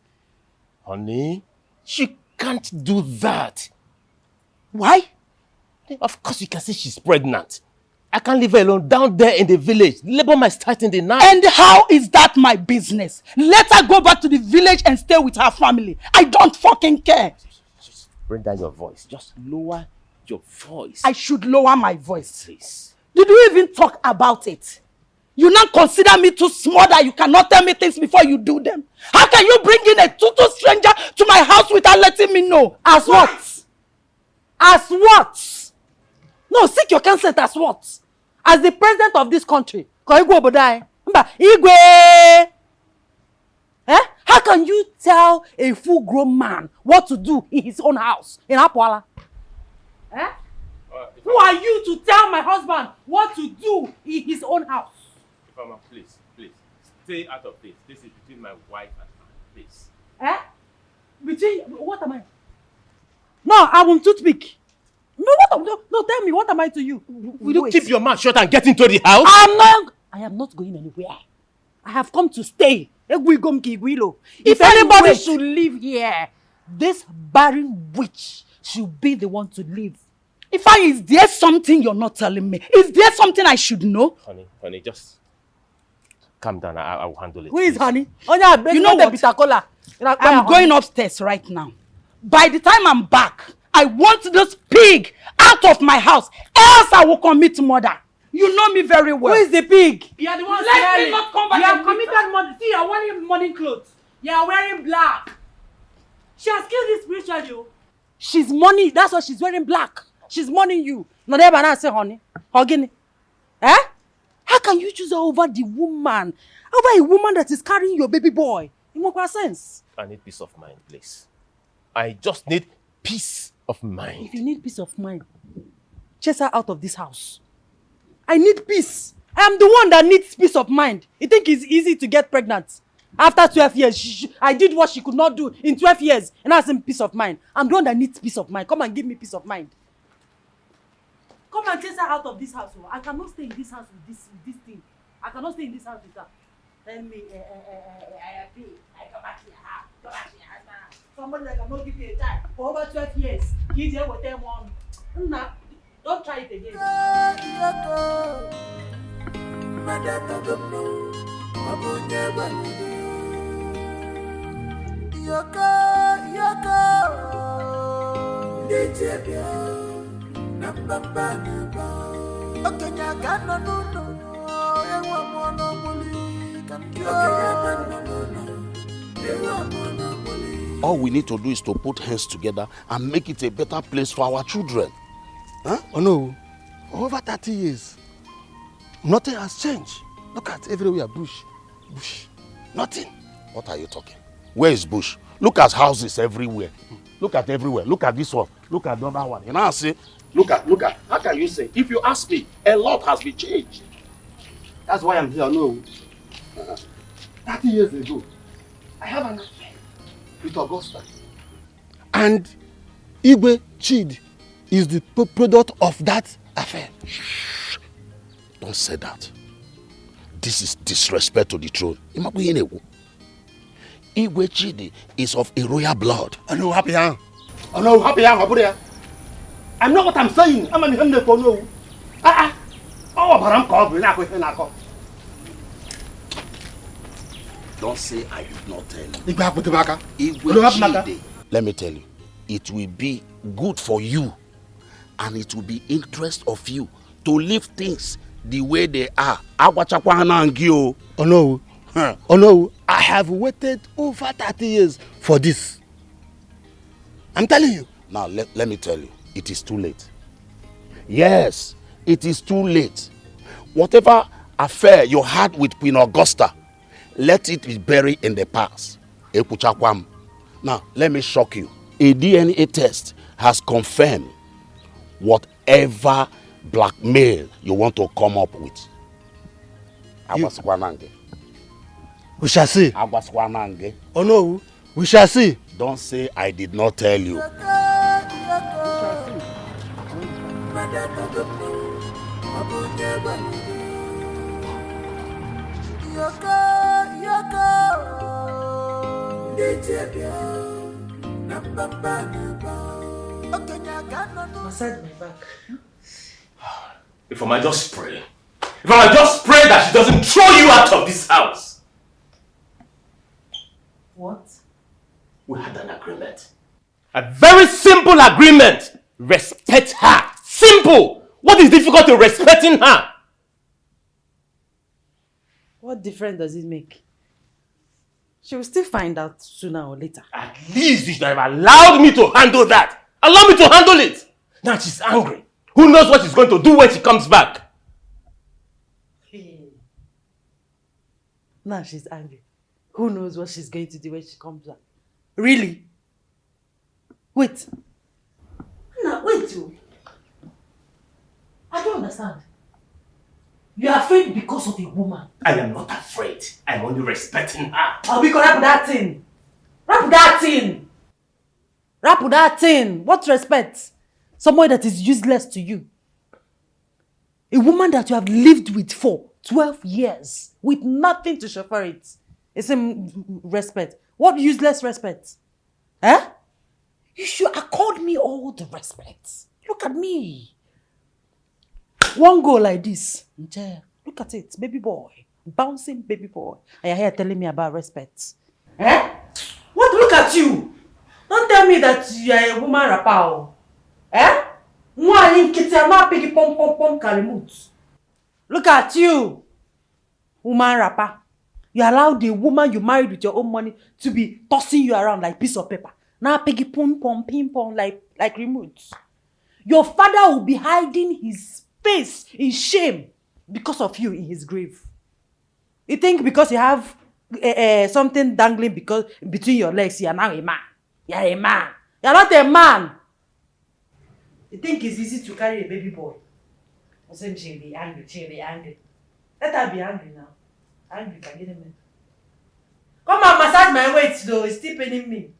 Honey, she can't do that. Why? Of course you can say she's pregnant. I can't leave her alone down there in the village. Labor might start in the night. And how is that my business? Let her go back to the village and stay with her family. I don't fucking care. Just bring down your voice. Just lower your voice. I should lower my voice. Please. Did you even talk about it? You now consider me too small that you cannot tell me things before you do them. How can you bring in a total stranger to my house without letting me know? As what? As what? No, seek your consent as what? As the president of this country. Igwe! How can you tell a full-grown man what to do in his own house in Apwala? Who are you to tell my husband what to do in his own house? Mama, please, stay out of this. This is between my wife and I, please. Between, what am I? No, I won't toothpick. No, tell me, what am I to you? Will you keep your mouth shut and get into the house? I am not going anywhere. I have come to stay. If anybody should live here, this barren witch should be the one to live. Is there something you're not telling me? Is there something I should know? Honey, just calm down. I will handle it. Who is honey? You know what? I'm going upstairs right now. By the time I'm back, I want this pig out of my house. Else I will commit murder. You know me very well. Who is the pig? You are the one Let me not come back. You have committed murder. See, you are wearing morning clothes. You are wearing black. She has killed this spiritually. She's money. That's why she's wearing black. She's mourning you. No, never not say honey. Hugging. How can you choose her over the woman? Over a woman that is carrying your baby boy? It makes no sense. I need peace of mind, please. I just need peace of mind. If you need peace of mind, chase her out of this house. I need peace. I am the one that needs peace of mind. You think it's easy to get pregnant? After 12 years, I did what she could not do in 12 years. And I have peace of mind. I'm the one that needs peace of mind. Come and give me peace of mind. Come and chase her out of this house. I cannot stay in this house with this thing. I cannot stay in this house with her. Tell me, I come back here. Come back here. Somebody that cannot give me a child for over 12 years. He's here with them on. Nah, don't try it again. All we need to do is to put hands together and make it a better place for our children. Huh? Oh no. For over 30 years, nothing has changed. Look at everywhere, bush. Nothing. What are you talking? Where is bush? Look at houses everywhere. Look at everywhere. Look at this one. Look at the other one. You know, I say, look at. How can you say? If you ask me, a lot has been changed. That's why I'm here. No. 30 years ago, I have an affair with Augusta. And Igwe Chid is the product of that affair. Shh. Don't say that. This is disrespect to the throne. Igwe Chidi is of a royal blood. I know happy young. I'm not what I'm saying. I'm a him for no. Oh, but I'm called. Don't say I did not tell you. Let me tell you, it will be good for you and it will be interest of you to leave things the way they are. Oh no. Oh no, I have waited over 30 years for this. I'm telling you. Now, let me tell you, it is too late. Yes, it is too late. Whatever affair you had with Queen Augusta, let it be buried in the past. Ekuchakwam. Now, let me shock you. A DNA test has confirmed whatever blackmail you want to come up with. We shall see. Oh no, we shall see. Don't say I did not tell you. Massage my back. If I might just pray. If I might just pray that she doesn't throw you out of this house. What? We had an agreement. A very simple agreement. Respect her. Simple. What is difficult in respecting her? What difference does it make? She will still find out sooner or later. At least you should have allowed me to handle that. Allow me to handle it. Now she's angry. Who knows what she's going to do when she comes back? Now she's angry. Who knows what she's going to do when she comes back? Really? Wait. No, wait you. I don't understand. You are afraid because of a woman. I am not afraid. I am only respecting her. I'll be correct with that thing. Rap with that thing. Rap with that thing. What respect? Someone that is useless to you. A woman that you have lived with for 12 years with nothing to show for it. It's a respect. What useless respect? Eh? You should accord me all the respect. Look at me. One go like this. Look at it, baby boy. Bouncing baby boy. And you're here telling me about respect. Eh? What? Look at you. Don't tell me that you are a woman rapper. Eh? Look at you. Woman rapper. You allowed the woman you married with your own money to be tossing you around like piece of paper. Now piggy pom pom ping pong like remote. Your father will be hiding his face in shame because of you in his grave. You think because you have something dangling between your legs, you are now a man. You are a man. You are not a man. You think it's easy to carry a baby boy? I said she'll be angry, she'll be angry. Let her be angry now. Angry can get him. Come on, massage my waist though, it's still paining me.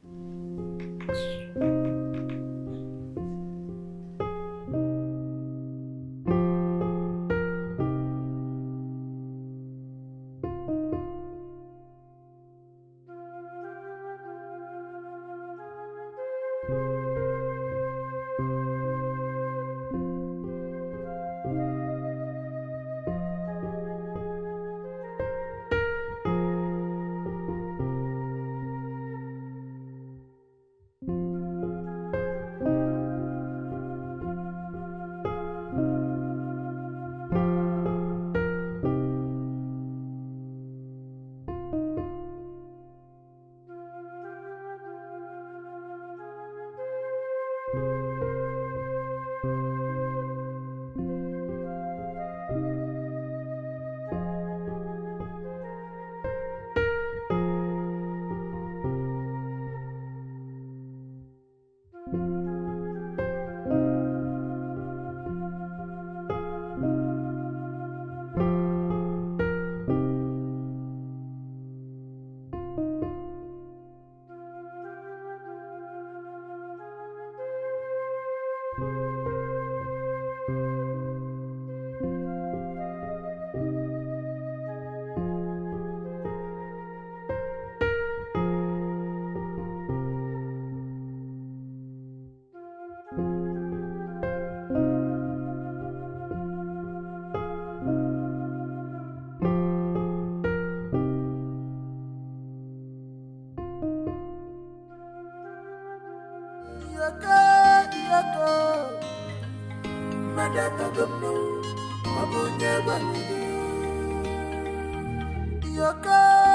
Yoka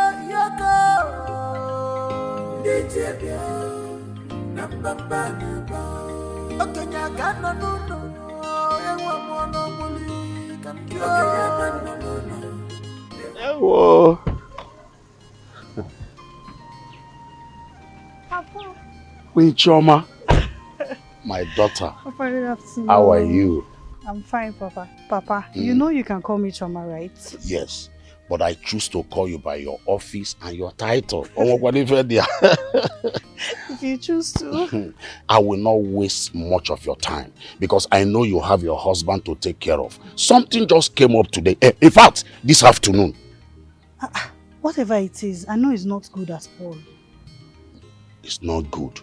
Whoa. Papa. Wait, Choma. My daughter. Papa, good afternoon. How are you? I'm fine, Papa. Papa, you know you can call me Choma, right? Yes, but I choose to call you by your office and your title. If you choose to. I will not waste much of your time because I know you have your husband to take care of. Something just came up today. In fact, this afternoon. Whatever it is, I know it's not good at all. It's not good.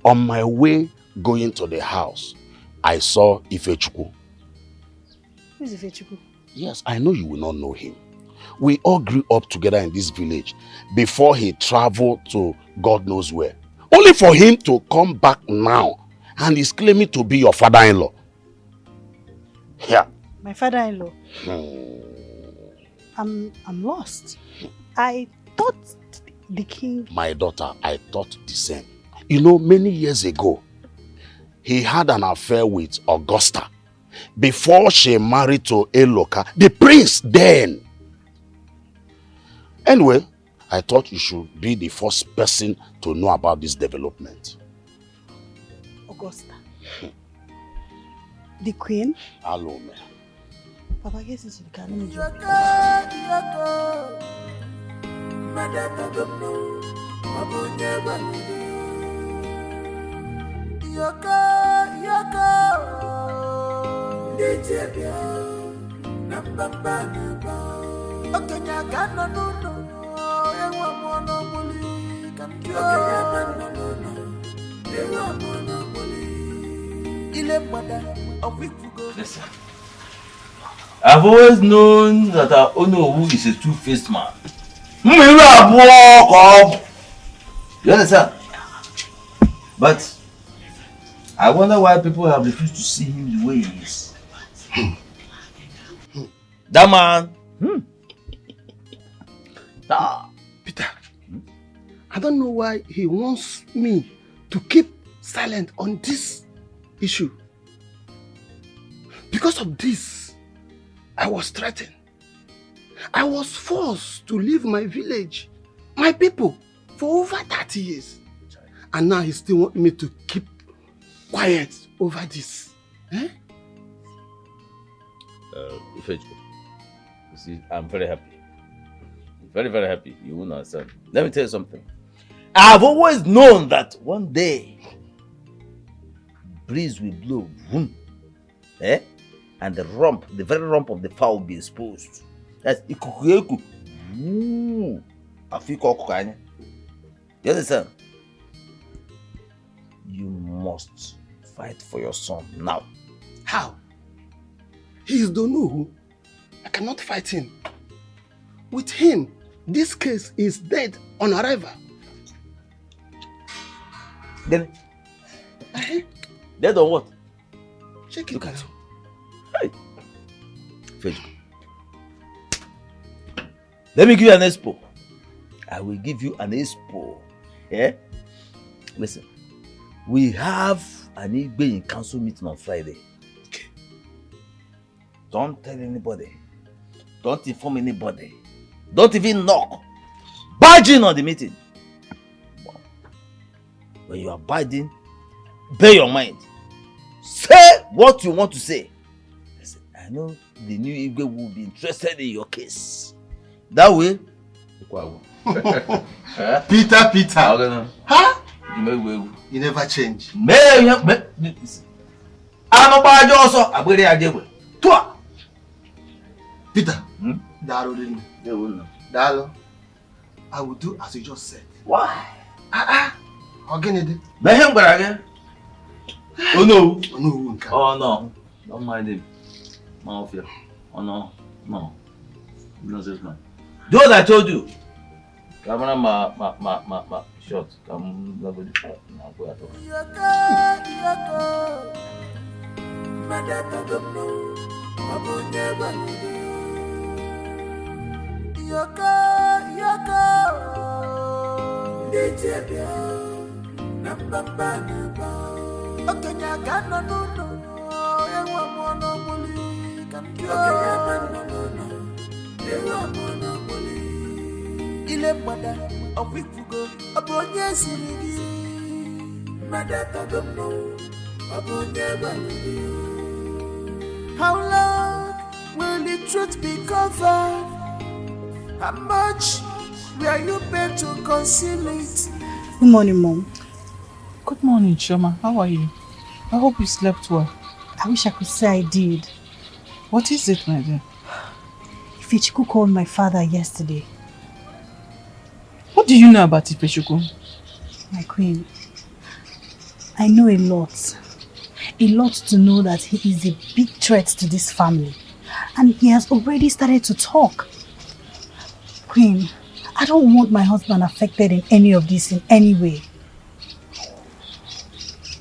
On my way going to the house, I saw Ifechukwu. Who is Ifechukwu? Yes, I know you will not know him. We all grew up together in this village before he traveled to God knows where. Only for him to come back now and he's claiming to be your father-in-law. Yeah. My father-in-law? I'm lost. I thought the king... My daughter, I thought the same. You know, many years ago, he had an affair with Augusta before she married to Eloka, the prince then. Anyway, I thought you should be the first person to know about this development. Augusta. The queen? Hello, man. Papa, guess it's the car. Listen, I've always known that our Onowu is a two-faced man. You understand? But I wonder why people have refused to see him the way he is. That man. Peter, I don't know why he wants me to keep silent on this issue. Because of this, I was threatened. I was forced to leave my village, my people, for over 30 years. And now he still wants me to keep quiet over this. Eh? You see, I'm very happy. Very, very happy. You will understand. Let me tell you something. I've always known that one day breeze will blow, boom, and the very rump of the fowl will be exposed. That's ikuku. You understand? You must fight for your son now. How? He is Donuhu. I cannot fight him. With him, this case is dead on arrival. Then, dead on what? Check it. Look at you. Hey. Fetch. Let me give you an expo. I will give you an expo. Yeah? Listen, we have an Igbe in council meeting on Friday. Okay. Don't tell anybody. Don't inform anybody. Don't even knock. Barge in on the meeting. When you are barging, bear your mind. Say what you want to say. Listen, I know the new Igbe will be interested in your case. That way, Peter. Huh? You never change. Peter, Dalo, I will do as you just said. Why? Again, oh no. Oh no. Don't mind him. Mafia. Oh no. No. Nonsense man. Do what I told you. Camera ma shot. Come go the shot. Now go at How long will the truth be covered? How much were you paid to conceal it? Good morning, Mom. Good morning, Choma. How are you? I hope you slept well. I wish I could say I did. What is it, my dear? Ifechuku called my father yesterday. What do you know about Ifechuku? My queen, I know a lot. A lot to know that he is a big threat to this family. And he has already started to talk. Queen, I don't want my husband affected in any of this in any way.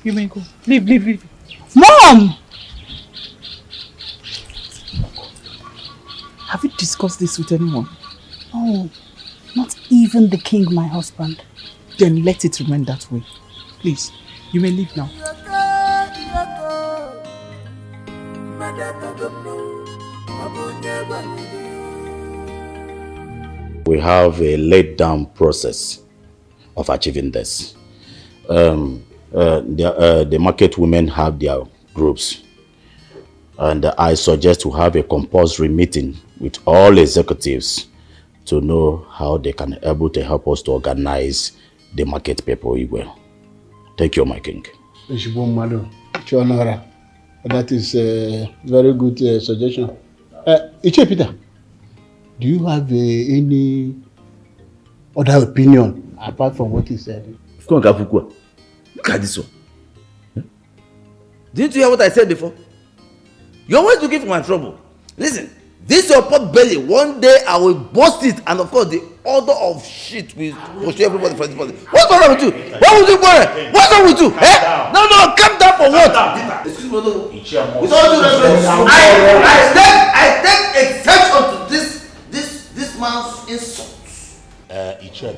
You may go. Leave. Mom! Have you discussed this with anyone? Oh, not even the king, my husband. Then let it remain that way. Please, you may leave now. We have a laid-down process of achieving this. The market women have their groups. And I suggest to have a compulsory meeting with all executives to know how they can able to help us to organize the market people well. Thank you, my king. That is a very good suggestion. Iche Peter, do you have any other opinion apart from what he said? Look at this one. Didn't you hear what I said before? You're always looking for my trouble. Listen, this your pot belly. One day I will bust it, and of course the order of shit will pursue everybody for this body. What's wrong with you? What would you worry? What's wrong with you? Eh? No, calm down for what? Excuse me, no. With all due respect, I take exception to this man's insults. Ichia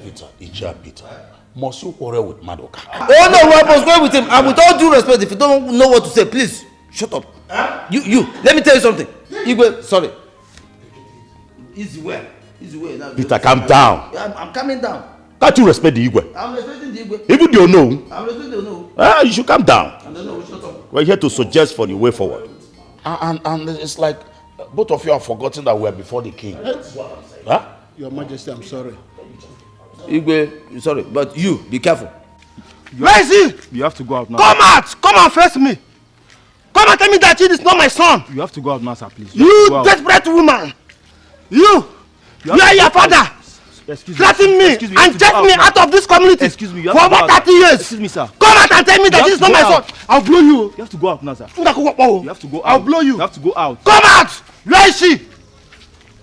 Peter, must you quarrel with Madoka? Oh no, I must quarrel with him. And with all due respect, if you don't know what to say, please shut up. Huh? You. Let me tell you something. Igwe, sorry. Easy way. Now, Peter, calm down. Yeah, I'm coming down. Can't you respect the Igwe? I'm respecting the Igwe. Even you know. I'm respecting the no. You should calm down. I don't know. Shut up. We're here to suggest for the way forward. And it's like both of you have forgotten that we're before the king. Huh? Your Majesty, I'm sorry. Igwe, sorry, but you, be careful. Where is he? You have to go out now. Come out! Come and face me! Come and tell me that it is not my son! You have to go out now, sir, please. You desperate woman! You are your father! Threaten me and take me out of this community for over 30 years! Excuse me, sir. Come out and tell me that this is not my son! I'll blow you! You have to go out now, sir. You have to go out. I'll blow you! You have to go out. Come out! Where is she?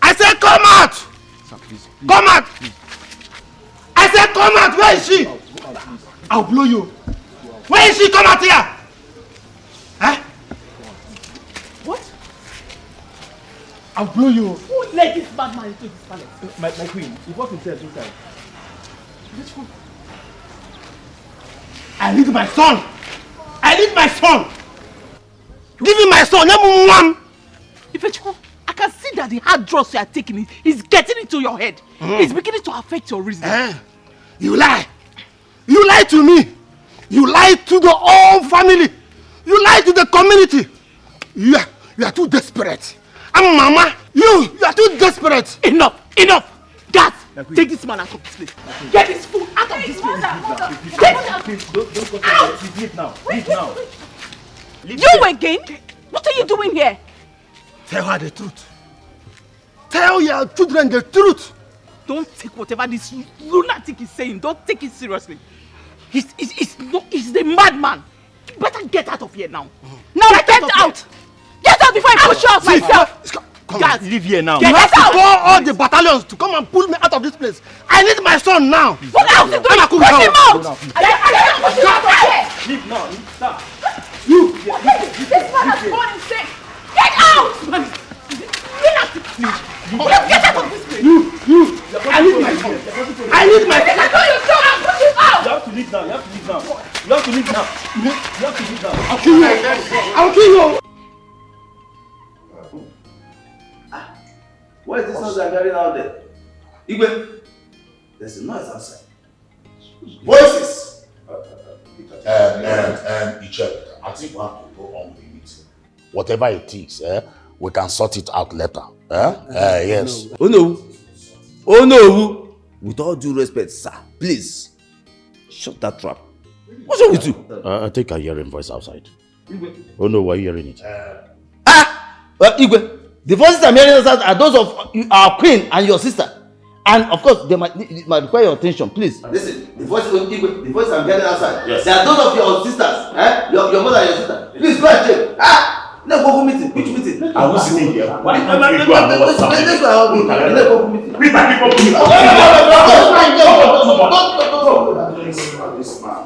I said come out! Sir, please. Come out! Please. I said come out! Where is she? I'll blow you! Where is she? Come out here! Huh? What? I'll blow you! Who let this bad man into this palace? My queen, you brought himself inside. Which one? I need my son! I need my son! Give me my son! Ifechuku, I can see that the hard drugs you are taking is getting into your head. It's beginning to affect your reasoning. You lie! You lie to me! You lie to the whole family! You lie to the community! You are too desperate! I'm Mama! You are too desperate! Enough! Guys, take this man out of this place. Get this fool out of this place. Please, don't go out. Leave now. Leave now. You again? What are you doing here? Tell her the truth. Tell your children the truth. Don't take whatever this lunatic is saying. Don't take it seriously. He's the madman. You better get out of here now. Now get out. Get out before I push you out myself. Come on, leave here now. You have to call all the battalions to come and pull me out of this place. I need my son now. What else is doing? Push him out. Leave now. Stop. This man has gone insane. Get out. Get out of this place. I need my son. I need my son. to leave now. You have to leave now. I'll kill you. I'll kill you. What is this noise I'm hearing out there? Igwe, there's a noise outside. Voices! Iche, I think we have to go on with the meeting. Whatever it is, we can sort it out later. Yes. Oh no. Oh no. With all due respect, sir, please, shut that trap. What's wrong with you? I think I hear a voice outside. Oh no, why are you hearing it? Igwe, the voices I'm hearing outside are those of our queen and your sister. And of course, they might require your attention, please. Listen, the voices I'm hearing outside, yes, they are those of your sisters, your mother and your sister. Please go and check. Let's go for meeting. Which meeting? I was sitting here. Why let's go for meeting.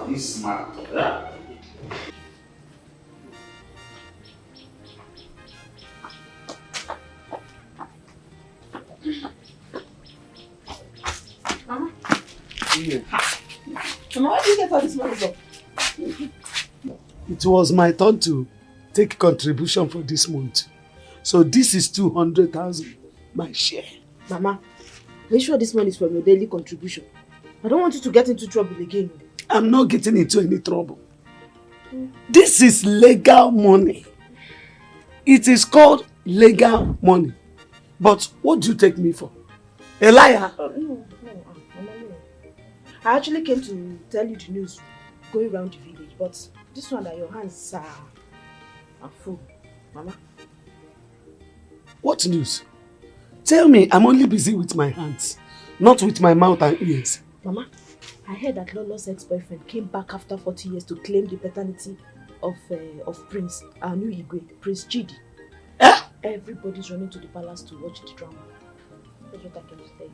This man. Mama, where did you get all this money from? It was my turn to take contribution for this month. So this is 200,000, my share. Mama, are you sure this money is from your daily contribution? I don't want you to get into trouble again. I'm not getting into any trouble. This is legal money. It is called legal money. But what do you take me for? A liar? No. I actually came to tell you the news going around the village, but this one that your hands are full. Mama. What news? Tell me, I'm only busy with my hands, not with my mouth and ears. Mama, I heard that Lolo's ex-boyfriend came back after 40 years to claim the paternity of Prince, our new Igwe, Prince Chidi. Everybody's running to the palace to watch the drama. That's what I came to tell you.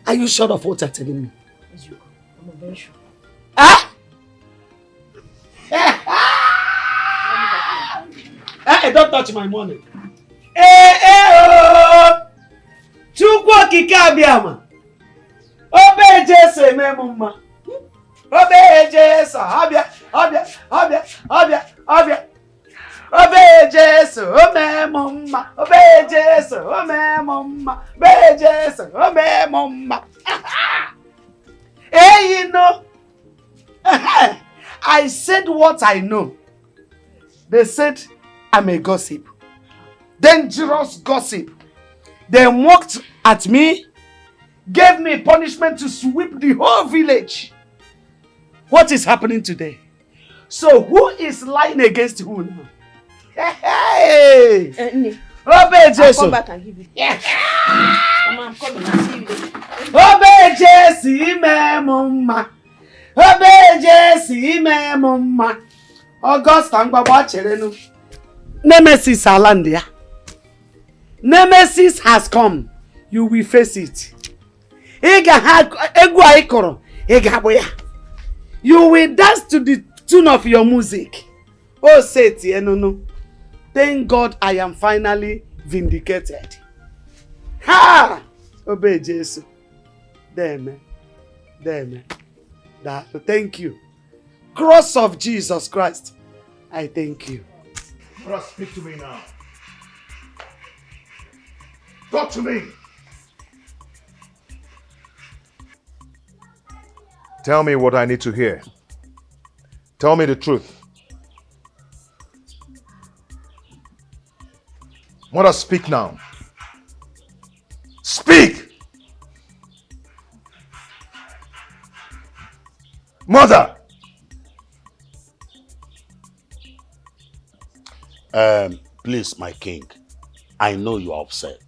Are you sure of what you're telling me? As you go. I'm very sure. Hey, don't touch my money. Chukwu okike abịama. Obe Jesu eme m mma. Obe Jesu abịa. Obe Jesu ome m mma. Obe Jesu ome m mma. Obe Jesu ome m mma. Hey, you know, I said what I know. They said I'm a gossip. Dangerous gossip. They mocked at me, gave me punishment to sweep the whole village. What is happening today? So who is lying against who now? Hey! Obey Jesus. I'll come back and give you. Mama, I'm coming. I'll see you later. Obey Jesus, mama. Obey Jesus, mama. August and Baba Cherenu. Nemesis Alandia. Nemesis has come. You will face it. You will dance to the tune of your music. Oh, say it, no. Thank God I am finally vindicated. Ha! Obey Jesus. There, thank you. Cross of Jesus Christ. I thank you. Brother, speak to me now. Talk to me. Tell me what I need to hear. Tell me the truth. Mother, speak now. Speak! Mother! Please, my king, I know you are upset.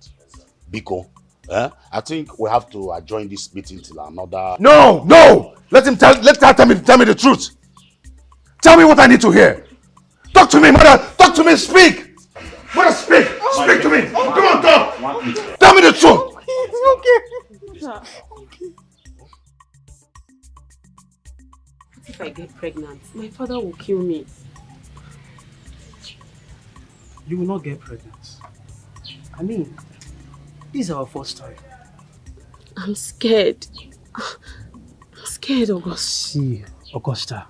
Biko, I think we have to adjourn this meeting till another... No! Let her tell me the truth. Tell me what I need to hear. Talk to me, mother. Talk to me. Speak. Mother, speak. Speak to me. Come on, talk. Tell me the truth. Okay. If I get pregnant, my father will kill me. You will not get pregnant. I mean, this is our first time. I'm scared. I'm scared, August. See, Augusta,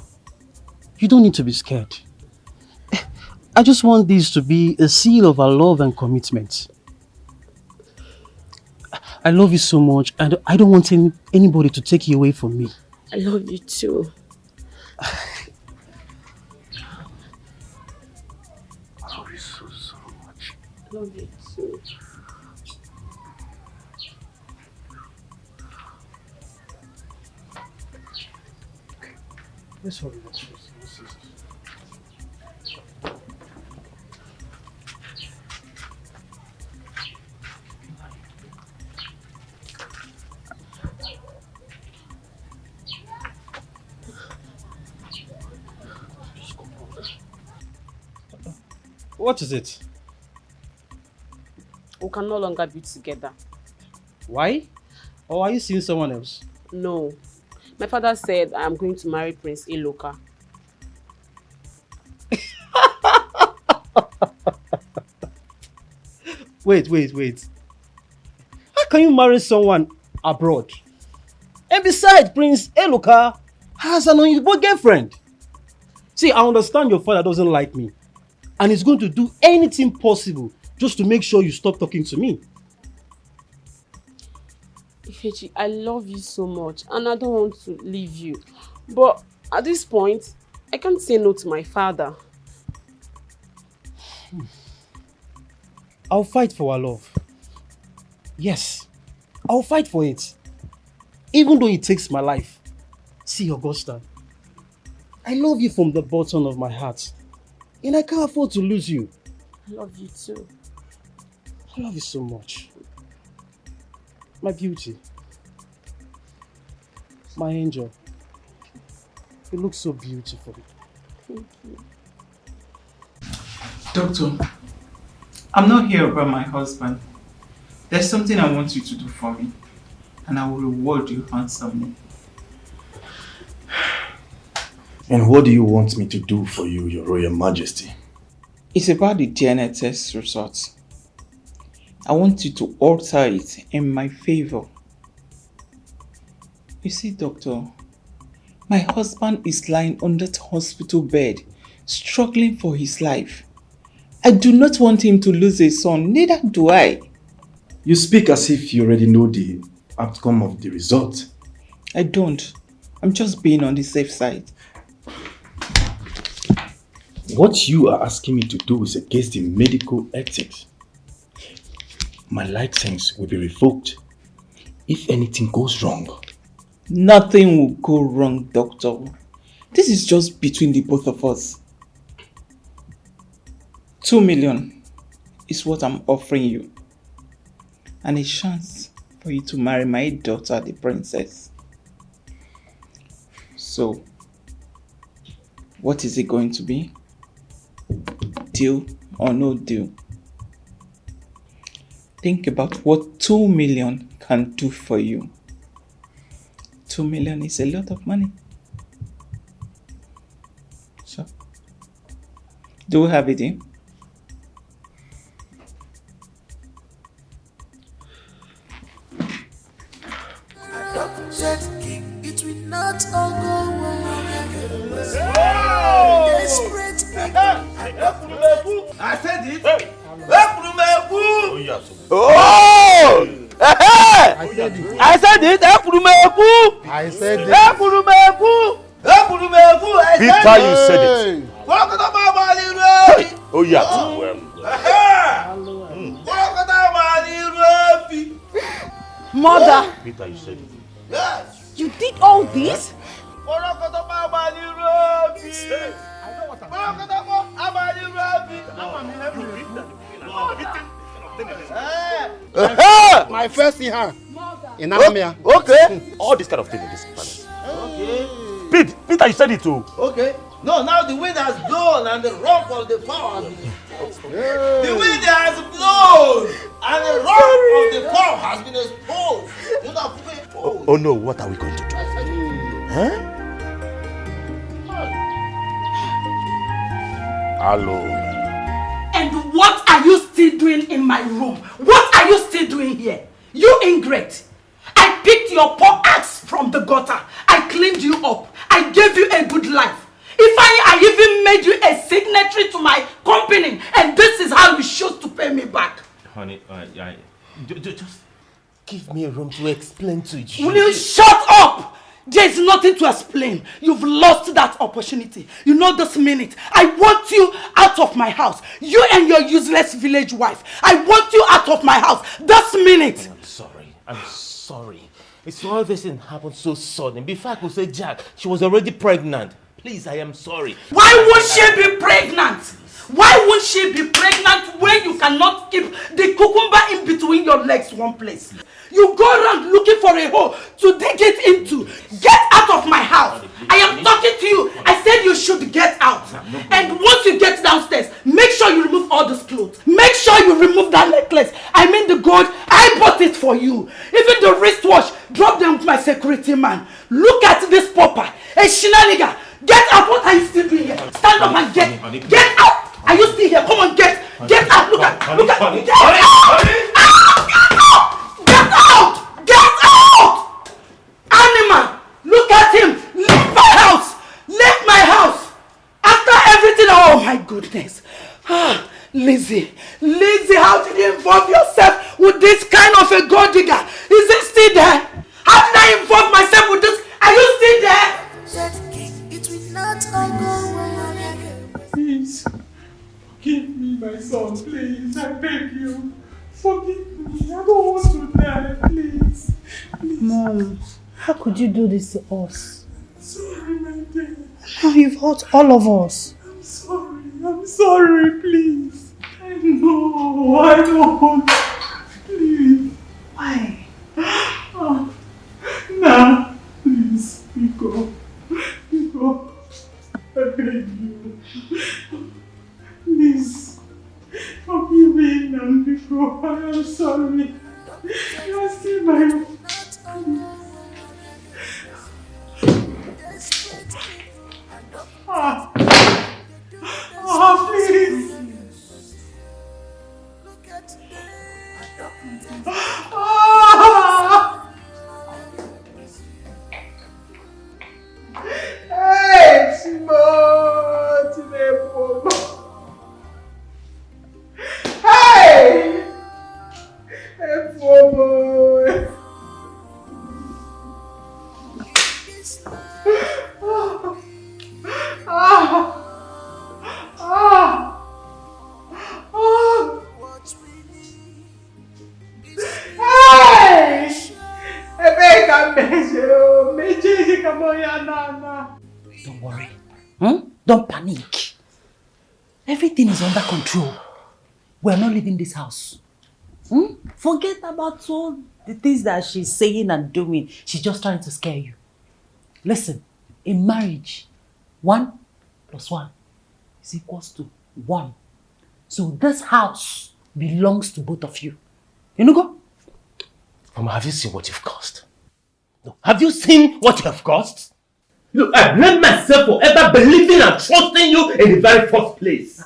You don't need to be scared. I just want this to be a seal of our love and commitment. I love you so much, and I don't want anybody to take you away from me. I love you too. I love you so much. I love you too. Let's hurry up. What is it? We can no longer be together. Why? Or are you seeing someone else? No. My father said I am going to marry Prince Iloka. Wait. How can you marry someone abroad? And besides, Prince Iloka has an Oyibo girlfriend. See, I understand your father doesn't like me. And he's going to do anything possible just to make sure you stop talking to me. Ifechi, I love you so much and I don't want to leave you. But at this point, I can't say no to my father. I'll fight for our love. Yes, I'll fight for it. Even though it takes my life. See, Augusta, I love you from the bottom of my heart. And I can't afford to lose you. I love you too. I love you so much. My beauty. My angel. You look so beautiful. Thank you. Doctor, I'm not here about my husband. There's something I want you to do for me, and I will reward you handsomely. And what do you want me to do for you, Your Royal Majesty? It's about the DNA test results. I want you to alter it in my favor. You see, Doctor, my husband is lying on that hospital bed, struggling for his life. I do not want him to lose a son, neither do I. You speak as if you already know the outcome of the result. I don't. I'm just being on the safe side. What you are asking me to do is against the medical ethics. My license will be revoked if anything goes wrong. Nothing will go wrong, Doctor. This is just between the both of us. 2 million is what I'm offering you. And a chance for you to marry my daughter, the princess. So, what is it going to be? Deal or no deal? Think about what 2 million can do for you. 2 million is a lot of money. So, do we have it in? It will not all go well. Desperate I said it. Oh! I said it. I said it. I said it. Peter, you said it. Oh yeah. Mother! Peter, you said it. Yes! You did all this? My first in hand. In Amia. Okay. All this kind of thing in this palace. Okay. Peter, you said it too. Okay. No, now the wind has blown and the rock of the power has been exposed. The wind has blown and the rock of the power has been exposed. Do not pray for. Oh no, what are we going to do? Huh? Hello. And what are you still doing in my room? What are you still doing here? You ingrate. I picked your poor ass from the gutter. I cleaned you up. I gave you a good life. I even made you a signatory to my company, and this is how you choose to pay me back. Honey, just give me a room to explain to you. Will you shut up? There is nothing to explain. You've lost that opportunity. You know this minute. I want you out of my house. You and your useless village wife. I want you out of my house this minute. I'm sorry. It's all this thing happened so sudden. Before I could say Jack, she was already pregnant. Please, I am sorry. Why won't she be pregnant? Why won't she be pregnant when you cannot keep the cucumber in between your legs one place? You go around looking for a hole to dig it into. Get out of my house. I am talking to you. I said you should get out. And once you get downstairs, make sure you remove all these clothes. Make sure you remove that necklace. I mean the gold. I bought it for you. Even the wristwatch. Drop them with my security man. Look at this pauper. A shenanigan. Get out. What are you still doing here? Stand up and get out. Are you still here? Come on, get out. Look at. Get out! Get out! Animal! Look at him! Leave my house! Leave my house! After everything, oh my goodness. Lizzie, how did you involve yourself with this kind of a gold digger? Is it still there? How did I involve myself with this? Are you still there? It will not all go well. Please, forgive me, my son, please, I beg you. Forgive me, I don't want to die, please. Mom, how could you do this to us? Sorry, my dear. Now you've hurt all of us. I'm sorry, please. I know, I don't. Please. Why? Oh. Nah, please, go. I beg you. Please. Forgive me, Nandiko. I am sorry. You are still my... Please. Hey, smart people. Hey, boy. Don't worry. Don't panic. Everything is under control. We're not leaving this house. Forget about all the things that she's saying and doing. She's just trying to scare you. Listen, in marriage, 1 + 1 is equals to 1. So this house belongs to both of you. You know, go? Mama, have you seen what you've caused? No. Have you seen what you have caused? Look, I blame myself for ever believing and trusting you in the very first place.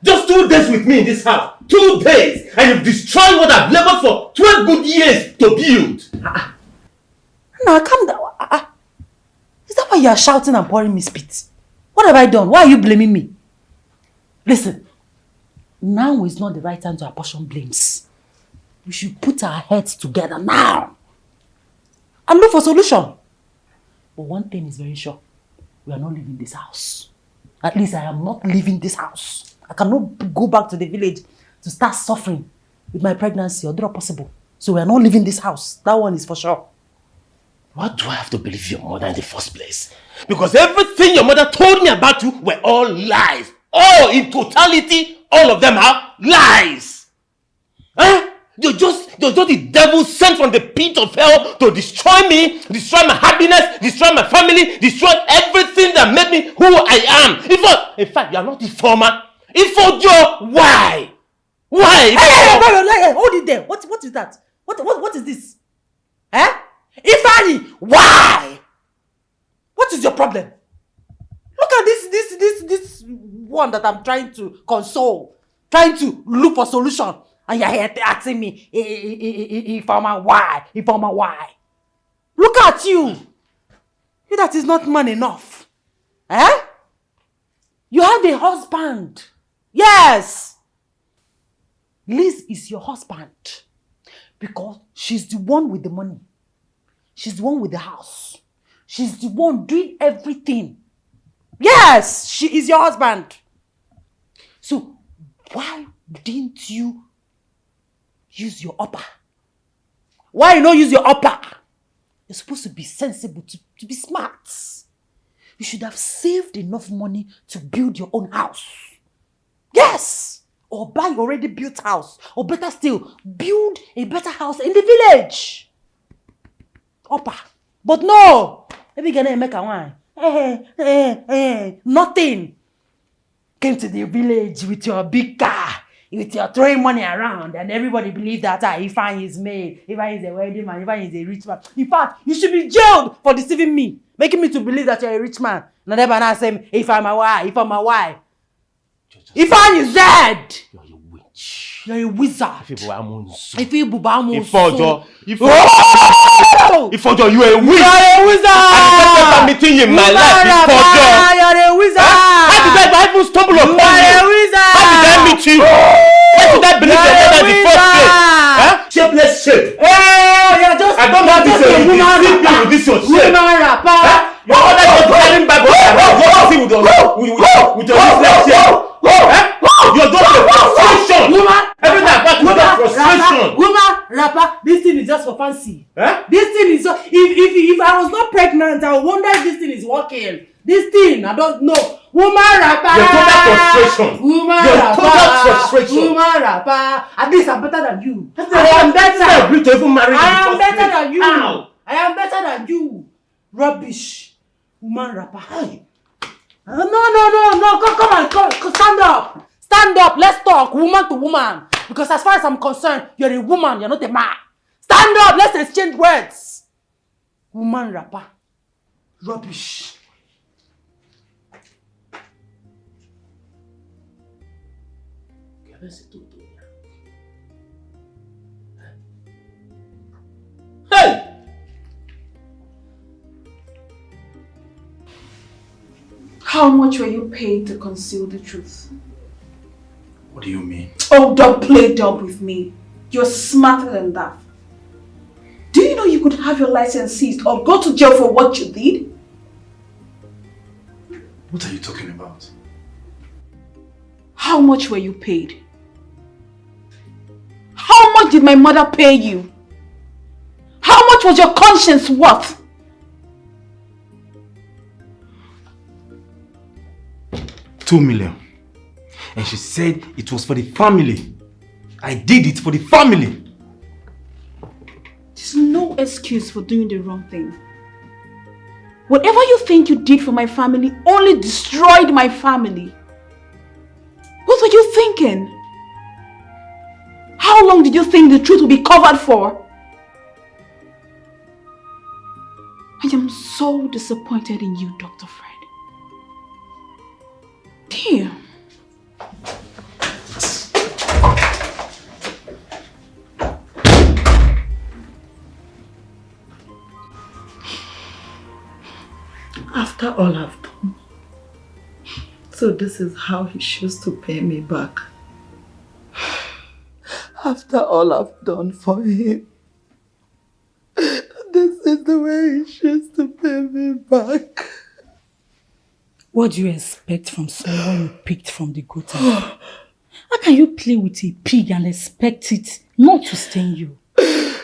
Just 2 days with me in this house. 2 days. And you've destroyed what I've labored for 12 good years to build. Now, calm down. Is that why you are shouting and pouring me spit? What have I done? Why are you blaming me? Listen, now is not the right time to apportion blames. We should put our heads together now and look for solution. But one thing is very sure. We are not leaving this house. At least I am not leaving this house. I cannot go back to the village to start suffering with my pregnancy, although possible. So we are not leaving this house. That one is for sure. What do I have to believe your mother in the first place? Because everything your mother told me about you were all lies. All in totality, all of them are lies. You're just the devil sent from the pit of hell to destroy me, destroy my happiness, destroy my family, destroy everything that made me who I am. In fact, you are not the former. Ifojo, why? Why? Hey, hold it there. What is that? What is this? Ifani, why? What is your problem? Look at this one that I'm trying to console, trying to look for solution. And you're here asking me, Ifama, why? Ifama, why? Look at you. You that is not man enough. a husband. Yes. Liz is your husband. Because she's the one with the money. She's the one with the house. She's the one doing everything. Yes, she is your husband. So, why didn't you use your upper? Why you not use your upper? You're supposed to be sensible, to be smart. You should have saved enough money to build your own house. Yes! Or buy your already built house. Or better still, build a better house in the village. Upper. But no! Maybe you're gonna make a wine. Nothing. Came to the village with your big car. With your throwing money around, and everybody believe that Ifan is made, Ifan is a wedding man, Ifan is a rich man. In fact, you should be jailed for deceiving me, making me to believe that you're a rich man. Now never now say, Ifan my wife, Ifan my wife. Ifan is dead. You're a witch. You're a wizard. Ifojo, you are a witch. You're a wizard. I'm meeting you in my life. Ifojo. You're a wizard. How did I even stumble upon you? You're a wizard. How did I meet you? Why did I believe your mother in the first place? Shapeless shape. Hey, you're just I don't want to say you with this your shape. Woman rapper. Your mother is carrying back with your useless shape. You're just a frustration. Everything about you is frustration. Woman rapper. This thing is just for fancy. This thing is so. If I was not pregnant, I would wonder if this thing is working. This thing, I don't know. Woman rapper. Your total frustration. Woman your rapper. Total frustration. Woman rapper. At least I'm better than you. I am better. I agree to even marry you. I am better than you. I am better than you. Rubbish. Woman rapper. No. Come, stand up. Stand up. Let's talk. Woman to woman. Because as far as I'm concerned, you're a woman. You're not a man. Stand up. Let's exchange words. Woman rapper. Rubbish. Hey! How much were you paid to conceal the truth? What do you mean? Oh, don't play dumb with me. You're smarter than that. Do you know you could have your license seized or go to jail for what you did? What are you talking about? How much were you paid? How much did my mother pay you? How much was your conscience worth? $2 million. And she said it was for the family. I did it for the family. There's no excuse for doing the wrong thing. Whatever you think you did for my family only destroyed my family. What were you thinking? How long did you think the truth would be covered for? I am so disappointed in you, Dr. Fred. Dear. After all I've done, so this is how he chose to pay me back. After all I've done for him, this is the way he chose to pay me back. What do you expect from someone you picked from the gutter? How can you play with a pig and expect it not to stain you? This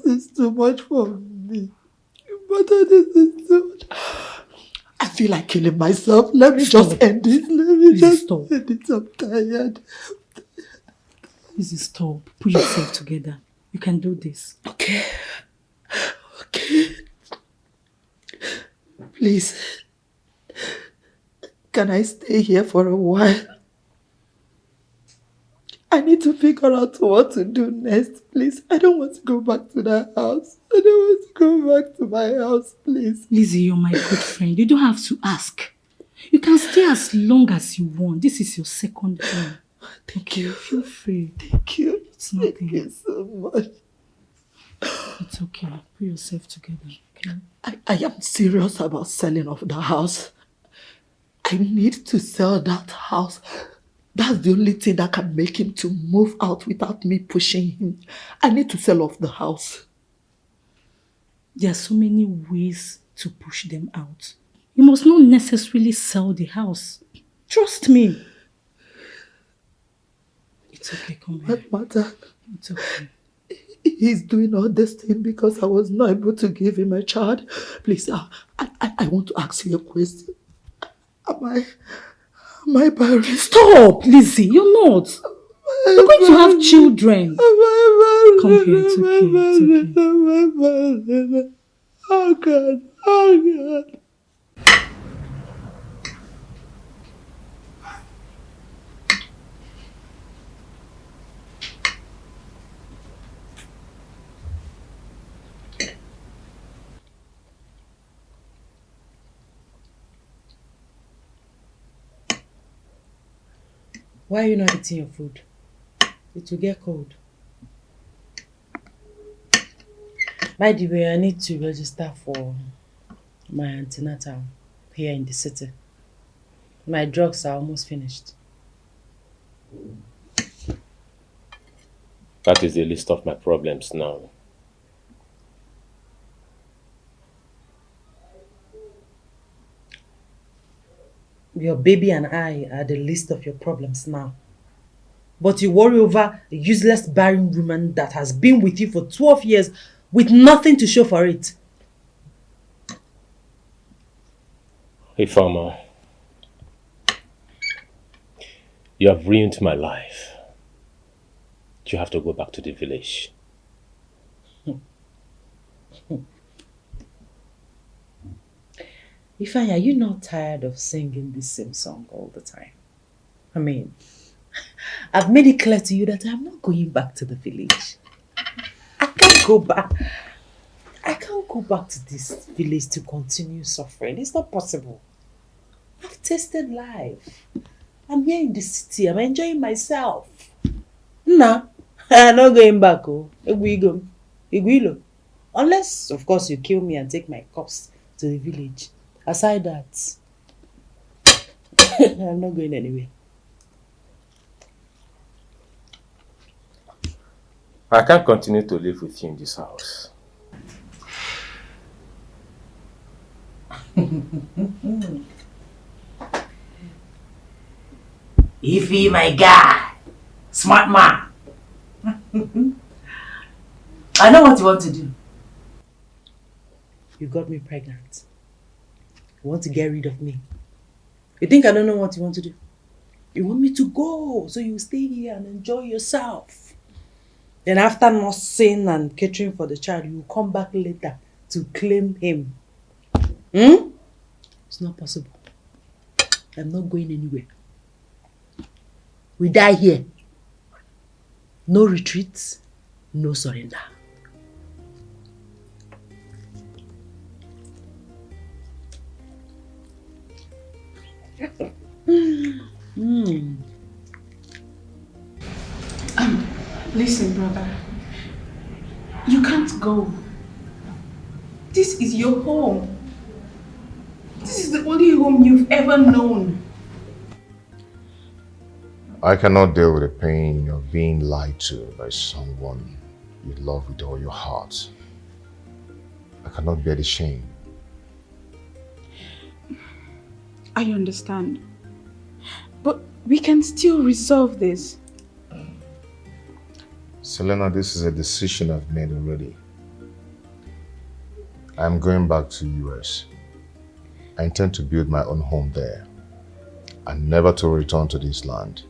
is too much for me. But this is too much. I feel like killing myself. Let me just end it. Let me just end it. I'm tired. Easy, stop. Put yourself together. You can do this. Okay. Please. Can I stay here for a while? I need to figure out what to do next, please. I don't want to go back to that house. I don't want to go back to my house, please. Lizzie, you're my good friend. You don't have to ask. You can stay as long as you want. This is your second home. Thank you. Feel free. Thank you. It's nothing. Thank you so much. It's okay. Put yourself together, okay? I am serious about selling off the house. I need to sell that house. That's the only thing that can make him to move out without me pushing him. I need to sell off the house. There are so many ways to push them out. You must not necessarily sell the house. Trust me. It's okay, come here. But mother, it's okay. He's doing all this thing because I was not able to give him a child. Please, I want to ask you a question. Am I barren? Stop, Lizzie. You're not. You're going to have children. Come here, it's okay. It's okay. Oh God, oh God. Why are you not eating your food? It will get cold. By the way, I need to register for my antenatal here in the city. My drugs are almost finished. That is the list of my problems now. Your baby and I are the list of your problems now. But you worry over a useless barren woman that has been with you for 12 years with nothing to show for it. Hey, farmer. You have ruined my life. You have to go back to the village. Ifeanyi, are you not tired of singing the same song all the time? I mean, I've made it clear to you that I'm not going back to the village. I can't go back. I can't go back to this village to continue suffering. It's not possible. I've tasted life. I'm here in the city. I'm enjoying myself. No, I'm not going back. Unless, of course, you kill me and take my corpse to the village. Aside that, I'm not going anywhere. I can't continue to live with you in this house. Ify, my guy, smart man. I know what you want to do. You got me pregnant. You want to get rid of me. You think I don't know what you want to do? You want me to go so you stay here and enjoy yourself. Then after nursing and catering for the child, you will come back later to claim him. It's not possible. I'm not going anywhere. We die here. No retreat, no surrender. Listen, brother. You can't go. This is your home. This is the only home you've ever known. I cannot deal with the pain of being lied to by someone you love with all your heart. I cannot bear the shame. I understand. But we can still resolve this. Selena, this is a decision I've made already. I'm going back to the US. I intend to build my own home there and never to return to this land.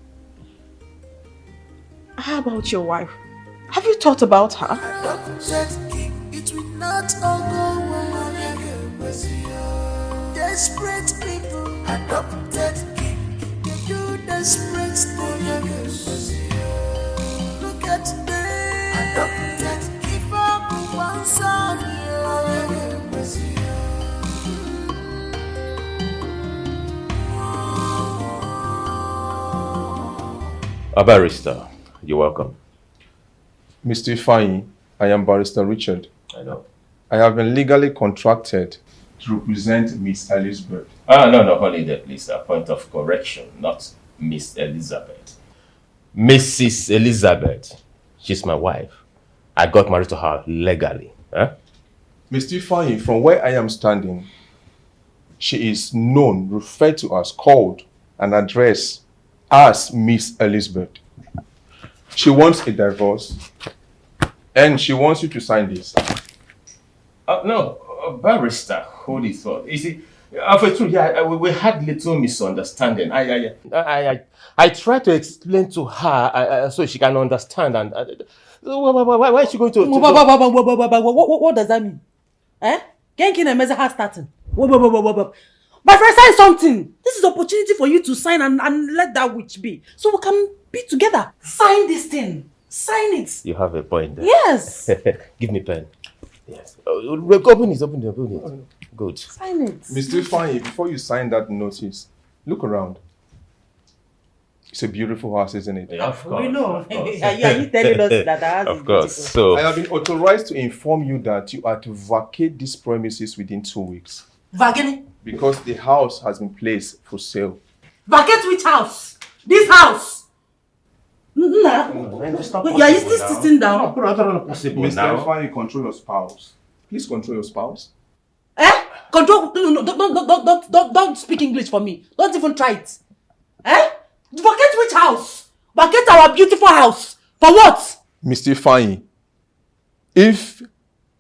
How about your wife? Have you thought about her? It will not all go well. Desperate people adopted king. They do desperate things. Look at them adopted king for one son. A barrister, you're welcome. Mr. Ifeanyi, I am Barrister Richard. I know. I have been legally contracted to represent Miss Elizabeth. No, holiday, please. A point of correction, not Miss Elizabeth. Mrs. Elizabeth. She's my wife. I got married to her legally. Mr. Fanny, from where I am standing, she is known, referred to as, called, and addressed as Miss Elizabeth. She wants a divorce, and she wants you to sign this. No, barrister, hold it thought. You see, for truth, we had little misunderstanding. I tried to explain to her so she can understand. And why is she going to? What does that mean? Genkin and Meza has starting. My friend, sign something. This is opportunity for you to sign and let that witch be, so we can be together. Sign this thing. Sign it. You have a point there. Yes. Give me pen. Yes. Open it. Good. Sign it. Mr. Fanny, before you sign that notice, look around. It's a beautiful house, isn't it? Yeah, of course. We know. Are you telling us that the house Of is course. beautiful? So I have been authorized to inform you that you are to vacate these premises within 2 weeks. Vacate? Because the house has been placed for sale. Vacate which house? This house? Are you still sitting down? Mr. Fanny, control your spouse. Please control your spouse. Control? No, don't speak English for me. Don't even try it. Vacate which house? Vacate our beautiful house. For what? Mr. Fanny, if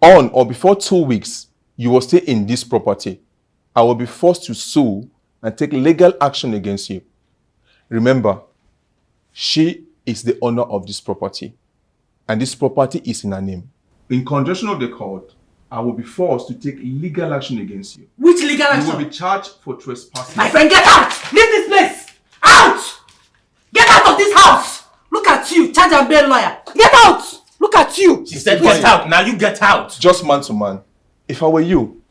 on or before 2 weeks you will stay in this property, I will be forced to sue and take legal action against you. Remember, she is the owner of this property, and this property is in her name. In conjunction of the court, I will be forced to take legal action against you. Which legal action? You will be charged for trespassing. My friend, get out! Leave this place! Out! Get out of this house! Look at you, charge and bail lawyer. Get out! Look at you! She said get out, now you get out! Just man to man. If I were you,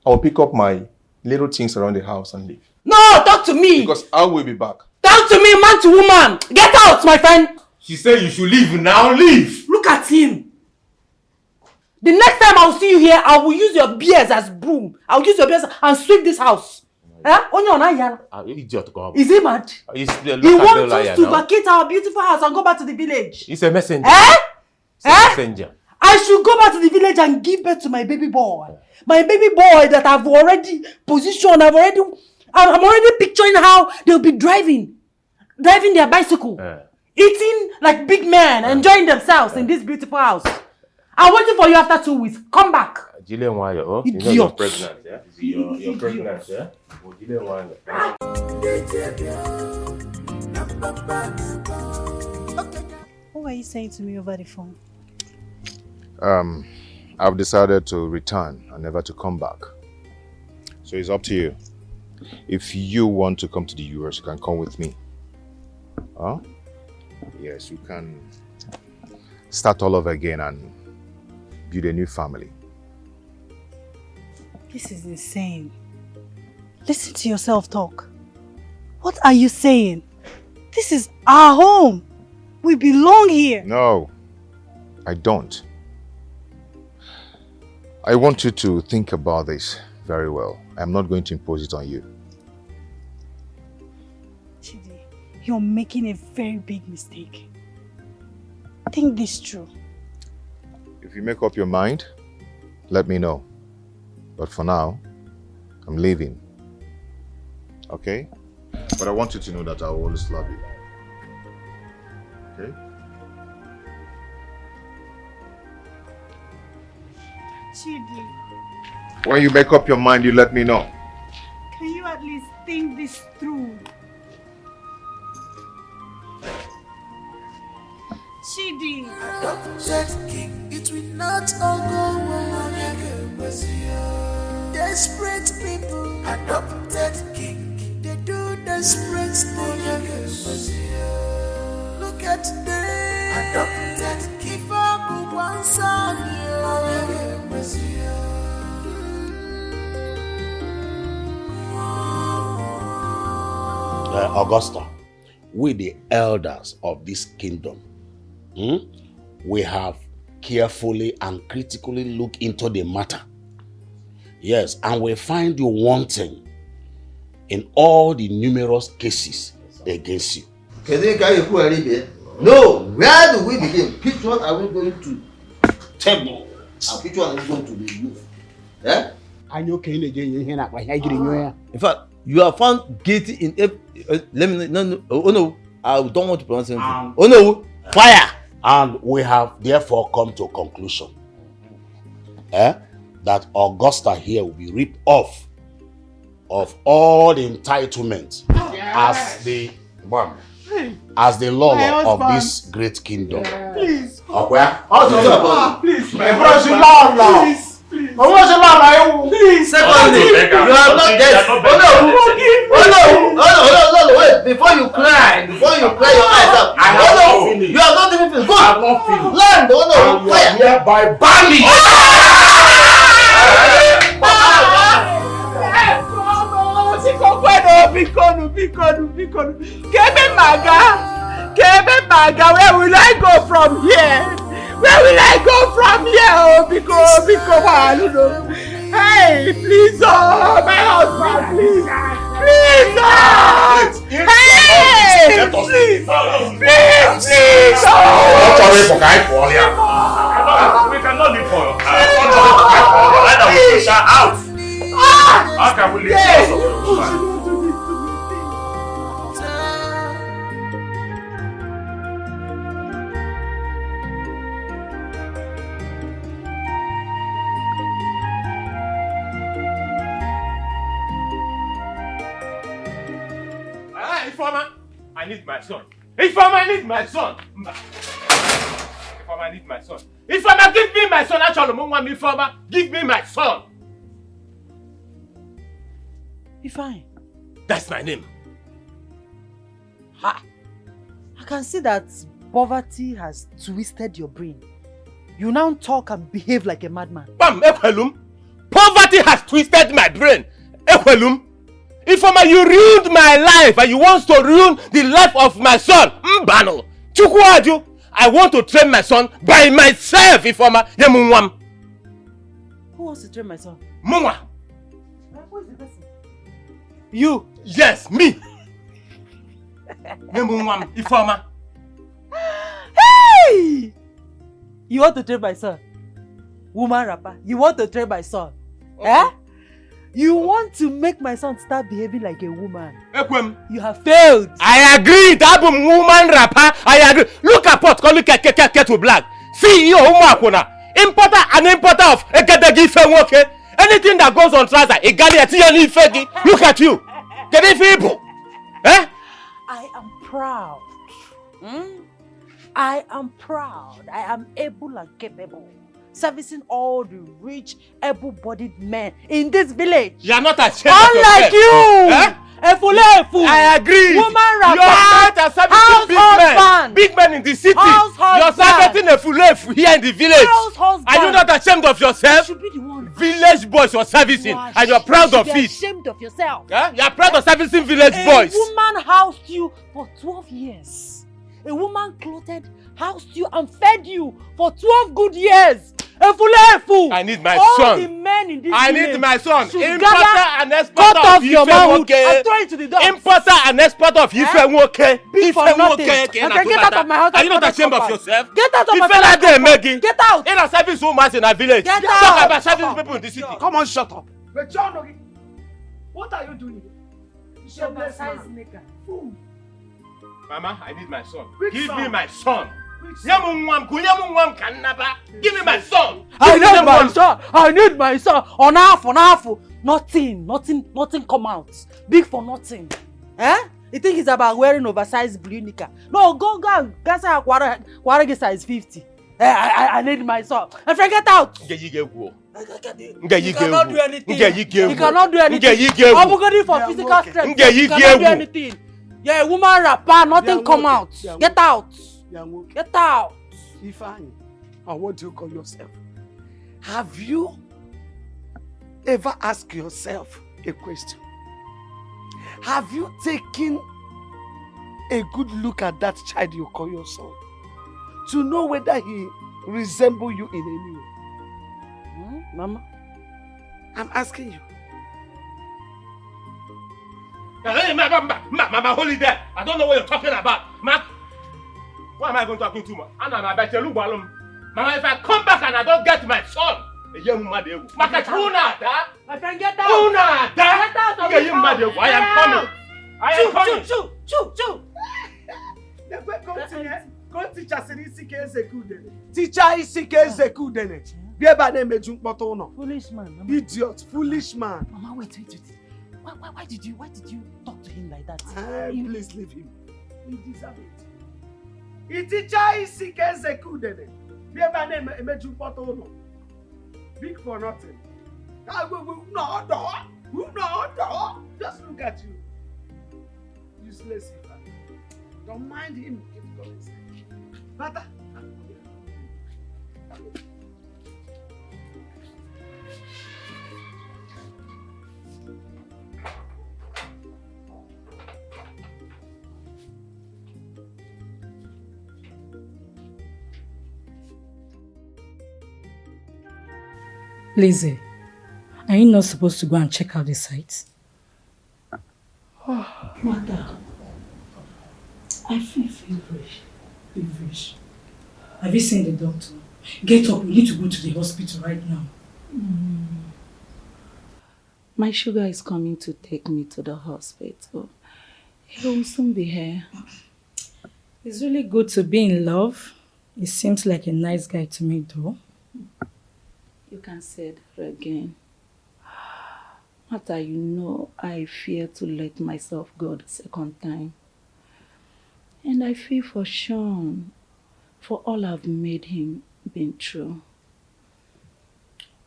I will pick up my little things around the house and leave. No, talk to me! Because I will be back. Talk to me, man to woman! Get out, my friend! She said you should leave now, leave! Look at him! The next time I'll see you here, I will use your beers as broom. I'll use your beers and sweep this house. Idiot, go. Is he mad? He He wants us to vacate our beautiful house and go back to the village. He's a messenger. He's a messenger. I should go back to the village and give birth to my baby boy. My baby boy that I've already positioned. I'm already picturing how they'll be driving their bicycle, eating like big men, enjoying themselves in this beautiful house. I'm waiting for you after 2 weeks. Come back. Jillian Wire, oh? Idiot. You know you're pregnant, yeah? You're pregnant, yeah? Oh, Jillian Wire. What were you saying to me over the phone? I've decided to return and never to come back. So it's up to you. If you want to come to the US, you can come with me. Huh? Yes, you can start all over again and build a new family. This is insane. Listen to yourself talk. What are you saying? This is our home. We belong here. No, I don't. I want you to think about this very well. I'm not going to impose it on you. Chidi, you're making a very big mistake. Think this through. If you make up your mind, let me know. But for now, I'm leaving. Okay? But I want you to know that I will always love you. Okay? Chidi, When you make up your mind, you let me know. can you at least think this through? Chidi. It will not all go well. Desperate people, adopted king. They do desperate things. Look at them, adopted king. If I'm one son, Augusta, we the elders of this kingdom, we have carefully and critically looked into the matter. Yes, and we find you wanting in all the numerous cases against you. No, where do we begin? Which one are we going to table? And which one are we going to remove? Eh? In fact, you are found guilty in let me no. Oh no, I don't want to pronounce anything. Oh no, fire! And we have therefore come to a conclusion that Augusta here will be ripped off of all the entitlement as the law of this great kingdom. Please. Okay? Please. My brother, please. Secondly, you are not dead. Oh no, wait. Before you cry your eyes out. You are not even finished. Go. I'm not finished. Land. Oh no, fire. Hereby banning. Bikono. Kebe maga, where will I go from here? Oh, Biko, hey, please, oh, my husband, please, oh, hey, please, oh. We cannot live for either we push her out. How can we live for Informer, I need my son. Informer, I need my son. Informer, I need my son. Informer, give me my son. Actually, Informer, give me my son. Ifeanyi. That's my name. Ha! I can see that poverty has twisted your brain. You now talk and behave like a madman. Bam, Ekwelum. Poverty has twisted my brain. Ekwelum. Informer, you ruined my life and you want to ruin the life of my son. Mbano. Chukwuadu. I want to train my son by myself, Informer. Yemunwam. Who wants to train my son? Mumwa. Who is the person? You. Yes, me. Yemunwam, Informer. Hey! You want to train my son? Woman rapper, you want to train my son? Okay. Eh? You want to make my son start behaving like a woman. Ekwem. You have failed. I agree. That woman rapper. I agree. Look at pot. Look at to black. See you, Umakuna. Importer and importer of Egadagi Fenwoke. Anything that goes on trouser, Egaliati Fegi. Look at you. Get it feeble. Eh? I am proud. I am proud. I am able and capable. Servicing all the rich, able-bodied men in this village. You are not ashamed unlike of yourself. You! I agree. Woman rapper. You are not servicing big men. Big men in the city. You are servicing a fulefu here in the village. Are you not ashamed of yourself? You should be the one. Village boys you are servicing and you are proud of it. You should be ashamed of yourself. You are proud of servicing village boys. A woman housed you for 12 years. A woman clothed, housed you and fed you for 12 good years. I need my son. All the men in this I village need my son. Importer and exporter of your manhood and throw it to the dogs. Importer and exporter of Ifenwoke. Big for nothing. Okay, get out of my house. Are you not ashamed of yourself? Get out of my house. Get out. In a service woman in a village. Get out. Talk about service people in the city. Come on, shut up. But John, what are you doing? Shameless man. Mama, I need my son. Give me my son. Give me my son. I need my son. On half. Nothing come out. Big for nothing. Eh? You think it's about wearing oversized blue knicker? No, go. That's how Quaragi size 50. I need my son. And forget out. You cannot do anything. You cannot do anything. I'm going for physical strength. You cannot do anything. Yeah, woman rapper, nothing come out. Get out. Get out. Ifeanyi, what do you call yourself? Have you ever asked yourself a question? Have you taken a good look at that child you call your son to know whether he resembles you in any way? Mama, I'm asking you. Mama, hold it there. I don't know what you're talking about. Mark, what am I going to talk to? Mama, if I come back and I don't get my son, I can get out. Get out of the house. I am coming. I am coming. Choo. Teacher is foolish man. Idiot, foolish man. Mama, wait. Why did you talk to him like that? Please leave him. He deserves it. Teacher is big for nothing. No. Just look at you. Useless. Don't mind him. Bata. Lizzie, are you not supposed to go and check out the site? Mother, I feel feverish. Have you seen the doctor? Get up, we need to go to the hospital right now. My sugar is coming to take me to the hospital. He will soon be here. It's really good to be in love. He seems like a nice guy to me though. You can say that again. Mother, you know I fear to let myself go the second time. And I feel for Sean, for all I've made him been true.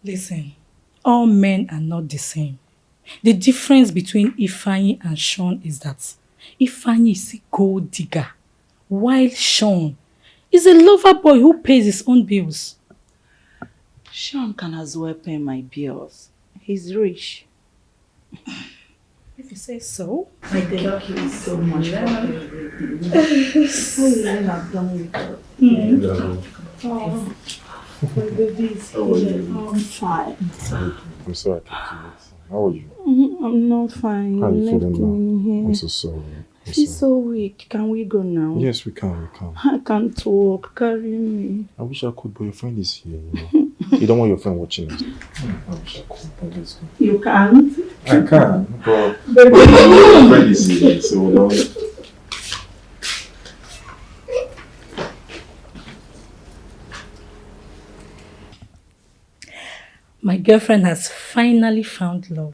Listen, all men are not the same. The difference between Ifeanyi and Sean is that Ifeanyi is a gold digger, while Sean is a lover boy who pays his own bills. Sean can as well pay my bills. He's rich. If you say so. I thank you so much for everything. I've done with you. My baby is here. I'm fine. I'm sorry I kept you waiting. How are you? I'm not fine. How are you left feeling now? me here. I'm so sorry. She's so weak. Can we go now? Yes, we can. I can't walk. Carry me. I wish I could, but your friend is here. You don't want your friend watching us. I wish I could, but let's go. You can't? I can, but your friend is here, so don't. My girlfriend has finally found love.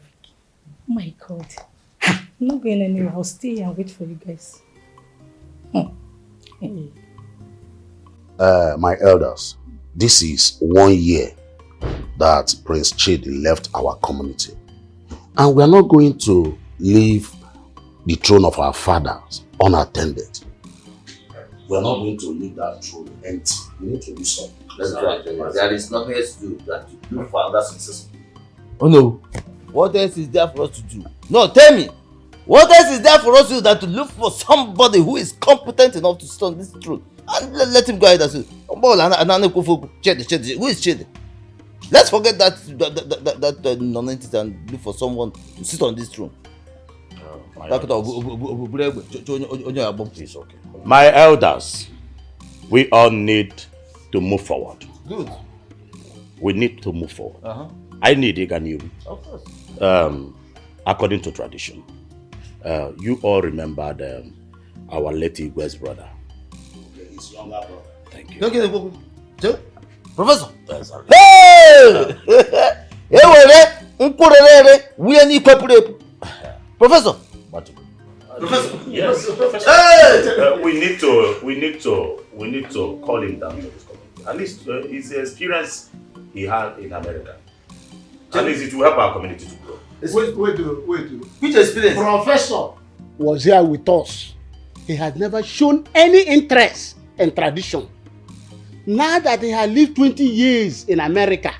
Oh my God. I'm not going anywhere. I'll stay here and wait for you guys. Hey. My elders, this is 1 year that Prince Chidi left our community. And we are not going to leave the throne of our fathers unattended. We are not going to leave that throne empty. We need to do something. There is nothing else to do than to look for another successor. Oh no. What else is there for us to do? No, tell me. What else is there for us to do than to look for somebody who is competent enough to stand this throne? And let him go ahead and say, who is Chidi? Let's forget that non-entity and look for someone to sit on this throne. My elders, we all need to move forward. Good. We need to move forward. I need Iganiru. Of course. According to tradition, you all remembered our late Igwe's brother. His younger brother. Thank you. Professor. Hey! Professor. Professor. Yes. Hey! We need to call him down to this community. At least his experience he had in America. At least it will help our community to grow. Wait. Which experience? Professor was here with us. He has never shown any interest in tradition. Now that he has lived 20 years in America,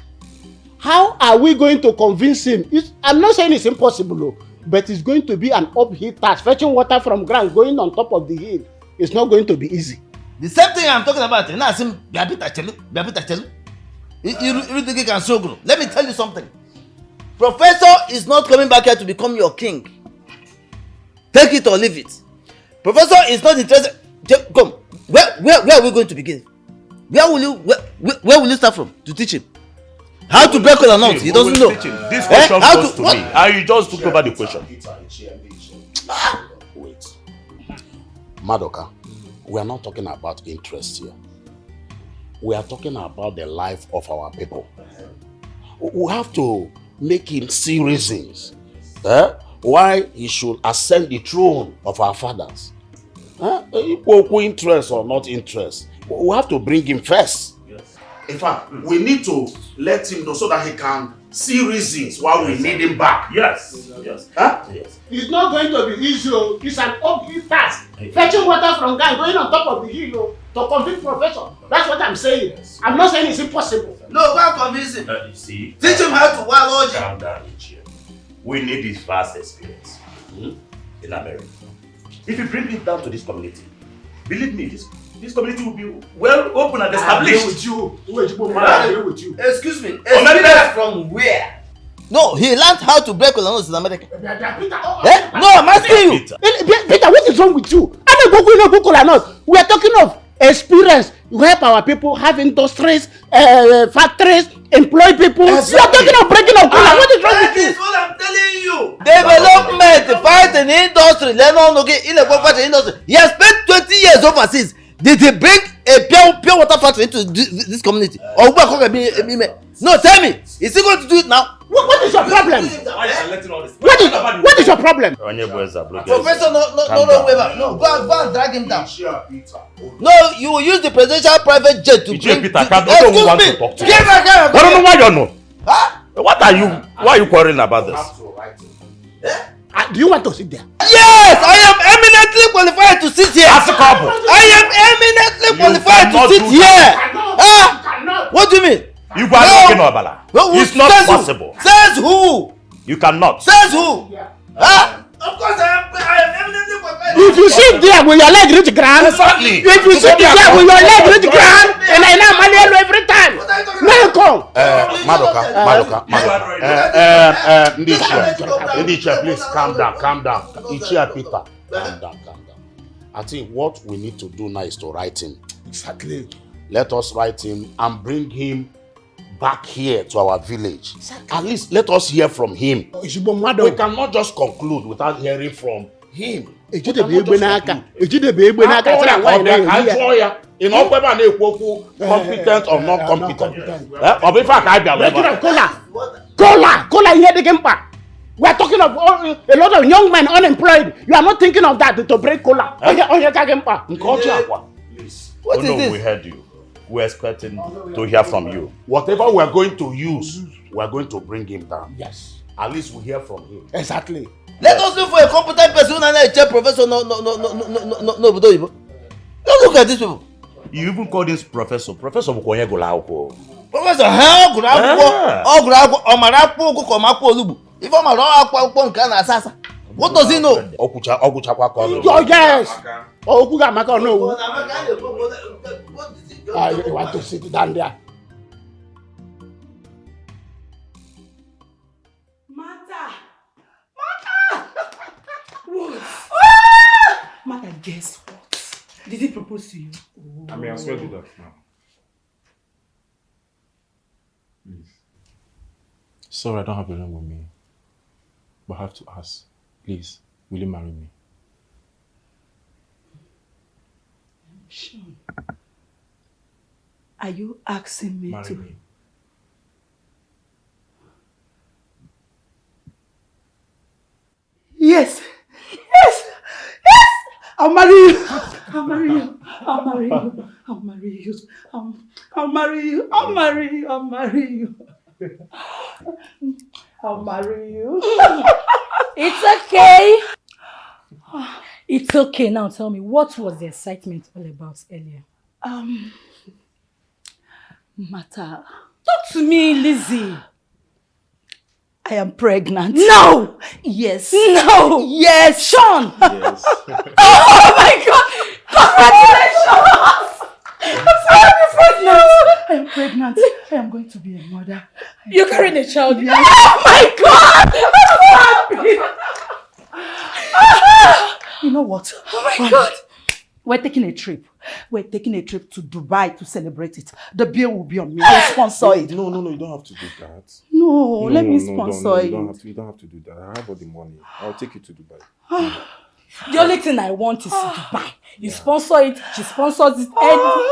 how are we going to convince him? I'm not saying it's impossible, but it's going to be an uphill task. Fetching water from ground, going on top of the hill, it's not going to be easy. The same thing I'm talking about. Let me tell you something. Professor is not coming back here to become your king. Take it or leave it. Professor is not interested. Come, where are we going to begin? Where will you start from to teach him? How to break or not? He doesn't know. This question goes to me. And you just took over the question. Wait. Madoka, we are not talking about interest here. We are talking about the life of our people. We have to make him see reasons why he should ascend the throne of our fathers. Interest or not interest, we have to bring him first. Yes. In fact, we need to let him know so that he can see reasons why we need him back. Yes. Yes. Yes. It's not going to be easy. It's an ugly task. Fetching water from guy going on top of the hill to convince professor. That's what I'm saying. Yes. I'm not saying it's impossible. No, go convince him. You see, teach him how to wild logic. Calm down, Ichie. We need this vast experience in America. If you bring it down to this community, believe me, this community will be well open and established. I agree with you. Excuse me. Experience from where? No, he learned how to break colonels in America. No, I'm asking you. Peter, what is wrong with you? We are talking of experience. You help our people have industries, factories, employ people. Exactly. You are talking of breaking of cola. What is wrong with you? That is what I'm telling you. Development, fight in industry, learn on in the industry. He has spent 20 years overseas. Did he bring a pure water factory into this community? No, tell me. Is he going to do it now? What is your problem? What is your problem? Professor, no, go and drag him down. No, you will use the presidential private jet to bring. Excuse me. Give I don't know why you don't know. Huh? Why are you quarreling about this? Do you want to sit there? Yes, I am eminently qualified to sit here. As a couple. I am eminently qualified to sit here. What do you mean? You guys are talking about it's not possible. Says who? You cannot. Says who? Of course I am eminently qualified. If you sit there with your leg reach ground, exactly. If you sit there with your leg reach ground, and I know money every time. Now come. Madoka. Ndichia, please calm down. Ichia, Peter, calm down. I think what we need to do now is to write him. Exactly. Let us write him and bring him back here to our village. Exactly. At least let us hear from him. We cannot just conclude without hearing from him. Competent or not competent. Cola here the gampa. We are talking of a lot of young men unemployed. You are not thinking of that to break cola. What is this? We heard you. We're expecting to hear from you. Whatever we are going to use, we are going to bring him down. Yes. At least we hear from him. Exactly. Let us look for a competent person and a chair professor. No. Don't look at these people. You even call this professor. Professor Bukoye Golauko. Professor, how could I go? If I'm a rock, can assassin. What does he know? Yes. No. I want to sit down there. Mata, guess what? Did he propose to you? I mean, I swear to that now. Please. Sorry, I don't have a ring with me. But I have to ask. Please, will you marry me? Sean, are you asking me Marry to? me. Yes. I'll marry you. I'll marry you. I'll marry you. I'll marry you. I'll marry you. I'll marry you. I'll marry you. I'll marry you. It's okay. It's okay. Now tell me, what was the excitement all about earlier? Mata. Talk to me, Lizzie. I am pregnant. No! Yes. No! Yes. Sean! Yes. Oh my God! Congratulations! I am pregnant. pregnant. I am going to be a mother. You're carrying a child? Yeah. Oh my God! I'm happy! You know what? Oh my God! We're taking a trip. We're taking a trip to Dubai to celebrate it. The bill will be on me. I'll sponsor it. No, you don't have to do that. No, let me sponsor it. You don't have to do that. I have all the money. I'll take you to Dubai. The only thing I want is Dubai. You sponsor it, she sponsors it,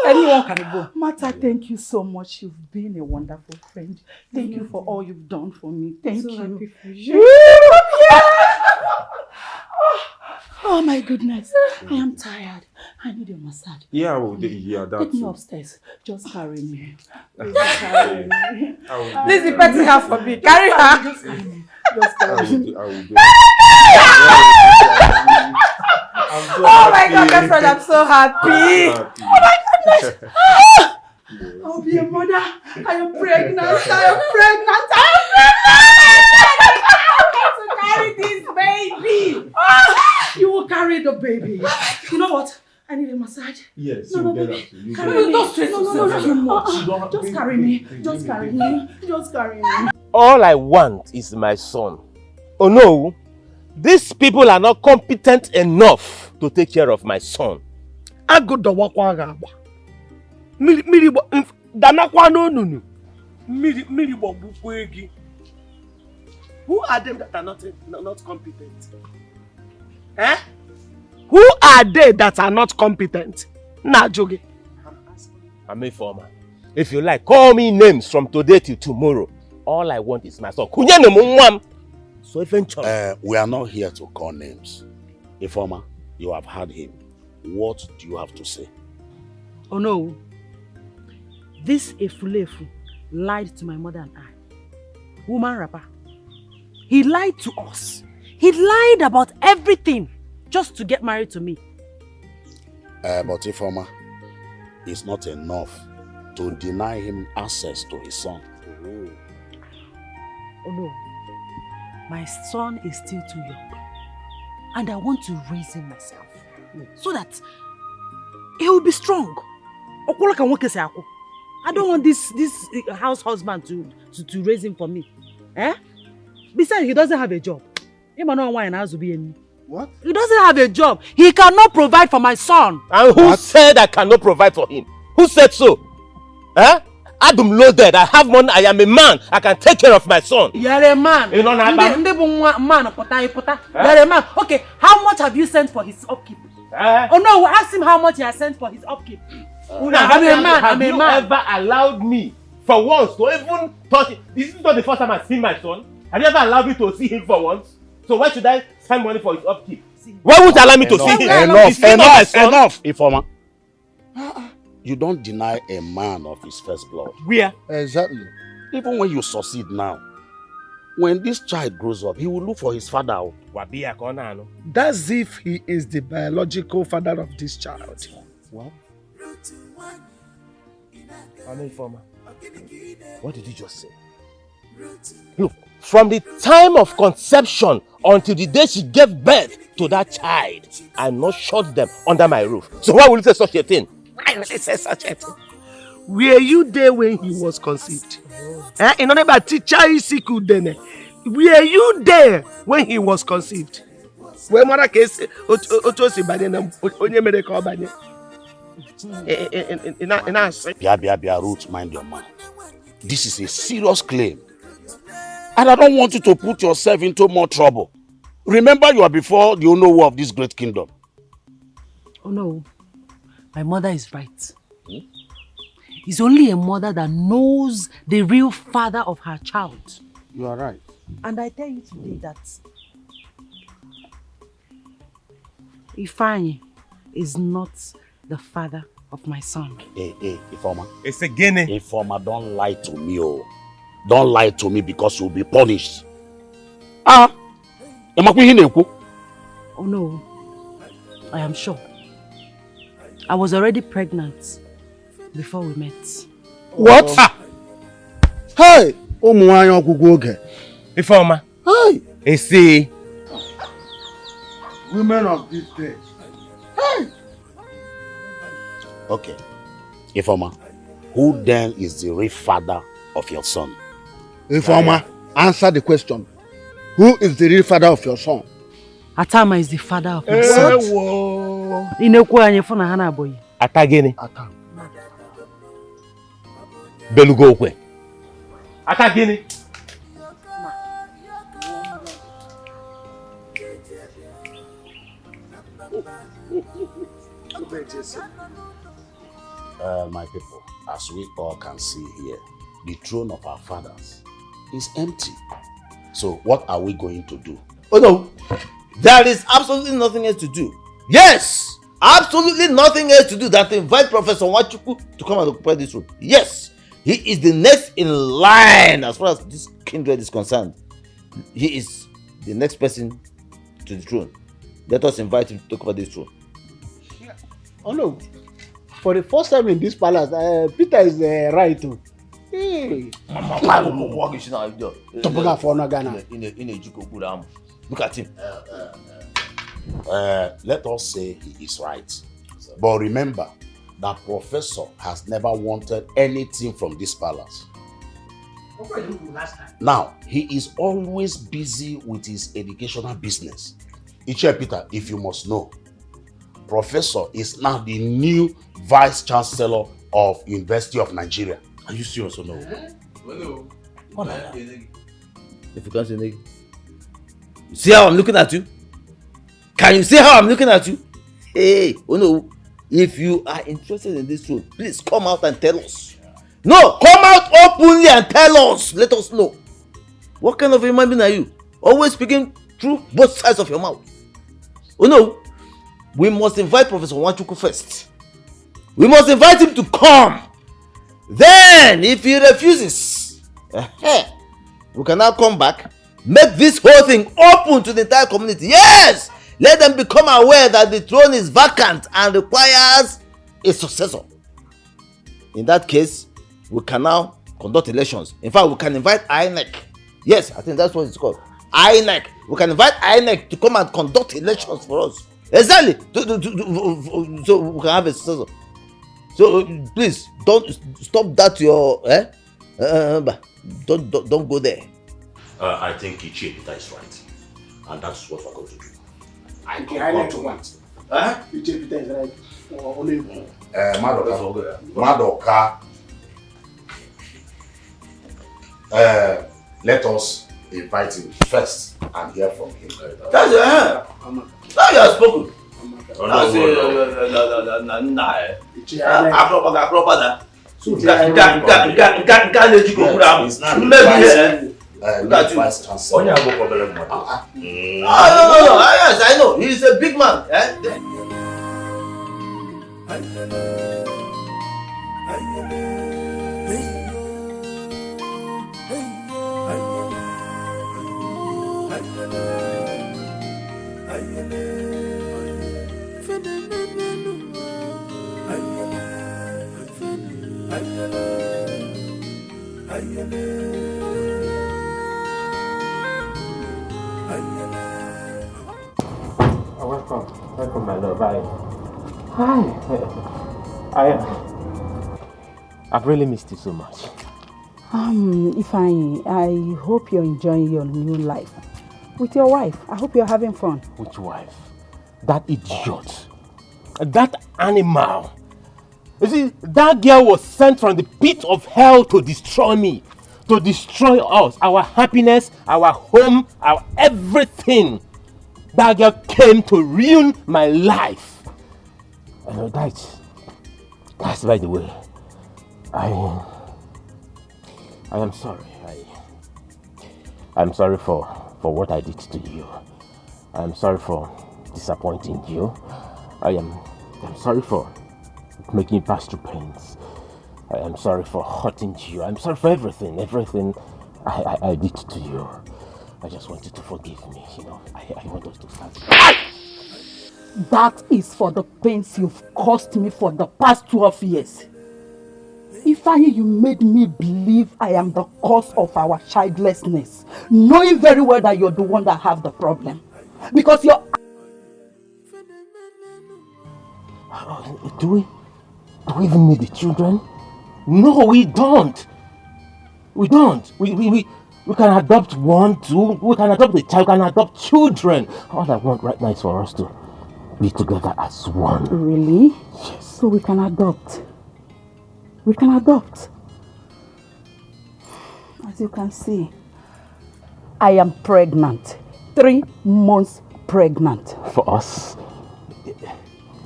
anyone can go. Martha, thank you so much. You've been a wonderful friend. Thank you for all you've done for me. Thank you. Happy for you. Oh my goodness. I am tired. I need a massage. Yeah, that's Take me upstairs. Just carry me. Please carry me. This is the petty half for me. Carry her. Just carry me. Just carry me. I will do Oh my God, best friend, I'm so happy. Oh my goodness. I'll be a mother. I am pregnant. I'm going to carry this baby. You will carry the baby. You know what? I need a massage. Yes, no, baby. No. Just carry me. Just carry me. Just carry me. All I want is my son. Oh no, these people are not competent enough to take care of my son. Who are them that are not competent? Eh? Who are they that are not competent? Najoge. I'm a farmer. If you like, call me names from today till tomorrow. All I want is my son. So eventually. We are not here to call names. Informer, you have heard him. What do you have to say? Oh no. This Efulefu lied to my mother and I. Woman rapper. He lied to us. He lied about everything just to get married to me. But Informer, it's not enough to deny him access to his son. Oh no. My son is still too young. And I want to raise him myself. So that he will be strong. I don't want this house husband to raise him for me. Eh? Besides, he doesn't have a job. What? He doesn't have a job. He cannot provide for my son. And who said I cannot provide for him? Who said so? Huh? I'm loaded. I have money. I am a man. I can take care of my son. You're a man. You know that man. You're a man. Okay, how much have you sent for his upkeep? Oh no, we'll ask him how much he has sent for his upkeep. I'm a man. Have you ever allowed me for once to even touch it? This is not the first time I've seen my son. Have you ever allowed me to see him for once? So why should I spend money for his upkeep? Why won't you allow me to see him? Enough, Informer. You don't deny a man of his first blood. Where? Exactly. Even when you succeed now, when this child grows up, he will look for his father. That's if he is the biological father of this child. What? I'm an Informer. What did you just say? Look, from the time of conception until the day she gave birth to that child, I not shut them under my roof. So why will you say such a thing? Why will you say such a thing? Were you there when he was conceived? Were you there when he was conceived? Bia, Ruth, mind your man. This is a serious claim. And I don't want you to put yourself into more trouble. Remember, you are before the owner of this great kingdom. Oh no, my mother is right. It's only a mother that knows the real father of her child. You are right. And I tell you today that Ifeanyi is not the father of my son. Hey, Informer. It's a guinea. Informer, don't lie to me, oh. Don't lie to me because you'll be punished. Oh no, I am sure. I was already pregnant before we met. What? Hey! Informer. Hey! See. Women of this day. Hey! Okay. Informer, Who then is the real father of your son? Informer, answer the question. Who is the real father of your son? Atama is the father of my son. Inekwa anye funa hana boy. Ata gini? Ata. Belugo okwe. Ata gini? My people, as we all can see here, the throne of our fathers is empty. So what are we going to do? Oh no, there is absolutely nothing else to do. Yes, absolutely nothing else to do than to invite Professor Nwachukwu to come and occupy this room. Yes, he is the next in line as far as this kindred is concerned. He is the next person to the throne. Let us invite him to occupy this throne. Oh no, for the first time in this palace, Peter is right too. Hey. Look at him. Let us say he is right. But remember, that professor has never wanted anything from this palace. Now, he is always busy with his educational business. Ichie Peter, if you must know, Professor is now the new Vice Chancellor of University of Nigeria. Are you serious or no? If you can't say nigga. You see how I'm looking at you? Can you see how I'm looking at you? Hey, oh no. If you are interested in this room, please come out and tell us. No, come out openly and tell us. Let us know. What kind of a human being are you? Always speaking through both sides of your mouth. Oh no. We must invite Professor Nwachukwu first. We must invite him to come. Then, if he refuses, we can now come back, make this whole thing open to the entire community. Yes! Let them become aware that the throne is vacant and requires a successor. In that case, we can now conduct elections. In fact, we can invite INEC. Yes, I think that's what it's called. INEC. We can invite INEC to come and conduct elections for us. Exactly. So we can have a successor. So please don't stop that. Don't go there. I think Ichie Peter is right, and that's what we're going to do. I like to want. Ichie Peter is right. Only Madoka. Let us invite him first and hear from him. That's now you have spoken. Yes, I know. He's a big man. Welcome, my love. I've really missed you so much. Ifeanyi, I hope you're enjoying your new life with your wife. I hope you're having fun. Which wife? That idiot. That animal. You see, that girl was sent from the pit of hell to destroy me. To destroy us. Our happiness, our home, our everything. That girl came to ruin my life. And that's by the way. I am sorry. I'm sorry for what I did to you. I'm sorry for disappointing you. I'm sorry for making you pass through pains. I am sorry for hurting you. I'm sorry for everything I did to you. I just want you to forgive me, I want us to start. That is for the pains you've caused me for the past 12 years. Ifeanyi, you made me believe I am the cause of our childlessness, knowing very well that you're the one that have the problem. Because you're... Do we even need the children? No, we don't. We don't. We can adopt 1, 2. We can adopt a child. We can adopt children. All I want right now is for us to be together as one. Really? Yes. So we can adopt. We can adopt. As you can see, I am pregnant. 3 months pregnant. For us?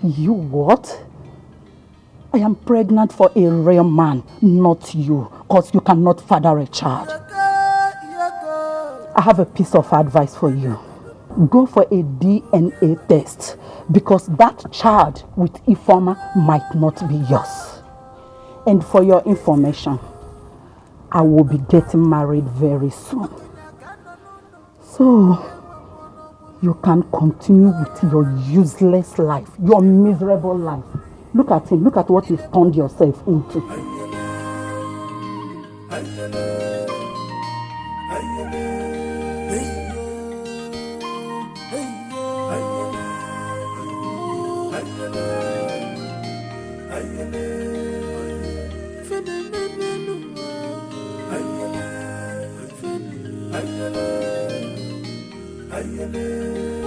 You what? I am pregnant for a real man, not you, because you cannot father a child. I have a piece of advice for you. Go for a DNA test, because that child with Ifeoma might not be yours. And for your information, I will be getting married very soon. So, you can continue with your useless life, your miserable life. Look at him. Look at what you've turned yourself into. Ayele.